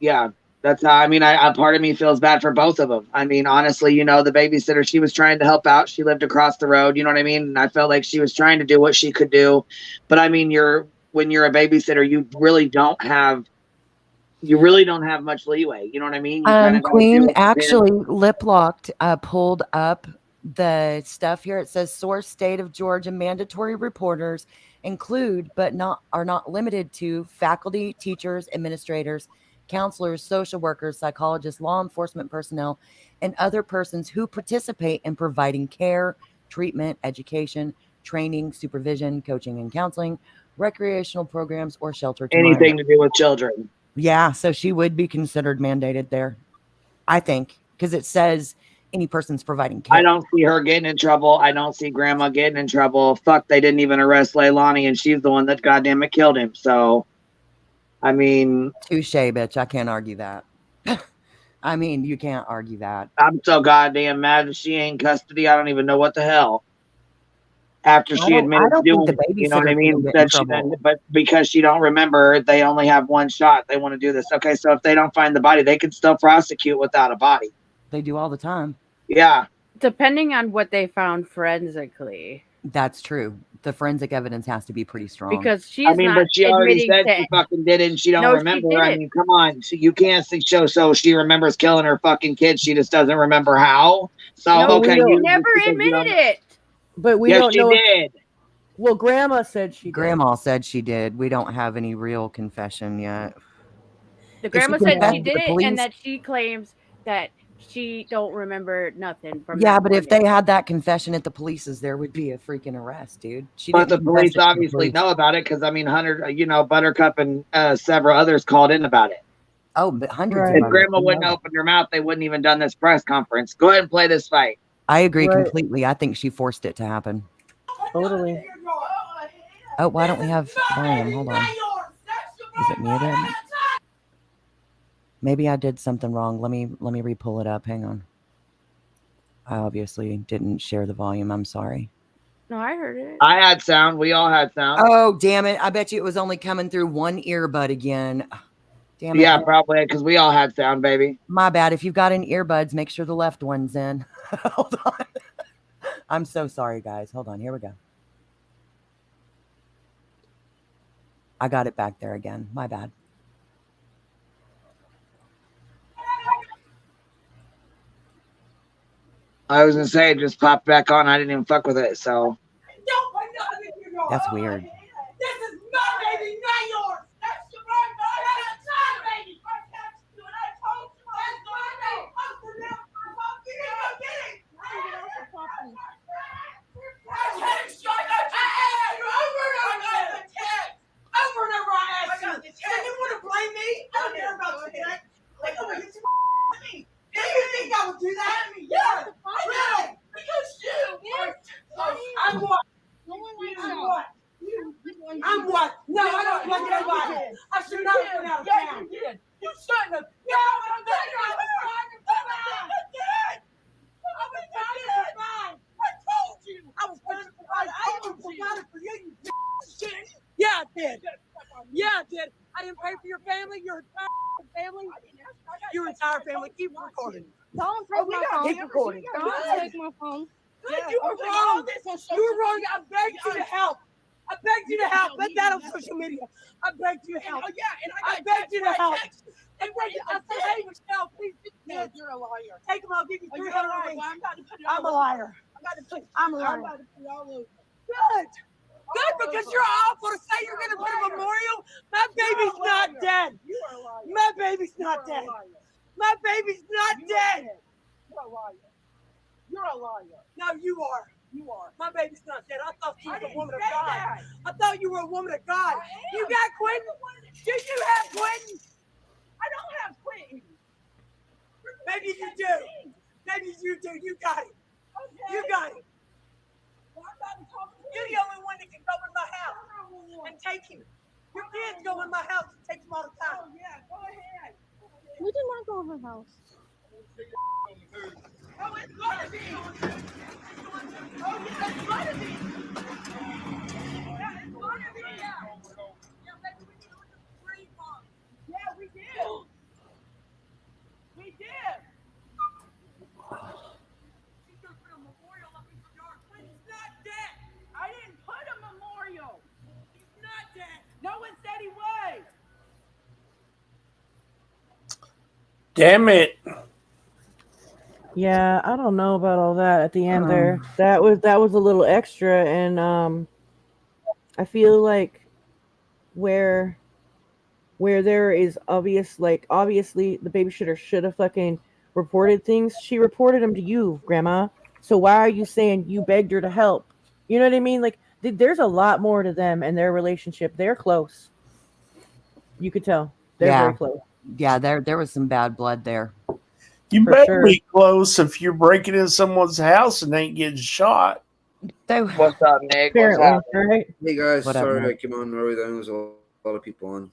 Yeah. That's how, I mean, a part of me feels bad for both of them. I mean, honestly, you know, the babysitter, she was trying to help out. She lived across the road. You know what I mean? And I felt like she was trying to do what she could do. But I mean, when you're a babysitter, you really don't have you really don't have much leeway. You know what I mean? You kind of got to do Queen what you can. actually lip locked, pulled up the stuff here. It says source state of Georgia mandatory reporters include, but are not limited to faculty, teachers, administrators, counselors, social workers, psychologists, law enforcement personnel, and other persons who participate in providing care, treatment, education, training, supervision, coaching, and counseling, recreational programs, or shelter to Anything minors. to do with children. Yeah, so she would be considered mandated there, I think, because it says any person's providing care. I don't see her getting in trouble. I don't see grandma getting in trouble. Fuck, they didn't even arrest Leilani, and she's the one that goddamn it killed him. So, I mean, touche, bitch. I can't argue that. I mean, you can't argue that. I'm so goddamn mad that she ain't in custody. I don't even know what the hell. After she admitted to doing it, you know what I mean? That she, but because she don't remember, they only have one shot. They want to do this. Okay, so if they don't find the body, they can still prosecute without a body. They do all the time. Yeah. Depending on what they found forensically. That's true. The forensic evidence has to be pretty strong. Because she's I mean, not but she already admitting said to she fucking did it and she don't No, she remember. I didn't. mean, come on. You can't show so she remembers killing her fucking kids. She just doesn't remember how. So, No, okay. she You never admitted it. But we Yes, don't she know. did. Well, Grandma said she did. Grandma said she did. We don't have any real confession yet. The If she grandma said confessed she to the did it, police- and that she claims that she don't remember nothing from Yeah, that but if morning. they had that confession at the police's, there would be a freaking arrest, dude. She But the didn't confess police it to the obviously police. know about it because, I mean, Hunter, Buttercup and several others called in about it. Oh, but hundreds If of others. Grandma We wouldn't know. open her mouth, they wouldn't even done this press conference. Go ahead and play this fight. I agree Right. completely. I think she forced it to happen. Totally. Oh, why don't we have volume? Hold on. Is it muted? Maybe I did something wrong. Let me re-pull it up. Hang on. I obviously didn't share the volume. I'm sorry. No, I heard it. I had sound. We all had sound. Oh, damn it. I bet you it was only coming through one earbud again. Damn it. Yeah, probably because we all had sound, baby. My bad. If you've got an earbuds, make sure the left one's in. Hold on. I'm so sorry, guys. Hold on. Here we go. I got it back there again. My bad. I was gonna say it just popped back on. I didn't even fuck with it, so That's weird. This is my baby, not yours. That's your baby. That's my baby. I touched you and I told you that's my baby. I'm for now. I'm kidding. I text you. I got you over and over. I got the text. Over and over I asked you. And you want to blame me? I don't care about the text. Like, oh, you me. Do you think I would do that? Yeah. Really? Because you. I'm what? I'm what? I'm what? No, I don't like nobody. I should not have been out of town. You did. You shouldn't have. No, I'm not. I was trying to survive. I did. I was trying to survive. I told you. I was trying to survive. I even provided for you, you shit. Yeah, I did. Yeah, I did. I didn't pay for your family, your entire family. Your entire family. Keep recording. Don't take my phone. Keep recording. Don't take my phone. Good, you were wrong. You were wrong. I begged you to help. I begged you to help. Put that on social media. I begged you to help. Oh, yeah, and I begged you to help. I said, hey, Michelle, please. No, you're a liar. Take them. I'll give you 300 a week. I'm a liar. I'm a liar. Good. Good, because you're awful to say you're going to put a memorial. My baby's not dead. My baby's not dead. My baby's not dead. You're a liar. You're a liar. No, you are. You are. My baby's not dead. I thought you were a woman of God. I thought you were a woman of God. You got Quentin? Do you have Quentin? I don't have Quentin. Maybe you do. Maybe you do. You got it. You got it. You're the only one that can go in my house and take him. Your kids go in my house and take him all the time. Oh, yeah. Go ahead. We did not go over her house. Oh, it's gonna be. Oh, yeah, it's gonna be. Yeah, it's gonna be. Yeah, maybe we need to look at the screen mom. Yeah, we did. We did. She's gonna put a memorial up in your yard. He's not dead. I didn't put a memorial. He's not dead. No one said he was. Damn it. Yeah, I don't know about all that at the end there. That was a little extra, and I feel like where there is obviously the babysitter should have fucking reported things. She reported them to you, Grandma. So why are you saying you begged her to help? You know what I mean? Like there's a lot more to them and their relationship. They're close. You could tell they're Yeah. very close. Yeah, there was some bad blood there. You For better sure. be close if you're breaking in someone's house and ain't getting shot. What's up, Nick? What's Apparently, happening? right? Hey guys, What up, sorry I Nick? came on early. There was a lot of people on.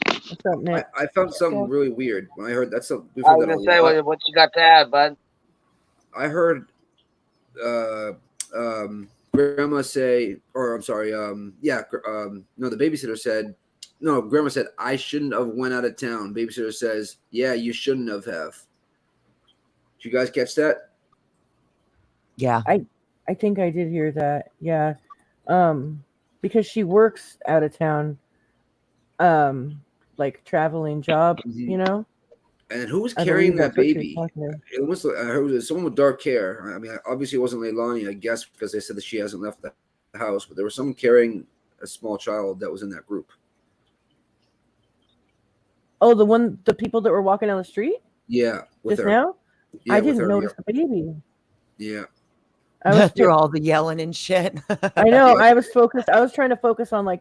What's up, Nick? I found something really weird when I heard we've I heard was that a gonna say, lot. what you got to add, bud? I heard grandma say, or I'm sorry, no, the babysitter said, no, grandma said I shouldn't have went out of town. Babysitter says, yeah, you shouldn't have. Did you guys catch that? Yeah. I think I did hear that. Yeah. Because she works out of town, like traveling job, you know? And who was I carrying believe that that's what she was baby? talking about. It was I heard it was someone with dark hair. I mean, obviously it wasn't Leilani, I guess, because they said that she hasn't left the house. But there was someone carrying a small child that was in that group. Oh, the people that were walking down the street Yeah, with just her. now? Yeah, I with didn't her. notice the baby. Yeah. I was Through all the yelling and shit. I know. Yeah. I was focused. I was trying to focus on like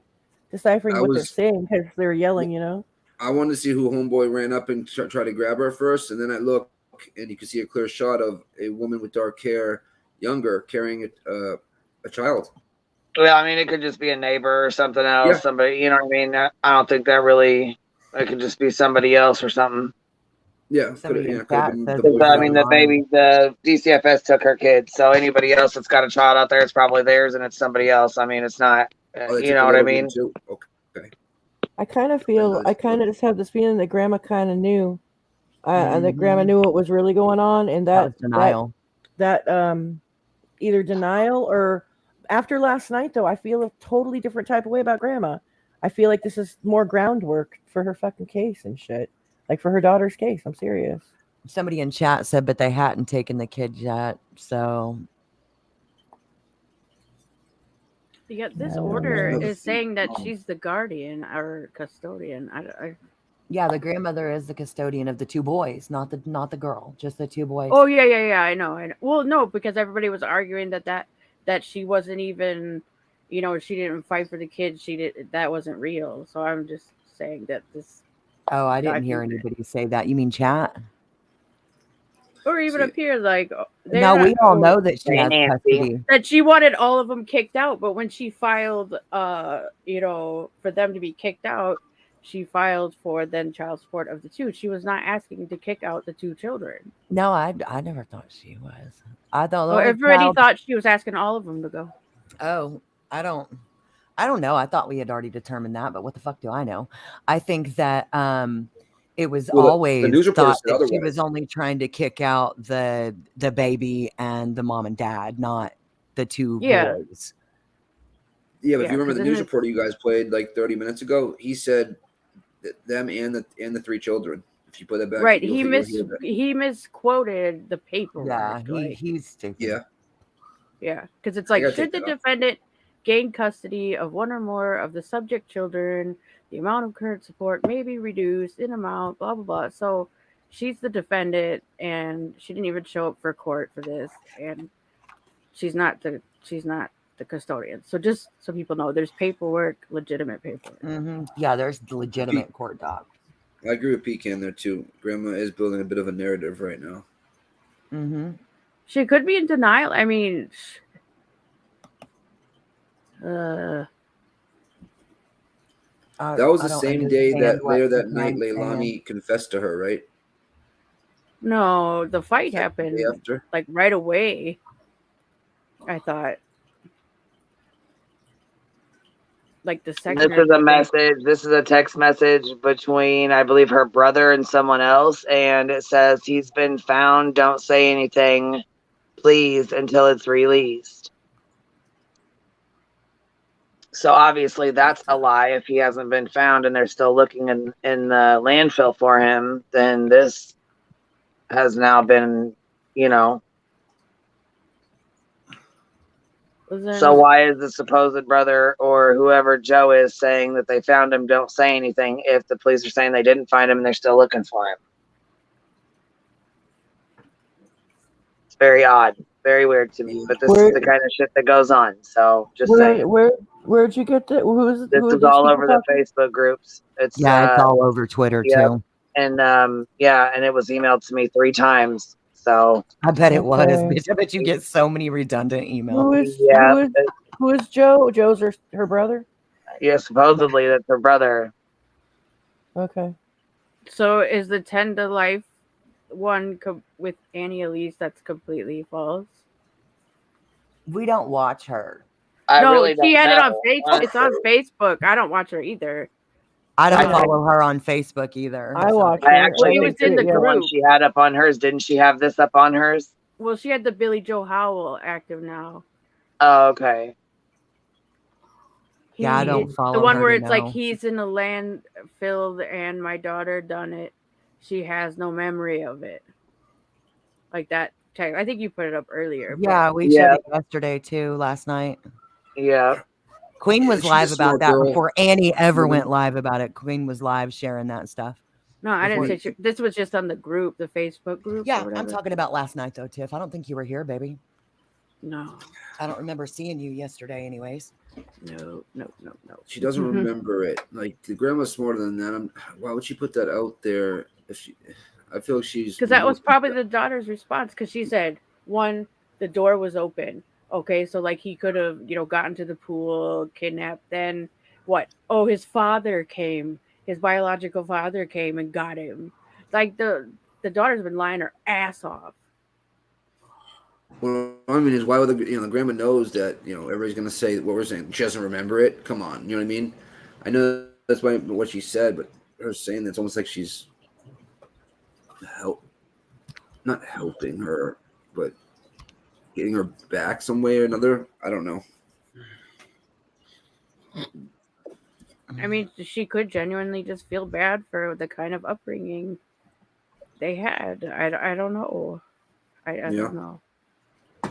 deciphering I what they're was- saying because they were yelling, you know? I wanted to see who homeboy ran up and try to grab her first, and then I look and you can see a clear shot of a woman with dark hair, younger, carrying a child. Well, I mean, it could just be a neighbor or something else. Yeah. Somebody, you know what I mean? I don't think that really. It could just be somebody else or something. Yeah, Somebody could in have chat been says the it's boyfriend. I mean, the DCFS took her kid, so anybody else that's got a child out there, it's probably theirs, and it's somebody else. I mean, it's not. Oh, they You took know the what I little one mean? too? Okay. I kind of just have this feeling that Grandma kind of knew, and that Grandma Mhm. knew what was really going on, and That was denial. that either denial or after last night though, I feel a totally different type of way about Grandma. I feel like this is more groundwork for her fucking case and shit, like for her daughter's case. I'm serious. Somebody in chat said, but they hadn't taken the kid yet. So Yeah, this Yeah, order man. is saying that she's the guardian or custodian. yeah, the grandmother is the custodian of the two boys, not the girl, just the two boys. Oh yeah. I know. Well, no, because everybody was arguing that she wasn't even, she didn't fight for the kids. That wasn't real. So I'm just saying that this. Oh, I didn't hear document- anybody say that. You mean chat? Or even up here, like No, we all know that she has Nancy. custody. that she wanted all of them kicked out, but when she filed, for them to be kicked out, she filed for then child support of the two. She was not asking to kick out the two children. No, I never thought she was. I thought. Oh, everybody thought she was asking all of them to go. Oh, I don't know. I thought we had already determined that, but what the fuck do I know? I think that it was Well, the always news reporter thought said that she otherwise. was only trying to kick out the baby and the mom and dad, not the two Yeah. boys. Yeah, but Yeah, if you remember 'cause the then news it- reporter you guys played like 30 minutes ago, he said that them and the three children. If you put that back, Right, you'll hear that. he misquoted the paperwork. Yeah, like, he's stupid. Yeah. Yeah, because it's I like, gotta should take the that off. defendant gain custody of one or more of the subject children, the amount of current support may be reduced in amount, blah, blah, blah. So she's the defendant, and she didn't even show up for court for this, and she's not the custodian. So just so people know, there's paperwork, legitimate paperwork. Yeah, there's legitimate court doc. I agree with Pecan there too. Grandma is building a bit of a narrative right now. Mm-hmm. She could be in denial. I mean, That was I the don't same day understand that what later that Pecan's night saying. Leilani confessed to her, right? no, the fight Day happened after. like right away. I thought. Like the second. This is a message. This is a text message between, I believe, her brother and someone else, and it says, "He's been found. Don't say anything, please, until it's released." So obviously that's a lie. If he hasn't been found and they're still looking in the landfill for him, then this has now been, you know. So why is the supposed brother or whoever Joe is saying that they found him don't say anything if the police are saying they didn't find him and they're still looking for him? It's very odd, very weird to me. But this is the kind of shit that goes on. So just saying. Where'd you get that? This is all over the Facebook groups. It's Yeah, it's all over Twitter too. And yeah, and it was emailed to me 3 times. So I bet it was. Bitch, I bet you get so many redundant emails. Who is Joe? Joe's her brother? Yeah, supposedly that's her brother. Okay. So is the 10 to life one with Annie Elise that's completely false? We don't watch her. She had it on Facebook. It's on Facebook. I don't watch her either. I don't follow her on Facebook either. I watch I her. actually it was think in this the is the one group. she had up on hers. Didn't she have this up on hers? Well, she had the Billy Joe Howell active now. Oh, okay. Yeah, I don't follow the one her where to it's like know. he's in a landfill and my daughter done it. She has no memory of it. Like that. I think you put it up earlier. Yeah, we showed it yesterday too, last night. Yeah. Queen was She's a live smart about that girl. before Annie ever Woman. went live about it. Queen was live sharing that stuff. No, I didn't say this was just on the group, the Facebook group. Yeah, or whatever. I'm talking about last night though, Tiff. I don't think you were here, baby. No. I don't remember seeing you yesterday anyways. No. She doesn't remember it. Like the grandma's smarter than that. Why would she put that out there? I feel like she's Because that was probably the daughter's response. Because she said, one, the door was open. Okay, so like he could have, gotten to the pool, kidnapped. Then what? Oh, his father came. His biological father came and got him. Like the daughter's been lying her ass off. Well, I mean, is why would the grandma knows that everybody's gonna say what we're saying. She doesn't remember it. Come on, you know what I mean? I know that's what she said, but her saying that's almost like she's not helping her, but getting her back some way or another. I don't know. I mean, she could genuinely just feel bad for the kind of upbringing they had. I don't know. I don't know. I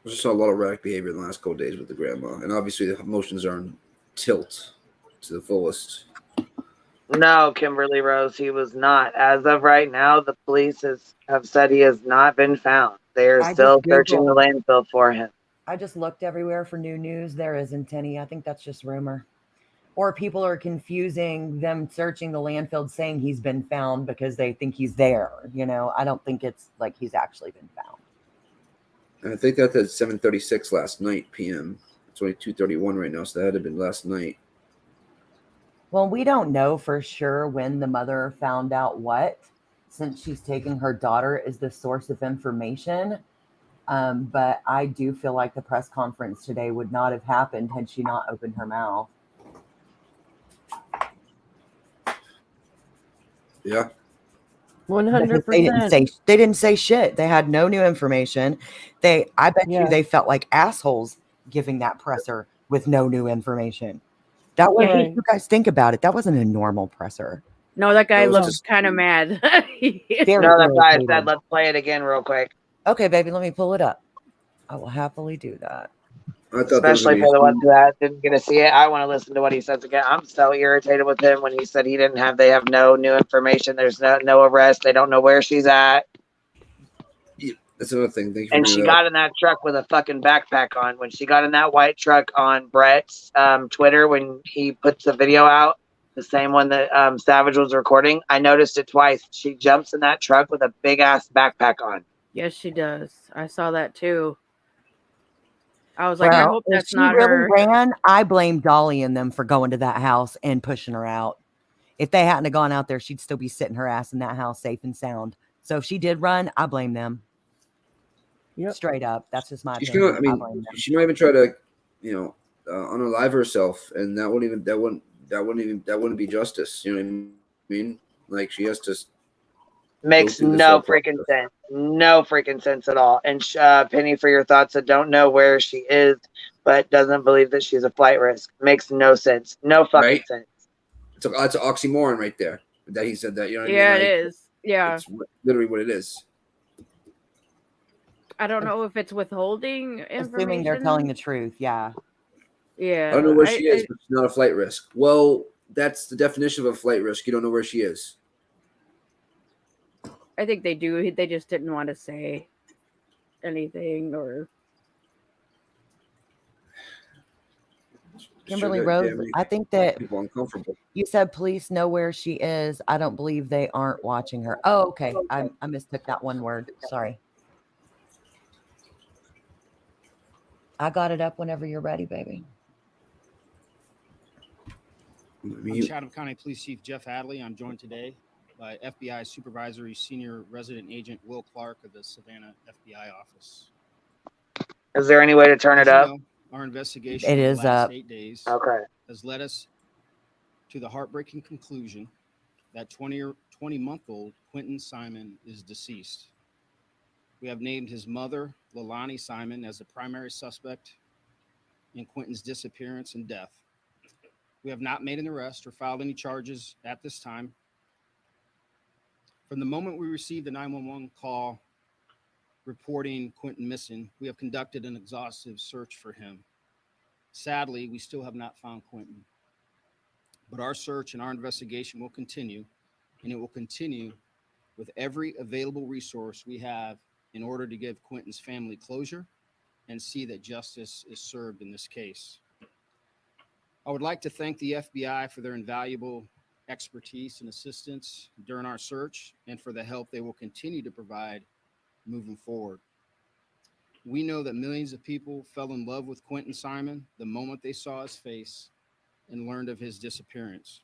just saw a lot of erratic behavior in the last couple of days with the grandma, and obviously the emotions are on tilt to the fullest. No, Kimberly Rose, he was not. As of right now, the police have said he has not been found. They are still searching the landfill for him. I just looked everywhere for new news. There isn't any. I think that's just rumor. Or people are confusing them searching the landfill saying he's been found because they think he's there. I don't think it's like he's actually been found. And I think that's at 7:36 last night p.m. It's only 2:31 right now, so that had to have been last night. Well, we don't know for sure when the mother found out what, since she's taking her daughter as the source of information. But I do feel like the press conference today would not have happened had she not opened her mouth. Yeah. 100%. They didn't say shit. They had no new information. I bet you they felt like assholes giving that presser with no new information. That was, you guys think about it. That wasn't a normal presser. No, that guy looked kind of mad. No, that guy said, let's play it again real quick. Okay, baby, let me pull it up. I will happily do that. Especially for the ones that didn't get to see it. I want to listen to what he says again. I'm so irritated with him when he said they have no new information. There's no arrest. They don't know where she's at. Yeah, that's another thing. Thank you for And she got in that truck with a fucking backpack on. When she got in that white truck on Brett's Twitter, when he puts the video out, the same one that Savage was recording, I noticed it twice. She jumps in that truck with a big ass backpack on. Yes, she does. I saw that too. I was like, Well, I hope that's if she not really her. ran, I blame Dolly and them for going to that house and pushing her out. If they hadn't have gone out there, she'd still be sitting her ass in that house safe and sound. So if she did run, I blame them. Yep. Straight up. That's just my She's opinion. gonna, I mean, she might even try to, unalive herself, and that wouldn't be justice. You know what I mean? Like she has to Makes through the no thought freaking process. sense. No freaking sense at all. And Penny, for your thoughts, I don't know where she is, but doesn't believe that she's a flight risk. Makes no sense. No fucking Right? sense. That's an oxymoron right there. That he said that. You know what I Yeah, mean? it Like, is. Yeah. it's literally what it is. I don't know if it's withholding Assuming they're telling information. the truth. Yeah. Yeah. I don't know where she is, but she's not a flight risk. Well, that's the definition of a flight risk. You don't know where she is. I think they do. They just didn't want to say anything or. Kimberly Sure, Rose, damn make I think that people uncomfortable. you said police know where she is. I don't believe they aren't watching her. Oh, okay. I mistook that one word. Sorry. I got it up whenever you're ready, baby. I'm Chatham County Police Chief Jeff Hadley. I'm joined today by FBI Supervisory Senior Resident Agent Will Clark of the Savannah FBI office. Is there any way to turn As it you up? know, our investigation It of the is last up. 8 days Okay. has led us to the heartbreaking conclusion that 20-month-old Quentin Simon is deceased. We have named his mother, Leilani Simon, as the primary suspect in Quentin's disappearance and death. We have not made an arrest or filed any charges at this time. From the moment we received the 911 call reporting Quentin missing, we have conducted an exhaustive search for him. Sadly, we still have not found Quentin. But our search and our investigation will continue, and it will continue with every available resource we have in order to give Quentin's family closure and see that justice is served in this case. I would like to thank the FBI for their invaluable expertise and assistance during our search and for the help they will continue to provide moving forward. We know that millions of people fell in love with Quentin Simon the moment they saw his face and learned of his disappearance.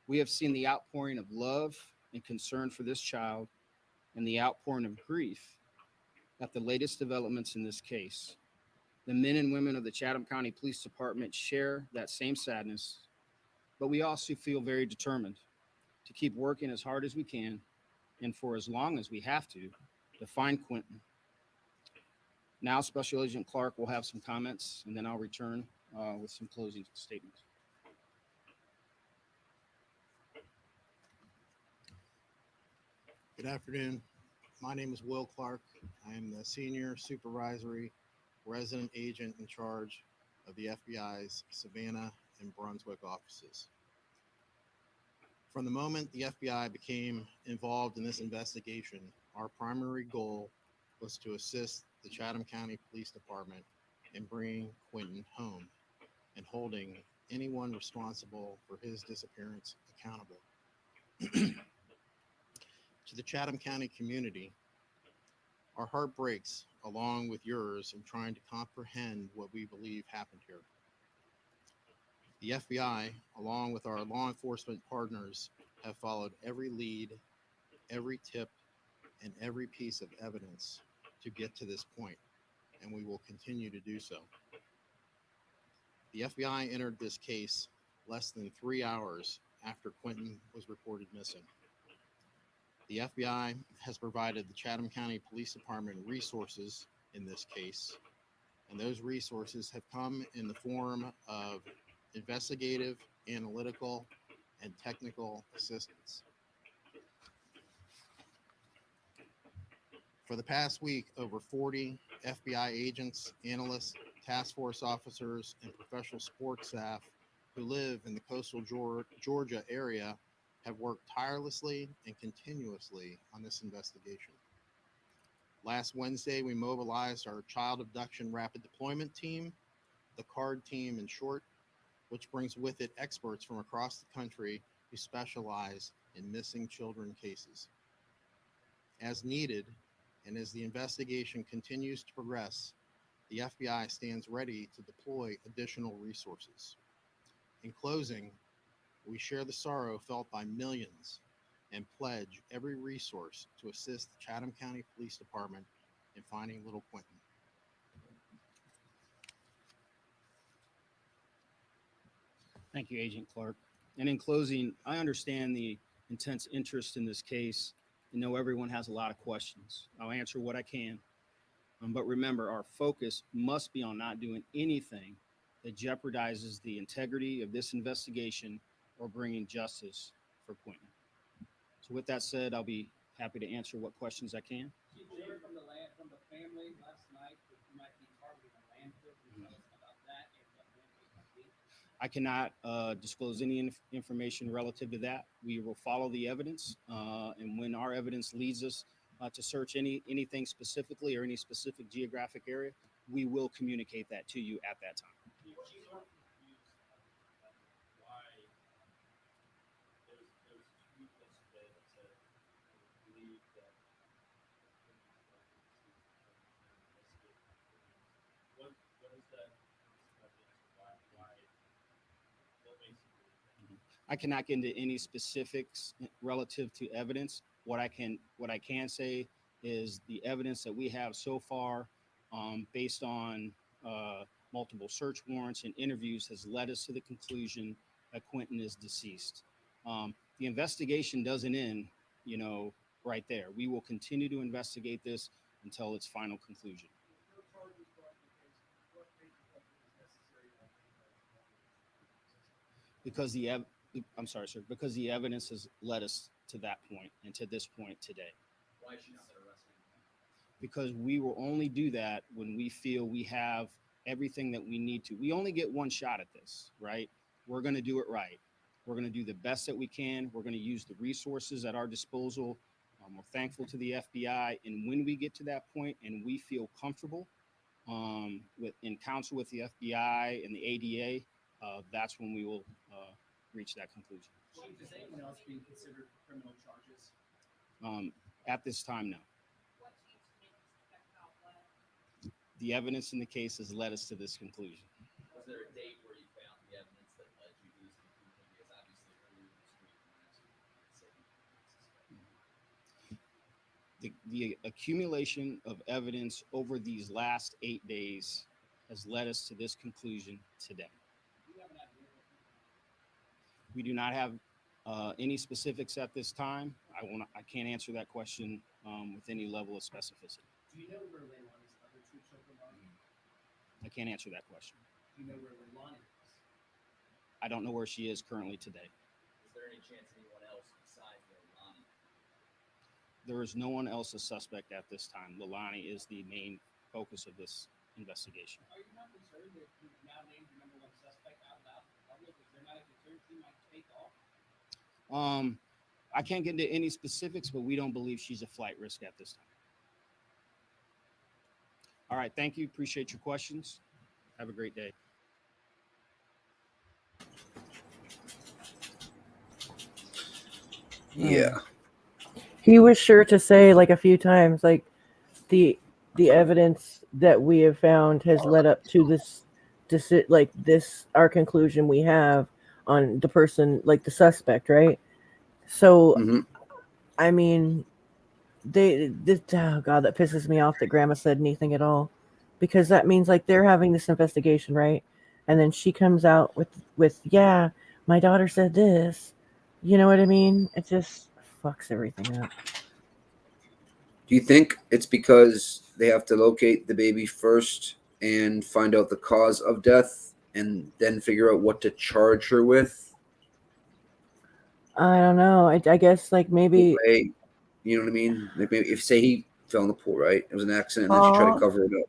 We have seen the outpouring of love and concern for this child and the outpouring of grief at the latest developments in this case. The men and women of the Chatham County Police Department share that same sadness, but we also feel very determined to keep working as hard as we can and for as long as we have to find Quentin. Now, Special Agent Clark will have some comments, and then I'll return with some closing statements. Good afternoon. My name is Will Clark. I am the Senior Supervisory Resident Agent in charge of the FBI's Savannah and Brunswick offices. From the moment the FBI became involved in this investigation, our primary goal was to assist the Chatham County Police Department in bringing Quentin home and holding anyone responsible for his disappearance accountable. To the Chatham County community, our heart breaks along with yours in trying to comprehend what we believe happened here. The FBI, along with our law enforcement partners, have followed every lead, every tip, and every piece of evidence to get to this point, and we will continue to do so. The FBI entered this case less than 3 hours after Quentin was reported missing. The FBI has provided the Chatham County Police Department resources in this case, and those resources have come in the form of investigative, analytical, and technical assistance. For the past week, over 40 FBI agents, analysts, task force officers, and professional sports staff who live in the coastal Georgia area have worked tirelessly and continuously on this investigation. Last Wednesday, we mobilized our Child Abduction Rapid Deployment Team, the CARD team in short, which brings with it experts from across the country who specialize in missing children cases. As needed, and as the investigation continues to progress, the FBI stands ready to deploy additional resources. In closing, we share the sorrow felt by millions and pledge every resource to assist the Chatham County Police Department in finding little Quentin. Thank you, Agent Clark. And in closing, I understand the intense interest in this case and know everyone has a lot of questions. I'll answer what I can. But remember, our focus must be on not doing anything that jeopardizes the integrity of this investigation or bringing justice for Quentin. So with that said, I'll be happy to answer what questions I can. Did you hear from the family last night that you might be targeting a landfill? Can you tell us about that and what landfill might be? I cannot disclose any information relative to that. We will follow the evidence, and when our evidence leads us to search anything specifically or any specific geographic area, we will communicate that to you at that time. I cannot get into any specifics relative to evidence. What I can say is the evidence that we have so far, based on multiple search warrants and interviews, has led us to the conclusion that Quentin is deceased. The investigation doesn't end, right there. We will continue to investigate this until its final conclusion. Because I'm sorry, sir, because the evidence has led us to that point and to this point today. Why is she not arrested? Because we will only do that when we feel we have everything that we need to. We only get one shot at this, right? We're going to do it right. We're going to do the best that we can. We're going to use the resources at our disposal. We're thankful to the FBI. And when we get to that point and we feel comfortable in counsel with the FBI and the ADA, that's when we will reach that conclusion. Is anyone else being considered for criminal charges? At this time, no. The evidence in the case has led us to this conclusion. Was there a date where you found the evidence that led you to this conclusion? Because obviously earlier this week, The accumulation of evidence over these last 8 days has led us to this conclusion today. We do not have any specifics at this time. I can't answer that question with any level of specificity. Do you know where Leilani's other two children are? I can't answer that question. Do you know where Leilani is? I don't know where she is currently today. is there any chance anyone else besides Leilani? There is no one else a suspect at this time. Leilani is the main focus of this investigation. Are you not concerned that you've now named your number one suspect out loud to the public? Is there not a concern she might take off? I can't get into any specifics, but we don't believe she's a flight risk at this time. All right, thank you. Appreciate your questions. Have a great day. Yeah. He was sure to say like a few times, like the evidence that we have found has led up to this our conclusion we have on the person, like the suspect, right? So, I mean, oh God, that pisses me off that Grandma said anything at all, because that means like they're having this investigation, right? And then she comes out with yeah, my daughter said this. You know what I mean? It just fucks everything up. Do you think it's because they have to locate the baby first and find out the cause of death and then figure out what to charge her with? I don't know. I guess like maybe. You know what I mean? Like maybe if say he fell in the pool, right? It was an accident, and then she tried to cover it up.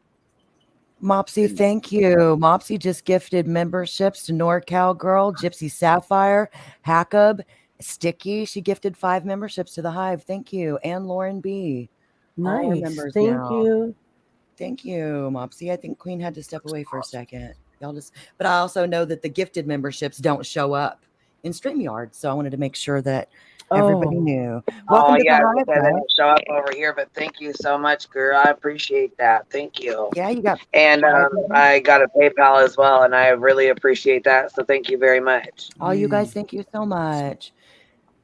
Mopsy, thank you. Mopsy just gifted memberships to NorCal Girl, Gypsy Sapphire, Hackub, Sticky. She gifted 5 memberships to the Hive. Thank you. And Lauren B. All our Nice. members Thank now. you. Thank you, Mopsy. I think Queen had to step away for a second. But I also know that the gifted memberships don't show up in StreamYard. So I wanted to make sure that everybody knew. Welcome to yeah, the I Hive. said they don't show up over here, but thank you so much, girl. I appreciate that. Thank you. Yeah, you got. And I got a PayPal as well, and I really appreciate that. So thank you very much. All you guys, thank you so much.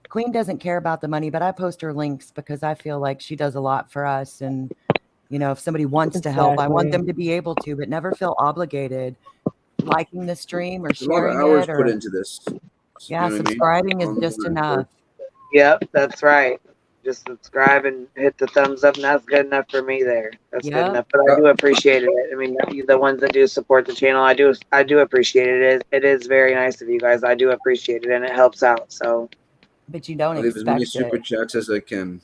Queen doesn't care about the money, but I post her links because I feel like she does a lot for us. And, you know, if somebody wants to help, I want them to be able to, but never feel obligated liking the stream or There's a lot sharing of hours it. Or, put into this. yeah, You know what I mean? subscribing is just enough. Yep, that's right. just subscribe and hit the thumbs up, and that's good enough for me there. That's good Yep. enough. But I do appreciate it. I mean, the ones that do support the channel, I do appreciate it. It is very nice of you guys. I do appreciate it, and it helps out. So, But you don't I leave as many expect super it. chats as I can,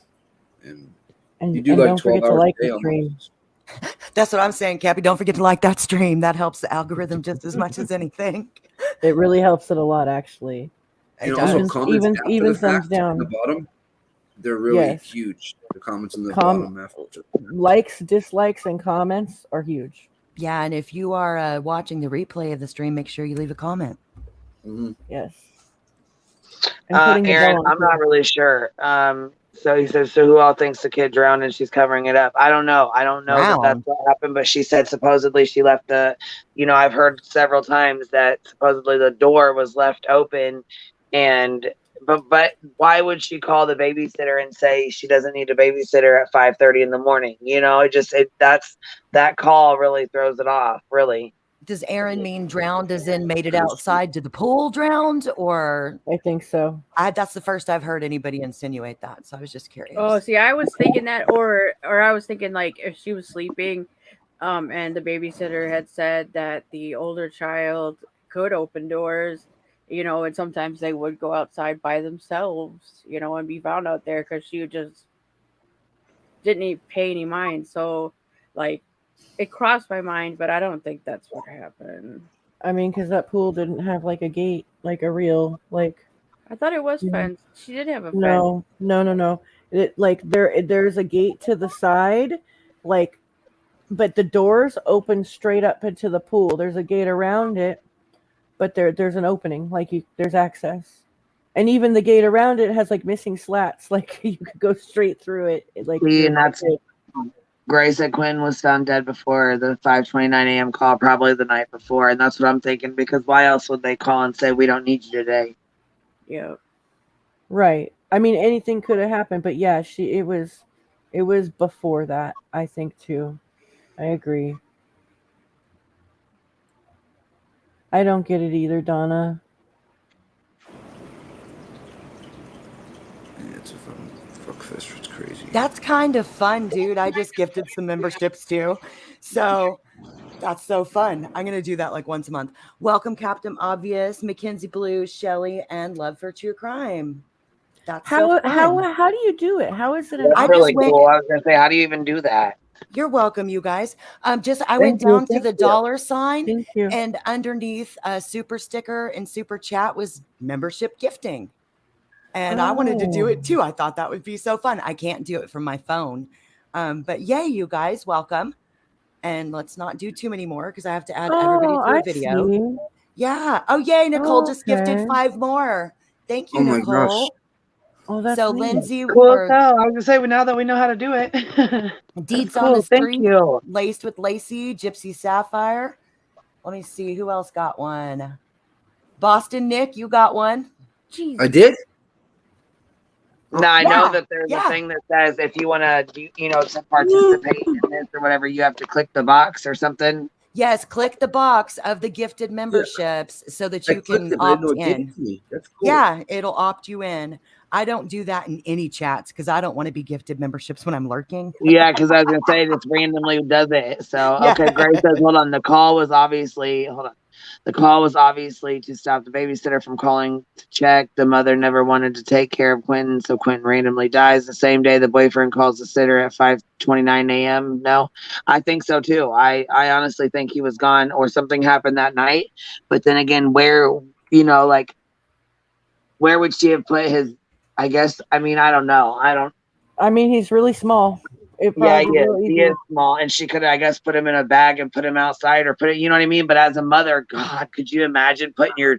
and you And do like don't 12 forget to hours like a day the almost. stream. That's what I'm saying, Cappy. Don't forget to like that stream. That helps the algorithm just as much as anything. It really helps it a lot, actually. It And also does. comments after Even the thumbs fact down. on the bottom, they're really Yes. huge. The comments on the Com- bottom after. Likes, dislikes, and comments are huge. Yeah, and if you are watching the replay of the stream, make sure you leave a comment. Yes. And putting the Aaron, bell on I'm not really sure. So he says, so who all thinks the kid drowned and she's covering it up? I don't know. I don't know that that's Drowned? what happened, but she said supposedly she left I've heard several times that supposedly the door was left open, but why would she call the babysitter and say she doesn't need a babysitter at 5:30 in the morning? That call really throws it off, really. Does Aaron mean drowned as in made it outside to the pool drowned, or? I think so. That's the first I've heard anybody insinuate that, so I was just curious. Oh, see, I was thinking that, or I was thinking like if she was sleeping, and the babysitter had said that the older child could open doors, and sometimes they would go outside by themselves, and be found out there because she just didn't pay any mind. So, like, it crossed my mind, but I don't think that's what happened. I mean, because that pool didn't have like a gate, like a real like. I thought it was you know. fenced. She did have a fence. No. There's a gate to the side, like, but the doors open straight up into the pool. There's a gate around it, but there's an opening, there's access, and even the gate around it has like missing slats, like you could go straight through it. And that's Grace said Quinn was found dead before the 5:29 a.m. call, probably the night before, and that's what I'm thinking. Because why else would they call and say we don't need you today? Yeah. Right. I mean, anything could have happened, but yeah, it was before that, I think too. I agree. I don't get it either, Donna. Yeah, it's a fun fuckfest. It's crazy. That's kind of fun, dude. I just gifted some memberships too. So that's so fun. I'm going to do that like once a month. Welcome, Captain Obvious, Mackenzie Blue, Shelly, and Love for True Crime. That's so fun. How do you do it? How is it? That's really cool. I was gonna say, how do you even do that? You're welcome, you guys. I went down to the dollar sign, Thank you. and underneath a super sticker and super chat was membership gifting. And I wanted to do it too. I thought that would be so fun. I can't do it from my phone. But yay, you guys, welcome. And let's not do too many more because I have to add everybody to a video. See. Yeah. Oh, yay. Nicole just gifted Okay. 5 more. Thank you, Oh my Nicole. gosh. Oh, that's So neat. Lindsay, Cool. or So I was gonna say, well, now that we know how to do it, Deeds that's on the cool. Thank Street, you. Laced with Lacey, Gypsy Sapphire. Let me see who else got one. Boston Nick, you got one. Jesus. I did? Now I know Yeah, that there's yeah. a thing that says if you want to, to participate in this or whatever, you have to click the box or something. Yes, click the box of the gifted memberships so that I you clicked can it, but I didn't opt know it gave in. it to me. That's cool. Yeah, it'll opt you in. I don't do that in any chats because I don't want to be gifted memberships when I'm lurking. Yeah, because I was gonna say this randomly does it. So Yeah. okay, Grace says, hold on. The call was obviously to stop the babysitter from calling to check. The mother never wanted to take care of Quentin, so Quentin randomly dies the same day the boyfriend calls the sitter at 5:29 a.m. No, I think so too. I honestly think he was gone or something happened that night. But then again, where would she have put his? I guess. I mean, I don't know. I mean, he's really small. It Yeah, probably he is. really He is small, and she could, I guess, put him in a bag and put him outside, or put it. You know what I mean? But as a mother, God, could you imagine putting your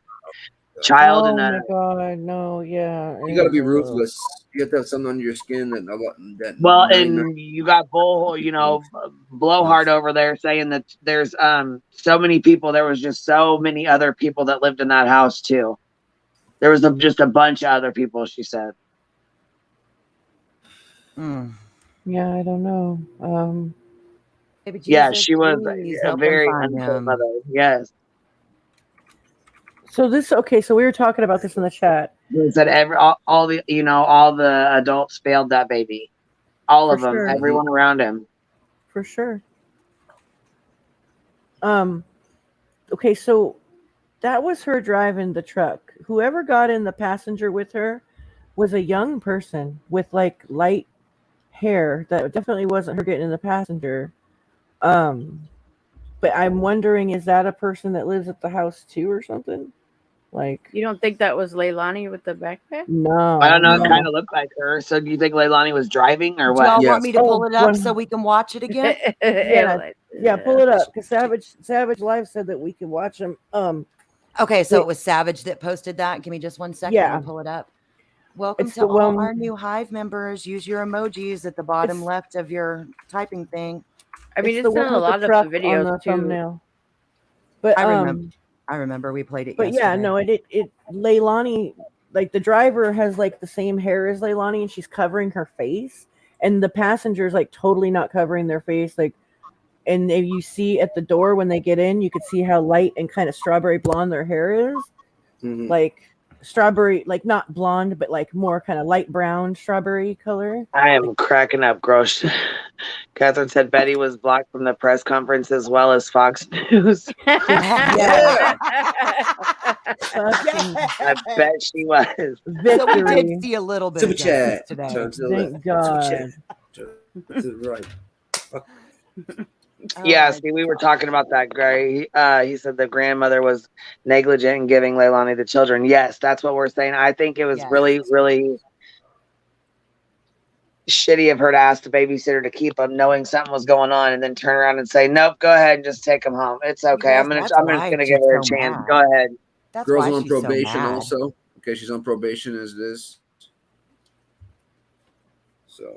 child in Oh a? my god, no, yeah. You gotta be ruthless. You have to have something on your skin that Well, 99 and you got Blowhard over there saying that there's so many people. There was just so many other people that lived in that house too. There was just a bunch of other people. She said. Yeah, I don't know. Baby Yeah, Jesus, she was please a help him very find unfit him. mother. Yes. So we were talking about this in the chat. They said all the all the adults failed that baby. All For of them, sure. everyone around him. For sure. Okay, so that was her driving the truck. Whoever got in the passenger with her was a young person with like light hair. That definitely wasn't her getting in the passenger. But I'm wondering, is that a person that lives at the house too or something? Like, You don't think that was Leilani with the backpack? no. I don't know. It no. kind of looked like her. So do you think Leilani was driving or Do what? y'all Yes. want me to pull it up so we can watch it again? Yeah, pull it up because Savage Live said that we could watch them. Okay, so wait, it was Savage that posted that. Give me just 1 second. Yeah. I'll pull it up. Welcome It's to the all one- our new Hive members. Use your emojis at the bottom left of your typing thing. I mean, it's the it's in one a with lot the of truck the on videos the too. thumbnail. But I remember we played it But yesterday. yeah, no, it Leilani, like the driver has like the same hair as Leilani, and she's covering her face, and the passenger's like totally not covering their face, like. And if you see at the door when they get in, you could see how light and kind of strawberry blonde their hair is. Mhm. Like strawberry, like not blonde, but like more kind of light brown strawberry color. I am cracking up, gross. Catherine said Betty was blocked from the press conference as well as Fox News. Yeah. I bet she was. So we Victory. did see a little bit Super of justice chat. today. Turn to the Thank left. God. Super chat. Turn to the right. Fuck. Yeah, see, we were talking about that, Gray. He said the grandmother was negligent in giving Leilani the children. Yes, that's what we're saying. I think it was really, really shitty of her to ask the babysitter to keep them, knowing something was going on, and then turn around and say, "Nope, go ahead and just take them home. It's okay. guys, I'm just that's gonna why give she's her a so chance. mad. Go ahead." That's Girls why on she's so probation mad. also. Okay, she's on probation as this. So,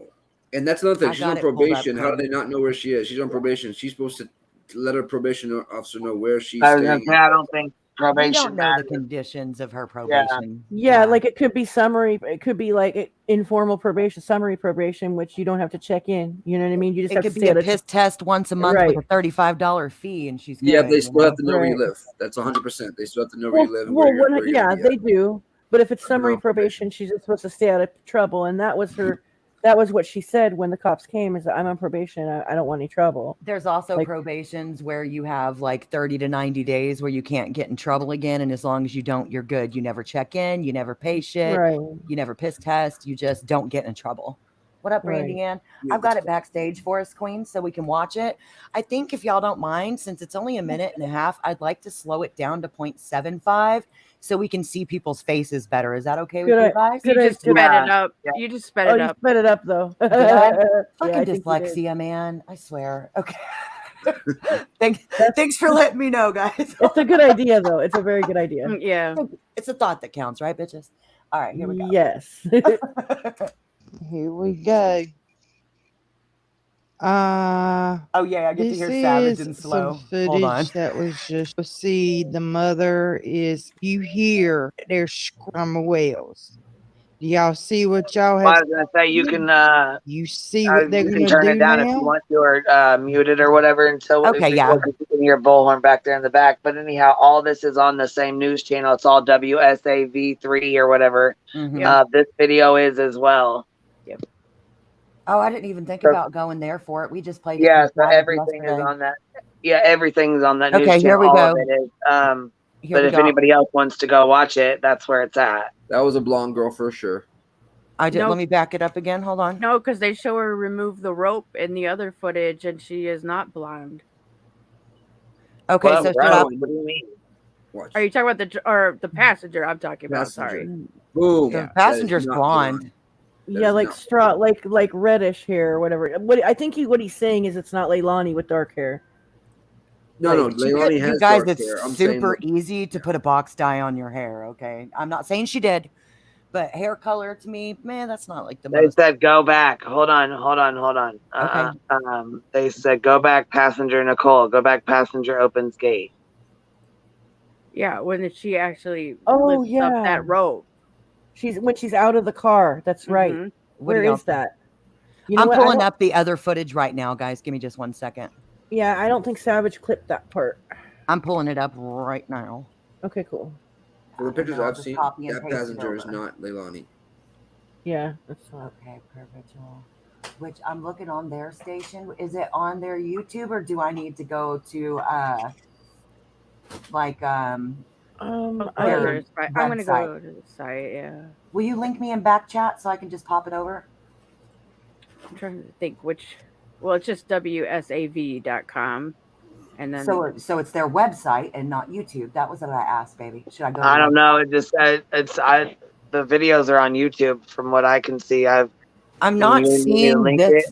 and that's another thing. I She's got on it pulled up, probation. How do Craig. they not know where she is? She's on probation. She's supposed to let her probation officer know where she's I was gonna staying. say, I don't think We probation don't know the matters. conditions of her probation. Yeah, like it could be summary. It could be like informal probation, summary probation, which you don't have to check in. You know what I mean? You just It have could to be stay a at piss test once a month Right. with a $35 fee, and she's Yeah, good. they you still have to know where you Right. live. That's 100%. They still have to know Well, where you live and where you're, where you're yeah, gonna be they at. do. But if it's summary on probation, she's just supposed to stay out of trouble, and that was her. That was what she said when the cops came. Is that I'm on probation. I don't want any trouble. There's also Like- probations where you have like 30 to 90 days where you can't get in trouble again. And as long as you don't, you're good. You never check in, you never pay shit, Right. you never piss test, you just don't get in trouble. What up, Brandy Right. Ann? I've got it backstage for us, Queen, so we can watch it. I think if y'all don't mind, since it's only a minute and a half, I'd like to slow it down to 0.75 so we can see people's faces better. Is that okay with you guys? You just sped it up. Yeah. You just sped Oh, it you up. sped it up though. Did I? Fucking I think you did. dyslexia, man. I swear. Okay. Thanks for letting me know, guys. It's a good idea though. It's a very good idea. Yeah. It's a thought that counts, right, bitches? All right, here we go. Yes. Here we go. Oh yeah, I get to This hear Savage is and slow. some Hold on. footage that was just to see the mother is. You hear their scream wails. Do y'all see what y'all Well, I have? was gonna say you can You see what they're you can gonna turn do it down if you now? want to, or mute it or whatever until Okay, yeah. you can hear Bullhorn back there in the back. But anyhow, all this is on the same news channel. It's all WSAV3 or whatever. Mhm. This video is as well. Yep. Oh, I didn't even think So- about going there for it. We just played it. Yeah, from so Savage everything is yesterday. on that. Yeah, everything's on that news Okay, channel. here we all go. of it is. Here But we if go. anybody else wants to go watch it, that's where it's at. That was a blonde girl for sure. I did. Nope. Let me back it up again. Hold on. No, because they show her remove the rope in the other footage, and she is not blonde. Okay, Well, so bro, shut up. what do you mean? Watch. Are you talking about the passenger? I'm talking about. Passenger. Sorry. Boom. The That is passenger's not blonde. Yeah, is like not- straw, like reddish hair or whatever. What I think what he's saying is it's not Leilani with dark hair. No, no, Like, Leilani you has guys, dark it's hair. I'm saying super easy to put a box dye on your hair. Okay, I'm not saying she did, but hair color to me, man, that's not like the They most. said go back. Hold on. Okay. They said go back, passenger Nicole. Go back, passenger opens gate. Yeah, when she actually Oh lifts up yeah, that rope. when she's out of the car. That's right. Mhm. What do Where y'all is think? that? You know I'm what? I pulling don't- up the other footage right now, guys. Give me just 1 second. Yeah, I don't think Savage clipped that part. I'm pulling it up right now. Okay, cool. For the pictures I'll I've just seen, copy and that paste it passenger is over. not Leilani. Yeah, that's not okay. Perpetual. Which I'm looking on their station. Is it on their YouTube or do I need to go to like I'll go I to their their site. I'm gonna website? go to the site. Yeah. Will you link me in back chat so I can just pop it over? I'm trying to think which. Well, it's just wsav.com, and then So it's their website and not YouTube. That was what I asked, baby. Should I go to I the don't know. website? It just the videos are on YouTube from what I can see. I'm when not you need me to seeing link it.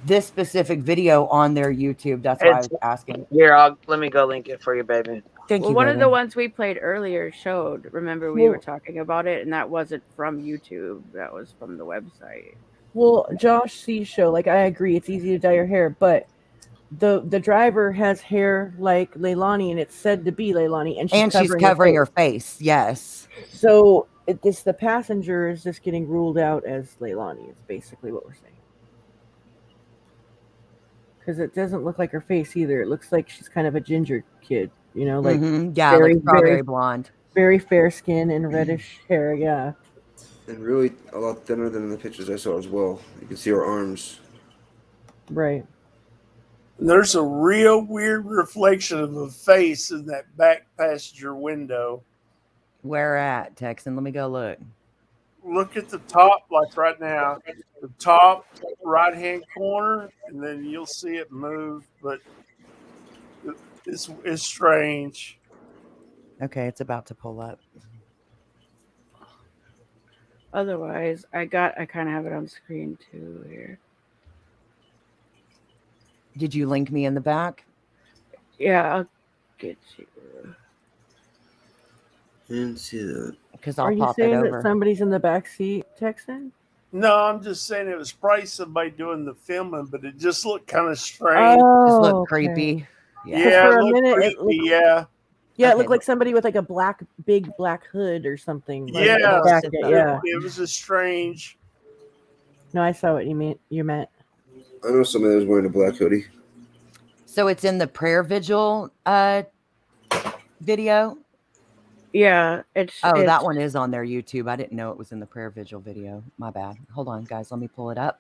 this specific video on their YouTube. That's why I It's was asking. here. Let me go link it for you, baby. Thank well, you, one of the baby. ones we played earlier showed. Remember, we were Well- talking about it, and that wasn't from YouTube. That was from the website. Well, Josh C show, like I agree, it's easy to dye your hair, but the driver has hair like Leilani, and it's said to be Leilani, and she's covering her face. Yes. So the passenger is just getting ruled out as Leilani. Is basically what we're saying. Because it doesn't look like her face either. It looks like she's kind of a ginger kid, you know, like Yeah, like strawberry blonde, very fair skin and reddish hair. Yeah. And really a lot thinner than the pictures I saw as well. You can see her arms. Right. There's a real weird reflection of a face in that back passenger window. Where at, Texan? Let me go look. Look at the top, like right now, the top right-hand corner, and then you'll see it move, but it's strange. Okay, it's about to pull up. Otherwise, I kind of have it on screen too here. Did you link me in the back? Yeah, I'll get you. Didn't see that. Because Are you saying that somebody's in the back seat, Texan? No, I'm just saying it was probably somebody doing the filming, but it just looked kind of strange. Just look okay. creepy. Yeah, For it a looked minute, creepy, it looked, yeah. Yeah, it Okay. looked like somebody with like a big black hood or something. Like, Yeah, back it, yeah. it was a strange. No, I saw what you meant. I know somebody that was wearing a black hoodie. So it's in the prayer vigil video? Yeah, it's. That one is on their YouTube. I didn't know it was in the prayer vigil video. My bad. Hold on, guys. Let me pull it up.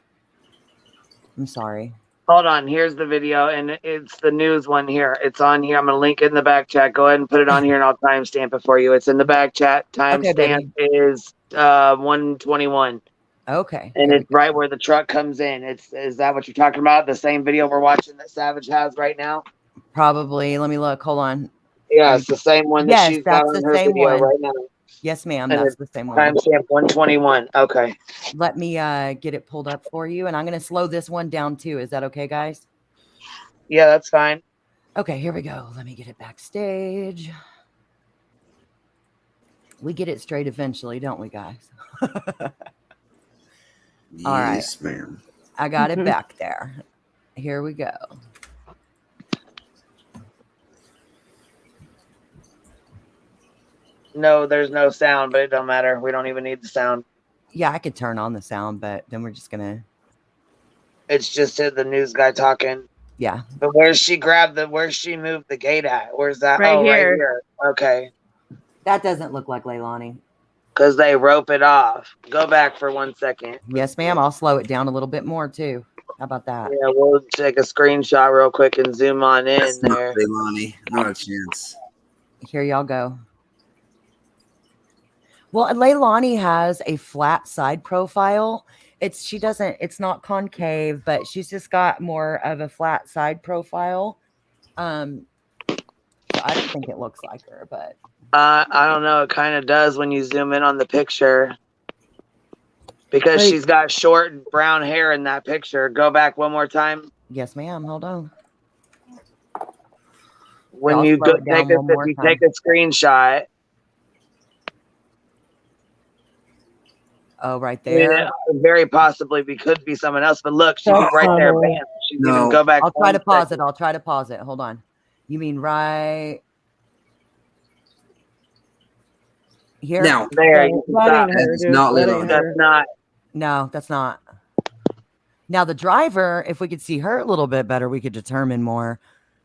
I'm sorry. Hold on. Here's the video, and it's the news one here. It's on here. I'm going to link it in the back chat. Go ahead and put it on here, and I'll timestamp it for you. It's in the back chat. Timestamp is 1:21. Okay. And it's right where the truck comes in. Is that what you're talking about? The same video we're watching that Savage has right now? Probably. Let me look. Hold on. Yeah, it's the same one that Yes, she's got that's on the her same video one. right now. Yes, ma'am. And That's it's the same one. timestamp 1:21. Okay. Let me get it pulled up for you, and I'm going to slow this one down too. Is that okay, guys? Yeah, that's fine. Okay, here we go. Let me get it backstage. We get it straight eventually, don't we, guys? All right. Yes, ma'am. I got it back there. Here we go. No, there's no sound, but it don't matter. We don't even need the sound. Yeah, I could turn on the sound, but then we're just gonna. It's just the news guy talking. Yeah. But where's she moved the gate at? Where's that? Right Right here. here. Okay. That doesn't look like Leilani. Because they rope it off. Go back for 1 second. Yes, ma'am. I'll slow it down a little bit more too. How about that? Yeah, we'll take a screenshot real quick and zoom on in That's not there. Leilani. Not a chance. Here y'all go. Well, Leilani has a flat side profile. It's not concave, but she's just got more of a flat side profile. So I don't think it looks like her, but I don't know. It kind of does when you zoom in on the picture. Because she's got short brown hair in that picture. Go back one more time. yes, ma'am. Hold on. When I'll you slow go it down take one more time. take a screenshot. Oh, right I mean, there. very possibly could be someone else, but look, she's right there. Bam. She's even go back. I'll try to 1 pause second. it. I'll try to pause it. Hold on. You mean right here? Now, there. You can stop. That's not Leilani. That's not. No, that's not. Now the driver, if we could see her a little bit better, we could determine more.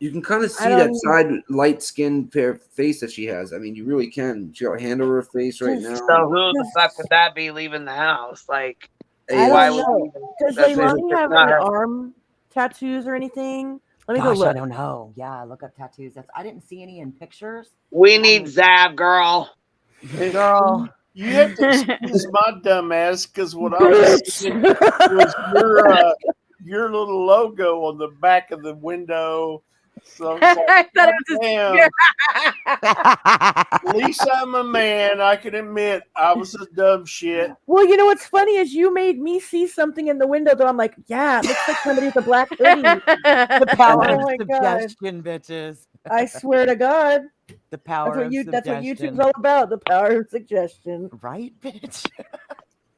You can kind of see I that don't side light skinned face that she has. I mean, you really can. She got a hand over her face right now. So who the fuck would that be leaving the house? Like, I why don't would know. we even? Does That's Leilani have not any her. arm tattoos or anything? Let me go Gosh, look. I don't know. Yeah, look up tattoos. I didn't see any in pictures. We need Zav, girl. Girl. You have to excuse my dumb ass because what I was seeing was your little logo on the back of the window. So it's like, I thought it was damn. At least I'm a man. I can admit I was a dumb shit. Well, you know what's funny is you made me see something in the window that I'm like, yeah, it looks like somebody with a black hoodie. The power Oh of my God. suggestion, bitches. I swear to God. The power of That's what suggestion. YouTube's all about, the power of suggestion. Right, bitch?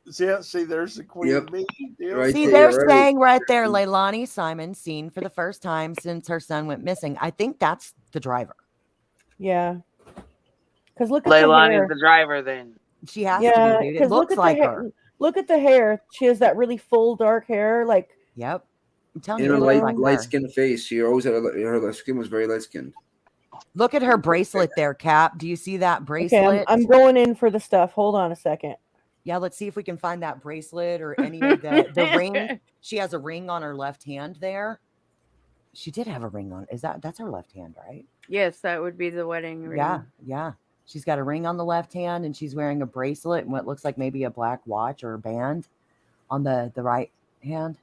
See, there's the queen bee. Right See, there, they're right. saying right there, Leilani Simon seen for the first time since her son went missing. I think that's the driver. Yeah. Because look at the Leilani's hair. the driver then. She has Yeah, to be, dude. It because look looks at like the hair. her. Look at the hair. She has that really full dark hair. Like, Yep. I'm telling In you, her it looks like light her. skinned face. She always had her skin was very light skinned. Look at her bracelet there, Cap. Do you see that okay, bracelet? I'm going in for the stuff. Hold on a second. Yeah, let's see if we can find that bracelet or any of the ring. She has a ring on her left hand there. She did have a ring on. That's her left hand, right? Yes, that would be the wedding ring. Yeah. She's got a ring on the left hand and she's wearing a bracelet and what looks like maybe a black watch or a band on the right hand.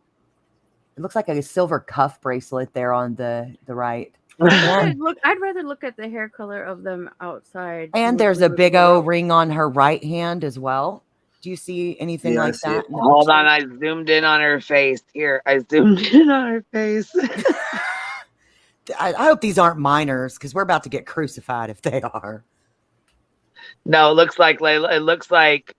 It looks like a silver cuff bracelet there on the right. I'd rather look at the hair color of them outside. And there's a big old ring on her right hand as well. Do you see anything like that? in the Hold on, pictures? I zoomed in on her face. Here, I zoomed in on her face. I hope these aren't minors because we're about to get crucified if they are. No, it looks like Layla. It looks like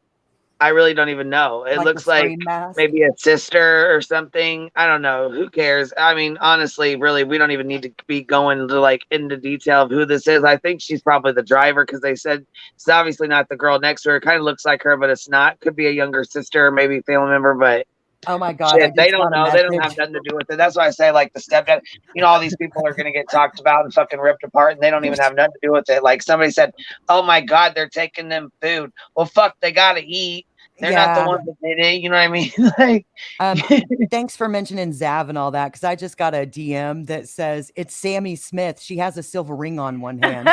I really don't even know. It Like looks the like screen mask? maybe a sister or something. I don't know. Who cares? I mean, honestly, really, we don't even need to be going to like into detail of who this is. I think she's probably the driver because they said it's obviously not the girl next to her. It kind of looks like her, but it's not. Could be a younger sister or maybe a family member, but Oh my God. I shit, they just don't got a know. They don't message. have nothing to do with it. That's why I say, like, the stepdad, all these people are going to get talked about and fucking ripped apart, and they don't even have nothing to do with it. Like, somebody said, oh my God, they're taking them food. Well, fuck, they got to eat. They're not the Yeah. ones that did it. You know what I mean? Like, Thanks for mentioning Zav and all that because I just got a DM that says it's Sammy Smith. She has a silver ring on one hand.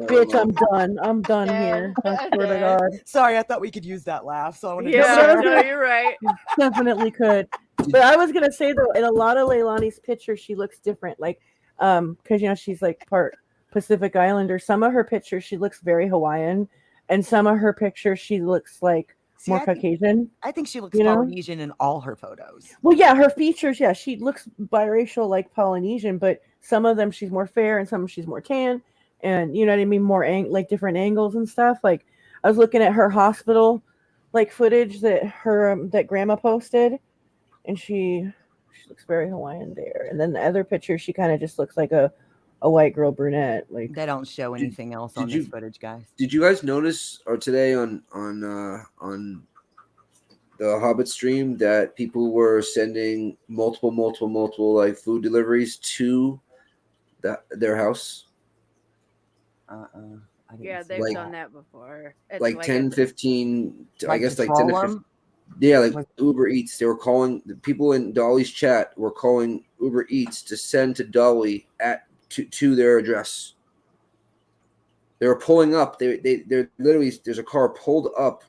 Bitch, I'm done. I'm done here. I swear to God. Sorry, I thought we could use that laugh. So I wanted Yeah, to no, you're right. Definitely could. But I was gonna say though, in a lot of Leilani's pictures, she looks different. Like, because she's like part Pacific Islander. Some of her pictures, she looks very Hawaiian, and some of her pictures, she looks like more Caucasian. I think she looks you know? Polynesian in all her photos. Well, yeah, her features, yeah, she looks biracial like Polynesian, but some of them she's more fair and some she's more tan, and you know what I mean, more like different angles and stuff. Like I was looking at her hospital like footage that her that grandma posted, and she looks very Hawaiian there. And then the other picture, she kind of just looks like a white girl brunette. Like They don't show anything else on this footage, guys. Did you guys notice or today on the Hobbit stream that people were sending multiple like food deliveries to their house? Yeah, they've Like- done that before. It's Like 10, 15, I Like guess to like 10 to troll 15. 'em? Yeah, like Uber Eats. They were calling the people in Dolly's chat were calling Uber Eats to send to Dolly to their address. They were pulling up. They're literally there's a car pulled up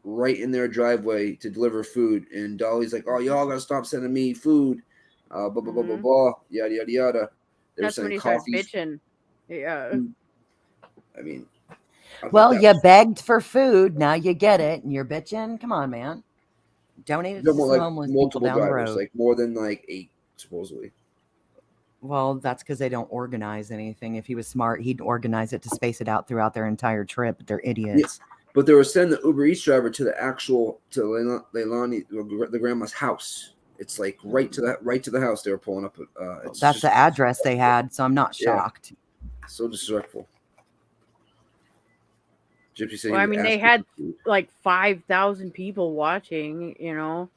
right in their driveway to deliver food, and Dolly's like, "Oh, y'all gotta stop sending me food." Blah blah blah blah blah. Yada yada yada. They were That's when sending he starts coffees. bitching. Yeah. I mean, I think Well, that you was- begged for food. Now you get it, and you're bitching. Come on, man. Donate it to they're some more like homeless people multiple down the drivers, road. like more than like 8 supposedly. Well, that's because they don't organize anything. If he was smart, he'd organize it to space it out throughout their entire trip. But they're idiots. But they were sending the Uber Eats driver to the actual Leilani, the grandma's house. It's like right to the house. They were pulling up. It's That's just the address they had, so I'm not Yeah. shocked. so disrespectful. Gypsy said, Well, he I was mean, they asking had for food. like 5,000 people watching, you know.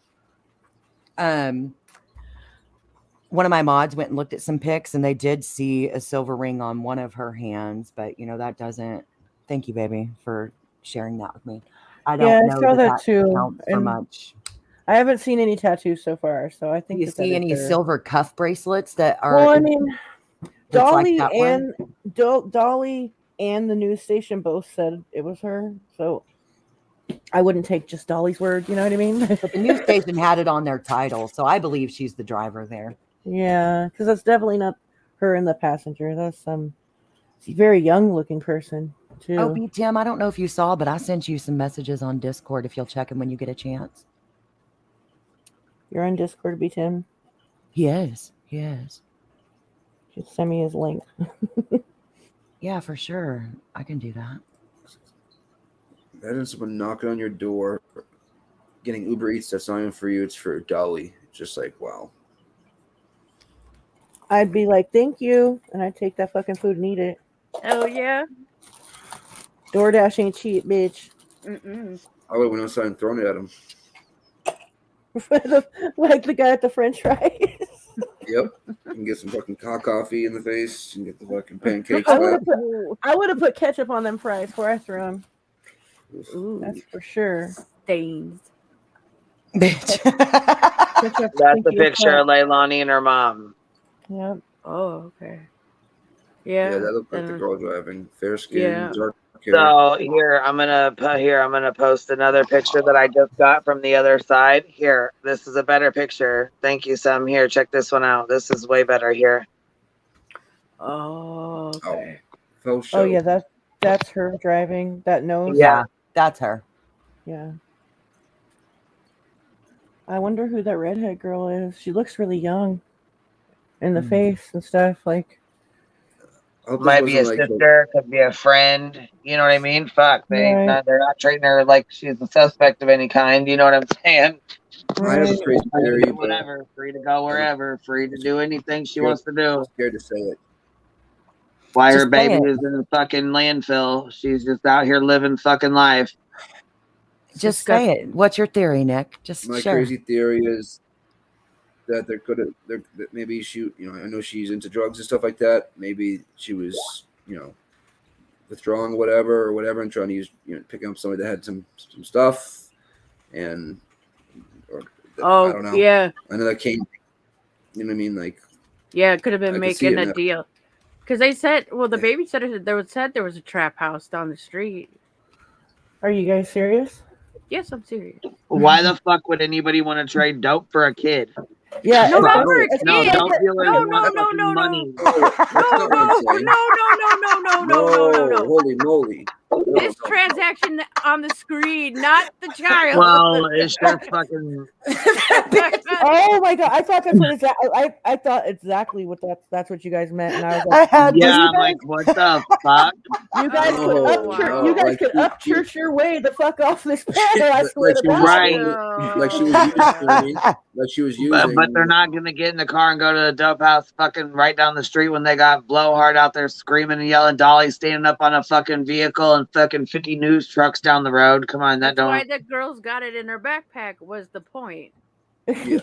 one of my mods went and looked at some pics, and they did see a silver ring on one of her hands. But that doesn't. Thank you, baby, for sharing that with me. I don't Yeah, I know saw that that too. counts for And much. I haven't seen any tattoos so far, so I Do think you that see is any her. silver cuff bracelets that Well, are? I mean, that's like Dolly that one? and Dolly and the news station both said it was her, so I wouldn't take just Dolly's word. You know what I mean? But the news station had it on their title, so I believe she's the driver there. Yeah, because that's definitely not her in the passenger. That's some very young looking person too. Oh, B. Tim, I don't know if you saw, but I sent you some messages on Discord if you'll check them when you get a chance. You're on Discord, B. Tim. He is. He is. Just send me his link. Yeah, for sure. I can do that. Imagine someone knocking on your door, getting Uber Eats that's not even for you, it's for Dolly. Just like, wow. I'd be like, thank you, and I'd take that fucking food and eat it. Hell yeah. DoorDash ain't cheap, bitch. I would have went outside and thrown it at him. Like the guy at the French fries. Yep. You can get some fucking hot coffee in the face and get the fucking pancakes. I back. would have put ketchup on them fries before I threw them. Ooh, that's for sure. Stains. Bitch. That's a picture of Leilani and her mom. Yep. Oh, okay. Yeah, Yeah. that looked like the girl driving. Fair skin, Yeah. dark hair. So here I'm gonna post another picture that I just got from the other side. Here, this is a better picture. Thank you, Sam. Here, check this one out. This is way better here. Oh, okay. Faux show. Oh yeah, that's her driving. That nose. Yeah, that's her. Yeah. I wonder who that redhead girl is. She looks really young in the face and stuff. Like, Might be a sister, could be a friend. You know what I mean? Fuck, they're not treating her like she's a suspect of any kind. You know what I'm saying? I have a crazy theory, but Whatever, free to go wherever, free to do anything she wants to do. Scared to say it. Why Just her baby say it. is in the fucking landfill? She's just out here living fucking life. Just say it. What's your theory, Nick? Just My share. crazy theory is that that maybe she, I know she's into drugs and stuff like that. Maybe she was, withdrawing or whatever, and trying to use, picking up somebody that had some stuff, and I don't know. Yeah. I know that came. You know what I mean? Like, Yeah, it could have been I could see making it a now. deal. Because they said, well, the babysitter said there was a trap house down the street. are you guys serious? Yes, I'm serious. Why the fuck would anybody want to trade dope for a kid? Yeah, No, not for a kid. No, dope dealers No, want no, fucking no, money. No. Holy moly! This transaction on the screen, not the child. Well, it's your fucking. Oh my god! I thought that's what I thought exactly what that's what you guys meant, and I was like, Yeah, I'm like, what the fuck? you guys could up church your way the fuck off this panel. I swear to God. Like she was using. Like she was using. But they're not gonna get in the car and go to the dope house fucking right down the street when they got Blowhard out there screaming and yelling, Dolly standing up on a fucking vehicle and fucking 50 news trucks down the road. Come on, that That's why don't. the girl's got it in her backpack was the point. Okay.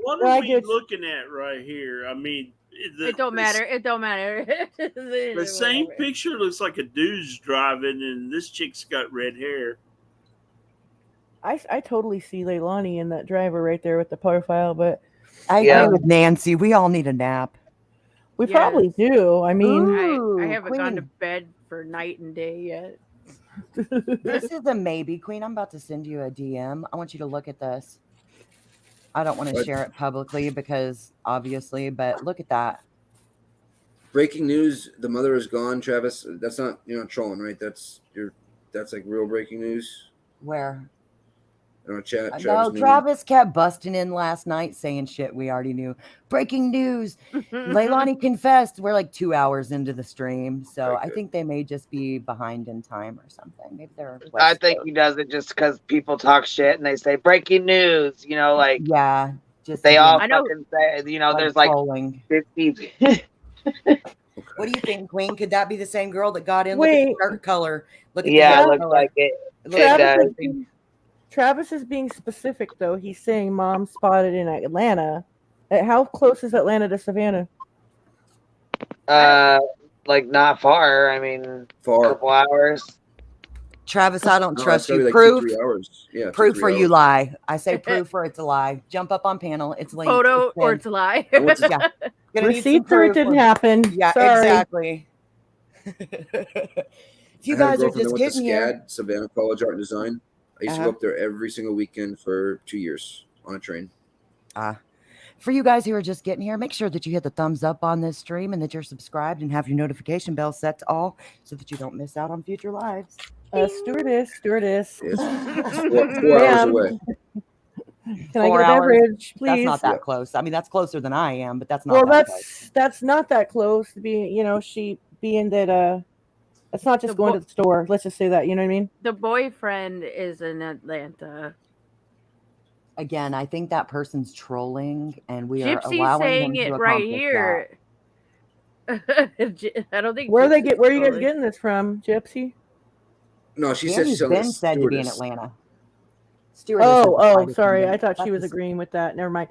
What Well, I are we guess- looking at right here? I mean, It don't matter. It don't matter. The same picture looks like a dude's driving, and this chick's got red hair. I totally see Leilani in that driver right there with the profile, but I agree with Nancy. We all need a nap. we probably do. I mean, I haven't gone to Queen. bed for night and day yet. This is a maybe, Queen. I'm about to send you a DM. I want you to look at this. I don't want to What? share it publicly because obviously, but look at that. Breaking news: the mother is gone. Travis, that's not trolling, right? That's like real breaking news. Where? In our chat, No, knew. Travis kept busting in last night saying shit we already knew. Breaking news. Leilani confessed. We're like 2 hours into the stream. So I think they may just be behind in time or something. Maybe they're I think he does it just because people talk shit and they say breaking news. Like yeah, just they to be all I know. fucking say. There's trolling. like 50. What do you think, Queen? Could that be the same girl that got in? Wait. Look at the shirt color. Look at Yeah, the it hair looks color. like it. Travis is being specific though. He's saying mom spotted in Atlanta. How close is Atlanta to Savannah? Like not far. I mean, a couple hours. Travis, I don't No, trust it's gotta you. be like Proof. 2-3 hours. Yeah, Proof 2-3 or you hours. lie. I say proof or it's a lie. Jump up on panel. It's linked. Photo It's or pinned. it's a lie. I went to Yeah. Gonna need some Receipts or it proof. didn't happen. Yeah, Sorry. exactly. If you I had a guys are girlfriend that just went to getting here, SCAD, Savannah College Art and Design. I used to go Uh-huh. up there every single weekend for 2 years on a train. for you guys who are just getting here, make sure that you hit the thumbs up on this stream and that you're subscribed and have your notification bell set to all so that you don't miss out on future lives. Stewardess. It's 4 hours Ma'am, away. Can I 4 get a hours? beverage, That's please? not that close. I mean, that's closer than I am, but that's not Well, that close. that's not that close to be. She being that. It's not just going to the store. Let's just say that. You know what I mean? The boyfriend is in Atlanta. Again, I think that person's trolling, and we are Gypsy's allowing saying him to it right accomplish here. I don't think. Where are Gypsy's you guys trolling. getting this from, Gypsy? No, she said Danny she's selling Ben said to be in stewardess. Atlanta. Stewardess is a flight Sorry. I attendant. thought she was agreeing with that. Never mind.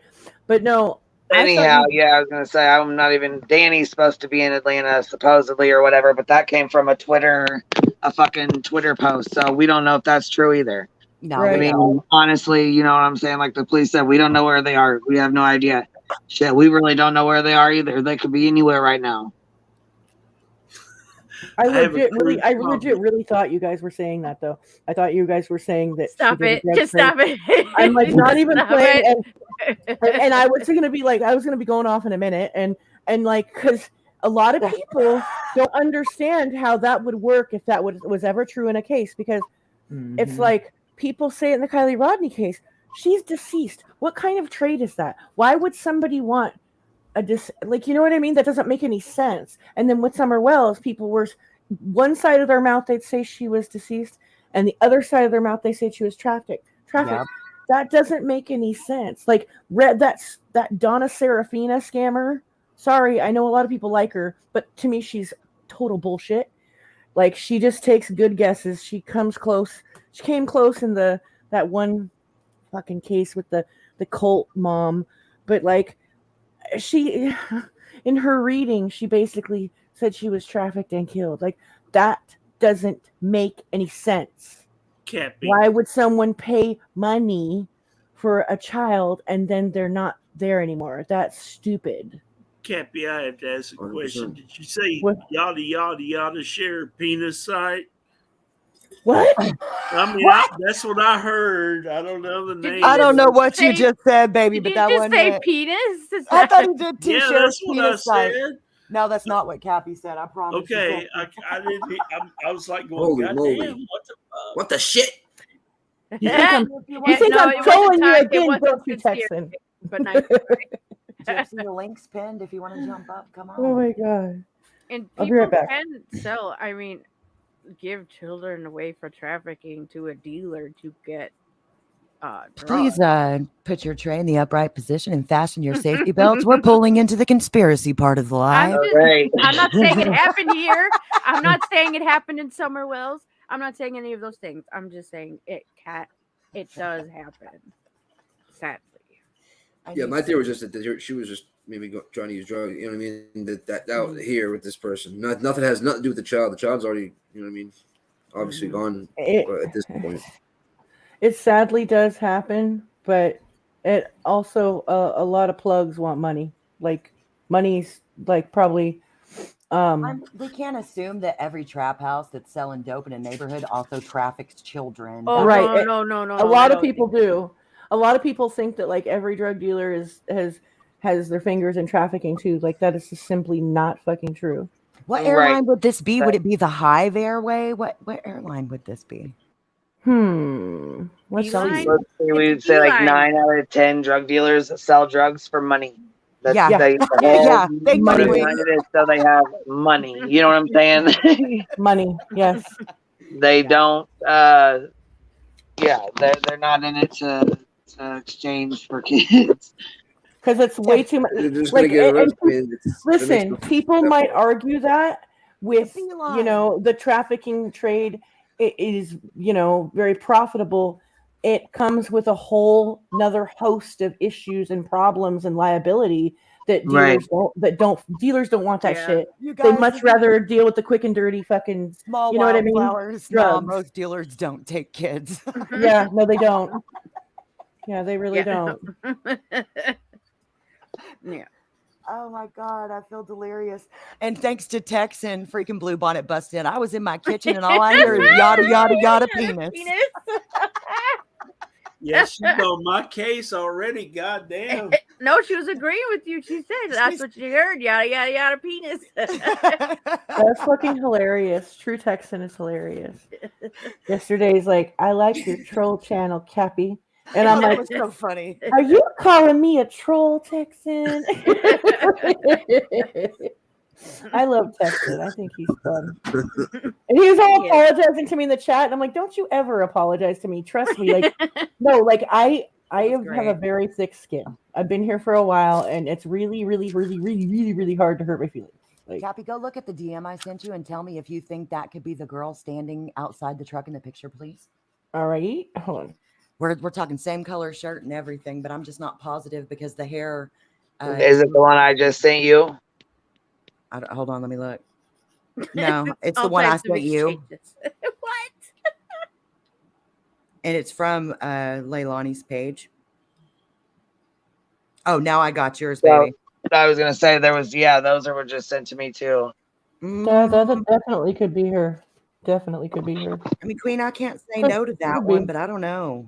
But no. Anyhow, yeah, I was gonna say I'm not even. Danny's supposed to be in Atlanta supposedly or whatever, but that came from a fucking Twitter post, so we don't know if that's true either. No, I mean, honestly, you know what I'm saying? Like the police said, we don't know where they are. We have no idea. Shit, we really don't know where they are either. They could be anywhere right now. I have a legit cruise really thought you guys were saying that though. I thought you guys were saying that. Stop she did a it. drug Just trade. stop it. I'm like not even Stop playing, it. and I was gonna be going off in a minute, and like because a lot of people don't understand how that would work if that was ever true in a case, because it's like people say it in the Kylie Rodney case. She's deceased. What kind of trade is that? Why would somebody want you know what I mean? That doesn't make any sense. And then with Summer Wells, people were one side of their mouth they'd say she was deceased, and the other side of their mouth they said she was trafficked. Yep. That doesn't make any sense. Like that Donna Serafina scammer. Sorry, I know a lot of people like her, but to me she's total bullshit. Like she just takes good guesses. She comes close. She came close in that one fucking case with the cult mom, but like she in her reading she basically said she was trafficked and killed. Like that doesn't make any sense. Can't be. Why would someone pay money for a child and then they're not there anymore? That's stupid. Can't be. I have to ask a 100%. question. Did you say yada yada yada share penis site? What? I mean, that's what I heard. I don't know the name. I don't know what you just said, baby, but Did that you wasn't just say it. penis? I thought he did too. Yeah, share that's what I penis site. said. No, that's not what Cappy said. I promise. Okay, I didn't. I was like going, Holy God moly. damn, what the fuck? What the shit? You think I'm it wasn't trolling you time- it again? wasn't Don't you, sincere, Texan? But nice. Gypsy, the link's pinned if you want to jump up. Come on. Oh my god. And I'll be people right back. can sell. I mean, give children away for trafficking to a dealer to get drugs. Please put your tray in the upright position and fasten your safety belts. We're pulling into the conspiracy part of the live. I'm not saying it happened here. I'm not saying it happened in Summer Wells. I'm not saying any of those things. I'm just saying it does happen. Sadly. Yeah, my theory was just that she was just maybe trying to use drugs. You know what I mean? That here with this person, nothing has nothing to do with the child. The child's already, you know what I mean? Obviously gone at this point. It sadly does happen, but it also a lot of plugs want money. Like money's like probably. We can't assume that every trap house that's selling dope in a neighborhood also traffics children. Oh, right. No. A lot of people do. A lot of people think that like every drug dealer has their fingers in trafficking too. Like that is just simply not fucking true. What airline would this be? Would it be the Hive Airway? What airline would this be? Let's see. We would say like 9 out of 10 drug dealers sell drugs for money. That's Yeah. yeah. Thank Money you. behind it is so they have money. You know what I'm saying? Money, yes. They don't. They're not in it to exchange for kids. Because it's way too much. Like, listen, people might argue that with the trafficking trade is very profitable, it comes with a whole another host of issues and problems and liability that Right. dealers don't want that Yeah. shit. You They guys, much rather deal with the quick and dirty fucking small you know what I mean? wildflowers. Nah, Drugs. most dealers don't take kids. Yeah, no, they don't. Yeah, they really don't. Yeah. Oh my God, I feel delirious. And thanks to Tex and freaking Blue Bonnet busted, I was in my kitchen and all I hear is yada, yada, yada, penis. Yeah, she's on my case already. Goddamn. No, she was agreeing with you. She said that's what she heard. Yada yada yada penis. That's fucking hilarious. True Texan is hilarious. Yesterday's like, I like your troll channel, Cappy. And I'm That like, was so funny. are you calling me a troll, Texan? I love Texan. I think he's fun. And he was all apologizing to me in the chat. And I'm like, don't you ever apologize to me. Trust me. Like, no, like I have a great. very thick skin. I've been here for a while and it's really, really, really, really, really, really hard to hurt my feelings. Like, Cappy, go look at the DM I sent you and tell me if you think that could be the girl standing outside the truck in the picture, please. All right. Hold on. We're talking same color shirt and everything, but I'm just not positive because the hair. Is it the one I just sent you? Hold on, let me look. No, it's the All one I types of sent you. exchanges. What? And it's from Leilani's page. Oh, now I got yours, baby. I was gonna say those were just sent to me too. Yeah, that definitely could be her. Definitely could be her. I mean, Queen, I can't say no to that Could one, be. but I don't know.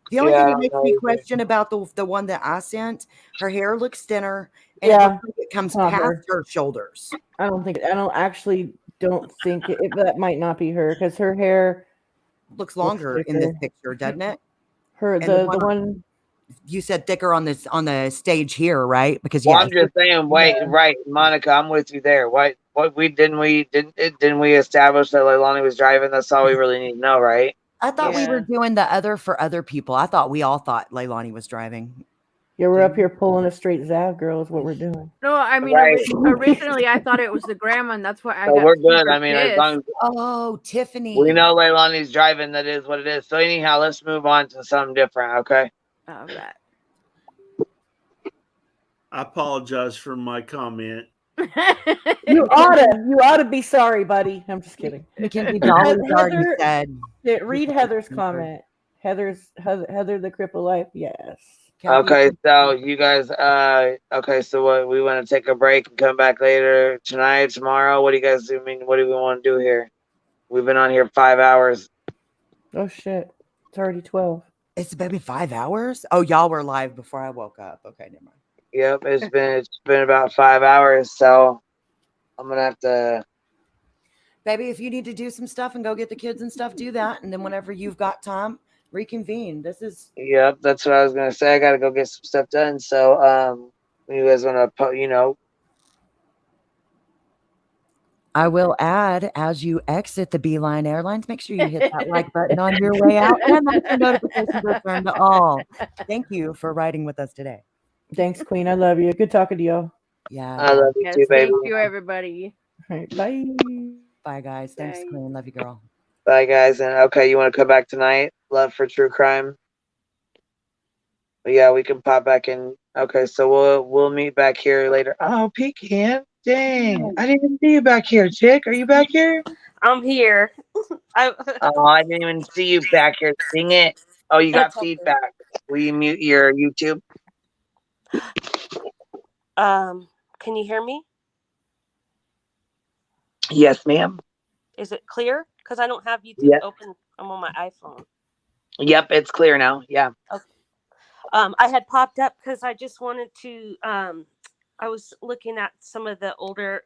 The only Yeah, I thing that don't makes know me either. question about the one that I sent, her hair looks thinner, and Yeah, it looks like it comes not past her. her shoulders. I don't think that might not be her because her hair Looks longer in this picture, doesn't it? And The one you said thicker on the stage here, right? Because Well, yeah, I'm just saying, wait, right, Monica, I'm with you there. What didn't we establish that Leilani was driving? That's all we really need to know, right? I thought we were doing the other for other people. I thought we all thought Leilani was driving. Yeah, we're up here pulling a straight Zav girl is what we're doing. No, I mean originally I thought it was the grandma, and that's why I So got we're good. super I mean, as long as oh, Tiffany, we know Leilani's driving, that is what it is. So anyhow, let's move on to something different, okay? All right. I apologize for my comment. You ought to be sorry, buddy. I'm just kidding. Mackenzie Dolly's already said. Read Heather's comment. Heather the cripple life. Yes. Okay, so you guys, okay, so what, we want to take a break and come back later tonight, tomorrow? What do you guys do? I mean, what do we want to do here? We've been on here 5 hours. Oh shit, it's already 12. It's been 5 hours. Oh, y'all were live before I woke up. Okay, never mind. Yep, it's been about 5 hours, so I'm gonna have to. Baby, if you need to do some stuff and go get the kids and stuff, do that, and then whenever you've got time, reconvene. This is. Yep, that's what I was gonna say. I gotta go get some stuff done. So, you guys want to, I will add, as you exit the Beeline Airlines, make sure you hit that like button on your way out and make your notifications are turned to all. Thank you for riding with us today. Thanks, Queen. I love you. Good talking to y'all. Yeah. I love you Yes, too, baby. thank you, everybody. All right, bye. Bye, guys. Thanks, Bye. Queen. Love you, girl. Bye, guys. And okay, you want to come back tonight? Love for true crime. But yeah, we can pop back in. Okay, so we'll meet back here later. Oh, Pecan. Dang, I didn't even see you back here, chick. Are you back here? I'm here. Oh, I didn't even see you back here. Dang it. Oh, you got feedback. Will you mute your YouTube? Can you hear me? Yes, ma'am. Is it clear? Because I don't have YouTube open. I'm on my iPhone. Yep, it's clear now. Yeah. Okay. I had popped up because I just wanted to. I was looking at some of the older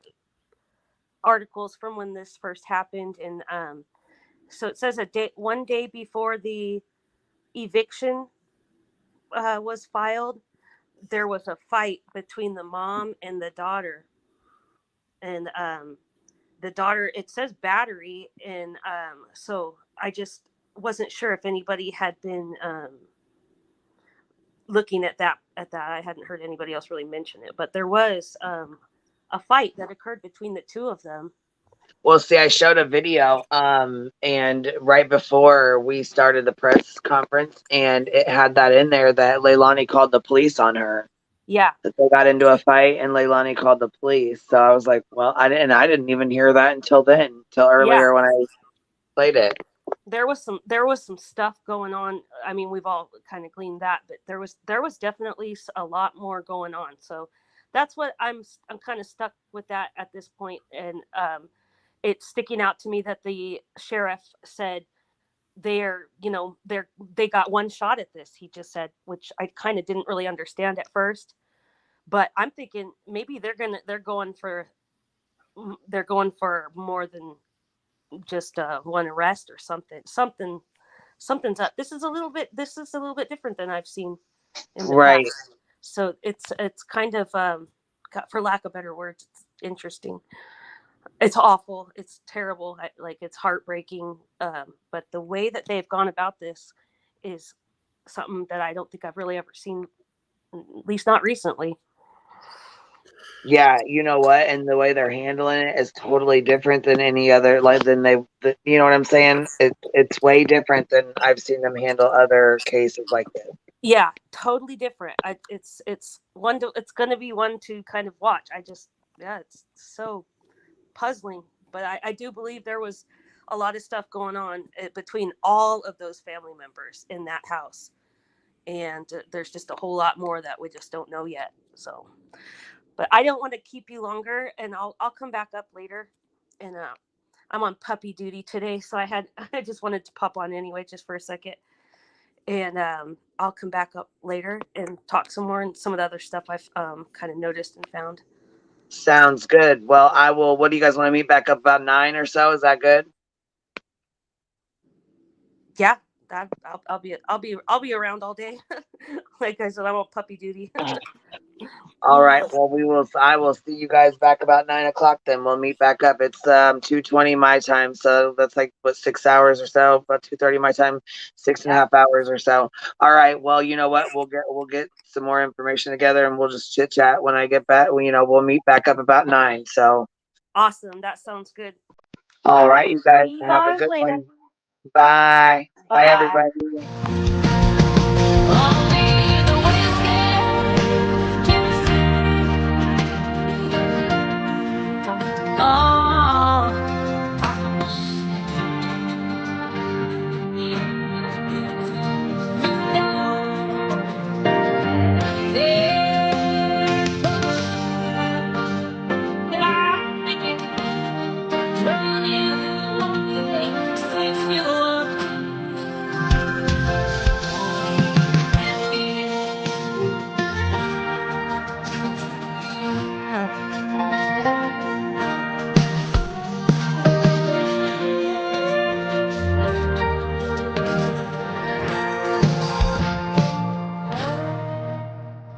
articles from when this first happened, and so it says one day before the eviction was filed, there was a fight between the mom and the daughter, and the daughter, it says battery, and so I just wasn't sure if anybody had been looking at that. I hadn't heard anybody else really mention it, but there was a fight that occurred between the two of them. Well, see, I showed a video, and right before we started the press conference, and it had that in there that Leilani called the police on her. Yeah. That they got into a fight, and Leilani called the police. So I was like, well, I didn't even hear that until earlier when I played it. There was some stuff going on. I mean, we've all kind of gleaned that, but there was definitely a lot more going on. So that's what I'm kind of stuck with that at this point, and it's sticking out to me that the sheriff said they got one shot at this. He just said, which I kind of didn't really understand at first, but I'm thinking maybe they're going for more than just one arrest or something. Something's up. This is a little bit different than I've seen in the Right. past. So it's kind of for lack of better words, it's interesting. It's awful. It's terrible. It's heartbreaking. But the way that they've gone about this is something that I don't think I've really ever seen, at least not recently. Yeah, you know what? And the way they're handling it is totally different than any other, you know what I'm saying? It's way different than I've seen them handle other cases like this. Yeah, totally different. It's going to be one to kind of watch. It's so puzzling, but I do believe there was a lot of stuff going on between all of those family members in that house, and there's just a whole lot more that we just don't know yet. So, but I don't want to keep you longer, and I'll come back up later. And I'm on puppy duty today, so I just wanted to pop on anyway, just for a second. And I'll come back up later and talk some more and some of the other stuff I've kind of noticed and found. Sounds good. Well, I will. What do you guys want to meet back up about 9 or so? Is that good? Yeah, I'll be around all day. Like I said, I'm on puppy duty. All right. Well, I will see you guys back about 9 o'clock. Then we'll meet back up. It's 2:20 my time, so that's like 6 hours or so. About 2:30 my time, 6.5 hours or so. All right. Well, you know what? We'll get some more information together, and we'll just chit chat when I get back. We'll meet back up about 9. So. Awesome. That sounds good. All right, you guys See you have a guys good later. one. Bye. Bye, Bye. everybody.